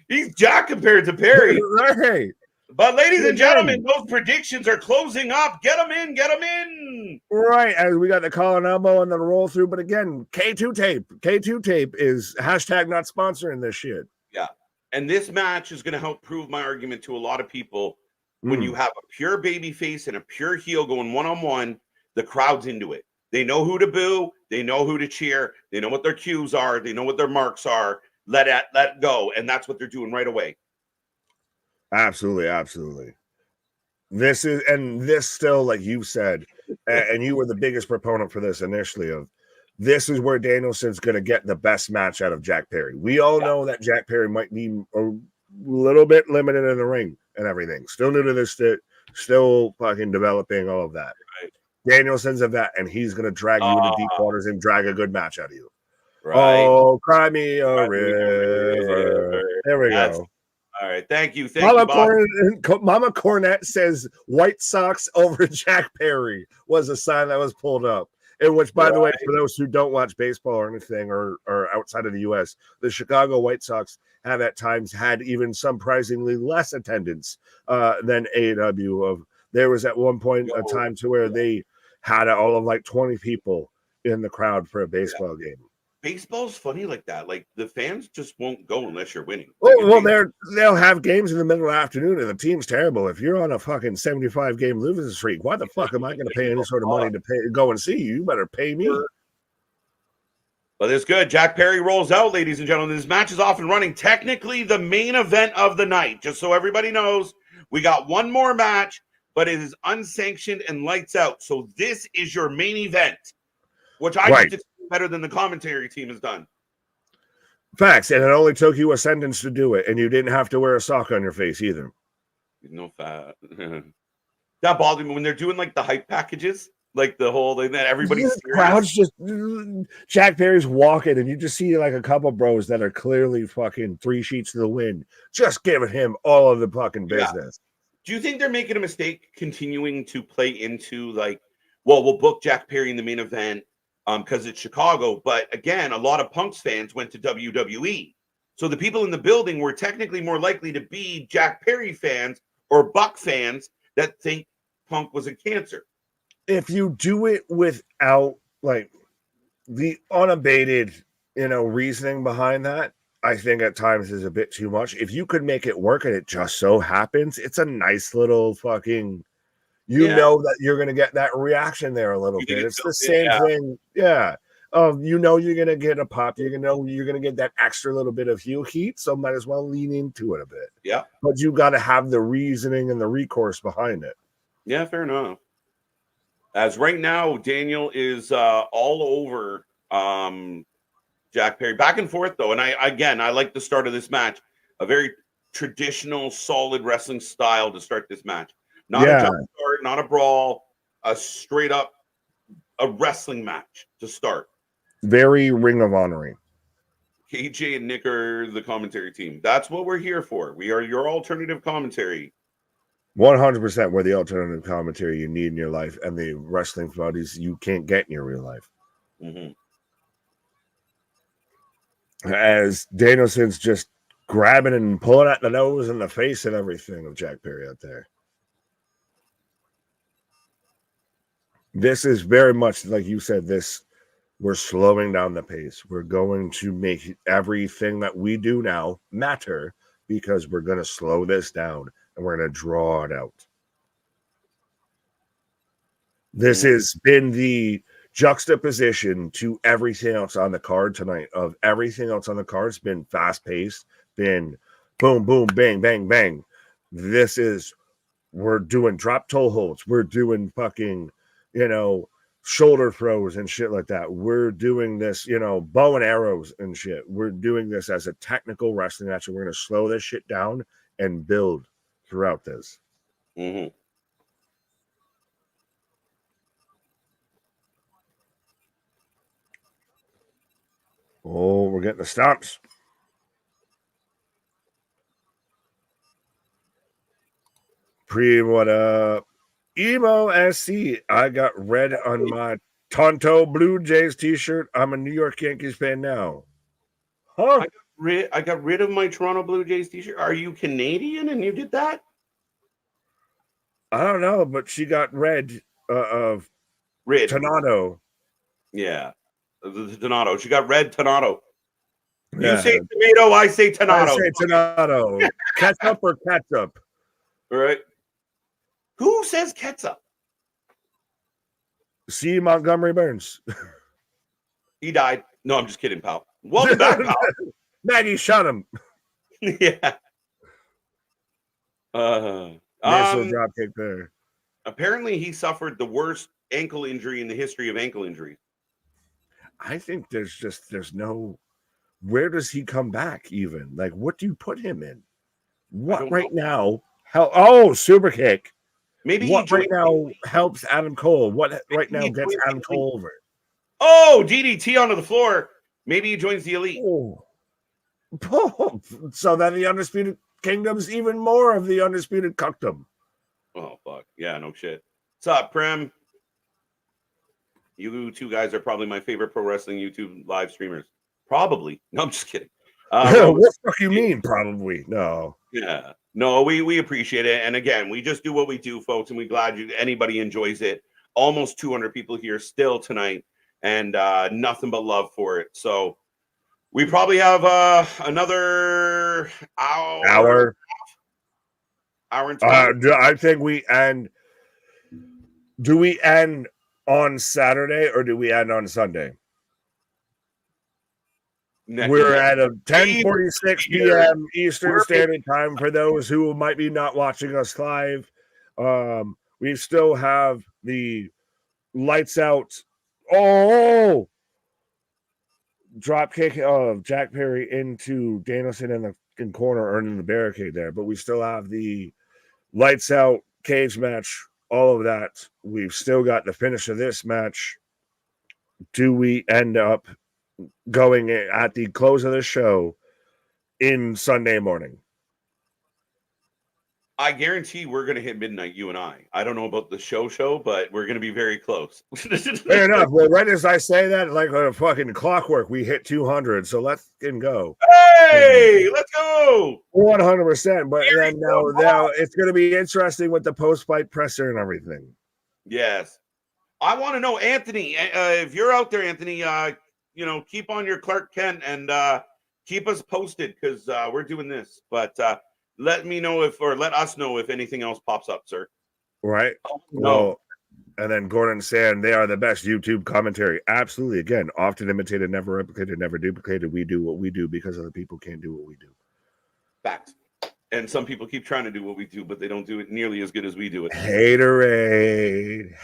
He's Jack compared to Perry. Right. But ladies and gentlemen, those predictions are closing up. Get them in. Get them in. Right. And we got the collar elbow and the roll through. But again, K2 tape. K2 tape is hashtag not sponsoring this shit. Yeah. And this match is going to help prove my argument to a lot of people. When you have a pure baby face and a pure heel going one-on-one, the crowd's into it. They know who to boo. They know who to cheer. They know what their cues are. They know what their marks are. Let it go. And that's what they're doing right away. Absolutely, absolutely. This still, like you said, and you were the biggest proponent for this initially, of this is where Danielson's going to get the best match out of Jack Perry. We all know that Jack Perry might be a little bit limited in the ring and everything. Still new to this, still fucking developing all of that. Right. Danielson's a vet, and he's going to drag you into deep waters and drag a good match out of you. Right. Oh, cry me a river. There we go. All right, thank you. Mama Cornette says White Sox over Jack Perry was a sign that was pulled up. In which, by the way, for those who don't watch baseball or anything or outside of the U.S., the Chicago White Sox have at times had even surprisingly less attendance than AEW. There was at one point a time to where they had all of like 20 people in the crowd for a baseball game. Baseball's funny like that. Like the fans just won't go unless you're winning. Well, they'll have games in the middle of the afternoon, and the team's terrible. If you're on a fucking 75 game losing streak, why the fuck am I going to pay any sort of money to go and see you? You better pay me. But it's good. Jack Perry rolls out, ladies and gentlemen. This match is off and running. Technically, the main event of the night. Just so everybody knows, we got one more match, but it is unsanctioned and lights out. So this is your main event, which I think is better than the commentary team has done. Facts, and it only took you a sentence to do it, and you didn't have to wear a sock on your face either. No fat. That bothered me when they're doing like the hype packages, like the whole thing that everybody's crowd's just Jack Perry's walking, and you just see like a couple bros that are clearly fucking 3 sheets to the wind, just giving him all of the fucking business. Do you think they're making a mistake continuing to play into like, well, we'll book Jack Perry in the main event? Because it's Chicago, but again, a lot of Punk's fans went to WWE. So the people in the building were technically more likely to be Jack Perry fans or Buck fans that think Punk was a cancer. If you do it without like the unabated, reasoning behind that, I think at times is a bit too much. If you could make it work and it just so happens, it's a nice little fucking... know that you're going to get that reaction there a little bit. It's the same thing. Yeah. You're going to get a pop. You're going to get that extra little bit of heel heat. So might as well lean into it a bit. Yeah. But you got to have the reasoning and the recourse behind it. Yeah, fair enough. As right now, Daniel is all over Jack Perry. Back and forth, though. And I like the start of this match. A very traditional, solid wrestling style to start this match. Not a jump start, not a brawl, a straight up a wrestling match to start. Very Ring of Honoring. KJ and Nick are the commentary team. That's what we're here for. We are your alternative commentary. 100% we're the alternative commentary you need in your life and the wrestling buddies you can't get in your real life. Mm-hmm. As Danielson's just grabbing and pulling at the nose and the face and everything of Jack Perry out there. This is very much like you said, we're slowing down the pace. We're going to make everything that we do now matter because we're going to slow this down and we're going to draw it out. This has been the juxtaposition to everything else on the card tonight. Of everything else on the card, it's been fast paced, been boom, boom, bang, bang, bang. This is, we're doing drop toe holds, we're doing fucking, shoulder throws and shit like that. We're doing this, bow and arrows and shit. We're doing this as a technical wrestling match, and we're going to slow this shit down and build throughout this. Mm-hmm. Oh, we're getting the stomps. What up? Emo SC. I got red on my Tonto Blue Jays t-shirt. I'm a New York Yankees fan now. Huh? I got rid of my Toronto Blue Jays t-shirt. Are you Canadian and you did that? I don't know, but she got red of red Tornado. Yeah. The Tornado. She got red Tornado. You say tomato, I say Tornado. I say Tornado. Ketchup or ketchup? All right. Who says ketchup? C. Montgomery Burns. He died. No, I'm just kidding, pal. Welcome back, pal. Maggie shot him. Yeah. Nice drop kick there. Apparently, he suffered the worst ankle injury in the history of ankle injuries. I think there's no. Where does he come back even? Like, what do you put him in? What right now? Super kick. Maybe what right now helps Adam Cole? What right now gets Adam Cole over? Oh, DDT onto the floor. Maybe he joins the Elite. Oh. So then the Undisputed Kingdom's even more of the Undisputed Cuckdom. Oh, fuck. Yeah, no shit. What's up, Prem? You two guys are probably my favorite pro wrestling YouTube live streamers. Probably. No, I'm just kidding. What the fuck you mean, probably? No. Yeah. No, we appreciate it. And again, we just do what we do, folks, and we're glad anybody enjoys it. Almost 200 people here still tonight, and nothing but love for it. So we probably have another hour and 20. I think we end. Do we end on Saturday or do we end on Sunday? We're at a 10:46 p.m. Eastern Standard Time for those who might be not watching us live. We still have the lights out. Drop kick of Jack Perry into Danielson in the corner or in the barricade there, but we still have the lights out cage match. All of that. We've still got the finish of this match. Do we end up going at the close of the show in Sunday morning? I guarantee we're going to hit midnight, you and I. I don't know about the show, but we're going to be very close. Fair enough. Well, right as I say that, like a fucking clockwork, we hit 200. So let's go. Hey, let's go. 100%. But then now it's going to be interesting with the post-fight presser and everything. Yes. I want to know, Anthony, if you're out there, Anthony, keep on your Clark Kent and keep us posted because we're doing this. But let us know if anything else pops up, sir. Right. No. Well, and then Gordon saying they are the best YouTube commentary. Absolutely. Again, often imitated, never replicated, never duplicated. We do what we do because other people can't do what we do. Facts. And some people keep trying to do what we do, but they don't do it nearly as good as we do it. Haterade.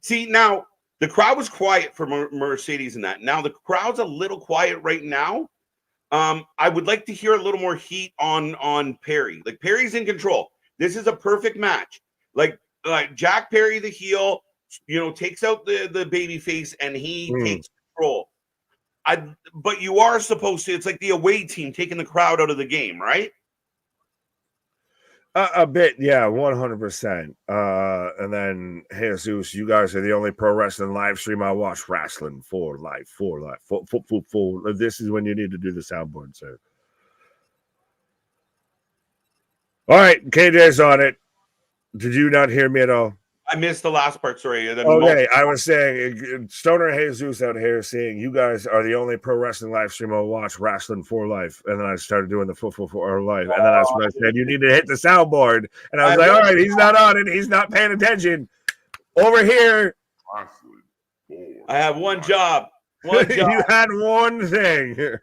See, now the crowd was quiet for Mercedes and that. Now the crowd's a little quiet right now. I would like to hear a little more heat on Perry. Like, Perry's in control. This is a perfect match. Like Jack Perry, the heel, takes out the baby face and he takes control. But you are supposed to. It's like the away team taking the crowd out of the game, right? A bit, yeah, 100%. And then, Jesus, you guys are the only pro wrestling live stream I watch. Wrestling for life. This is when you need to do the soundboard, sir. All right, KJ's on it. Did you not hear me at all? I missed the last part, sorry. Okay, I was saying, Stoner Jesus out here saying, you guys are the only pro wrestling live stream I'll watch, Wrestling for Life. And then I started doing the for life. And then that's when I said, you need to hit the soundboard. And I was like, all right, he's not on it. He's not paying attention. over here. I have one job. One job. You had one thing.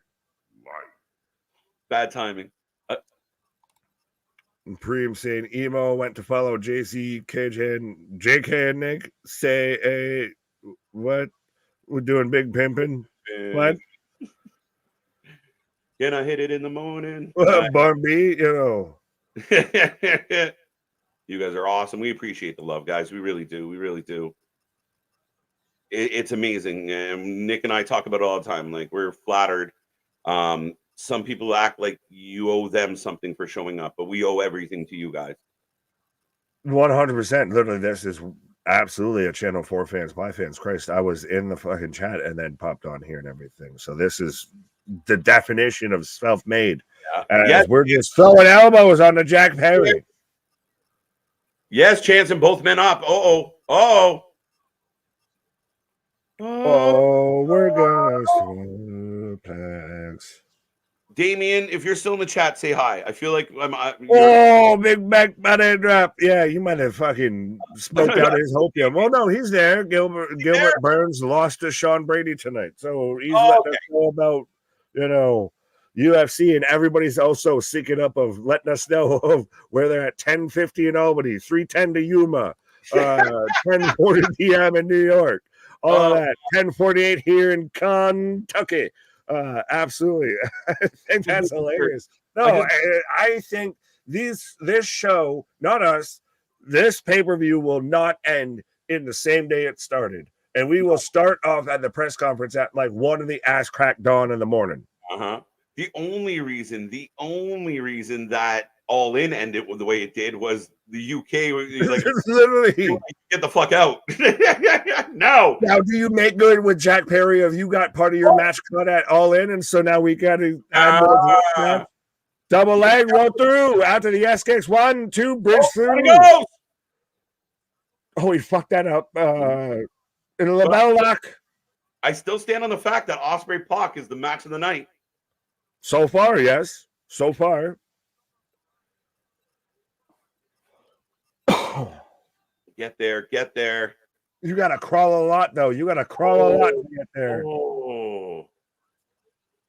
Bad timing. Preem saying emo went to follow JC, KJ, and JK and Nick. Say a what? We're doing big pimping. What? Can I hit it in the morning? Barbie, you know. You guys are awesome. We appreciate the love, guys. We really do. We really do. It's amazing. Nick and I talk about it all the time. Like, we're flattered. Some people act like you owe them something for showing up, but we owe everything to you guys. 100%. Literally, this is absolutely a Channel 4 fans, my fans. Christ, I was in the fucking chat and then popped on here and everything. So this is the definition of self-made. Yes. We're just throwing elbows on the Jack Perry. Yes, chancing both men up. Oh, we're gonna suplex. Damien, if you're still in the chat, say hi. I feel like big back body drop. Yeah, you might have fucking smoked out his hopium. Well, no, he's there. Gilbert Burns lost to Sean Brady tonight, so he's letting us know about, you know, UFC, and everybody's also seeking up of letting us know of where they're at. 10:50 in Albany, 3:10 to Yuma, 10:40 p.m. in New York. All of that. 10:48 here in Kentucky. Absolutely. I think that's hilarious. No, I think this show, not us, this pay-per-view will not end in the same day it started. And we will start off at the press conference at like 1 of the ass crack dawn in the morning. The only reason that All In ended the way it did was the UK was like, literally, get the fuck out. No. Now, do you make good with Jack Perry if you got part of your match cut at All In, and so now we got to add more double leg, roll through after the SKX 1, 2, bridge through. Oh, he fucked that up. In a label lock. I still stand on the fact that Osprey Pac is the match of the night. So far, yes. So far. Get there. You got to crawl a lot, though. You got to crawl a lot to get there.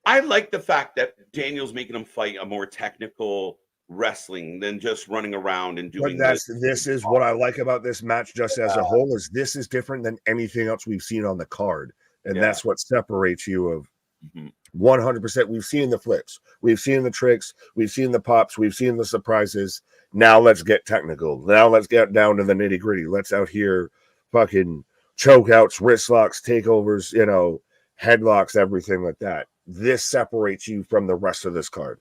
I like the fact that Daniel's making him fight a more technical wrestling than just running around and doing this is what I like about this match just as a whole, is this is different than anything else we've seen on the card. And that's what separates you of 100%. We've seen the flips, we've seen the tricks, we've seen the pops, we've seen the surprises. Now let's get technical. Now let's get down to the nitty gritty. Let's out here fucking choke outs, wrist locks, takeovers, you know, headlocks, everything like that. This separates you from the rest of this card.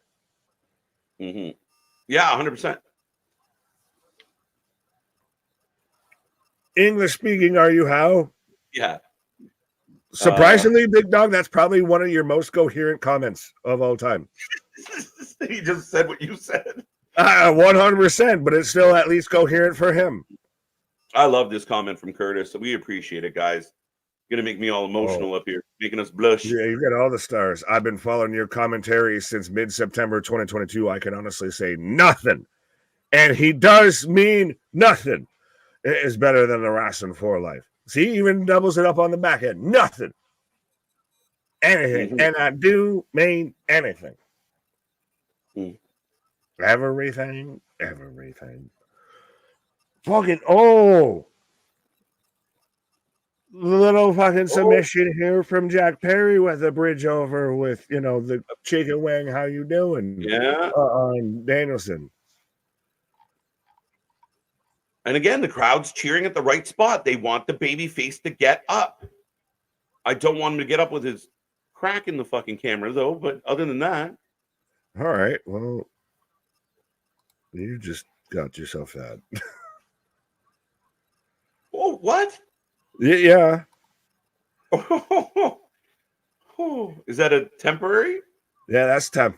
Yeah, 100%. English speaking, are you how? Yeah. Surprisingly, Big Dog, that's probably one of your most coherent comments of all time. He just said what you said. 100%, but it's still at least coherent for him. I love this comment from Curtis. We appreciate it, guys. Gonna make me all emotional up here, making us blush. Yeah, you got all the stars. I've been following your commentary since mid-September 2022. I can honestly say nothing. And he does mean nothing. It is better than the Wrestling for Life. See, even doubles it up on the back end. Nothing. Anything. And I do mean anything. Everything. Fucking, little fucking submission here from Jack Perry with a bridge over with, you know, the chicken wing. How you doing? Yeah. On Danielson. And again, the crowd's cheering at the right spot. They want the baby face to get up. I don't want him to get up with his crack in the fucking camera, though. But other than that. All right. Well, you just got yourself that. Oh, what? Yeah. Is that a temporary? Yeah, that's temp.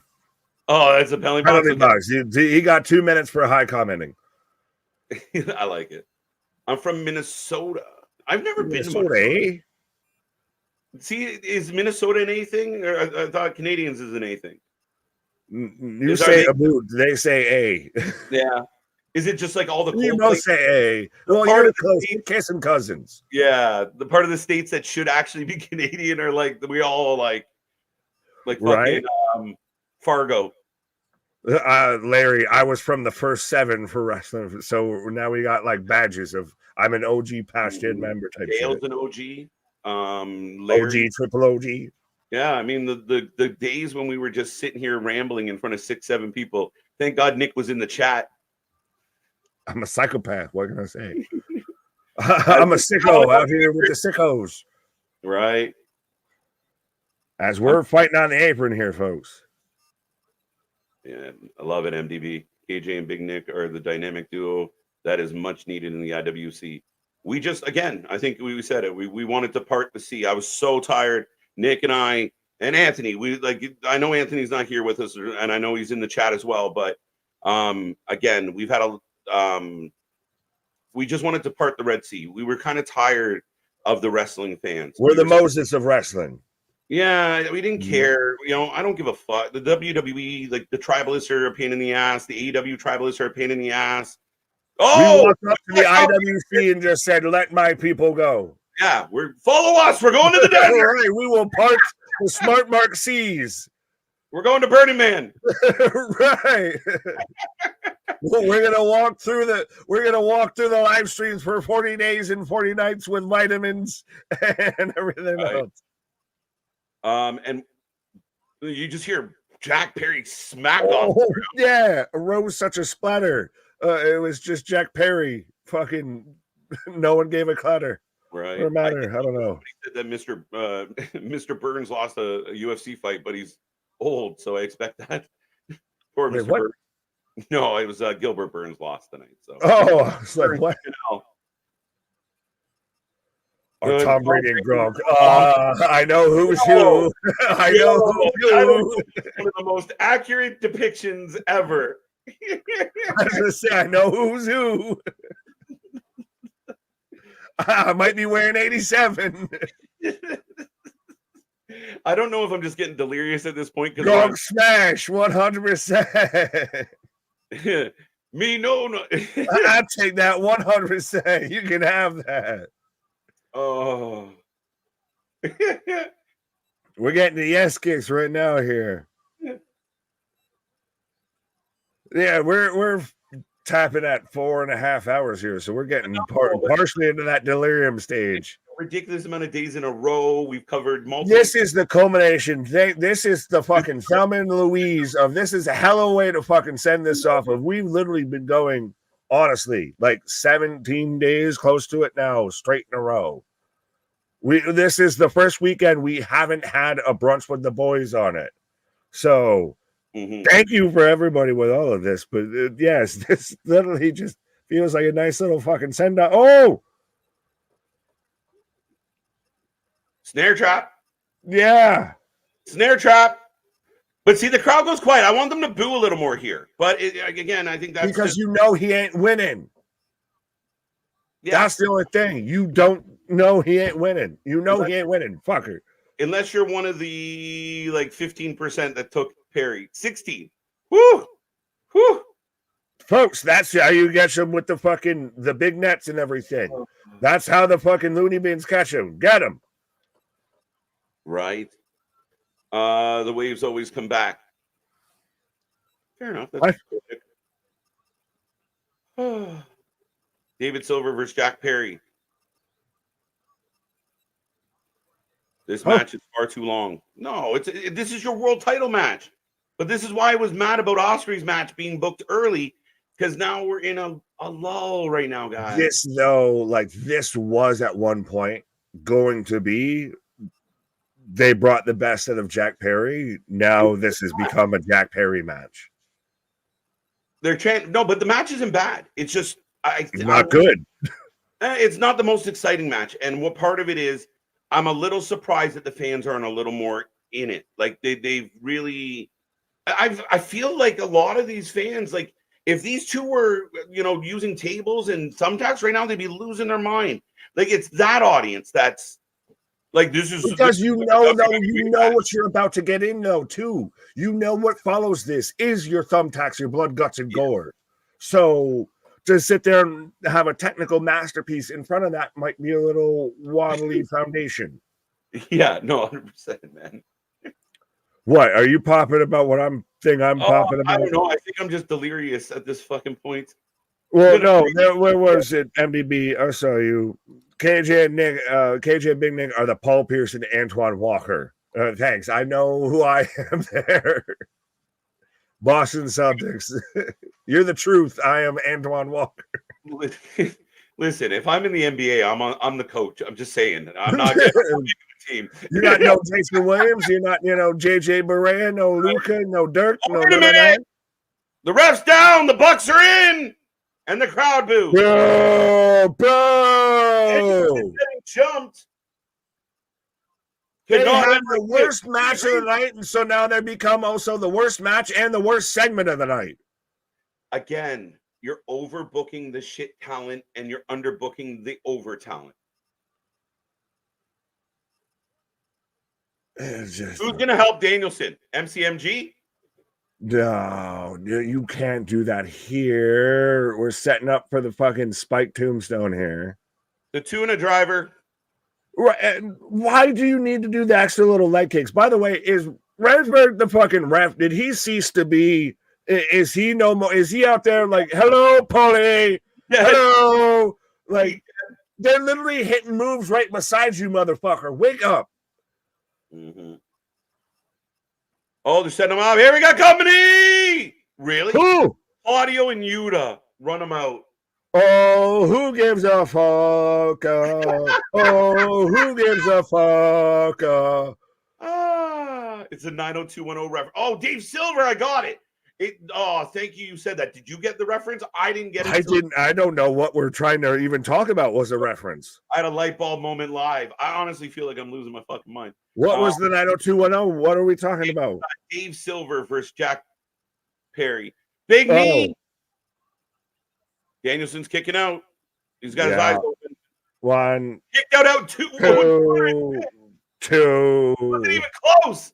Oh, that's a penalty box. He got 2 minutes for high commenting. I like it. I'm from Minnesota. I've never been to Minnesota. See, is Minnesota an anything? Or I thought Canadians is an anything. You say a boot. They say a. Yeah. Is it just like all the You both say, well, part you're of the close, states- kissing cousins. Yeah, the part of the states that should actually be Canadian are like we all like Right. fucking Fargo. Larry, I was from the first 7 for wrestling, so now we got like badges of I'm an OG past in member type Dale's shit. an OG. Larry. OG, triple OG. Yeah, I mean the days when we were just sitting here rambling in front of 6-7 people. Thank God Nick was in the chat. I'm a psychopath. What can I say? I'm a sicko out here with the sickos. Right. As we're fighting on the apron here, folks. Yeah, I love it. MDB, KJ and Big Nick are the dynamic duo that is much needed in the IWC. We just, again, I think we said it. We wanted to part the sea. I was so tired. Nick and I and Anthony. I know Anthony's not here with us, and I know he's in the chat as well. But again, we've had we just wanted to part the Red Sea. We were kind of tired of the wrestling fans. We're the Moses of wrestling. Yeah, we didn't care. You know, I don't give a fuck. The WWE, like the tribalists are a pain in the ass. The AEW tribalists are a pain in the ass. Oh, we walked up to the IWC and just said, "Let my people go." Yeah, follow us. We're going to the desert. Right, we will part the smart mark seas. We're going to Burning Man. Right. We're gonna walk through the live streams for 40 days and 40 nights with vitamins and everything else. And you just hear Jack Perry smack off. Yeah, a rose such a splatter. It was just Jack Perry. Fucking no one gave a clatter. Right. Or matter. I don't know. Said that Mr. Burns lost a UFC fight, but he's old, so I expect that. Poor Mr. Burns. No, it was Gilbert Burns lost tonight. So I was like, what? Or Tom Brady and Gronk. I know who's who. I know who's who. One of the most accurate depictions ever. I was gonna say, I know who's who. I might be wearing 87. I don't know if I'm just getting delirious at this point. Gronk smash 100%. Me no. I take that 100%. You can have that. Oh. We're getting the yes kicks right now here. Yeah, we're tapping at 4.5 hours here, so we're getting partially into that delirium stage. Ridiculous amount of days in a row. We've covered multiple. This is the culmination. This is the fucking Thelma and Louise of this is a hell of a way to fucking send this off of. We've literally been going, honestly, like 17 days, close to it now, straight in a row. This is the first weekend we haven't had a brunch with the boys on it. So thank you for everybody with all of this. But yes, this literally just feels like a nice little fucking send out. Oh, snare trap. Yeah. Snare trap. But see, the crowd goes quiet. I want them to boo a little more here. But again, I think that's because you know he ain't winning. Yeah. That's the only thing. You don't know he ain't winning. You know he ain't winning. Fucker. Unless you're one of the 15% that took Perry. 16. Woo! Woo! Folks, that's how you get them with the big nets and everything. That's how the fucking loony bins catch them. Get them. Right. The waves always come back. Fair enough. That's David Silver versus Jack Perry. This match is far too long. No, this is your world title match. But this is why I was mad about Osprey's match being booked early, because now we're in a lull right now, guys. This this was at one point going to be. They brought the best out of Jack Perry. Now this has become a Jack Perry match. No, but the match isn't bad. It's just not good. It's not the most exciting match. And what part of it is, I'm a little surprised that the fans aren't a little more in it. Like they've really. I feel like a lot of these fans, like if these two were, using tables and thumbtacks right now, they'd be losing their mind. Like it's that audience that's. Like this is because you know what you're about to get in though too. You know what follows this is your thumbtacks, your blood, guts, and gore. So to sit there and have a technical masterpiece in front of that might be a little wobbly foundation. Yeah, no, 100%, man. What are you popping about? What I'm popping about? I don't know. I think I'm just delirious at this fucking point. Well, no, where was it? MDB. I saw you. KJ and Nick, KJ and Big Nick are the Paul Pierce and Antoine Walker. Thanks. I know who I am there. Boston Celtics. You're the truth. I am Antoine Walker. Listen, if I'm in the NBA, I'm the coach. I'm just saying. I'm not getting the team. You're not no Jason Williams. You're not, JJ Barea, no Luka, no Dirk, no. Wait a minute. The ref's down. The Bucks are in. And the crowd boos. Boo! Jumped. They had the worst match of the night, and so now they become also the worst match and the worst segment of the night. Again, you're overbooking the shit talent and you're underbooking the over talent. Who's going to help Danielson? MCMG? No, you can't do that here. We're setting up for the fucking Spike Tombstone here. The tuna driver. Right. And why do you need to do the extra little leg kicks? By the way, is Rensburg the fucking ref? Did he cease to be? Is he no more? Is he out there like, hello, Polly? Hello? Like, they're literally hitting moves right beside you, motherfucker. Wake up. Mm-hmm. Oh, they're setting him up. Here we got company. Really? Who? Audio and Yuta. Run them out. Oh, who gives a fuck? Oh, who gives a fuck? It's a 90210 reference. Oh, Dave Silver, I got it. Thank you. You said that. Did you get the reference? I didn't get it. I didn't. I don't know what we're trying to even talk about was a reference. I had a light bulb moment live. I honestly feel like I'm losing my fucking mind. What was the 90210? What are we talking about? Dave Silver versus Jack Perry. Big knee. Danielson's kicking out. He's got his eyes open. One. Kicked out two. Two. Wasn't even close.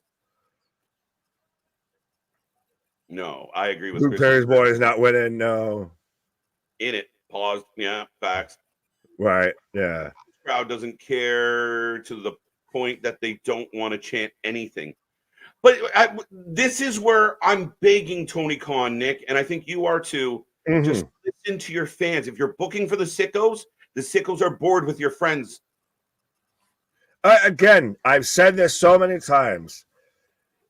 No, I agree with Luke Perry's boy is not winning. No. In it. Paused. Yeah, facts. Right. Yeah. The crowd doesn't care to the point that they don't want to chant anything. But this is where I'm begging Tony Khan, Nick, and I think you are too. Mm-hmm. Just listen to your fans. If you're booking for the sickos are bored with your friends. Again, I've said this so many times.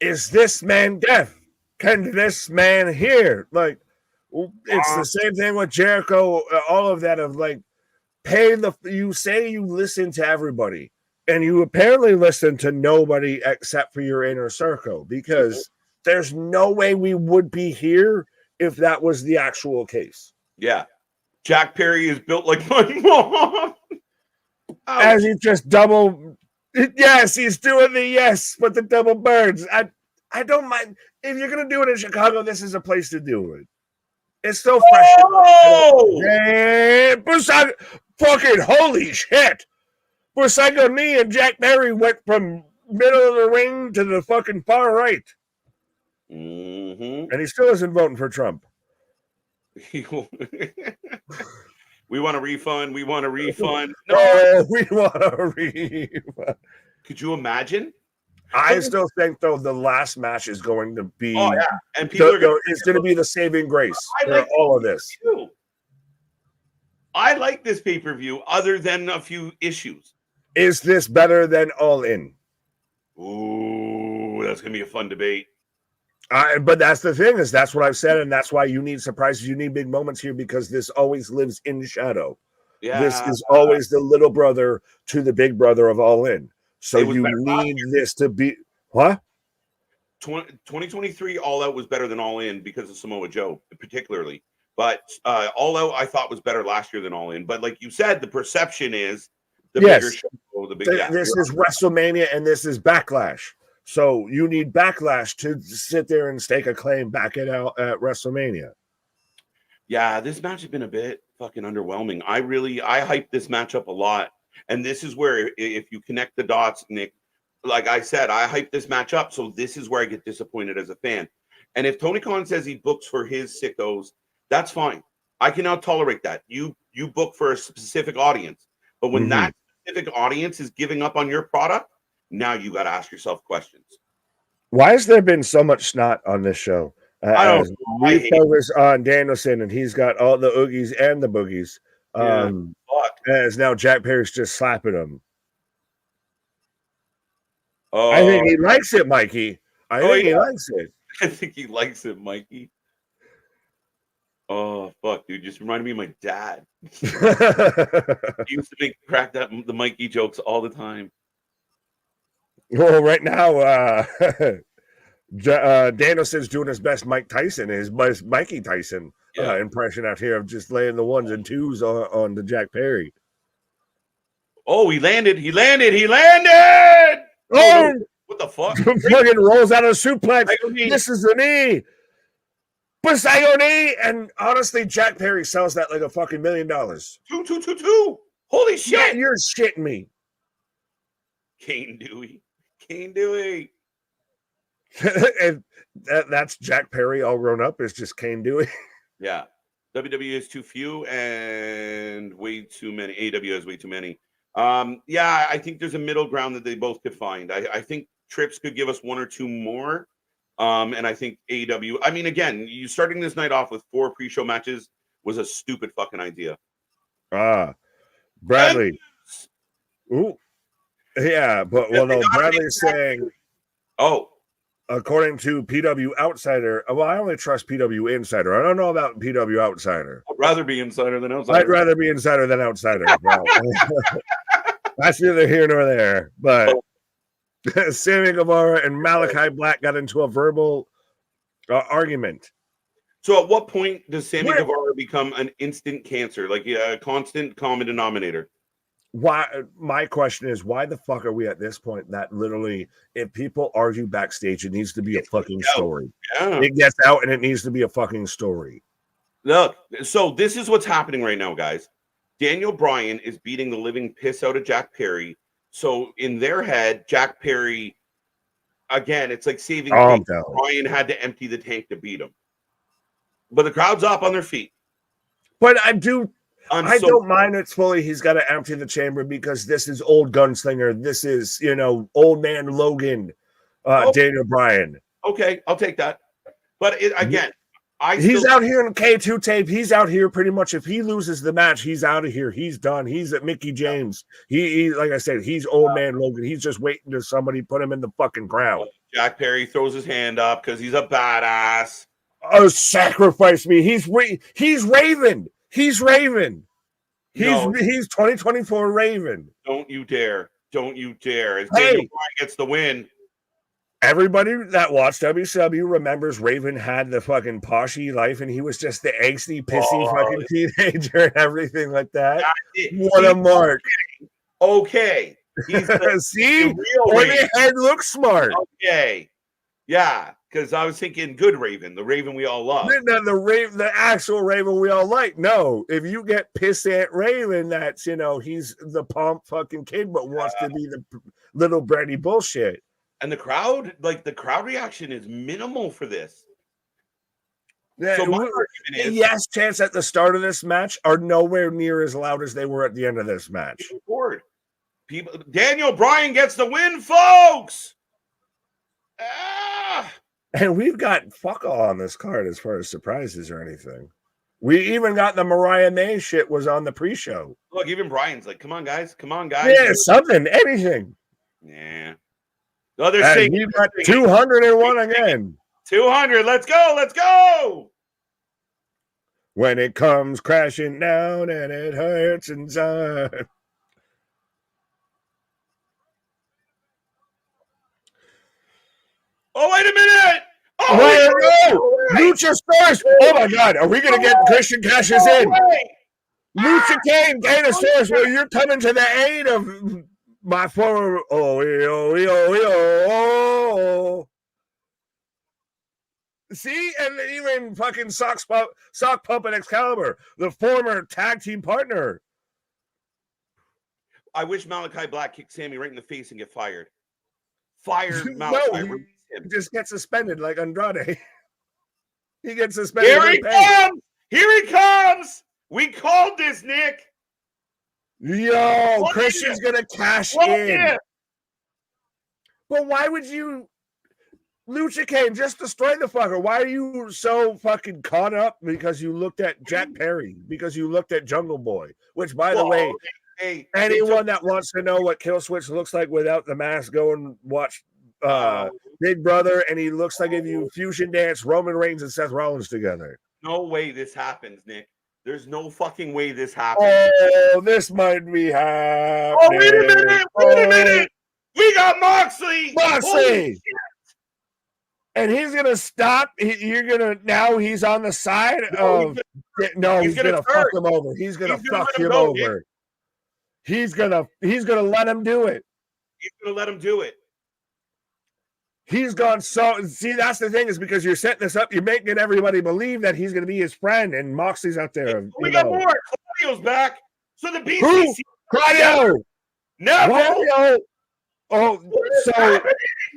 Is this man deaf? Can this man hear? Like, it's the same thing with Jericho. All of that of like, you say you listen to everybody, and you apparently listen to nobody except for your inner circle, because there's no way we would be here if that was the actual case. Yeah. Jack Perry is built like my mom. As he just double. Yes, he's doing the yes, but the double birds. I don't mind. If you're going to do it in Chicago, this is a place to do it. It's so fresh. Oh! Fucking holy shit. Busaigo Knee and Jack Perry went from middle of the ring to the fucking far right. Mm-hmm. And he still isn't voting for Trump. We want a refund. We want a refund. No, we want a refund. Could you imagine? I still think, though, the last match is going to be. Oh, yeah. And people it's going to be the saving grace for all of this. Too. I like this pay-per-view other than a few issues. Is this better than All In? Ooh, that's going to be a fun debate. But that's the thing, is that's what I've said, and that's why you need surprises. You need big moments here, because this always lives in shadow. Yeah. This is always the little brother to the big brother of All In. So you need this to be what? 2023 All Out was better than All In because of Samoa Joe, particularly. But All Out I thought was better last year than All In. But like you said, the perception is the bigger show. This is WrestleMania and this is Backlash. So you need Backlash to sit there and stake a claim back at WrestleMania. Yeah, this match has been a bit fucking underwhelming. I hyped this match up a lot. And this is where, if you connect the dots, Nick, like I said, I hyped this match up. So this is where I get disappointed as a fan. And if Tony Khan says he books for his sickos, that's fine. I can now tolerate that. You book for a specific audience, but when that specific audience is giving up on your product, now you got to ask yourself questions. Why has there been so much snot on this show? I don't know. We focus on Danielson, and he's got all the oogies and the boogies. As now Jack Perry's just slapping him. I think he likes it, Mikey. I think he likes it. I think he likes it, Mikey. Oh, fuck, dude. Just reminded me of my dad. He used to crack the Mikey jokes all the time. Well, right now, Danielson's doing his best Mike Tyson, his best Mikey Tyson impression out here of just laying the 1s and 2s on the Jack Perry. Oh, he landed. He landed. He landed. Oh, what the fuck? Fucking rolls out of a suplex. This is the knee. Basayoni. And honestly, Jack Perry sells that like a fucking $1 million. 2. Holy shit. Yeah, you're shitting me. Kane Dewey. And that's Jack Perry all grown up. Is just Kane Dewey. Yeah. WWE is too few and way too many. AEW has way too many. Yeah, I think there's a middle ground that they both could find. I think Trips could give us 1 or 2 more. And I think AEW, I mean, again, you starting this night off with 4 pre-show matches was a stupid fucking idea. Bradley. Ooh. Yeah, but well, no, Bradley's saying, according to PW Outsider, well, I only trust PW Insider. I don't know about PW Outsider. I'd rather be Insider than Outsider. I'd rather be Insider than Outsider. Well, that's neither here nor there. But Sammy Guevara and Malachi Black got into a verbal argument. So at what point does Sammy Guevara become an instant cancer, like a constant common denominator? Why? My question is, why the fuck are we at this point that literally, if people argue backstage, it needs to be a fucking story. Yeah. It gets out and it needs to be a fucking story. Look, so this is what's happening right now, guys. Daniel Bryan is beating the living piss out of Jack Perry. So in their head, Jack Perry, again, it's like saving Bryan had to empty the tank to beat him. But the crowd's up on their feet. But I don't mind it's fully he's got to empty the chamber because this is old gunslinger. This is, old man Logan, Daniel Bryan. Okay, I'll take that. But again, he's out here in K2 tape. He's out here pretty much. If he loses the match, he's out of here. He's done. He's at Mickey James. He like I said, he's old man Logan. He's just waiting to somebody put him in the fucking ground. Jack Perry throws his hand up because he's a badass. Oh, sacrifice me. He's Raven. He's Raven. He's 2024 Raven. Don't you dare. Daniel Bryan gets the win. Everybody that watched WCW remembers Raven had the fucking poshy life and he was just the angsty, pissy fucking teenager and everything like that. What a mark. Okay. He's see? The head looks smart. Okay. Yeah. Because I was thinking good Raven, the Raven we all love. The actual Raven we all like. No, if you get pissant Raven, that's, he's the pomp fucking kid, but wants to be the little bratty bullshit. And the crowd reaction is minimal for this. Yeah, so my argument is, yes, chants at the start of this match are nowhere near as loud as they were at the end of this match. Daniel Bryan gets the win, folks. And we've got fuck all on this card as far as surprises or anything. We even got the Mariah May shit was on the pre-show. Look, even Brian's like, come on, guys. Yeah, something, anything. Yeah. The other thing. We've got 201 again. 200. Let's go. When it comes crashing down and it hurts inside. Oh, wait a minute! Luchasaurus! Oh my God, are we going to get Christian Cashes in? Lucha Kane, Danosaurus, well, you're coming to the aid of my former. See, and even fucking Sock Puppet Excalibur, the former tag team partner. I wish Malachi Black kicked Sammy right in the face and get fired. Fired Malachi. No, he just gets suspended like Andrade. He gets suspended. Here he comes! Here he comes. We called this, Nick. Yo, Christian's gonna cash in. But why would you? Lucha came just destroy the fucker. Why are you so fucking caught up? Because you looked at Jack Perry, because you looked at Jungle Boy, which, by the way, anyone that wants to know what Kill Switch looks like without the mask, go and watch Big Brother, and he looks like if you fusion dance Roman Reigns and Seth Rollins together. No way this happens, Nick. There's no fucking way this happens. Oh, this might be happening. Oh, wait a minute. We got Moxley. And he's gonna stop. Now he's on the side of. No, he's gonna fuck him over. He's gonna fuck him over. He's gonna let him do it. He's gonna let him do it. He's gone so. See, that's the thing, is because you're setting this up. You're making everybody believe that he's gonna be his friend, and Moxley's out there. We got more. Claudio's back. So the BCC. Who? Claudio. Claudio. Oh, so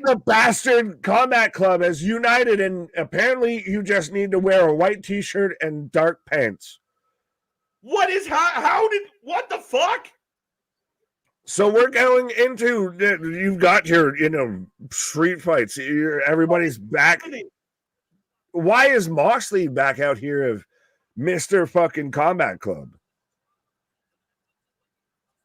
the Bastard Combat Club has united, and apparently you just need to wear a white t-shirt and dark pants. What the fuck? So we're going into, you've got your, street fights. Everybody's back. Why is Moxley back out here of Mr. fucking Combat Club?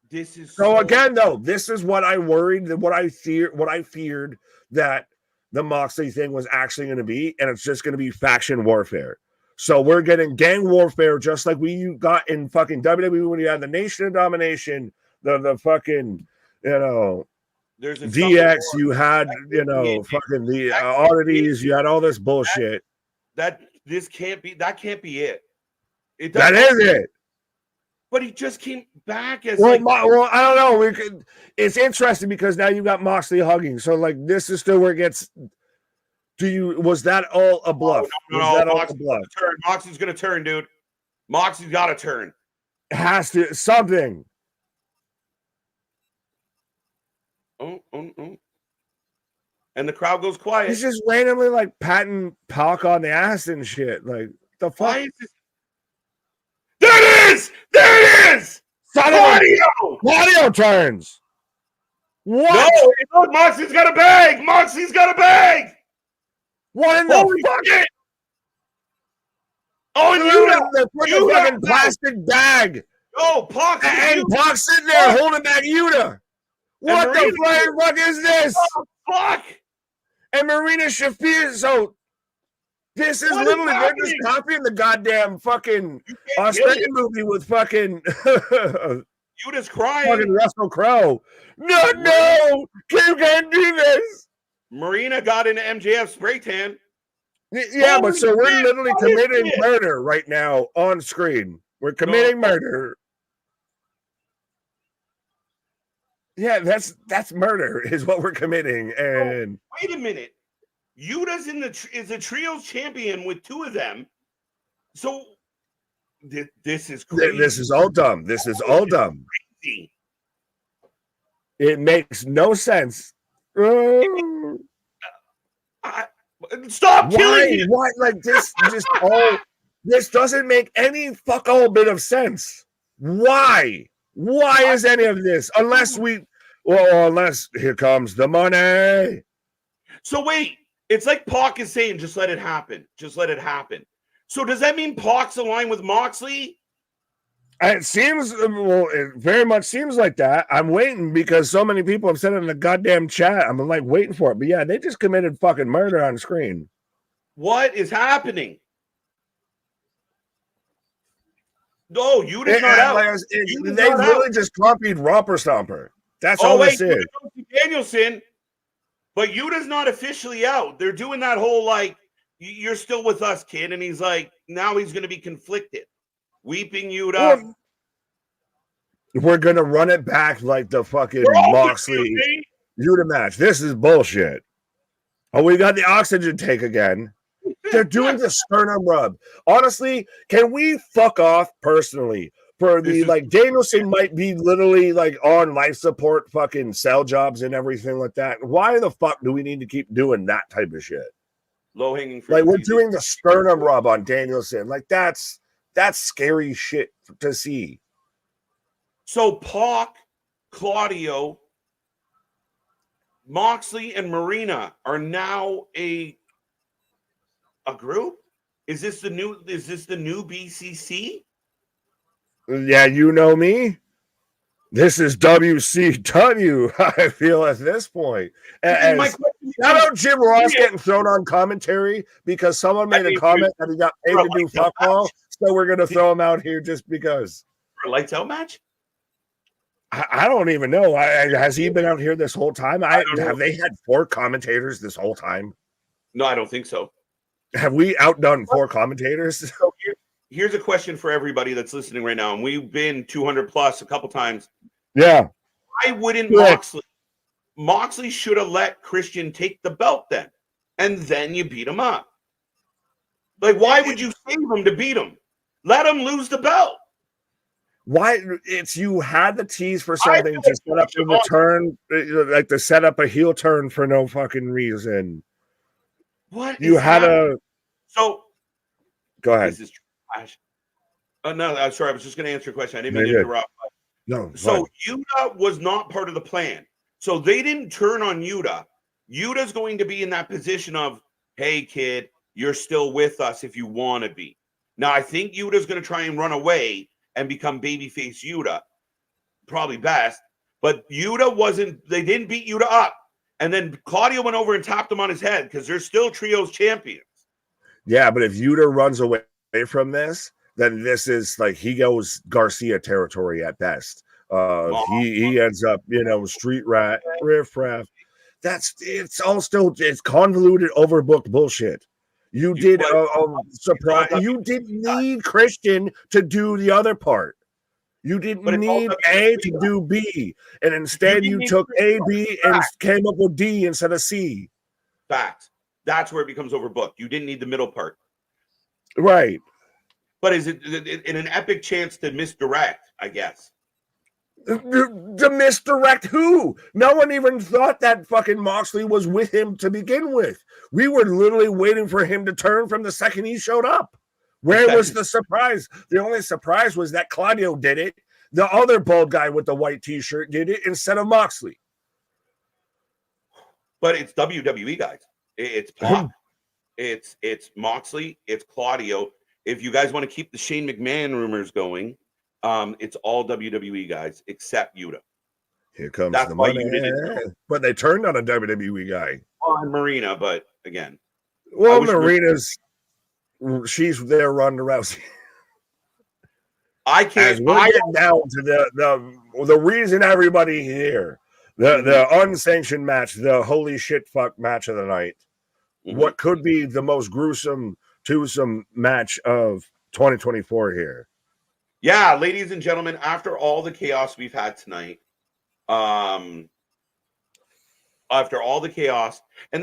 This is so again, though, this is what I worried, what I feared that the Moxley thing was actually going to be, and it's just going to be faction warfare. So we're getting gang warfare, just like we got in fucking WWE when you had the Nation of Domination, the fucking, there's DX, you had, fucking the oddities, you had all this bullshit. That can't be it. That is it. But he just came back as well, I don't know. It's interesting because now you've got Moxley hugging. So this is still where it gets. Was that all a bluff? No, Moxley's gonna turn, dude. Moxley's gotta turn. Has to something. Oh. And the crowd goes quiet. He's just randomly patting Pac on the ass and shit. The fuck? Why is this? There it is! Claudio turns. What? No, Moxley's got a bag! What in the fuck? Oh, and you fucking plastic bag. Oh, Pac. And Pac's sitting there holding back Yuta. What the fuck is this? Oh, fuck. And Marina Shafir, so this is literally, they're just copying the goddamn fucking Osprey movie with fucking Yuta's crying. Fucking Russell Crowe. No, you can't do this. Marina got into MJF spray tan. Yeah, but so we're literally committing murder right now on screen. We're committing murder. Yeah, that's murder is what we're committing. And wait a minute. Yuta's is a trios champion with two of them. So this is crazy. This is all dumb. Crazy. It makes no sense. Stop killing me. Why? This doesn't make any fuck all bit of sense. Why? Why is any of this? Unless here comes the money. So wait. It's like Pac is saying, just let it happen. Just let it happen. So does that mean Pac's aligned with Moxley? It seems, it very much seems like that. I'm waiting because so many people have said it in the goddamn chat. I'm waiting for it. But yeah, they just committed fucking murder on screen. What is happening? No, Yuta's not out. They really just copied Romper Stomper. That's all this is. Danielson. But Yuta's not officially out. They're doing that whole you're still with us, kid. And he's now he's going to be conflicted. Weeping Yuta. We're going to run it back like the fucking Moxley Yuta match. This is bullshit. Oh, we got the oxygen tank again. They're doing the sternum rub. Honestly, can we fuck off personally? For the Danielson might be literally on life support, fucking cell jobs and everything like that. Why the fuck do we need to keep doing that type of shit? Low hanging fruit. We're doing the sternum rub on Danielson. That's That's scary shit to see. So Pac, Claudio, Moxley, and Marina are now a group? Is this the new BCC? Yeah, you know me. This is WCW, I feel at this point. How about Jim Ross getting thrown on commentary because someone made a comment that he got paid to do fuck all, so we're going to throw him out here just because. For a lights out match? I don't even know. Has he been out here this whole time? Have they had 4 commentators this whole time? No, I don't think so. Have we outdone 4 commentators? So here's a question for everybody that's listening right now, and we've been 200 plus a couple times. Yeah. Why wouldn't Moxley should have let Christian take the belt then, and then you beat him up. Like, why would you save him to beat him? Let him lose the belt. Why? It's you had the tease for something to set up a return, like to set up a heel turn for no fucking reason. What you had happening? So go ahead. This is trash. No, I'm sorry. I was just going to answer your question. I didn't mean to interrupt. No. So Yuta was not part of the plan. So they didn't turn on Yuta. Yuta's going to be in that position of, hey, kid, you're still with us if you want to be. Now, I think Yuta's going to try and run away and become babyface Yuta. Probably best. But Yuta wasn't, they didn't beat Yuta up. And then Claudio went over and tapped him on his head because they're still trios champions. Yeah, but if Yuta runs away from this, then this is like he goes Garcia territory at best. He ends up, street rat, riffraff. It's all still convoluted, overbooked bullshit. You did a surprise. You didn't need Christian to do the other part. You didn't need A to do B, and instead you took A, B, and came up with D instead of C. Facts. That's where it becomes overbooked. You didn't need the middle part. Right. But is it in an epic chance to misdirect, I guess? The misdirect who? No one even thought that fucking Moxley was with him to begin with. We were literally waiting for him to turn from the second he showed up. Where was the surprise? The only surprise was that Claudio did it. The other bald guy with the white t-shirt did it instead of Moxley. But it's WWE, guys. It's Pac. It's Moxley. It's Claudio. If you guys want to keep the Shane McMahon rumors going, it's all WWE guys except Yuta. Here comes the money. But they turned on a WWE guy. On Marina, but again. Well, Marina's... She's there, Ronda Rousey. I can't. As we're getting down to the reason everybody here, the unsanctioned match, the holy shit fuck match of the night. What could be the most gruesome, twosome match of 2024 here? Yeah, ladies and gentlemen, after all the chaos we've had tonight, and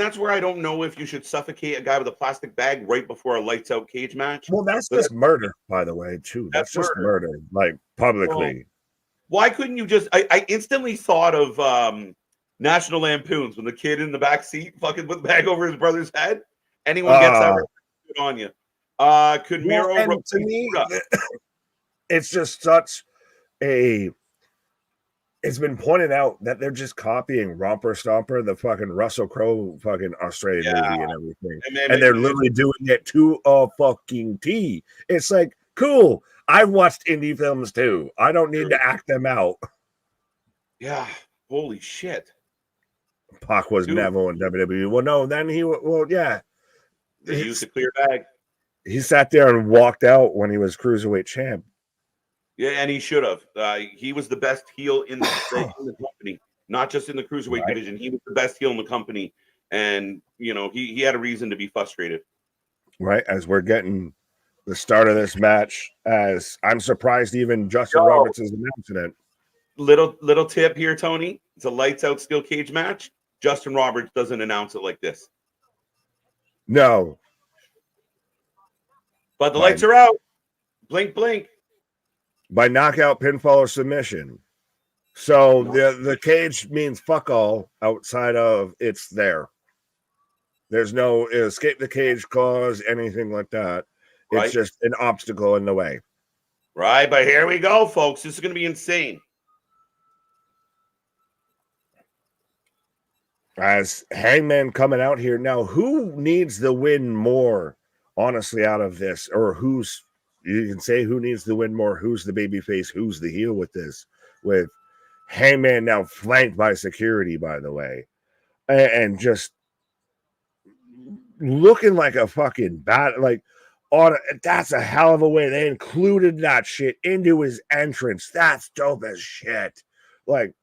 that's where I don't know if you should suffocate a guy with a plastic bag right before a lights out cage match. Well, that's just murder, by the way, too. That's just murder, like publicly. Well, why couldn't you just? I instantly thought of National Lampoons when the kid in the back seat fucking put the bag over his brother's head. Anyone gets that right on you? Could Miro? And to me, it's just such a. It's been pointed out that they're just copying Romper Stomper, the fucking Russell Crowe fucking Australian movie and everything. And they're literally doing it to a fucking T. It's like, cool. I've watched indie films too. I don't need to act them out. Yeah. Holy shit. Pac was Neville in WWE. Well, no, then he used a clear bag. He sat there and walked out when he was cruiserweight champ. Yeah, and he should have. He was the best heel in the company, not just in the cruiserweight division. He was the best heel in the company, and he had a reason to be frustrated. Right, as we're getting the start of this match, as I'm surprised even Justin Roberts is announcing it. Little tip here, Tony. It's a lights out steel cage match. Justin Roberts doesn't announce it like this. No, but the lights are out. Blink, blink. By knockout, pinfall, or submission. So the cage means fuck all outside of it's there. There's no escape the cage clause, anything like that. It's just an obstacle in the way. Right, but here we go, folks. This is going to be insane. As Hangman coming out here now, who needs the win more, honestly, out of this? Or you can say who needs the win more? Who's the babyface? Who's the heel with this? With Hangman now flanked by security, by the way, and just looking like a fucking bat. Like, that's a hell of a way. They included that shit into his entrance. That's dope as shit. Like,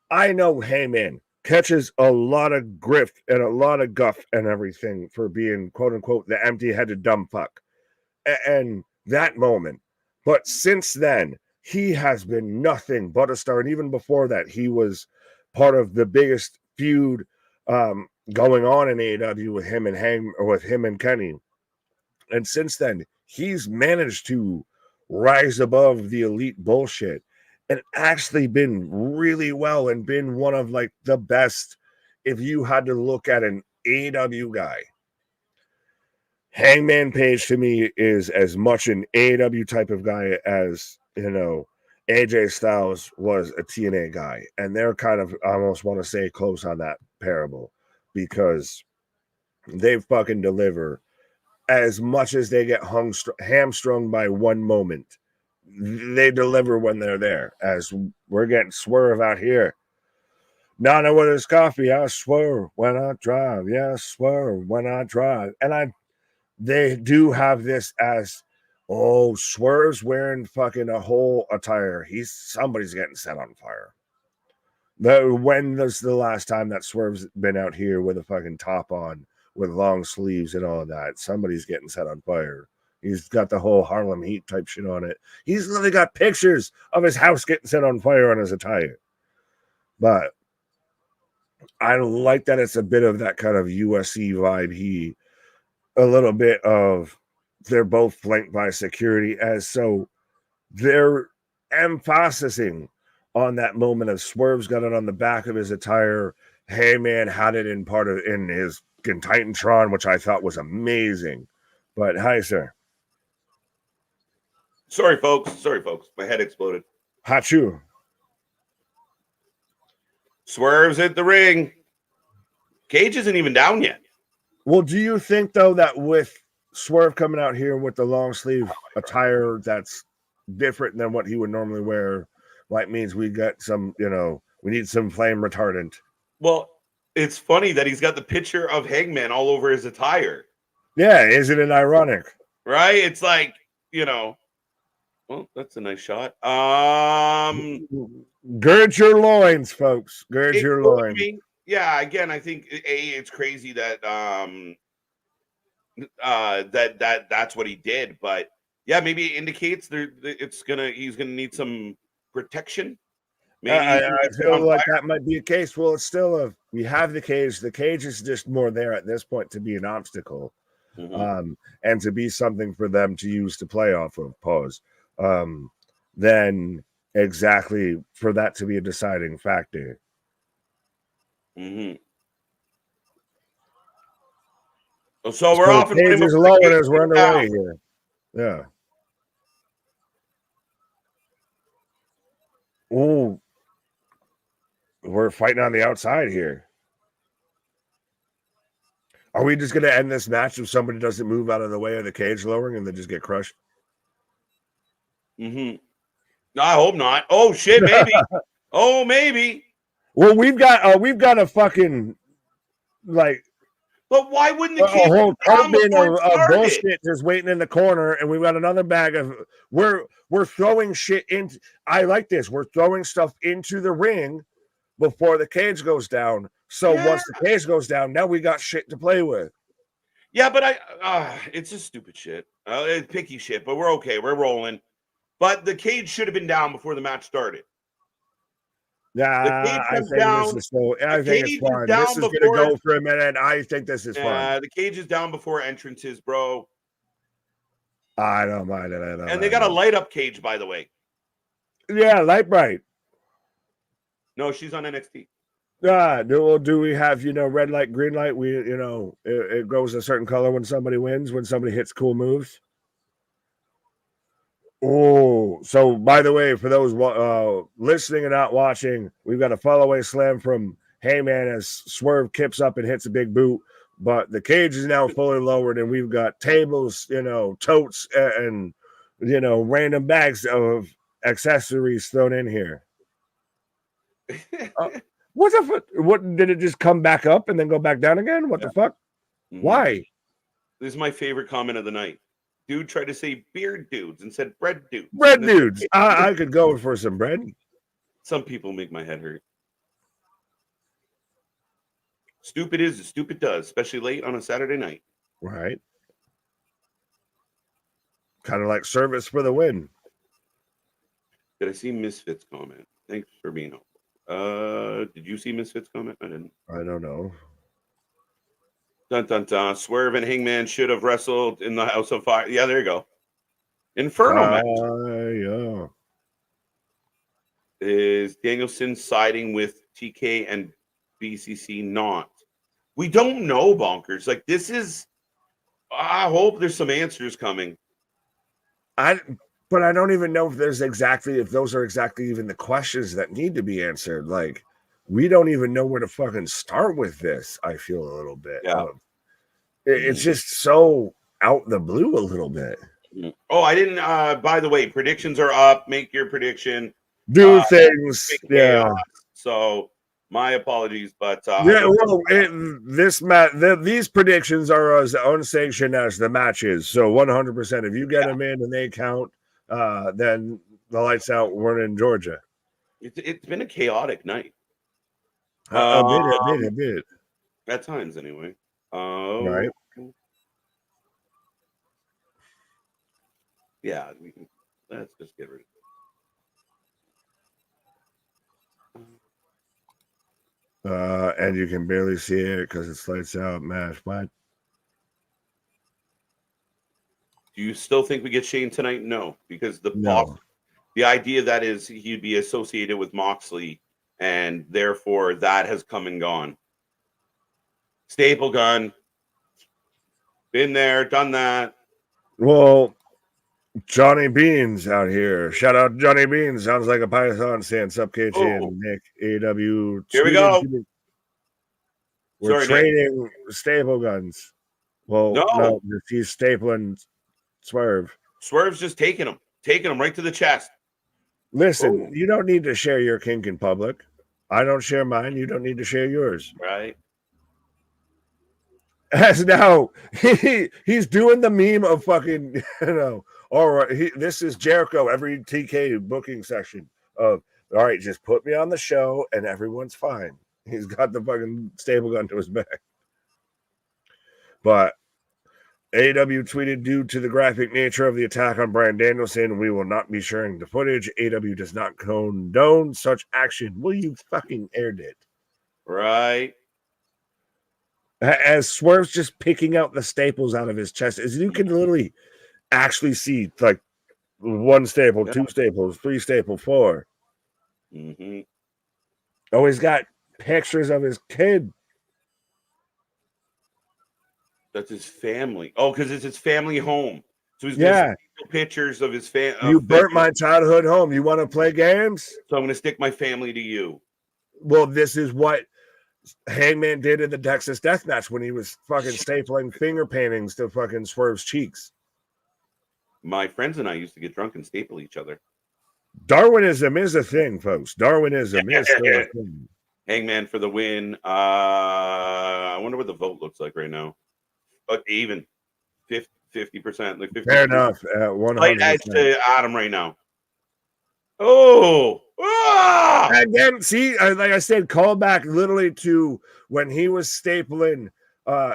I know Heyman catches a lot of grift and a lot of guff and everything for being, quote unquote, the empty-headed dumb fuck. And that moment. But since then, he has been nothing but a star. And even before that, he was part of the biggest feud going on in AEW with him and Kenny. And since then, he's managed to rise above the elite bullshit and actually been really well and been one of like the best. If you had to look at an AEW guy, Hangman Page to me is as much an AEW type of guy as, AJ Styles was a TNA guy. And they're kind of, I almost want to say, close on that parable, because they fucking deliver. As much as they get hamstrung by one moment, they deliver when they're there. As we're getting Swerve out here. Nana with his coffee, I swerve when I drive. Yeah, swerve when I drive. And they do have this as, Swerve's wearing fucking a whole attire. Somebody's getting set on fire. When was the last time that Swerve's been out here with a fucking top on, with long sleeves and all of that? Somebody's getting set on fire. He's got the whole Harlem Heat type shit on it. He's literally got pictures of his house getting set on fire on his attire. But I like that it's a bit of that kind of USC vibe. A little bit of, they're both flanked by security, so they're emphasizing on that moment of Swerve's got it on the back of his attire. Heyman had it in his Titantron, which I thought was amazing. But hi, sir. Sorry, folks. My head exploded. Hachu. Swerve's at the ring. Cage isn't even down yet. Well, do you think, though, that with Swerve coming out here with the long sleeve attire that's different than what he would normally wear, like means we got some, we need some flame retardant? Well, it's funny that he's got the picture of Hangman all over his attire. Yeah, isn't it ironic? Right? It's like, well, that's a nice shot. Gird your loins, folks. Gird your loins. Yeah, again, I think it's crazy that that's what he did, but yeah, maybe it indicates he's gonna need some protection. Maybe I feel like that might be a case. Well, it's still we have the cage. The cage is just more there at this point to be an obstacle, and to be something for them to use to play off of. Than exactly for that to be a deciding factor. So we're off. Cage is low as we're underway here. Yeah. Ooh. We're fighting on the outside here. Are we just going to end this match if somebody doesn't move out of the way of the cage lowering and they just get crushed? I hope not. Oh shit, maybe. Maybe. Well, we've got a fucking like. But why wouldn't the cage whole carpet of bullshit just waiting in the corner, and we've got another bag of we're throwing shit into. I like this. We're throwing stuff into the ring before the cage goes down. So once the cage goes down, now we got shit to play with. Yeah, but it's just stupid shit. It's picky shit, but we're okay. We're rolling. But the cage should have been down before the match started. I think it's fine. This is going to go for a minute. I think this is fine. The cage is down before entrances, bro. I don't mind it. And they got a light up cage, by the way. Yeah, light bright. No, she's on NXT. Do we have, red light, green light? It goes a certain color when somebody wins, when somebody hits cool moves. Oh, so by the way, for those listening and not watching, we've got a follow-away slam from Hangman as Swerve kips up and hits a big boot, but the cage is now fully lowered, and we've got tables, totes, and random bags of accessories thrown in here. What the fuck? What did it just come back up and then go back down again? What the fuck? Mm-hmm. Why? This is my favorite comment of the night. Dude tried to say beard dudes and said bread dudes. Bread dudes. I could go for some bread. Some people make my head hurt. Stupid is as stupid does, especially late on a Saturday night. Right. Kind of like service for the win. Did I see Misfits comment? Thanks for being helpful. Did you see Misfits comment? I didn't. I don't know. Dun dun dun. Swerve and Hangman should have wrestled in the House of Fire. Yeah, there you go. Inferno match. Yeah. Is Danielson siding with TK and BCC not? We don't know, bonkers. Like, this is. I hope there's some answers coming. But I don't even know if those are exactly even the questions that need to be answered. Like, we don't even know where to fucking start with this. I feel a little bit. Yeah. It's just so out the blue a little bit. Oh, I didn't. By the way, predictions are up. Make your prediction. Do things. Yeah. So my apologies, but these predictions are as unsanctioned as the matches. So 100%. If you get them in and they count, then the lights out weren't in Georgia. It's been a chaotic night. A bit. At times, anyway. Right. Yeah. Let's just get rid of it. And you can barely see it because it's lights out. Mash. What? Do you still think we get Shane tonight? No, because the idea that is he'd be associated with Moxley, and therefore that has come and gone. Staple gun. Been there, done that. Well, Johnny Beans out here. Shout out Johnny Beans. Sounds like a Python saying Sup KG and Nick AEW. Here we go. We're trading staple guns. Well, no, he's stapling Swerve. Swerve's just taking him right to the chest. Listen, you don't need to share your kink in public. I don't share mine. You don't need to share yours. Right. As now he's doing the meme of fucking, all right, this is Jericho every TK booking session of, all right, just put me on the show and everyone's fine. He's got the fucking staple gun to his back. But AEW tweeted, due to the graphic nature of the attack on Bryan Danielson, we will not be sharing the footage. AEW does not condone such action. Well, you fucking aired it. Right. As Swerve's just picking out the staples out of his chest, as you can literally actually see like one staple, two staples, three staples, four. Mm-hmm. Oh, he's got pictures of his kid. That's his family. Oh, because it's his family home. So he's going to pictures of his family. You burnt my childhood home. You want to play games? So I'm going to stick my family to you. Well, this is what Hangman did in the Texas Death Match when he was fucking stapling finger paintings to fucking Swerve's cheeks. My friends and I used to get drunk and staple each other. Darwinism is a thing, folks. Darwinism is still a thing. Hangman for the win. I wonder what the vote looks like right now. Even 50%. Like 50%. Fair enough. 100%. Light edge to Adam right now. Oh, again, see, like I said, call back literally to when he was stapling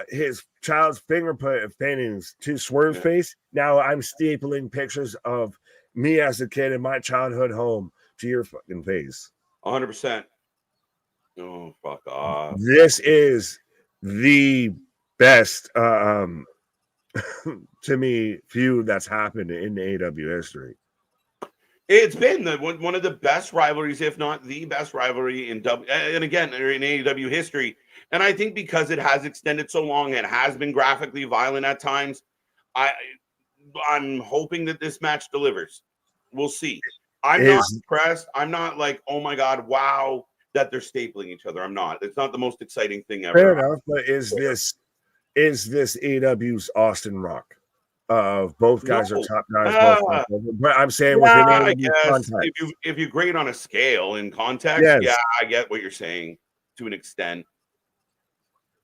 his child's finger paintings to Swerve's face. Now I'm stapling pictures of me as a kid in my childhood home to your fucking face. 100%. Oh, fuck off. This is the best, to me, feud that's happened in AEW history. It's been one of the best rivalries, if not the best rivalry in AEW history. And I think because it has extended so long, it has been graphically violent at times. I'm hoping that this match delivers. We'll see. I'm not impressed. I'm not like, oh my god, wow, that they're stapling each other. I'm not. It's not the most exciting thing ever. Fair enough, but is this AEW's Austin Rock? Both guys are top guys. But I'm saying within AEW context. If you grade on a scale in context, yeah, I get what you're saying to an extent.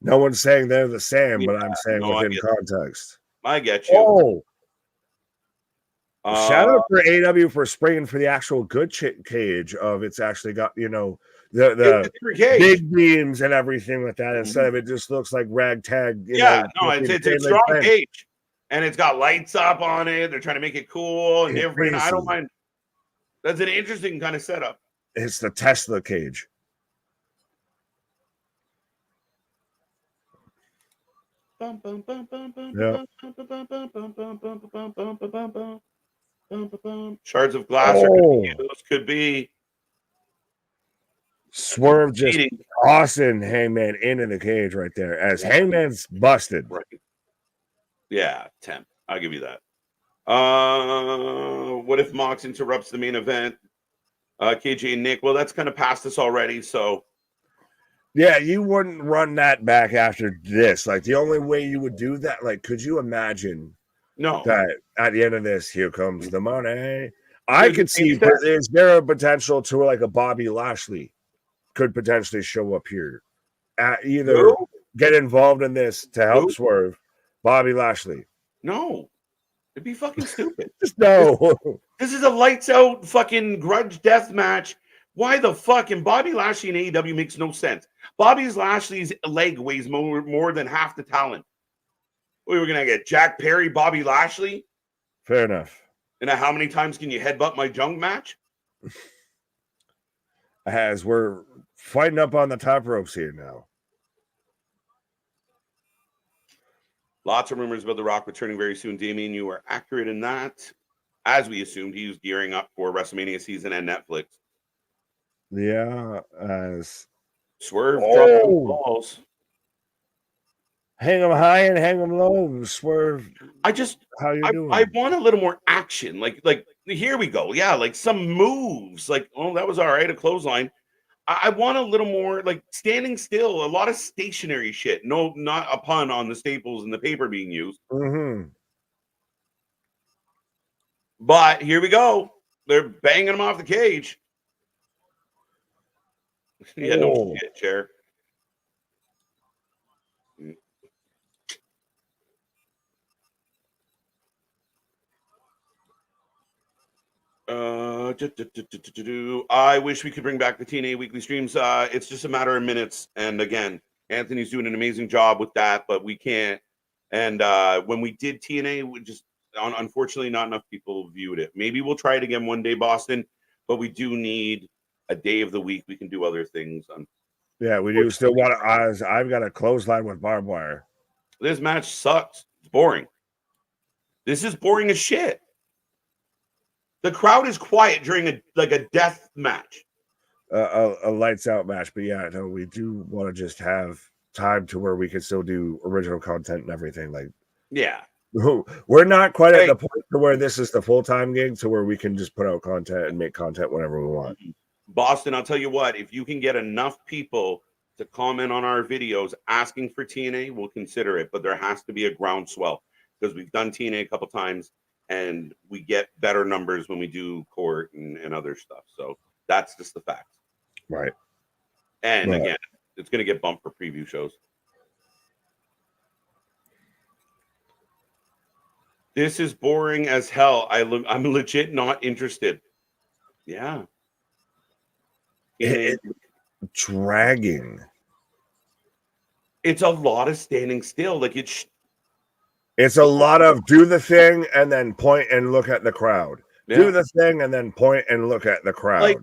No one's saying they're the same, but I'm saying within context. I get you. Shout out for AEW for spraying for the actual good cage of it's actually got, you know, the big beams and everything like that instead of it just looks like ragtag. It's a strong cage and it's got lights up on it. They're trying to make it cool and different. I don't mind. That's an interesting kind of setup. It's the Tesla cage. Shards of glass could be Swerve just tossing Hangman into the cage right there as Hangman's busted. Right. Yeah, 10. I'll give you that. What if Mox interrupts the main event? KJ and Nick. Well, that's kind of past us already, so yeah, you wouldn't run that back after this. Like the only way you would do that, like, could you imagine? No. That at the end of this, here comes the money. I could see, but is there a potential to like a Bobby Lashley could potentially show up here? Either get involved in this to help Swerve, Bobby Lashley. No. It'd be fucking stupid. Just no. This is a lights out fucking grudge death match. Why the fuck? And Bobby Lashley in AEW makes no sense. Bobby Lashley's leg weighs more than half the talent. We were gonna get Jack Perry, Bobby Lashley. Fair enough. And how many times can you headbutt my junk match? As we're fighting up on the top ropes here now. Lots of rumors about The Rock returning very soon. Damien, you are accurate in that. As we assumed, he was gearing up for WrestleMania season and Netflix. Yeah, as Swerve dropping balls. Hang them high and hang them low. Swerve. How you doing? I want a little more action. Like here we go. Yeah, like some moves. Like, oh, that was all right. A clothesline. I want a little more like standing still. A lot of stationary shit. No, not a pun on the staples and the paper being used. Mm-hmm. But here we go. They're banging him off the cage. Yeah, no shit, chair. I wish we could bring back the TNA weekly streams. It's just a matter of minutes. And again, Anthony's doing an amazing job with that, but we can't. And when we did TNA, we just unfortunately not enough people viewed it. Maybe we'll try it again one day, Boston. But we do need a day of the week we can do other things on. Yeah, we do still want to. I've got a clothesline with barbed wire. This match sucks. It's boring. This is boring as shit. The crowd is quiet during a death match. A lights out match. But yeah, no, we do want to just have time to where we can still do original content and everything. Like, yeah. We're not quite at the point to where this is the full-time gig to where we can just put out content and make content whenever we want. Boston, I'll tell you what, if you can get enough people to comment on our videos asking for TNA, we'll consider it. But there has to be a groundswell because we've done TNA a couple times and we get better numbers when we do court and other stuff. So that's just the fact. Right. And again, it's going to get bumped for preview shows. This is boring as hell. I'm legit not interested. Yeah. It's dragging. It's a lot of standing still. Like it's a lot of do the thing and then point and look at the crowd. Yeah. Do the thing and then point and look at the crowd. Like,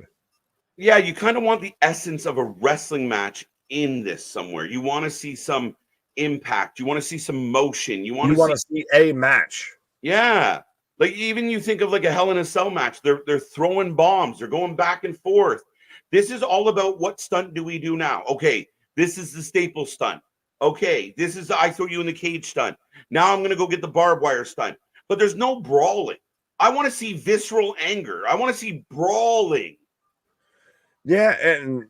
yeah, you kind of want the essence of a wrestling match in this somewhere. You want to see some impact. You want to see some motion. You want to see a match. Yeah. Like even you think of like a Hell in a Cell match. They're throwing bombs. They're going back and forth. This is all about what stunt do we do now? Okay, this is the staple stunt. Okay, this is I throw you in the cage stunt. Now I'm going to go get the barbed wire stunt. But there's no brawling. I want to see visceral anger. I want to see brawling. Yeah, and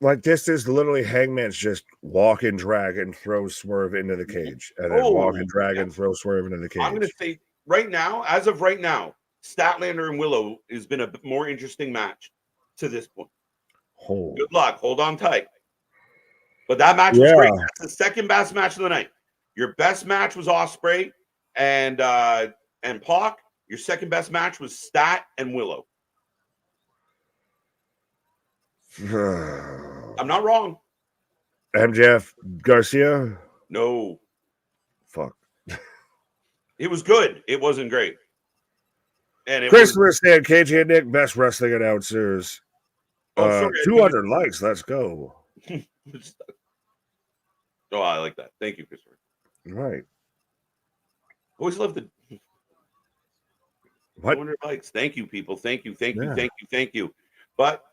like this is literally Hangman's just walk and drag and throw Swerve into the cage, and then walk and drag and throw Swerve into the cage. I'm going to say right now, as of right now, Statlander and Willow has been a more interesting match to this point. Good luck. Hold on tight. But that match was great. That's the second best match of the night. Your best match was Osprey and Pac. Your second best match was Stat and Willow. I'm not wrong. MJF Garcia? No. Fuck. It was good. It wasn't great. And Christopher said KJ and Nick, best wrestling announcers. 200 likes. Let's go. Oh, I like that. Thank you, Christopher. Right. Always love the 200 likes. Thank you, people. Thank you. Thank you. But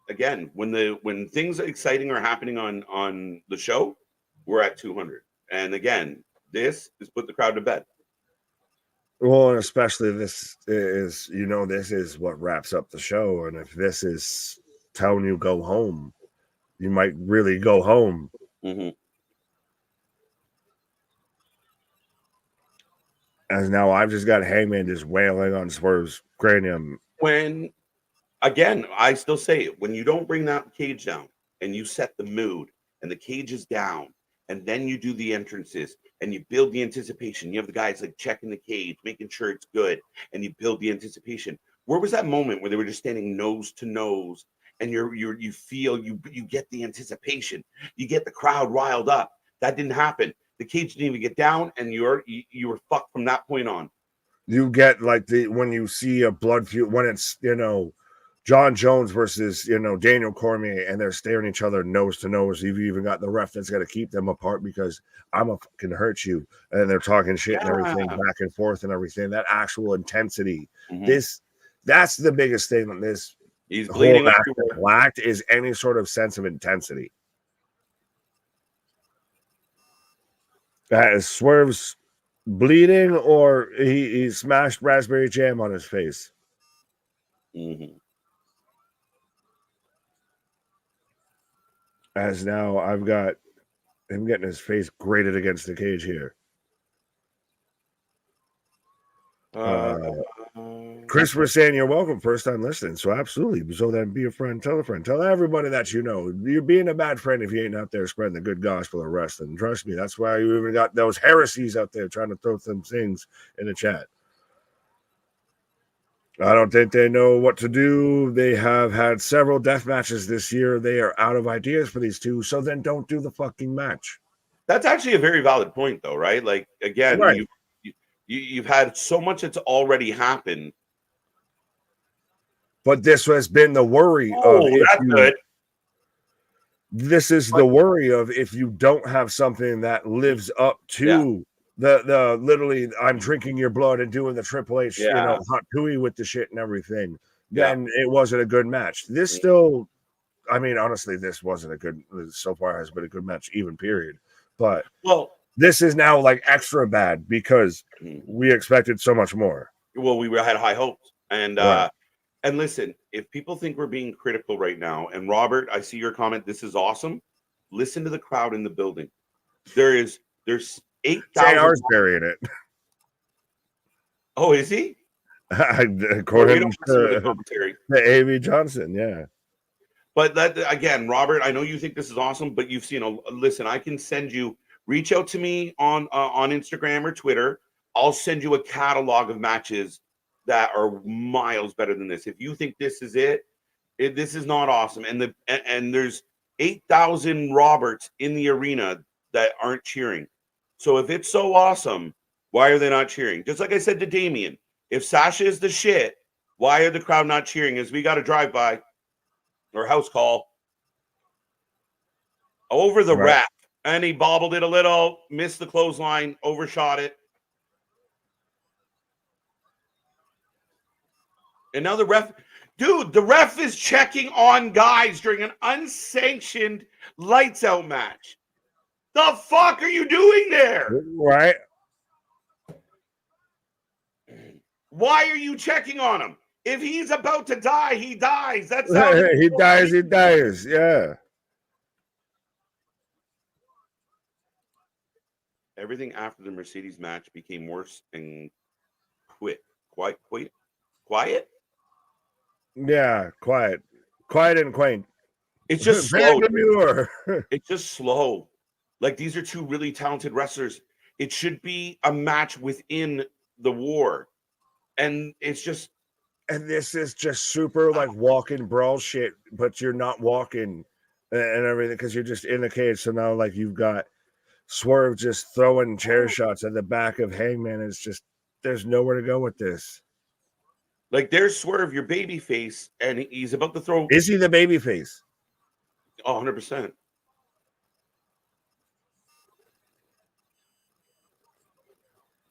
again, when things exciting are happening on the show, we're at 200. And again, this is put the crowd to bed. Well, and especially this is what wraps up the show. And if this is telling you go home, you might really go home. Mm-hmm. As now I've just got Hangman just wailing on Swerve's cranium. When, again, I still say it, when you don't bring that cage down and you set the mood and the cage is down and then you do the entrances and you build the anticipation, you have the guys like checking the cage, making sure it's good, and you build the anticipation. Where was that moment where they were just standing nose to nose and you feel you get the anticipation, you get the crowd riled up? That didn't happen. The cage didn't even get down, and you were fucked from that point on. You get like when you see a blood feud, when it's John Jones versus Daniel Cormier, and they're staring each other nose to nose. You've even got the ref that's got to keep them apart because I'm a fucking hurt you, and they're talking shit and everything back and forth and everything. That actual intensity. Mm-hmm. That's the biggest thing on this. He's bleeding lacked is any sort of sense of intensity. Is Swerve's bleeding, or he smashed raspberry jam on his face? Mm-hmm. As now I've got him getting his face grated against the cage here. Chris was saying you're welcome, first time listening. So absolutely. So then be a friend, tell a friend, tell everybody that you know. You're being a bad friend if you ain't out there spreading the good gospel of wrestling. Trust me, that's why you even got those heresies out there trying to throw some things in the chat. I don't think they know what to do. They have had several death matches this year. They are out of ideas for these two. So then don't do the fucking match. That's actually a very valid point, though, right? Like, again, right. You've had so much that's already happened. But this has been the worry of good. This is the worry of if you don't have something that lives up to the literally I'm drinking your blood and doing the Triple H, hot tooey with the shit and everything, then it wasn't a good match. This still, I mean, honestly, this wasn't a good, so far has been a good match, even period. But this is now like extra bad because we expected so much more. Well, we had high hopes. And and listen, if people think we're being critical right now, and Robert, I see your comment, this is awesome. Listen to the crowd in the building. There's 8,000. JR's burying it. Oh, is he? According to A.B. Johnson, yeah. But that again, Robert, I know you think this is awesome, but you've seen listen, I can send you, reach out to me on Instagram or Twitter. I'll send you a catalog of matches that are miles better than this. If you think this is this is not awesome. And there's 8,000 Roberts in the arena that aren't cheering. So if it's so awesome, why are they not cheering? Just like I said to Damien, if Sasha is the shit, why are the crowd not cheering? As we got a drive-by or house call over the ref, and he bobbled it a little, missed the clothesline, overshot it. And now the ref is checking on guys during an unsanctioned lights out match. The fuck are you doing there? Right. Why are you checking on him? If he's about to die, he dies. That's he dies. He dies. Yeah. Everything after the Mercedes match became worse and quiet. Yeah, quiet and quaint. It's just slow. It's just slow. Like, these are two really talented wrestlers. It should be a match within the war, and it's just. And this is just super like walking brawl shit, but you're not walking and everything because you're just in the cage. So now, like, you've got Swerve just throwing chair shots at the back of Hangman. It's just there's nowhere to go with this. Like, there's Swerve, your baby face, and he's about to throw. Is he the baby face? 100%.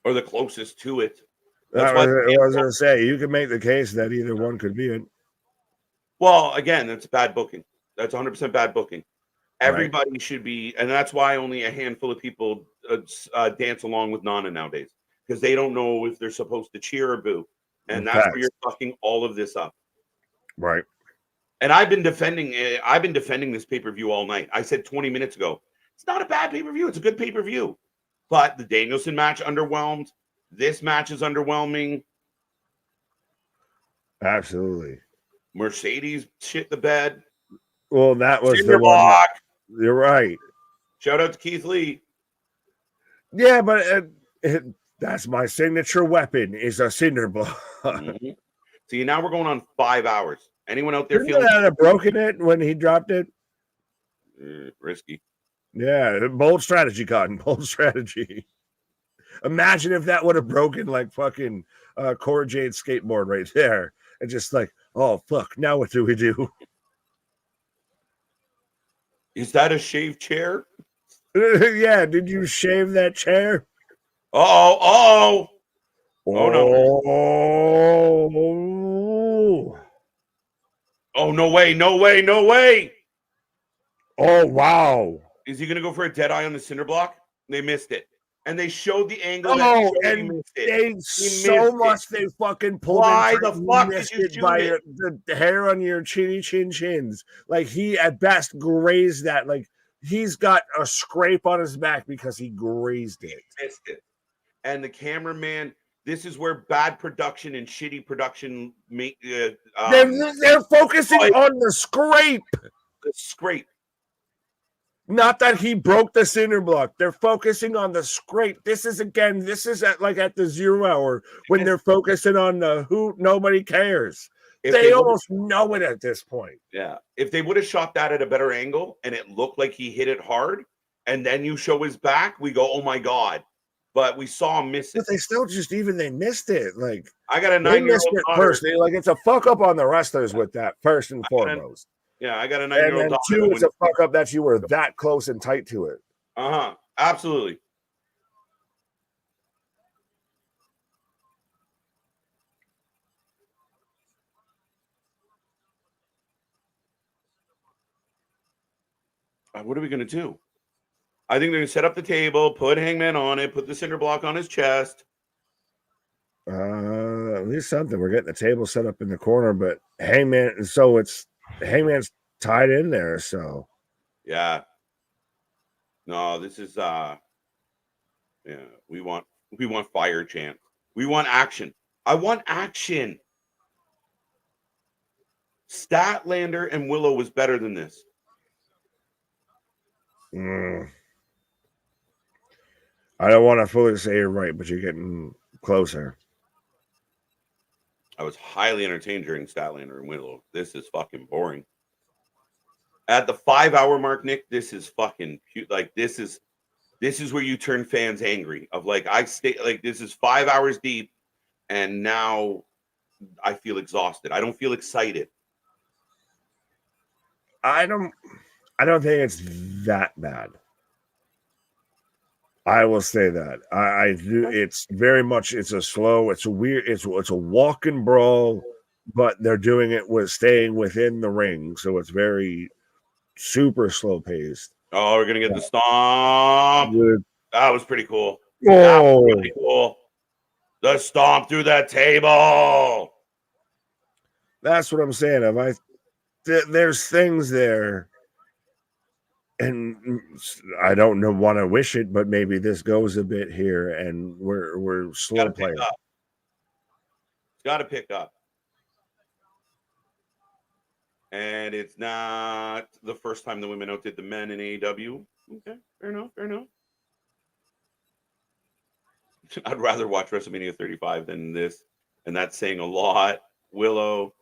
Or the closest to it. That's what I was going to say. You can make the case that either one could be it. Well, again, that's bad booking. That's 100% bad booking. Everybody should be, and that's why only a handful of people dance along with Nana nowadays, because they don't know if they're supposed to cheer or boo, and that's where you're fucking all of this up. Right. And I've been defending it. I've been defending this pay-per-view all night. I said 20 minutes ago, it's not a bad pay-per-view. It's a good pay-per-view. But the Danielson match underwhelmed. This match is underwhelming. Absolutely. Mercedes shit the bed. Well, that was Cinder block. You're right. Shout out to Keith Lee. Yeah, but that's my signature weapon is a cinder block. Mm-hmm. See, now we're going on 5 hours. Anyone out there feeling that have broken it when he dropped it? Risky. Yeah, bold strategy, Cotton. Bold strategy. Imagine if that would have broken like fucking Cora Jade's skateboard right there. And just like, oh, fuck, now what do we do? Is that a shaved chair? Yeah, did you shave that chair? Oh no. Oh, no way. Oh, wow. Is he going to go for a dead eye on the cinder block? They missed it. And they showed the angle. Oh, and they fucking pulled. Why the fuck did you shoot it? The hair on your chins. Like, he at best grazed that. Like, he's got a scrape on his back because he grazed it. He missed it. And the cameraman, this is where bad production and shitty production make. They're focusing on the scrape. The scrape. Not that he broke the cinder block. They're focusing on the scrape. This is at the 0 hour when they're focusing on the who nobody cares. They almost know it at this point. Yeah. If they would have shot that at a better angle and it looked like he hit it hard, and then you show his back, we go, oh my God. But we saw him miss it. But they still they missed it. Like, I got a 9-year-old first. It's a fuck up on the wrestlers with that, first and foremost. Yeah, I got a 9-year-old daughter. And then 2, it's a fuck up that you were that close and tight to it. Absolutely. What are we going to do? I think they're going to set up the table, put Hangman on it, put the cinder block on his chest. At least something. We're getting the table set up in the corner, but Hangman's tied in there, so yeah. No, this is we want fire chant. We want action. I want action. Statlander and Willow was better than this. I don't want to fully say you're right, but you're getting closer. I was highly entertained during Statlander and Willow. This is fucking boring. At the 5-hour mark, Nick, this is fucking cute. Like, this is where you turn fans angry. Of like, this is 5 hours deep, and now I feel exhausted. I don't feel excited. I don't think it's that bad. I will say that. I do. It's very much. It's a slow. It's a weird. It's a walk and brawl, but they're doing it with staying within the ring, so it's very super slow paced. Oh, we're gonna get the stomp. Dude. That was pretty cool. Oh. That was really cool. The stomp through the table. That's what I'm saying. There's things there, and I don't know, want to wish it, but maybe this goes a bit here, and we're slow playing. Got to pick up. And it's not the first time the women outdid the men in AEW. Okay, fair enough. I'd rather watch WrestleMania 35 than this, and that's saying a lot. Willow,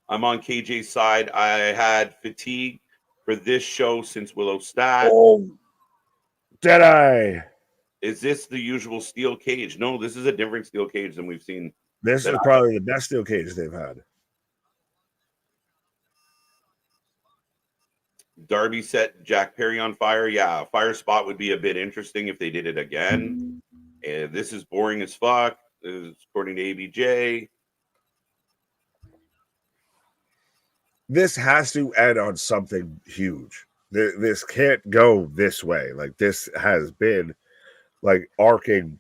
I'm on KJ's side. I had fatigue for this show since Willow stat. Oh, Deadeye. Is this the usual steel cage? No, this is a different steel cage than we've seen. This is probably the best steel cage they've had. Darby set Jack Perry on fire. Yeah, fire spot would be a bit interesting if they did it again. And this is boring as fuck, according to ABJ. This has to end on something huge. This can't go this way. Like, this has been like arcing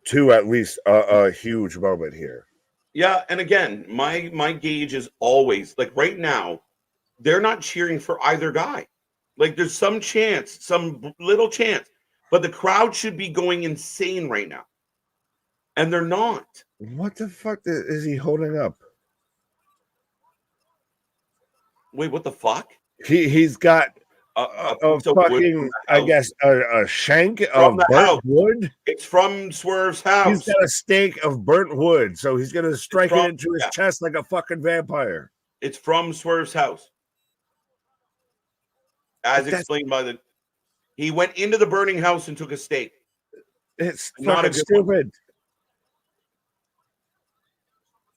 to at least a huge moment here. Yeah, and again, my gauge is always like right now, they're not cheering for either guy. Like, there's some chance, some little chance, but the crowd should be going insane right now. And they're not. What the fuck is he holding up? Wait, what the fuck? He's got a fucking, I guess, a shank of burnt wood. It's from Swerve's house. He's got a stake of burnt wood, so he's gonna strike it into his chest like a fucking vampire. It's from Swerve's house. As explained by he went into the burning house and took a stake. It's not stupid.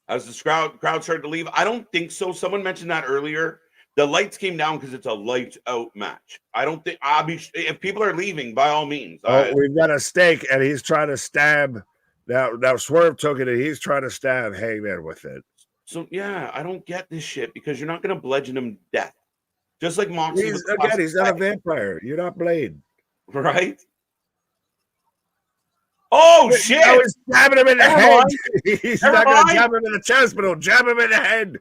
As the crowd started to leave, I don't think so. Someone mentioned that earlier. The lights came down because it's a lights out match. I don't think if people are leaving, by all means. We've got a stake, and he's trying to stab. Now Swerve took it, and he's trying to stab Hangman with it. So yeah, I don't get this shit because you're not going to bludgeon him to death. Just like Moxley. He's not a vampire. You're not Blade. Right? Oh, shit. I was jabbing him in the head. He's not going to jab him in the chest, but he'll jab him in the head.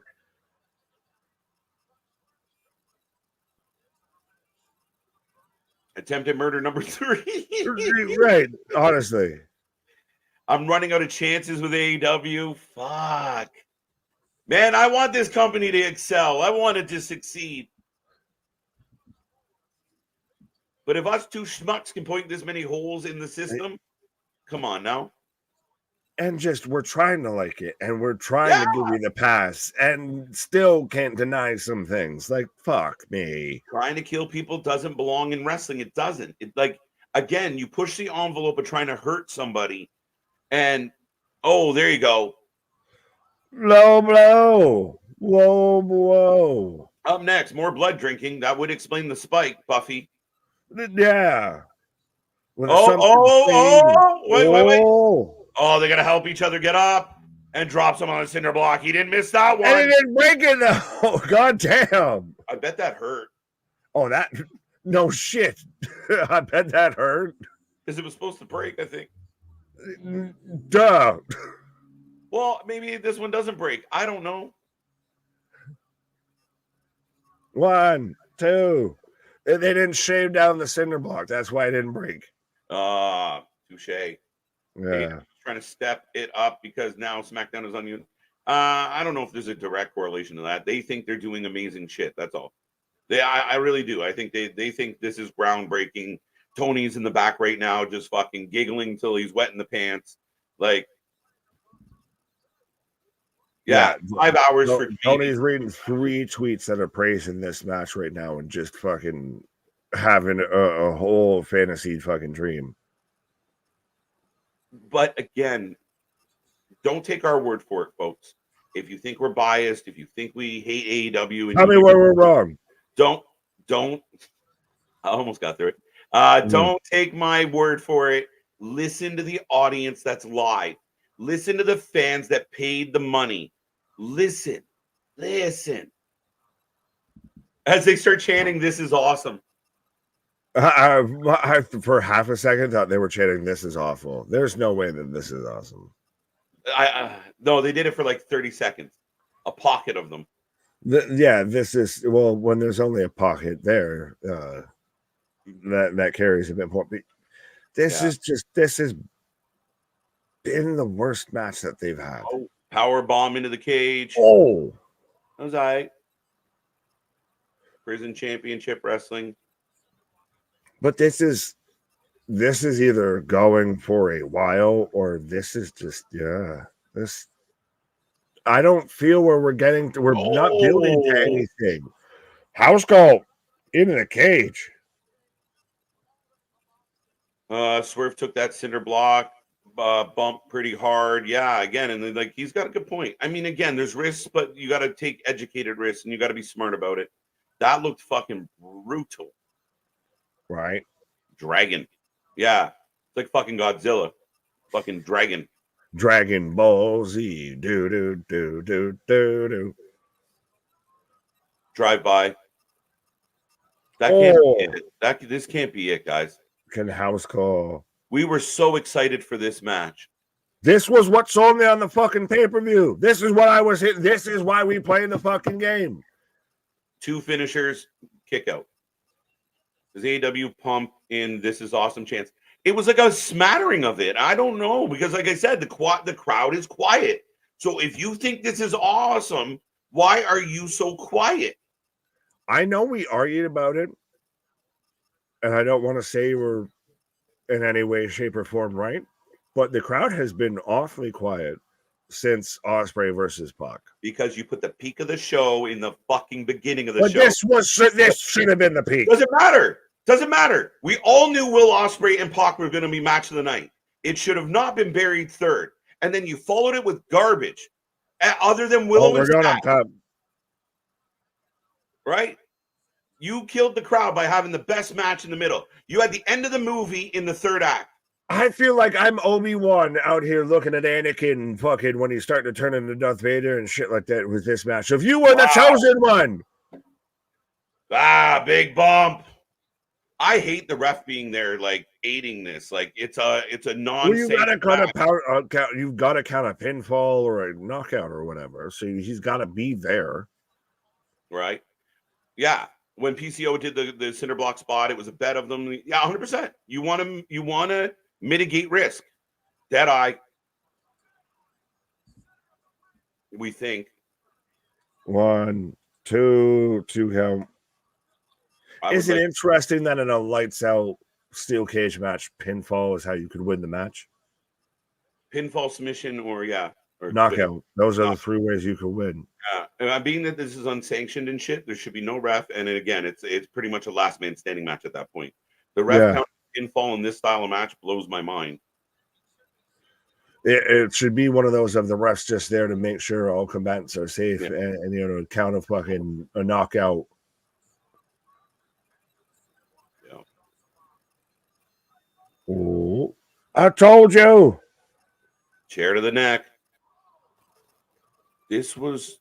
Attempted murder number 3. Right, honestly. I'm running out of chances with AEW. Fuck. Man, I want this company to excel. I want it to succeed. But if us two schmucks can point this many holes in the system, come on now. And just, we're trying to like it, and we're trying to give you the pass, and still can't deny some things. Like, fuck me. Trying to kill people doesn't belong in wrestling. It doesn't. Like, again, you push the envelope of trying to hurt somebody, and, oh, there you go. Low blow. Whoa, whoa. Up next, more blood drinking. That would explain the spike, Buffy. Yeah. Wait. Oh, they got to help each other get up and drop some on the cinder block. He didn't miss that one. And he didn't break it, though. God damn. I bet that hurt. Oh, no shit. I bet that hurt. Because it was supposed to break, I think. Duh. Well, maybe this one doesn't break. I don't know. 1, 2. They didn't shave down the cinder block. That's why it didn't break. Touche. Yeah. Trying to step it up because now SmackDown is on you. I don't know if there's a direct correlation to that. They think they're doing amazing shit. That's all. I really do. I think they think this is groundbreaking. Tony's in the back right now, just fucking giggling till he's wet in the pants. Like, yeah, 5 hours for Tony's reading 3 tweets that are praising this match right now and just fucking having a whole fantasy fucking dream. But again, don't take our word for it, folks. If you think we're biased, if you think we hate AEW, tell me where we're wrong. Don't. I almost got through it. Don't take my word for it. Listen to the audience that's live. Listen to the fans that paid the money. Listen. As they start chanting, "This is awesome." I for half a second thought they were chanting, "This is awful." There's no way that this is awesome. No, they did it for like 30 seconds. A pocket of them. This is when there's only a pocket there, that carries a bit more. But this has been the worst match that they've had. Oh, power bomb into the cage. Oh, that was all right. Prison Championship Wrestling. But this is either going for a while or this is just this. I don't feel where we're getting to. We're not building to anything. House call into the cage. Swerve took that cinder block bump pretty hard. Yeah, again, and then, like, he's got a good point. I mean, again, there's risks, but you got to take educated risks and you got to be smart about it. That looked fucking brutal. Right. Dragon. Yeah. It's like fucking Godzilla. Fucking dragon. Dragon Ball Z. Do. Drive by. That can't be it. This can't be it, guys. Can house call. We were so excited for this match. This was what sold me on the fucking pay-per-view. This is what I was hitting. This is why we play the fucking game. 2 finishers, kick out. Does AEW pump in This Is Awesome chance? It was like a smattering of it. I don't know, because like I said, the crowd is quiet. So if you think this is awesome, why are you so quiet? I know we argued about it, and I don't want to say we're in any way, shape, or form right, but the crowd has been awfully quiet since Osprey versus Pac. Because you put the peak of the show in the fucking beginning of the show. This should have been the peak. Doesn't matter. We all knew Will Osprey and Pac were going to be match of the night. It should have not been buried third. And then you followed it with garbage. Other than Willow and Stat. Right? You killed the crowd by having the best match in the middle. You had the end of the movie in the third act. I feel like I'm Obi-Wan out here looking at Anakin fucking when he's starting to turn into Darth Vader and shit like that with this match. So if you were the chosen one. Big bump. I hate the ref being there, like, aiding this. Like, it's a non. Well, you gotta you've got to count a pinfall or a knockout or whatever. So he's got to be there, right? Yeah. When PCO did the cinder block spot, it was a bet of them. Yeah, 100%. You want to mitigate risk. Dead eye. We think 1, 2 count. Is it interesting that in a lights out steel cage match, pinfall is how you could win the match? Pinfall, submission, or knockout. Quit. Those are the 3 ways you could win. Yeah, being that this is unsanctioned and shit, there should be no ref. And again, it's pretty much a last man standing match at that point. The ref count pinfall in this style of match blows my mind. It should be one of those of the refs just there to make sure all combatants are safe and count a knockout. Oh, I told you. Chair to the neck. This was.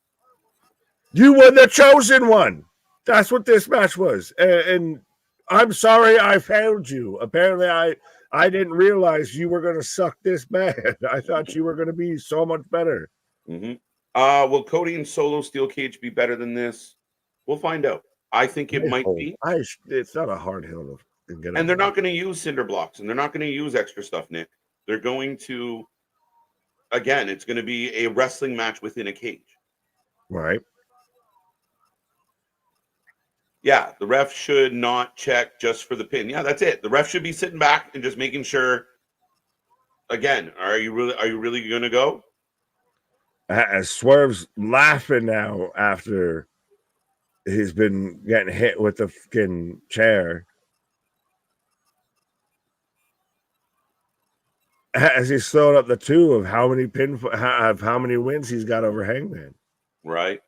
You were the chosen one. That's what this match was. And I'm sorry I failed you. Apparently, I didn't realize you were going to suck this bad. I thought you were going to be so much better. Mm-hmm. Will Cody and Solo Steel Cage be better than this? We'll find out. I think it might be. It's not a hard hill to. And they're not going to use cinder blocks, and they're not going to use extra stuff, Nick. They're going to, again, it's going to be a wrestling match within a cage. Right. Yeah, the ref should not check just for the pin. Yeah, that's it. The ref should be sitting back and just making sure. Again, are you really going to go? As Swerve's laughing now after he's been getting hit with the fucking chair. As he's throwing up the 2 of how many wins he's got over Hangman. Right.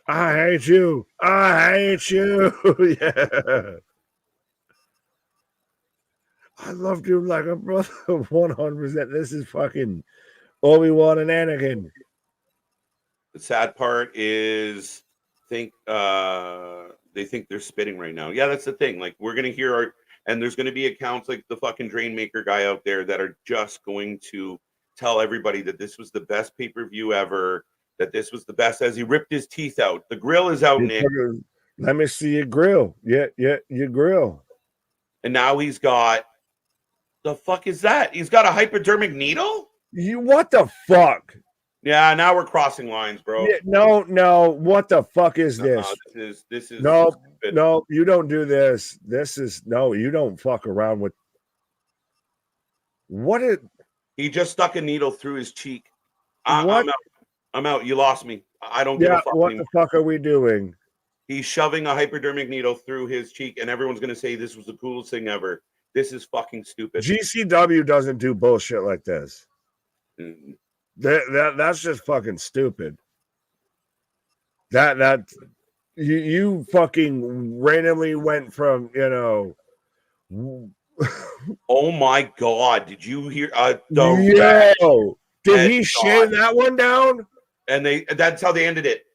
I hate you. I hate you. Yeah. I loved you like a brother. 100%. This is fucking Obi-Wan and Anakin. The sad part is think they think they're spitting right now. Yeah, that's the thing. Like, we're gonna hear and there's gonna be accounts like the fucking Drainmaker guy out there that are just going to tell everybody that this was the best pay-per-view ever, that this was the best, as he ripped his teeth out. The grill is out, Nick. Let me see your grill. Yeah, your grill. And now he's got, the fuck is that? He's got a hypodermic needle? What the fuck? Yeah, now we're crossing lines, bro. Yeah, no. What the fuck is this? This is no, you don't do this. You don't fuck around with. What it? He just stuck a needle through his cheek. I'm out. You lost me. I don't give a fuck what anymore. The fuck are we doing? He's shoving a hypodermic needle through his cheek, and everyone's gonna say this was the coolest thing ever. This is fucking stupid. GCW doesn't do bullshit like this. Mm. That's just fucking stupid. That you fucking randomly went from, Oh my god! Did you hear? Did he shave that one down? And that's how they ended it.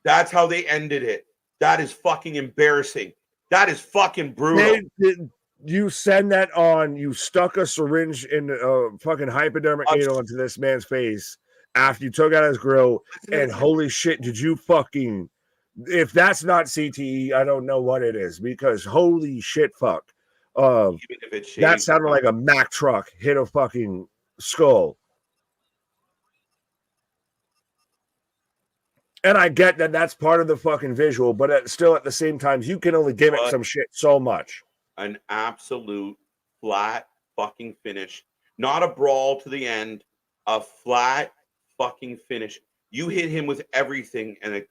That's how they ended it. That is fucking embarrassing. That is fucking brutal. You send that on. You stuck a syringe in a fucking hypodermic needle into this man's face after you took out his grill. And holy shit, did you fucking? If that's not CTE, I don't know what it is, because holy shit, fuck. That sounded like a Mack truck hit a fucking skull. And I get that that's part of the fucking visual, but still at the same time, you can only gimmick some shit so much. An absolute flat fucking finish. Not a brawl to the end. A flat fucking finish. You hit him with everything, and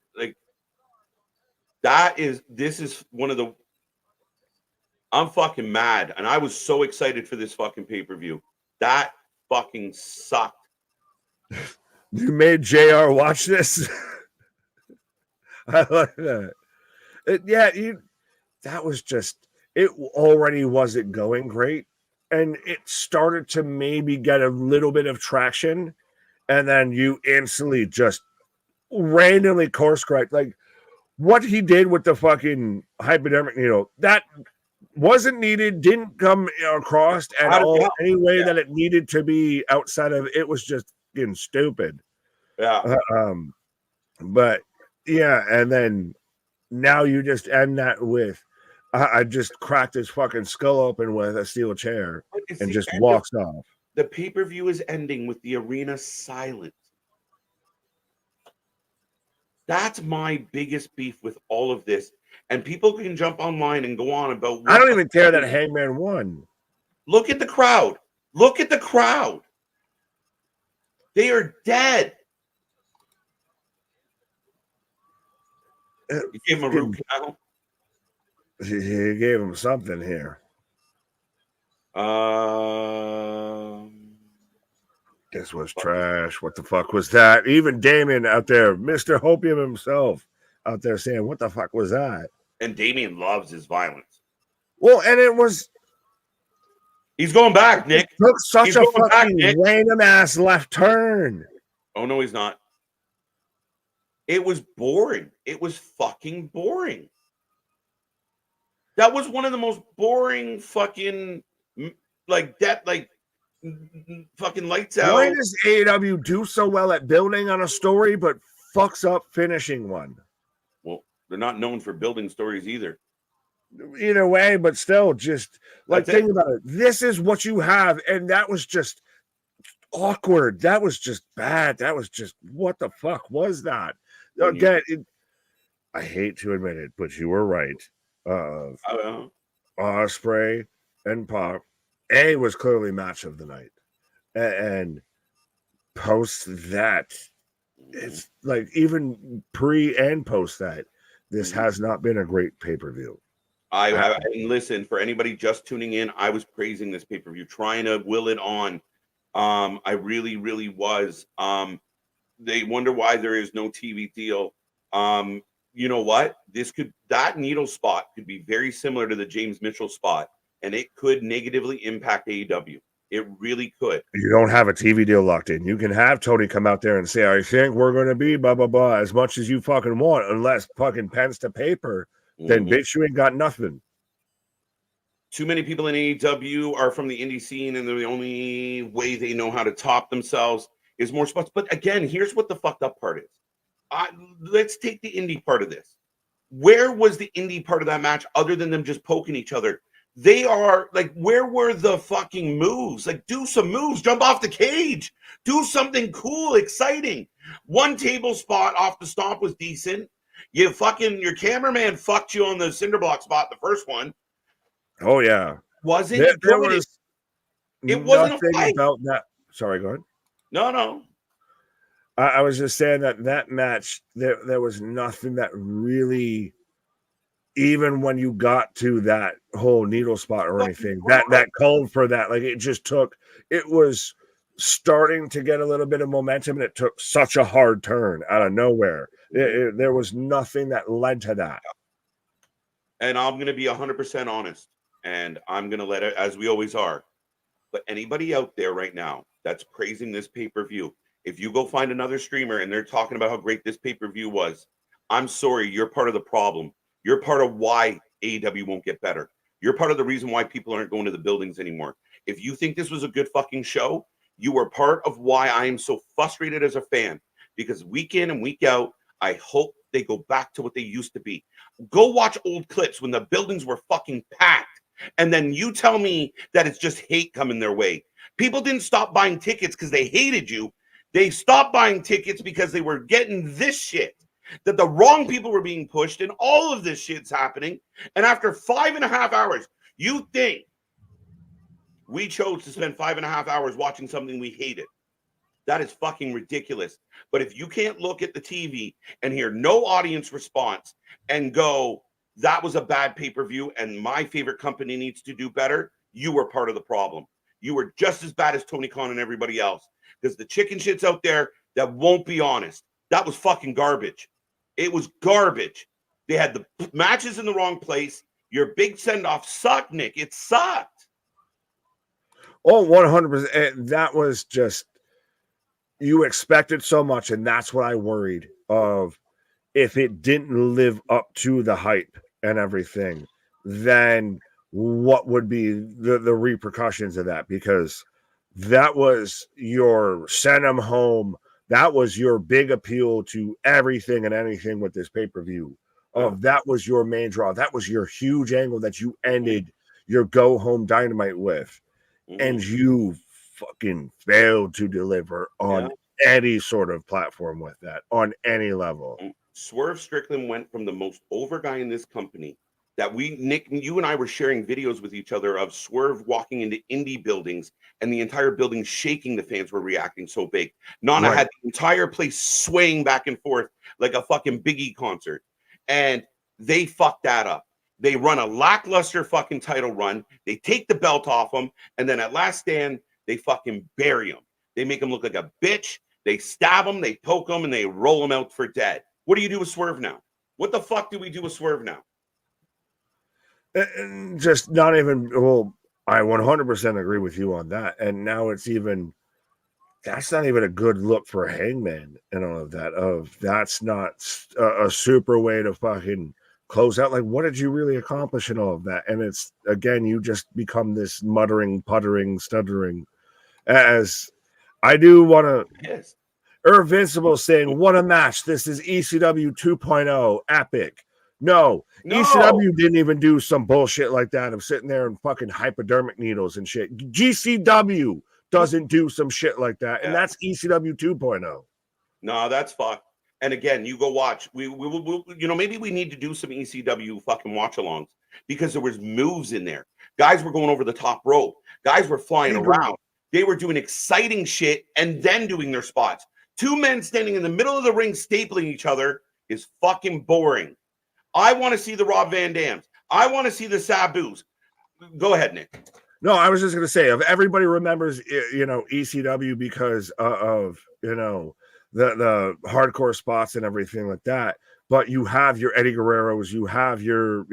this is one of the. I'm fucking mad, and I was so excited for this fucking pay-per-view. That fucking sucked. You made JR watch this? I like that. That was just, it already wasn't going great, and it started to maybe get a little bit of traction, and then you instantly just randomly course correct. Like, what he did with the fucking hypodermic needle, that wasn't needed, didn't come across at all any way that it needed to be outside of it. Was just getting stupid. Yeah. But yeah, and then now you just end that with I just cracked his fucking skull open with a steel chair and just walks off. The pay-per-view is ending with the arena silent. That's my biggest beef with all of this. And people can jump online and go on about. I don't even care that Hangman won. Look at the crowd. Look at the crowd. They are dead. You gave him a root canal. He gave him something here. This was trash. What the fuck was that? Even Damien out there, Mr. Hopium himself, out there saying, "What the fuck was that?" And Damien loves his violence. Well, and it was. He's going back, Nick. It took such a fucking random ass left turn. Oh no, he's not. It was boring. It was fucking boring. That was one of the most boring fucking fucking lights out. Why does AEW do so well at building on a story but fucks up finishing one? Well, they're not known for building stories either. Either way, but still, just like think about it. This is what you have, and that was just awkward. That was just bad. That was just, what the fuck was that? Again, I hate to admit it, but you were right. Osprey and Pop. A was clearly match of the night. And post that, it's like even pre and post that, this has not been a great pay-per-view. I listen, for anybody just tuning in, I was praising this pay-per-view, trying to will it on. I really, really was. They wonder why there is no TV deal. You know what? That needle spot could be very similar to the James Mitchell spot, and it could negatively impact AEW. It really could. You don't have a TV deal locked in. You can have Tony come out there and say, I think we're going to be blah, blah, blah, as much as you fucking want, unless fucking pens to paper, then bitch, you ain't got nothing. Too many people in AEW are from the indie scene, and the only way they know how to top themselves is more spots. But again, here's what the fucked up part is. Let's take the indie part of this. Where was the indie part of that match other than them just poking each other? They are like, where were the fucking moves? Like, do some moves, jump off the cage, do something cool, exciting. One table spot off the stomp was decent. Your cameraman fucked you on the cinder block spot, the first one. Oh yeah, wasn't there was it wasn't a fight about that. Sorry, go ahead. No. I was just saying that match, there was nothing that really, even when you got to that whole needle spot or anything, that called for that. Like it was starting to get a little bit of momentum, and it took such a hard turn out of nowhere. There was nothing that led to that. And I'm going to be 100% honest, and I'm going to let it, as we always are. But anybody out there right now that's praising this pay-per-view, if you go find another streamer and they're talking about how great this pay-per-view was, I'm sorry, you're part of the problem. You're part of why AEW won't get better. You're part of the reason why people aren't going to the buildings anymore. If you think this was a good fucking show, you are part of why I am so frustrated as a fan. Because week in and week out, I hope they go back to what they used to be. Go watch old clips when the buildings were fucking packed. And then you tell me that it's just hate coming their way. People didn't stop buying tickets because they hated you. They stopped buying tickets because they were getting this shit. That the wrong people were being pushed, and all of this shit's happening. And after 5.5 hours, you think we chose to spend 5.5 hours watching something we hated? That is fucking ridiculous. But if you can't look at the TV and hear no audience response and go, that was a bad pay-per-view and my favorite company needs to do better, you were part of the problem. You were just as bad as Tony Khan and everybody else. Because the chicken shits out there that won't be honest, that was fucking garbage. It was garbage. They had the matches in the wrong place. Your big send-off sucked, Nick. It sucked. Oh, 100%. That was just, you expected so much, and that's what I worried of. If it didn't live up to the hype and everything, then what would be the repercussions of that? Because that was your send them home. That was your big appeal to everything and anything with this pay-per-view. That was your main draw. That was your huge angle that you ended your go home Dynamite with. And you fucking failed to deliver on any sort of platform with that, on any level. Swerve Strickland went from the most over guy in this company that Nick, you and I were sharing videos with each other of Swerve walking into indie buildings and the entire building shaking. The fans were reacting so big. Nana had the entire place swaying back and forth like a fucking Biggie concert. And they fucked that up. They run a lackluster fucking title run. They take the belt off them. And then at Last Stand, they fucking bury him. They make him look like a bitch. They stab him, they poke him, and they roll him out for dead. What do you do with Swerve now? What the fuck do we do with Swerve now? Just not even, well, I 100% agree with you on that. And now it's even, that's not even a good look for Hangman and all of that. That's not a super way to fucking close out. Like, what did you really accomplish in all of that? And it's, again, you just become this muttering, puttering, stuttering. As I do want to... Yes. Invincible saying, what a match. This is ECW 2.0 epic. No, ECW didn't even do some bullshit like that of sitting there and fucking hypodermic needles and shit. GCW doesn't do some shit like that. And that's ECW 2.0. No, that's fucked. And again, you go watch. We maybe we need to do some ECW fucking watch-alongs because there was moves in there. Guys were going over the top rope. Guys were flying around. They were doing exciting shit and then doing their spots. Two men standing in the middle of the ring stapling each other is fucking boring. I want to see the Rob Van Dams. I want to see the Sabus. Go ahead, Nick. No, I was just going to say, if everybody remembers, ECW because of, the hardcore spots and everything like that, but you have your Eddie Guerreros, you have your,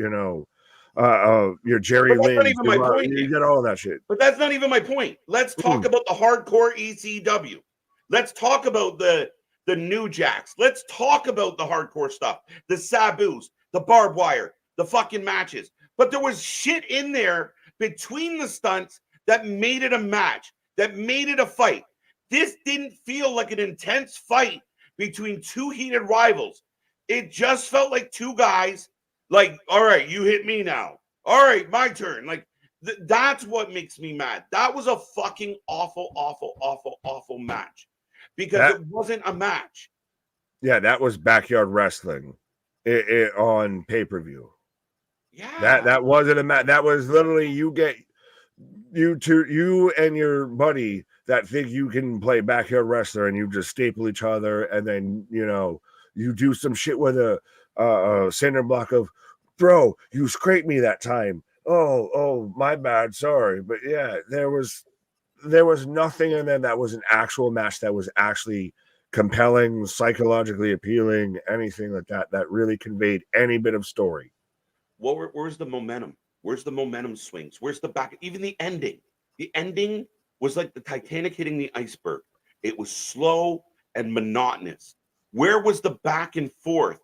your Jerry But that's not Lynn, even my point. you get all that shit. But that's not even my point. Let's talk about the hardcore ECW. Let's talk about the New Jacks. Let's talk about the hardcore stuff, the Sabus, the barbed wire, the fucking matches. But there was shit in there between the stunts that made it a match, that made it a fight. This didn't feel like an intense fight between two heated rivals. It just felt like two guys, like, all right, you hit me now. All right, my turn. Like, that's what makes me mad. That was a fucking awful, awful, awful, awful match because it wasn't a match. Yeah, that was backyard wrestling on pay-per-view. Yeah. That wasn't a match. That was literally you and your buddy that think you can play backyard wrestler and you just staple each other and then, you know, you do some shit with a cinder block of, bro, you scraped me that time. Oh, my bad. Sorry. But yeah, there was nothing in there that was an actual match that was actually compelling, psychologically appealing, anything like that really conveyed any bit of story. Where's the momentum? Where's the momentum swings? Where's the back? Even the ending. The ending was like the Titanic hitting the iceberg. It was slow and monotonous. Where was the back and forth?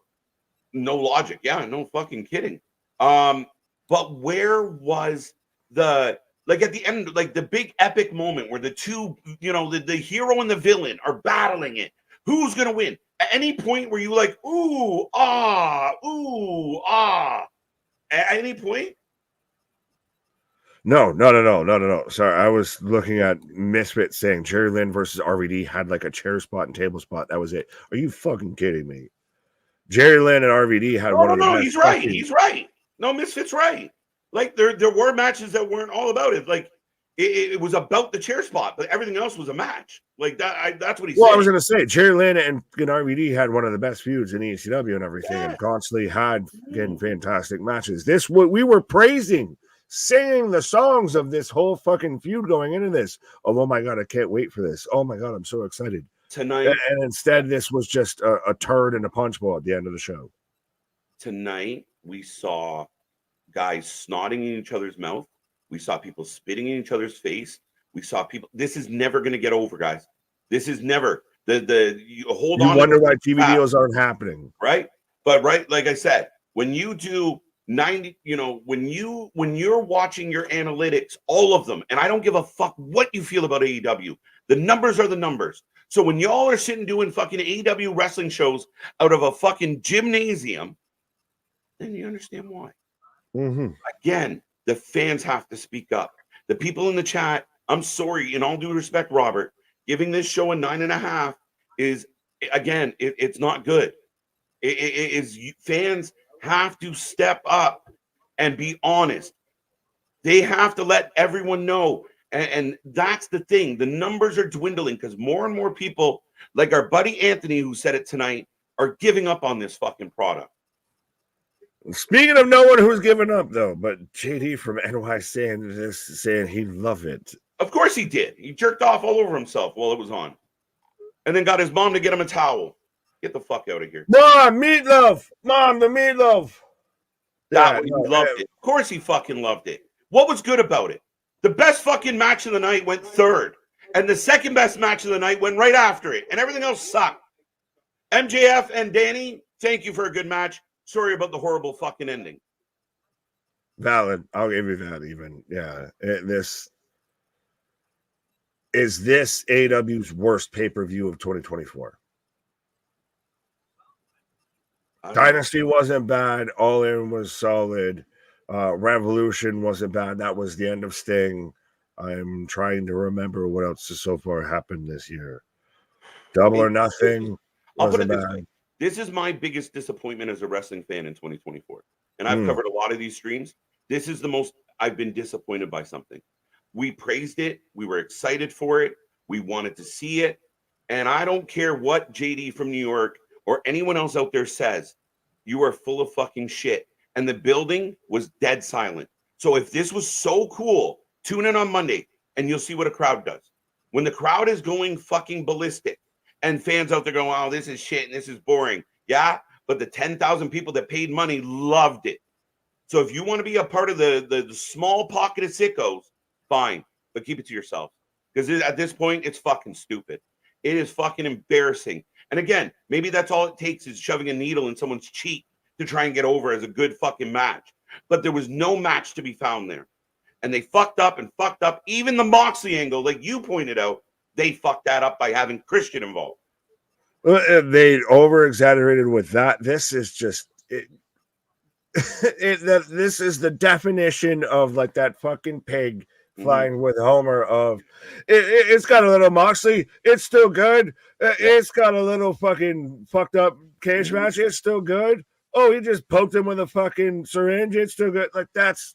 No logic. Yeah, no fucking kidding. But where was the, like, at the end, like the big epic moment where the two, you know, the hero and the villain are battling it? Who's gonna win? At any point were you like, ooh, ah? At any point? No. Sorry, I was looking at Misfit saying Jerry Lynn versus RVD had like a chair spot and table spot. That was it. Are you fucking kidding me? Jerry Lynn and RVD had one of the best. He's right. He's right. No, Misfit's right. Like there were matches that weren't all about it. Like it was about the chair spot, but everything else was a match. Like that. That's what he said. Well, I was gonna say Jerry Lynn and RVD had one of the best feuds in ECW and everything, and constantly had fantastic matches. We were praising, singing the songs of this whole fucking feud going into this. Oh my god, I can't wait for this. Oh my god, I'm so excited tonight. And instead, this was just a turd and a punch bowl at the end of the show. Tonight, we saw guys snotting in each other's mouth. We saw people spitting in each other's face. We saw people. This is never going to get over, guys. This is never you hold on. You wonder why TV deals aren't happening, right? But like I said, when you do 90, you know, when you're watching your analytics, all of them, and I don't give a fuck what you feel about AEW. The numbers are the numbers. So when y'all are sitting doing fucking AEW wrestling shows out of a fucking gymnasium, then you understand why. Mm-hmm. Again, the fans have to speak up. The people in the chat, I'm sorry, in all due respect, Robert, giving this show a 9.5 is, again, it's not good. It is, fans have to step up and be honest. They have to let everyone know. And that's the thing. The numbers are dwindling because more and more people, like our buddy Anthony, who said it tonight, are giving up on this fucking product. Speaking of no one who's given up, though, but JD from NY saying he loved it. Of course he did. He jerked off all over himself while it was on. And then got his mom to get him a towel. Get the fuck out of here. Mom, meatloaf. Mom, the meatloaf. He loved it. Of course he fucking loved it. What was good about it? The best fucking match of the night went third. And the second best match of the night went right after it. And everything else sucked. MJF and Danny, thank you for a good match. Sorry about the horrible fucking ending. Valid. I'll give you that even. Yeah. This AEW's worst pay-per-view of 2024. Dynasty wasn't bad. All In was solid. Revolution wasn't bad. That was the end of Sting. I'm trying to remember what else has so far happened this year. Double or Nothing wasn't bad. This is my biggest disappointment as a wrestling fan in 2024. And I've covered a lot of these streams. This is the most I've been disappointed by something. We praised it. We were excited for it. We wanted to see it. And I don't care what JD from New York or anyone else out there says. You are full of fucking shit. And the building was dead silent. So if this was so cool, tune in on Monday and you'll see what a crowd does. When the crowd is going fucking ballistic and fans out there going, oh, this is shit and this is boring. Yeah, but the 10,000 people that paid money loved it. So if you want to be a part of the small pocket of sickos, fine, but keep it to yourself. Because at this point, it's fucking stupid. It is fucking embarrassing. And again, maybe that's all it takes is shoving a needle in someone's cheek to try and get over as a good fucking match. But there was no match to be found there. And they fucked up and fucked up. Even the Moxley angle, like you pointed out, they fucked that up by having Christian involved. They over-exaggerated with that. This is just... this is the definition of like that fucking pig flying with Homer of it's got a little Moxley, it's still good. It's got a little fucking fucked up cage match, it's still good. Oh, he just poked him with a fucking syringe, it's still good. Like that's,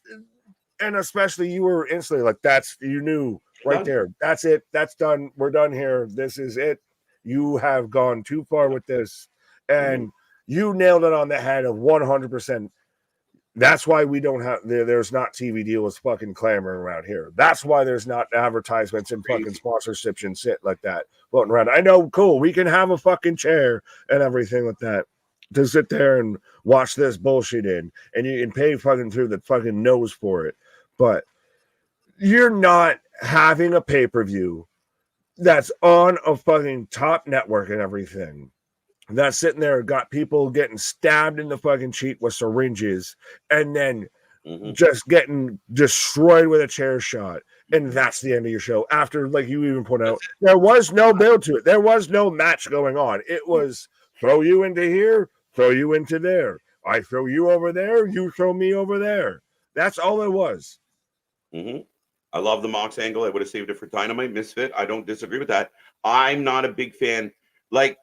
and especially you were instantly like, that's, you knew right there, that's it, that's done, we're done here, this is it. You have gone too far with this, and you nailed it on the head of 100%. That's why we don't have there's not TV deals fucking clamoring around here. That's why there's not advertisements and fucking sponsorships and shit like that floating around. I know, cool, we can have a fucking chair and everything like that to sit there and watch this bullshit in, and you can pay fucking through the fucking nose for it. But you're not having a pay-per-view that's on a fucking top network and everything. That's sitting there, got people getting stabbed in the fucking cheek with syringes, and then just getting destroyed with a chair shot. And that's the end of your show. After, like you even pointed out, there was no build to it. There was no match going on. It was throw you into here, throw you into there. I throw you over there, you throw me over there. That's all it was. I love the Mox angle. I would have saved it for Dynamite. Misfit. I don't disagree with that. I'm not a big fan. Like,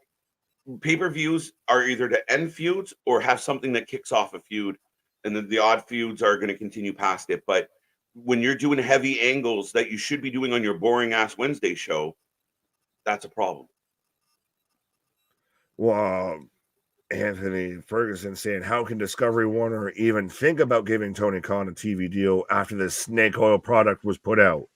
pay-per-views are either to end feuds or have something that kicks off a feud, and then the odd feuds are going to continue past it. But when you're doing heavy angles that you should be doing on your boring ass Wednesday show, that's a problem. Well, Anthony Ferguson saying, how can Discovery Warner even think about giving Tony Khan a TV deal after this snake oil product was put out?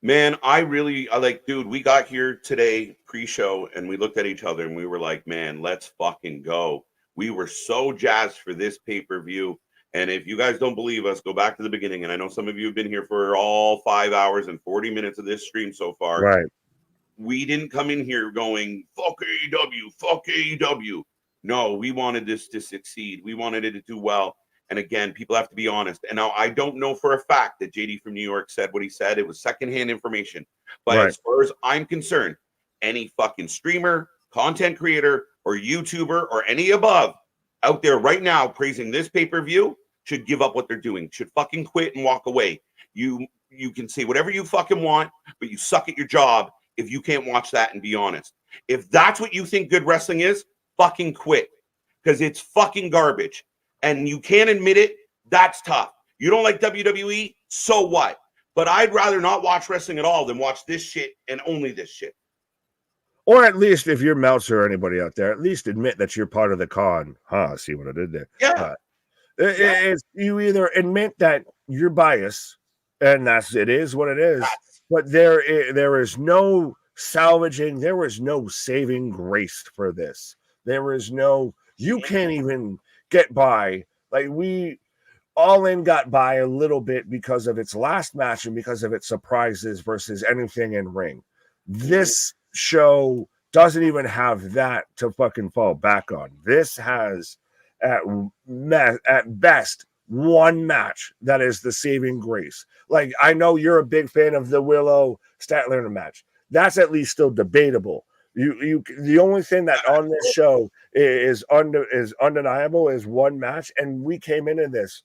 Man, I like, dude, we got here today pre-show and we looked at each other and we were like, man, let's fucking go. We were so jazzed for this pay-per-view. And if you guys don't believe us, go back to the beginning. And I know some of you have been here for all 5 hours and 40 minutes of this stream so far. Right. We didn't come in here going, fuck AEW, fuck AEW. No, we wanted this to succeed. We wanted it to do well. And again, people have to be honest. And now I don't know for a fact that JD from New York said what he said. It was secondhand information. But as far as I'm concerned, any fucking streamer, content creator, or YouTuber, or any above out there right now praising this pay-per-view should give up what they're doing, should fucking quit and walk away. You can say whatever you fucking want, but you suck at your job if you can't watch that and be honest. If that's what you think good wrestling is, fucking quit. Because it's fucking garbage. And you can't admit it, that's tough. You don't like WWE, so what? But I'd rather not watch wrestling at all than watch this shit and only this shit. Or at least if you're Meltzer or anybody out there, at least admit that you're part of the con. See what I did there? Yeah. It's, you either admit that you're biased, and it is what it is, but there is no salvaging, there is no saving grace for this. There is no, you can't even get by. Like, we All In got by a little bit because of its last match and because of its surprises versus anything in ring. This show doesn't even have that to fucking fall back on. This has at best one match that is the saving grace. Like, I know you're a big fan of the Willow Statlander match. That's at least still debatable. The only thing that on this show is undeniable is one match, and we came into this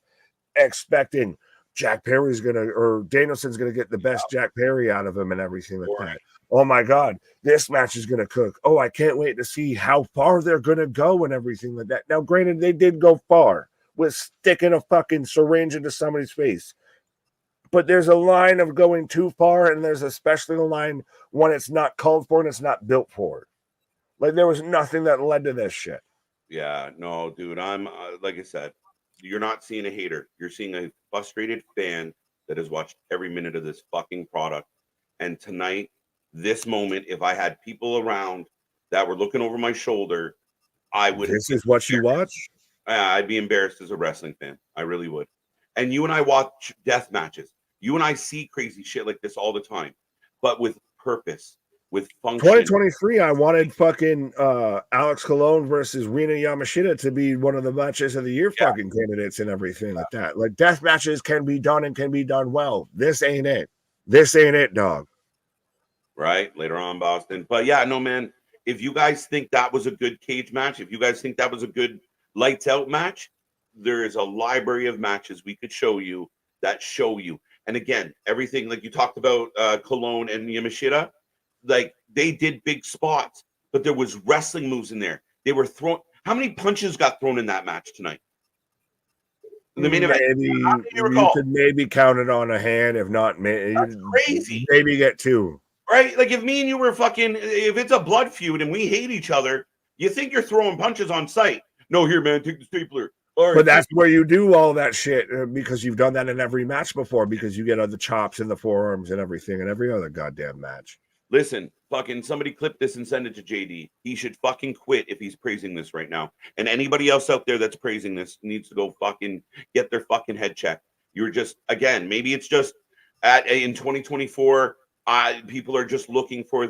expecting Jack Perry's Danielson's gonna get the best Jack Perry out of him and everything like that. Oh my God, this match is gonna cook. Oh, I can't wait to see how far they're gonna go and everything like that. Now, granted, they did go far with sticking a fucking syringe into somebody's face. But there's a line of going too far, and there's especially a line when it's not called for and it's not built for. Like, there was nothing that led to this shit. Yeah, no, dude, I'm like I said, you're not seeing a hater. You're seeing a frustrated fan that has watched every minute of this fucking product. And tonight, this moment, if I had people around that were looking over my shoulder, I would. This is what you watch? I'd be embarrassed as a wrestling fan. I really would. And you and I watch death matches. You and I see crazy shit like this all the time, but with purpose, with function. 2023, I wanted fucking Alex Colon versus Rina Yamashita to be one of the matches of the year fucking candidates and everything like that. Like, death matches can be done and can be done well. This ain't it. This ain't it, dog. Right? Later on, Boston. But yeah, no, man. If you guys think that was a good cage match, if you guys think that was a good lights out match, there is a library of matches we could show you that show you. And again, everything like you talked about Cologne and Yamashita, like they did big spots, but there was wrestling moves in there. They were thrown. How many punches got thrown in that match tonight? In the main event, you could maybe count it on a hand, if not, that's crazy. Maybe get two. Right? Like if me and you were fucking, if it's a blood feud and we hate each other, you think you're throwing punches on sight. No, here, man, take the stapler. Right, but that's where you do all that shit because you've done that in every match before because you get other chops in the forearms and everything in every other goddamn match. Listen, fucking somebody clip this and send it to JD. He should fucking quit if he's praising this right now. And anybody else out there that's praising this needs to go fucking get their fucking head checked. You're just, again, maybe it's just in 2024, people are just looking for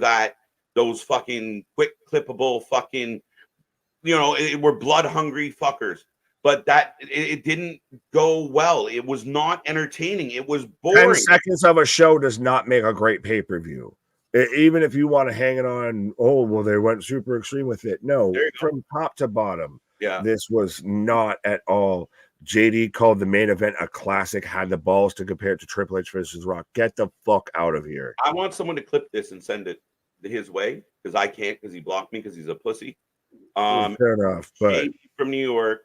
those fucking quick clippable fucking, we're blood hungry fuckers. But it didn't go well. It was not entertaining. It was boring. 10 seconds of a show does not make a great pay-per-view. Even if you want to hang it on, they went super extreme with it. No, from top to bottom, this was not at all. JD called the main event a classic, had the balls to compare it to Triple H versus Rock. Get the fuck out of here. I want someone to clip this and send it his way because I can't because he blocked me because he's a pussy. Fair enough. But JD from New York.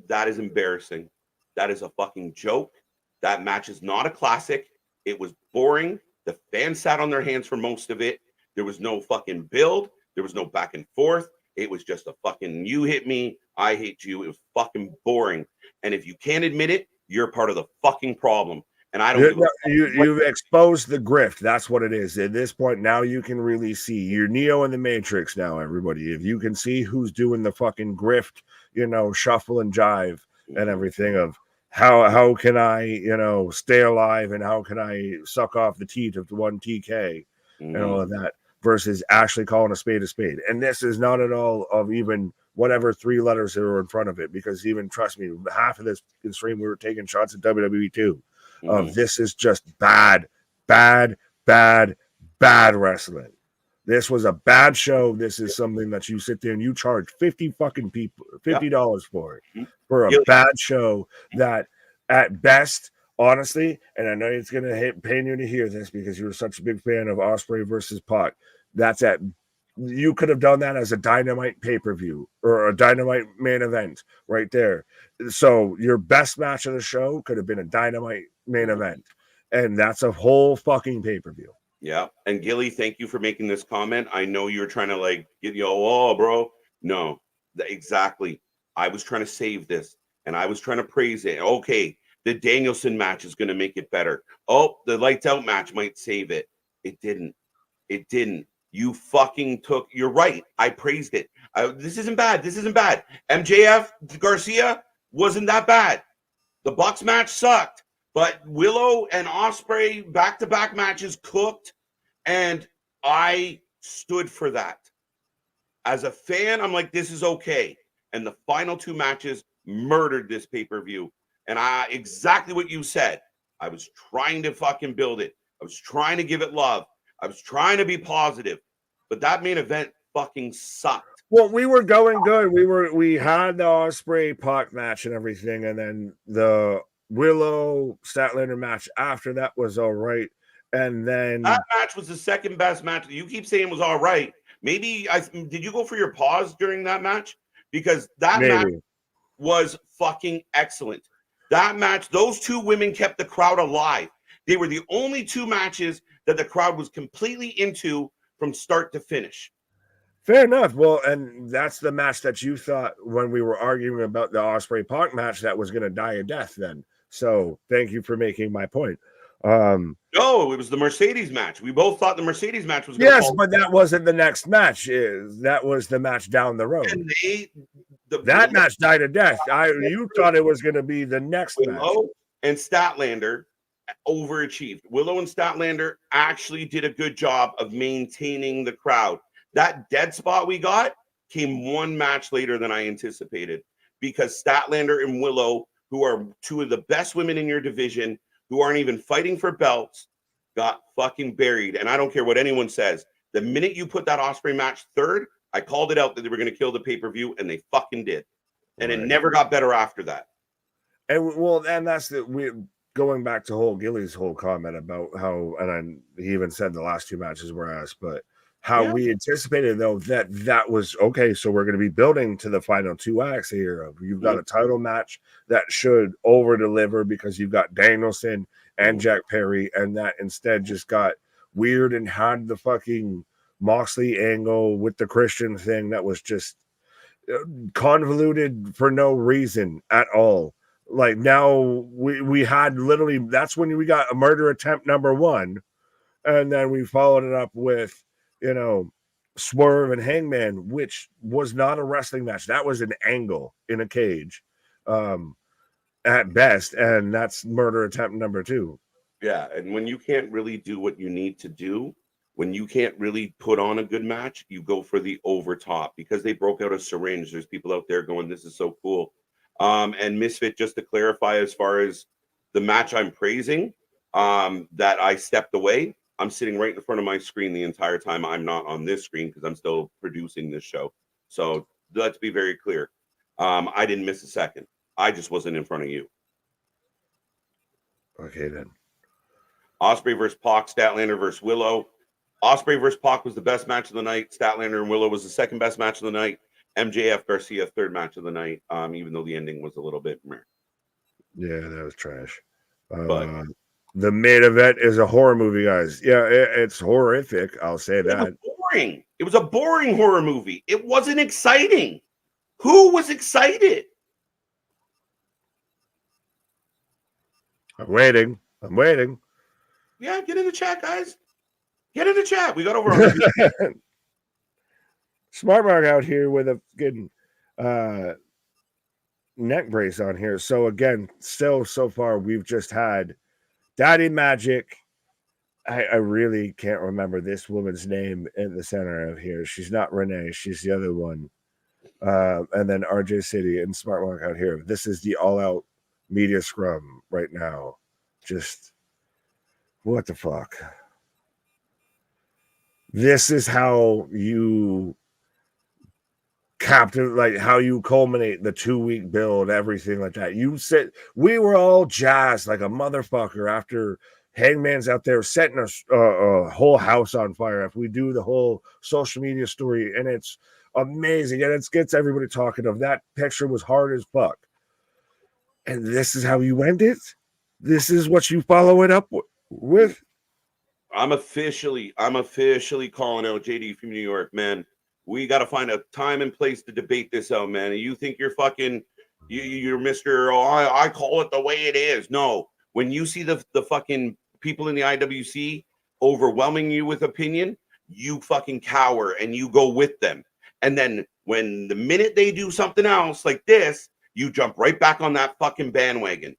That is embarrassing. That is a fucking joke. That match is not a classic. It was boring. The fans sat on their hands for most of it. There was no fucking build. There was no back and forth. It was just a fucking you hit me, I hate you. It was fucking boring. And if you can't admit it, you're part of the fucking problem. And I don't. You've exposed the grift. That's what it is. At this point, now you can really see. You're Neo in the Matrix now, everybody. If you can see who's doing the fucking grift, shuffle and jive and everything of how can I, stay alive and how can I suck off the teat of the one TK and all of that versus actually calling a spade. And this is not at all of even whatever 3 letters that were in front of it because even trust me, half of this stream we were taking shots at WWE too. This is just bad wrestling. This was a bad show. This is something that you sit there and you charge $50 for it for a bad show that at best, honestly, and I know it's going to pain you to hear this because you're such a big fan of Osprey versus Pac. You could have done that as a Dynamite pay-per-view or a Dynamite main event right there. So your best match of the show could have been a Dynamite main event. And that's a whole fucking pay-per-view. Yeah. And Gilly, thank you for making this comment. I know you're trying to get bro. No, exactly. I was trying to save this and I was trying to praise it. Okay. The Danielson match is going to make it better. Oh, the lights out match might save it. It didn't. You fucking you're right. I praised it. This isn't bad. MJF Garcia wasn't that bad. The Bucks match sucked, but Willow and Osprey back-to-back matches cooked, and I stood for that. As a fan, I'm like, this is okay. And the final 2 matches murdered this pay-per-view. And exactly what you said. I was trying to fucking build it. I was trying to give it love. I was trying to be positive, but that main event fucking sucked. Well, we were going good. We had the Osprey Pac match and everything, and then the Willow Statlander match after that was all right. And then that match was the second best match. You keep saying was all right. Maybe did you go for your pause during that match? Because that match was fucking excellent. That match, those 2 women kept the crowd alive. They were the only 2 matches that the crowd was completely into from start to finish. Fair enough. Well, and that's the match that you thought when we were arguing about the Osprey Pac match that was going to die a death then. So thank you for making my point. No, it was the Mercedes match. We both thought the Mercedes match was going to but that wasn't the next match. That was the match down the road. And That match died a death. You thought it was going to be the next match. Willow and Statlander overachieved. Willow and Statlander actually did a good job of maintaining the crowd. That dead spot we got came one match later than I anticipated, because Statlander and Willow, who are two of the best women in your division, who aren't even fighting for belts, got fucking buried. And I don't care what anyone says. The minute you put that Osprey match third, I called it out that they were going to kill the pay-per-view, and they fucking did. And it never got better after that. And that's going back to Gilly's whole comment about how, and he even said the last two matches were ass, but how we anticipated though that was okay. So we're going to be building to the final two acts here. You've got a title match that should over deliver because you've got Danielson and Jack Perry, and that instead just got weird and had the fucking Moxley angle with the Christian thing that was just convoluted for no reason at all. Like now we had literally, that's when we got a murder attempt number one, and then we followed it up with, you know, Swerve and Hangman, which was not a wrestling match. That was an angle in a cage at best, and that's murder attempt number two. Yeah, and when you can't really do what you need to do, when you can't really put on a good match, you go for the over top, because they broke out a syringe. There's people out there going, this is so cool. And Misfit, just to clarify, as far as the match I'm praising, that I stepped away, I'm sitting right in front of my screen the entire time. I'm not on this screen because I'm still producing this show. So let's be very clear. I didn't miss a second. I just wasn't in front of you. Okay, then. Osprey versus Pac, Statlander versus Willow. Osprey versus Pac was the best match of the night. Statlander and Willow was the second best match of the night. MJF Garcia, third match of the night, even though the ending was a little bit meh. Yeah, that was trash. But the main event is a horror movie, guys. Yeah, it's horrific. I'll say that. It was boring. It was a boring horror movie. It wasn't exciting. Who was excited? I'm waiting. Yeah, get in the chat, guys. Get in the chat. We got over 100. Smart Mark out here with a good neck brace on here. So again, still so far we've just had Daddy Magic. I really can't remember this woman's name in the center of here. She's not Renee. She's the other one. And then RJ City and Smart Mark out here. This is the All Out media scrum right now. Just what the fuck? This is how you captain, like how you culminate the 2-week build, everything like that. You said we were all jazzed like a motherfucker after Hangman's out there setting a whole house on fire. If we do the whole social media story, and it's amazing, and it gets everybody talking. Of that picture was hard as fuck, and this is how you end it. This is what you follow it up with. I'm officially calling out JD from New York, man. We got to find a time and place to debate this out, man. And you think you're fucking, you're Mr. Oh, I call it the way it is. No, when you see the fucking people in the IWC overwhelming you with opinion, you fucking cower and you go with them. And then when the minute they do something else like this, you jump right back on that fucking bandwagon.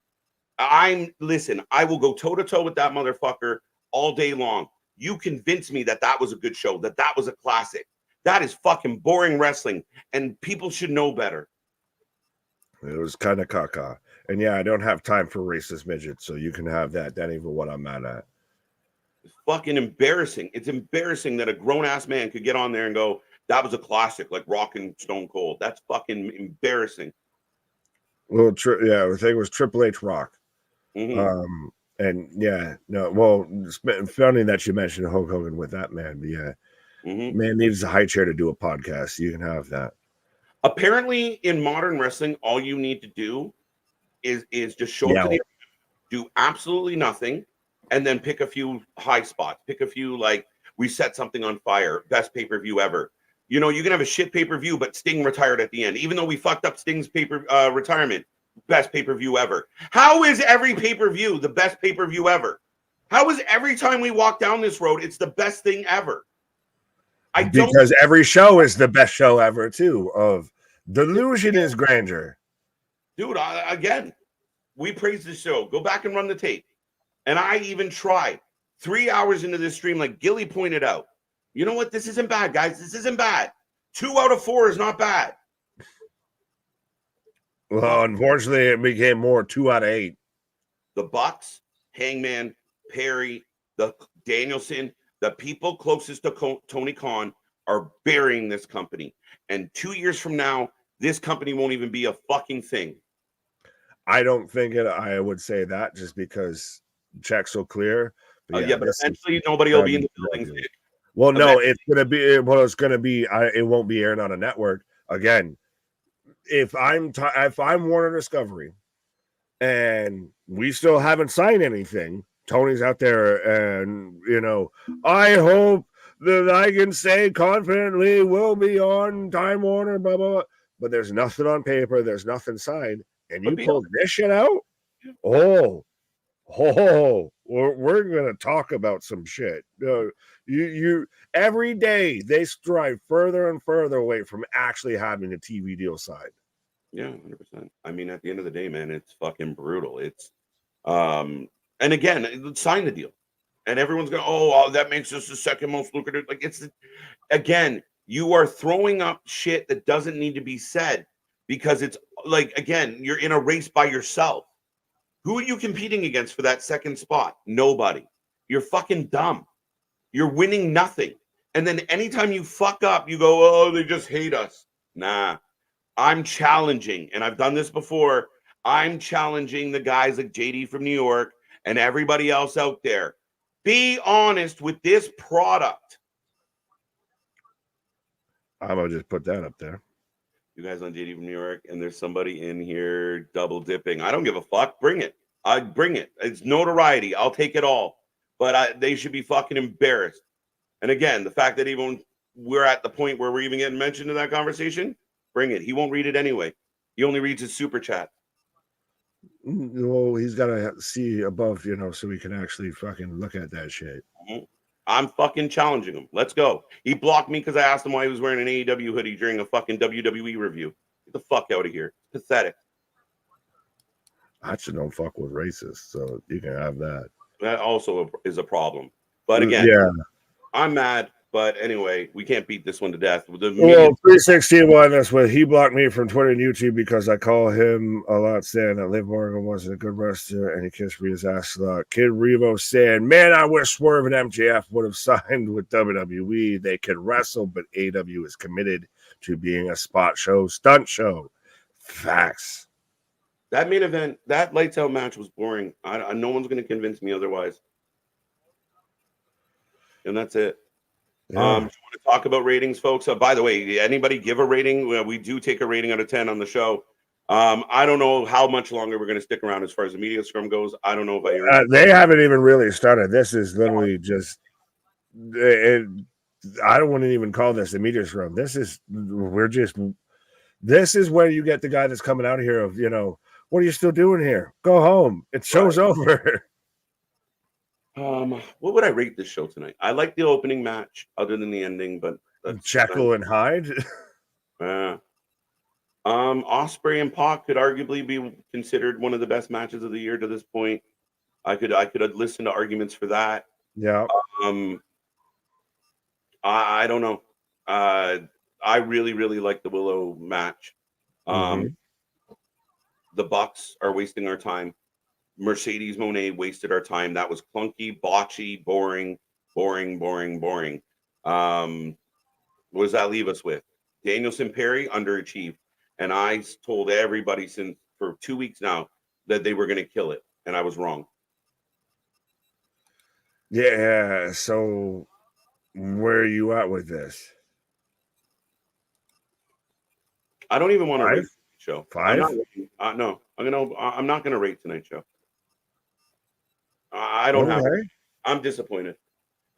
Listen, I will go toe to toe with that motherfucker all day long. You convince me that was a good show, that was a classic. That is fucking boring wrestling, and people should know better. It was kind of caca. And yeah, I don't have time for racist midgets, so you can have that. That ain't even what I'm mad at. It's fucking embarrassing. It's embarrassing that a grown-ass man could get on there and go, that was a classic, like Rock and Stone Cold. That's fucking embarrassing. Well, yeah, the thing was Triple H Rock. Mm-hmm. And yeah, no, well, it's funny that you mentioned Hulk Hogan with that, man. But yeah. Mm-hmm. Man needs a high chair to do a podcast. You can have that. Apparently, in modern wrestling, all you need to do is just show up to the, do absolutely nothing, and then pick a few high spots. Pick a few, like, we set something on fire. Best pay-per-view ever. You know, you can have a shit pay-per-view, but Sting retired at the end. Even though we fucked up Sting's retirement, best pay-per-view ever. How is every pay-per-view the best pay-per-view ever? How is every time we walk down this road, it's the best thing ever? Because every show is the best show ever, too. Of Delusion is grandeur. Dude, again, we praise the show. Go back and run the tape. And I even tried 3 hours into this stream, like Gilly pointed out. You know what? This isn't bad, guys. This isn't bad. 2 out of 4 is not bad. Well, unfortunately, it became more 2 out of 8. The Bucks, Hangman, Perry, the Danielson, the people closest to Tony Khan are burying this company. And 2 years from now, this company won't even be a fucking thing. I don't think it. I would say that just because checks will clear. But eventually nobody will be in the buildings. Well, no, it's gonna be. Well, it's gonna be. It won't be aired on a network again. If I'm Warner Discovery, and we still haven't signed anything, Tony's out there, and I hope that I can say confidently we'll be on Time Warner, blah blah blah. But there's nothing on paper. There's nothing signed. And you pulled this shit out? We're gonna talk about some shit. You every day they strive further and further away from actually having a TV deal signed. Yeah, 100%. I mean, at the end of the day, man, it's fucking brutal. It's and again, sign the deal, and everyone's going, oh, that makes us the second most lucrative. Like again, you are throwing up shit that doesn't need to be said. Because it's like, again, you're in a race by yourself. Who are you competing against for that second spot? Nobody. You're fucking dumb. You're winning nothing. And then anytime you fuck up, you go, oh, they just hate us. Nah, I'm challenging. And I've done this before. I'm challenging the guys like JD from New York and everybody else out there. Be honest with this product. I'm going to just put that up there. You guys on JD from New York, and there's somebody in here double dipping. I don't give a fuck. Bring it. I bring it. It's notoriety. I'll take it all. But they should be fucking embarrassed. And again, the fact that even we're at the point where we're even getting mentioned in that conversation, bring it. He won't read it anyway. He only reads his super chat. Well, he's got to see above, so we can actually fucking look at that shit. Mm-hmm. I'm fucking challenging him. Let's go. He blocked me because I asked him why he was wearing an AEW hoodie during a fucking WWE review. Get the fuck out of here. Pathetic. I should don't fuck with racists, so you can have that. That also is a problem. But again, I'm mad. But anyway, we can't beat this one to death. Well, 361, that's what he blocked me from Twitter and YouTube because I call him a lot, saying that Liv Morgan wasn't a good wrestler and he kissed Rhea's ass a lot. Kid Revo saying, man, I wish Swerve and MJF would have signed with WWE. They could wrestle, but AEW is committed to being a spot show, stunt show. Facts. That main event, that lights out match was boring. No one's going to convince me otherwise. And that's it. Yeah. Do you want to talk about ratings, folks? By the way, anybody give a rating? We do take a rating out of 10 on the show. I don't know how much longer we're going to stick around as far as the media scrum goes. I don't know if they haven't even really started. This is literally just I don't want to even call this the media scrum. This is where you get the guy that's coming out of here of, what are you still doing here? Go home. It show's over. What would I rate this show tonight? I like the opening match, other than the ending, but Jekyll and Hyde. Osprey and Pac could arguably be considered one of the best matches of the year to this point. I could listen to arguments for that. Yeah. I don't know. I really, really like the Willow match. The Bucks are wasting our time. Mercedes Monet wasted our time. That was clunky, botchy, boring. What does that leave us with? Danielson Perry underachieved. And I told everybody for 2 weeks now that they were going to kill it. And I was wrong. Yeah. So where are you at with this? I don't even want to rate the show. 5? No, I'm not going to rate tonight's show. I don't have it. I'm disappointed.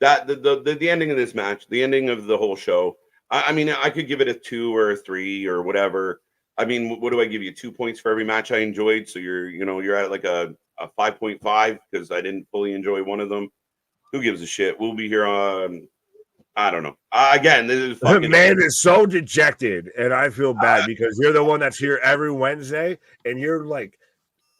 That the ending of this match, the ending of the whole show. I mean, I could give it a 2 or a 3 or whatever. I mean, what do I give you? 2 points for every match I enjoyed. So you're at like a 5.5 because I didn't fully enjoy one of them. Who gives a shit? We'll be here on I don't know. Again, this is fucking. Man is so dejected, and I feel bad because you're the one that's here every Wednesday, and you're like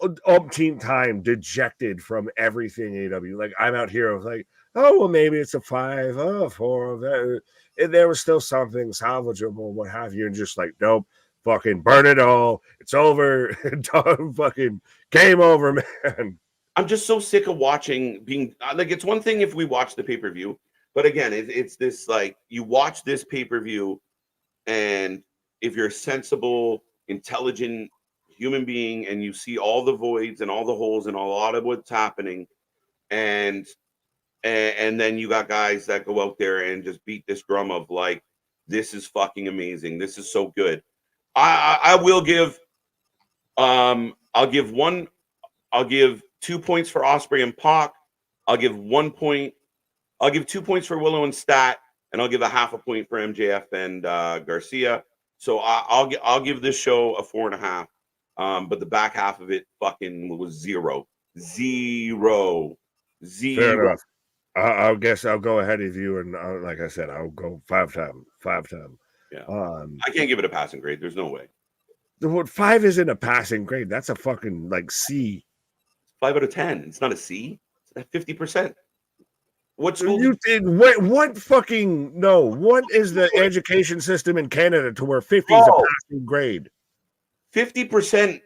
umpteen time dejected from everything AEW. Like I'm out here, I was like, oh well, maybe it's a 5, 4. And there was still something salvageable, what have you, and just like, nope, fucking burn it all. It's over. Done. Fucking game over, man. I'm just so sick of watching being like. It's one thing if we watch the pay-per-view, but again, it's this like you watch this pay-per-view, and if you're a sensible, intelligent human being and you see all the voids and all the holes and a lot of what's happening, and then you got guys that go out there and just beat this drum of like, this is fucking amazing, this is so good. I will give I'll give 2 points for Osprey and Pac. I'll give 1 point. I'll give 2 points for Willow and Stat, and I'll give a half a point for MJF and Garcia. So I'll give this show a 4.5. But the back half of it fucking was zero. Fair enough. I guess I'll go ahead of you, and like I said, I'll go 5 times. Yeah. I can't give it a passing grade. There's no way. The 5 isn't a passing grade. That's a fucking like C. 5 out of 10. It's not a C. It's at 50%. What school? You did what fucking no? What is the education system in Canada to where 50 is a passing grade? 50%.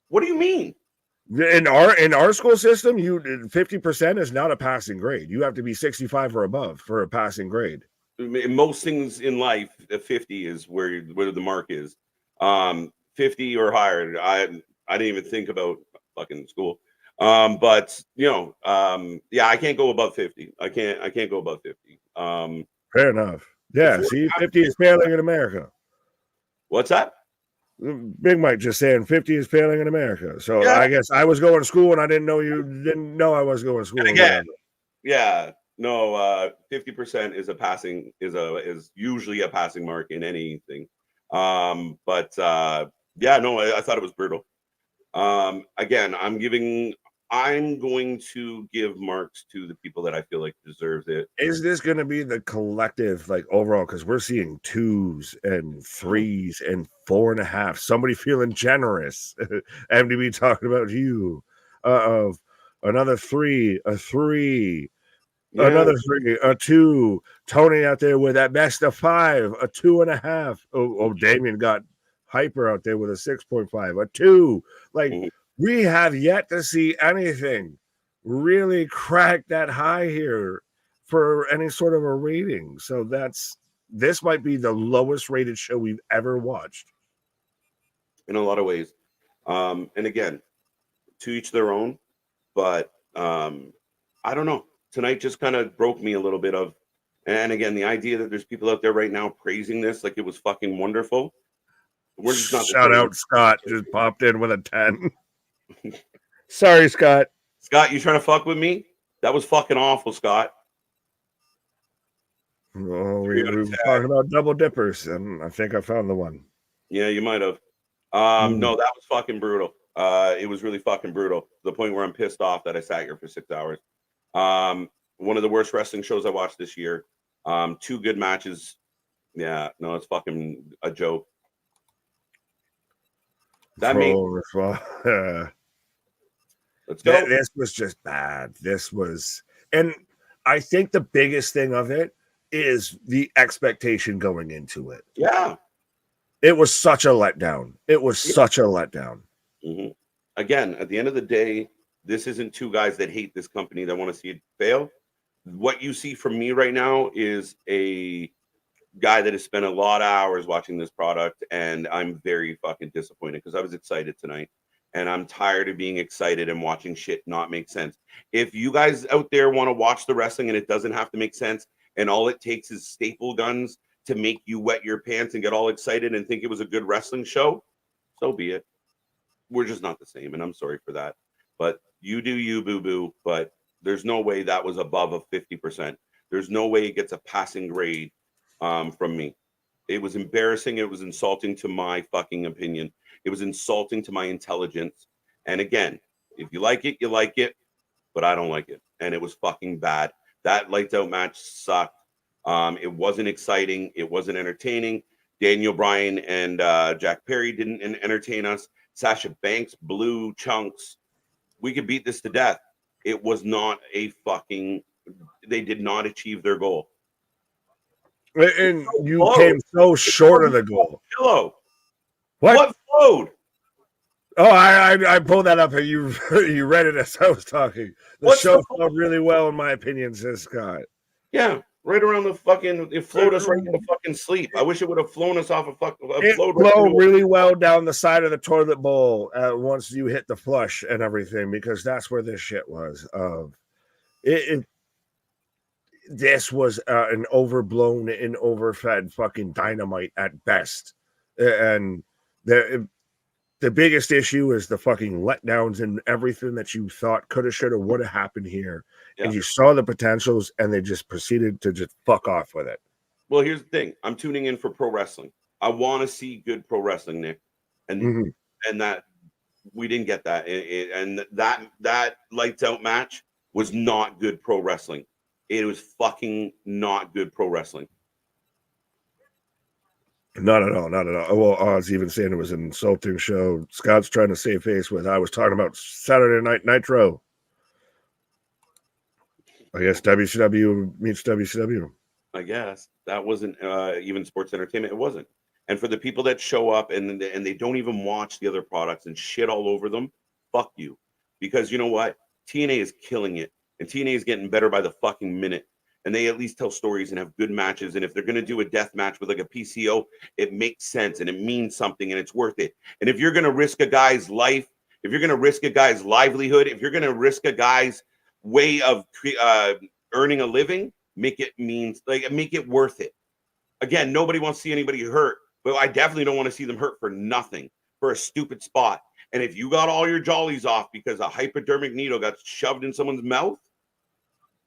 What do you mean? In our school system, 50% is not a passing grade. You have to be 65 or above for a passing grade. In most things in life, 50 is where the mark is. 50 or higher. I didn't even think about fucking school. But yeah, I can't go above 50. I can't go above 50. Fair enough. Yeah, see, 50 is failing in America. What's that? Big Mike just saying 50 is failing in America. So yeah. I guess I was going to school and I didn't know you didn't know I was going to school. Again, yeah, no, 50% is is usually a passing mark in anything. But yeah, no, I thought it was brutal. Again, I'm going to give marks to the people that I feel like deserves it. Is this going to be the collective, like overall? Because we're seeing 2s and 3s and 4.5. Somebody feeling generous. MDB talking about you. Another 3, a 3, yeah. Another 3, a 2. Tony out there with that best of 5, a 2.5. Oh, Damien got hyper out there with a 6.5, a 2. Like. Mm-hmm. We have yet to see anything really crack that high here for any sort of a rating. So this might be the lowest rated show we've ever watched. In a lot of ways. And again, to each their own. But I don't know. Tonight just kind of broke me a little bit of, and again, the idea that there's people out there right now praising this like it was fucking wonderful. We're just not. Shout out Scott just popped in with a 10. Sorry, Scott. Scott, you trying to fuck with me? That was fucking awful, Scott. Oh, we were talking about double dippers, and I think I found the one. Yeah, you might have. No, that was fucking brutal. It was really fucking brutal. To the point where I'm pissed off that I sat here for 6 hours. One of the worst wrestling shows I watched this year. 2 good matches. Yeah, no, it's fucking a joke. That Let's go. This was just bad. This was, and I think the biggest thing of it is the expectation going into it. Yeah. It was such a letdown. Mm-hmm. Again, at the end of the day, this isn't 2 guys that hate this company that want to see it fail. What you see from me right now is a guy that has spent a lot of hours watching this product, and I'm very fucking disappointed because I was excited tonight. And I'm tired of being excited and watching shit not make sense. If you guys out there want to watch the wrestling and it doesn't have to make sense, and all it takes is staple guns to make you wet your pants and get all excited and think it was a good wrestling show, so be it. We're just not the same, and I'm sorry for that. But you do you, boo-boo. But there's no way that was above a 50%. There's no way it gets a passing grade from me. It was embarrassing. It was insulting to my fucking opinion. It was insulting to my intelligence. And again, if you like it, you like it, but I don't like it. And it was fucking bad. That lights out match sucked. It wasn't exciting. It wasn't entertaining. Daniel Bryan and Jack Perry didn't entertain us. Sasha Banks blew chunks. We could beat this to death. It was not a fucking. They did not achieve their goal. And you came so short of the goal. Willow. What flowed? Oh, I pulled that up and you read it as I was talking. The show flowed really well, in my opinion, says Scott. Yeah, right around the fucking. It flowed us right into fucking sleep. I wish it would have flown us off a fucking. It flowed really well down the side of the toilet bowl once you hit the flush and everything, because that's where this shit was. This was an overblown and overfed fucking dynamite at best, and the biggest issue is the fucking letdowns and everything that you thought could have, should have, would have happened here. Yeah. And you saw the potentials and they just proceeded to just fuck off with it. Well, here's the thing. I'm tuning in for pro wrestling. I want to see good pro wrestling, Nick. And and that we didn't get that. And that lights out match was not good pro wrestling. It was fucking not good pro wrestling. Not at all. Well, Oz even saying it was an insulting show. Scott's trying to save face with. I was talking about Saturday Night Nitro. I guess WCW meets WCW. I guess that wasn't even sports entertainment. It wasn't. And for the people that show up and they don't even watch the other products and shit all over them, fuck you. Because you know what? TNA is killing it. And TNA is getting better by the fucking minute. And they at least tell stories and have good matches. And if they're going to do a death match with like a PCO, it makes sense and it means something and it's worth it. And if you're going to risk a guy's life, if you're going to risk a guy's livelihood, if you're going to risk a guy's way of earning a living, make it worth it. Again, nobody wants to see anybody hurt, but I definitely don't want to see them hurt for nothing, for a stupid spot. And if you got all your jollies off because a hypodermic needle got shoved in someone's mouth,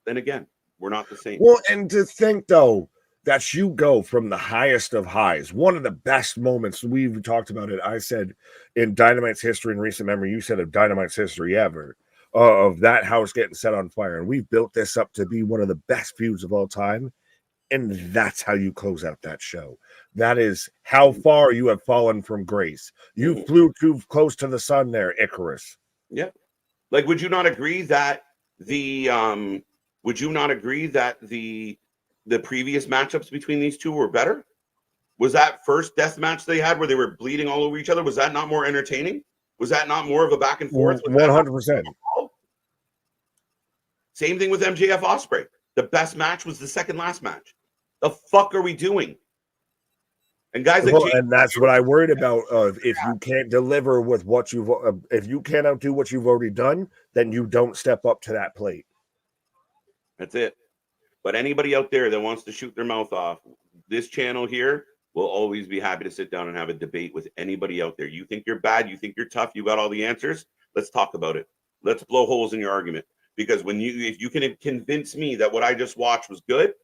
then again, we're not the same. Well, and to think, though, that you go from the highest of highs, one of the best moments, we've talked about it, I said, in Dynamite's history in recent memory, you said of Dynamite's history ever, of that house getting set on fire. And we've built this up to be one of the best feuds of all time. And that's how you close out that show. That is how far you have fallen from grace. You flew too close to the sun there, Icarus. Yeah. Like, would you not agree that the previous matchups between these two were better? Was that first death match they had where they were bleeding all over each other? Was that not more entertaining? Was that not more of a back and forth? 100%. Same thing with MJF Osprey. The best match was the second last match. The fuck are we doing? And guys, and that's what I worried about. If you can't deliver with what you've, if you can't outdo what you've already done, then you don't step up to that plate. That's it. But anybody out there that wants to shoot their mouth off, this channel here will always be happy to sit down and have a debate with anybody out there. You think you're bad, you think you're tough, you got all the answers. Let's talk about it. Let's blow holes in your argument. Because if you can convince me that what I just watched was good,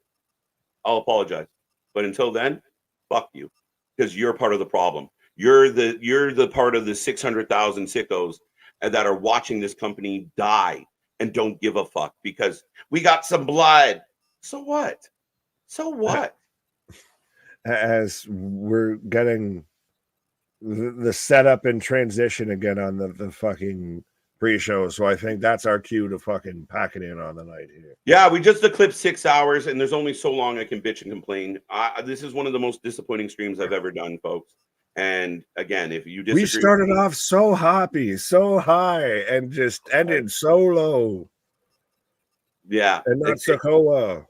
I'll apologize. But until then, fuck you. Because you're part of the problem. You're the part of the 600,000 sickos that are watching this company die and don't give a fuck because we got some blood. So what? As we're getting the setup and transition again on the fucking pre-show, so I think that's our cue to fucking pack it in on the night here. Yeah, we just eclipsed 6 hours, and there's only so long I can bitch and complain. This is one of the most disappointing streams I've ever done, folks. And again, if you disagree, we started off so happy, so high, and just ended so low. Yeah, and not Sokoa.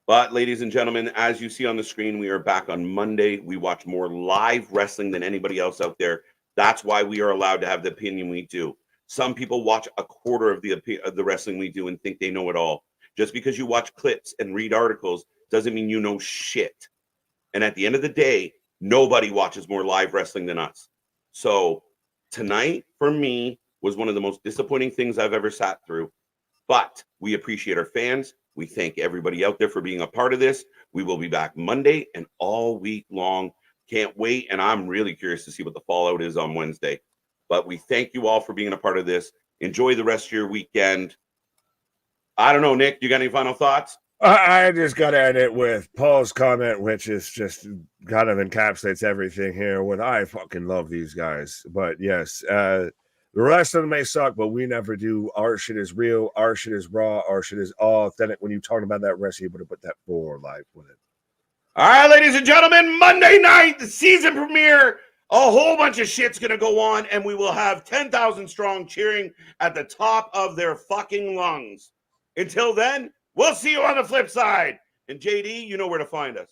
But ladies and gentlemen, as you see on the screen, we are back on Monday. We watch more live wrestling than anybody else out there. That's why we are allowed to have the opinion we do. Some people watch a quarter of the wrestling we do and think they know it all. Just because you watch clips and read articles doesn't mean you know shit. And at the end of the day, nobody watches more live wrestling than us. So tonight, for me, was one of the most disappointing things I've ever sat through. But we appreciate our fans. We thank everybody out there for being a part of this. We will be back Monday and all week long. Can't wait. And I'm really curious to see what the fallout is on Wednesday. But we thank you all for being a part of this. Enjoy the rest of your weekend. I don't know, Nick, you got any final thoughts? I just got to end it with Paul's comment, which is just kind of encapsulates everything here. With I fucking love these guys, but yes, the rest of them may suck, but we never do. Our shit is real. Our shit is raw. Our shit is all authentic. When you talk about that rest, you're able to put that full life with it. All right, ladies and gentlemen, Monday night, the season premiere. A whole bunch of shit's going to go on, and we will have 10,000 strong cheering at the top of their fucking lungs. Until then, we'll see you on the flip side. And JD, you know where to find us.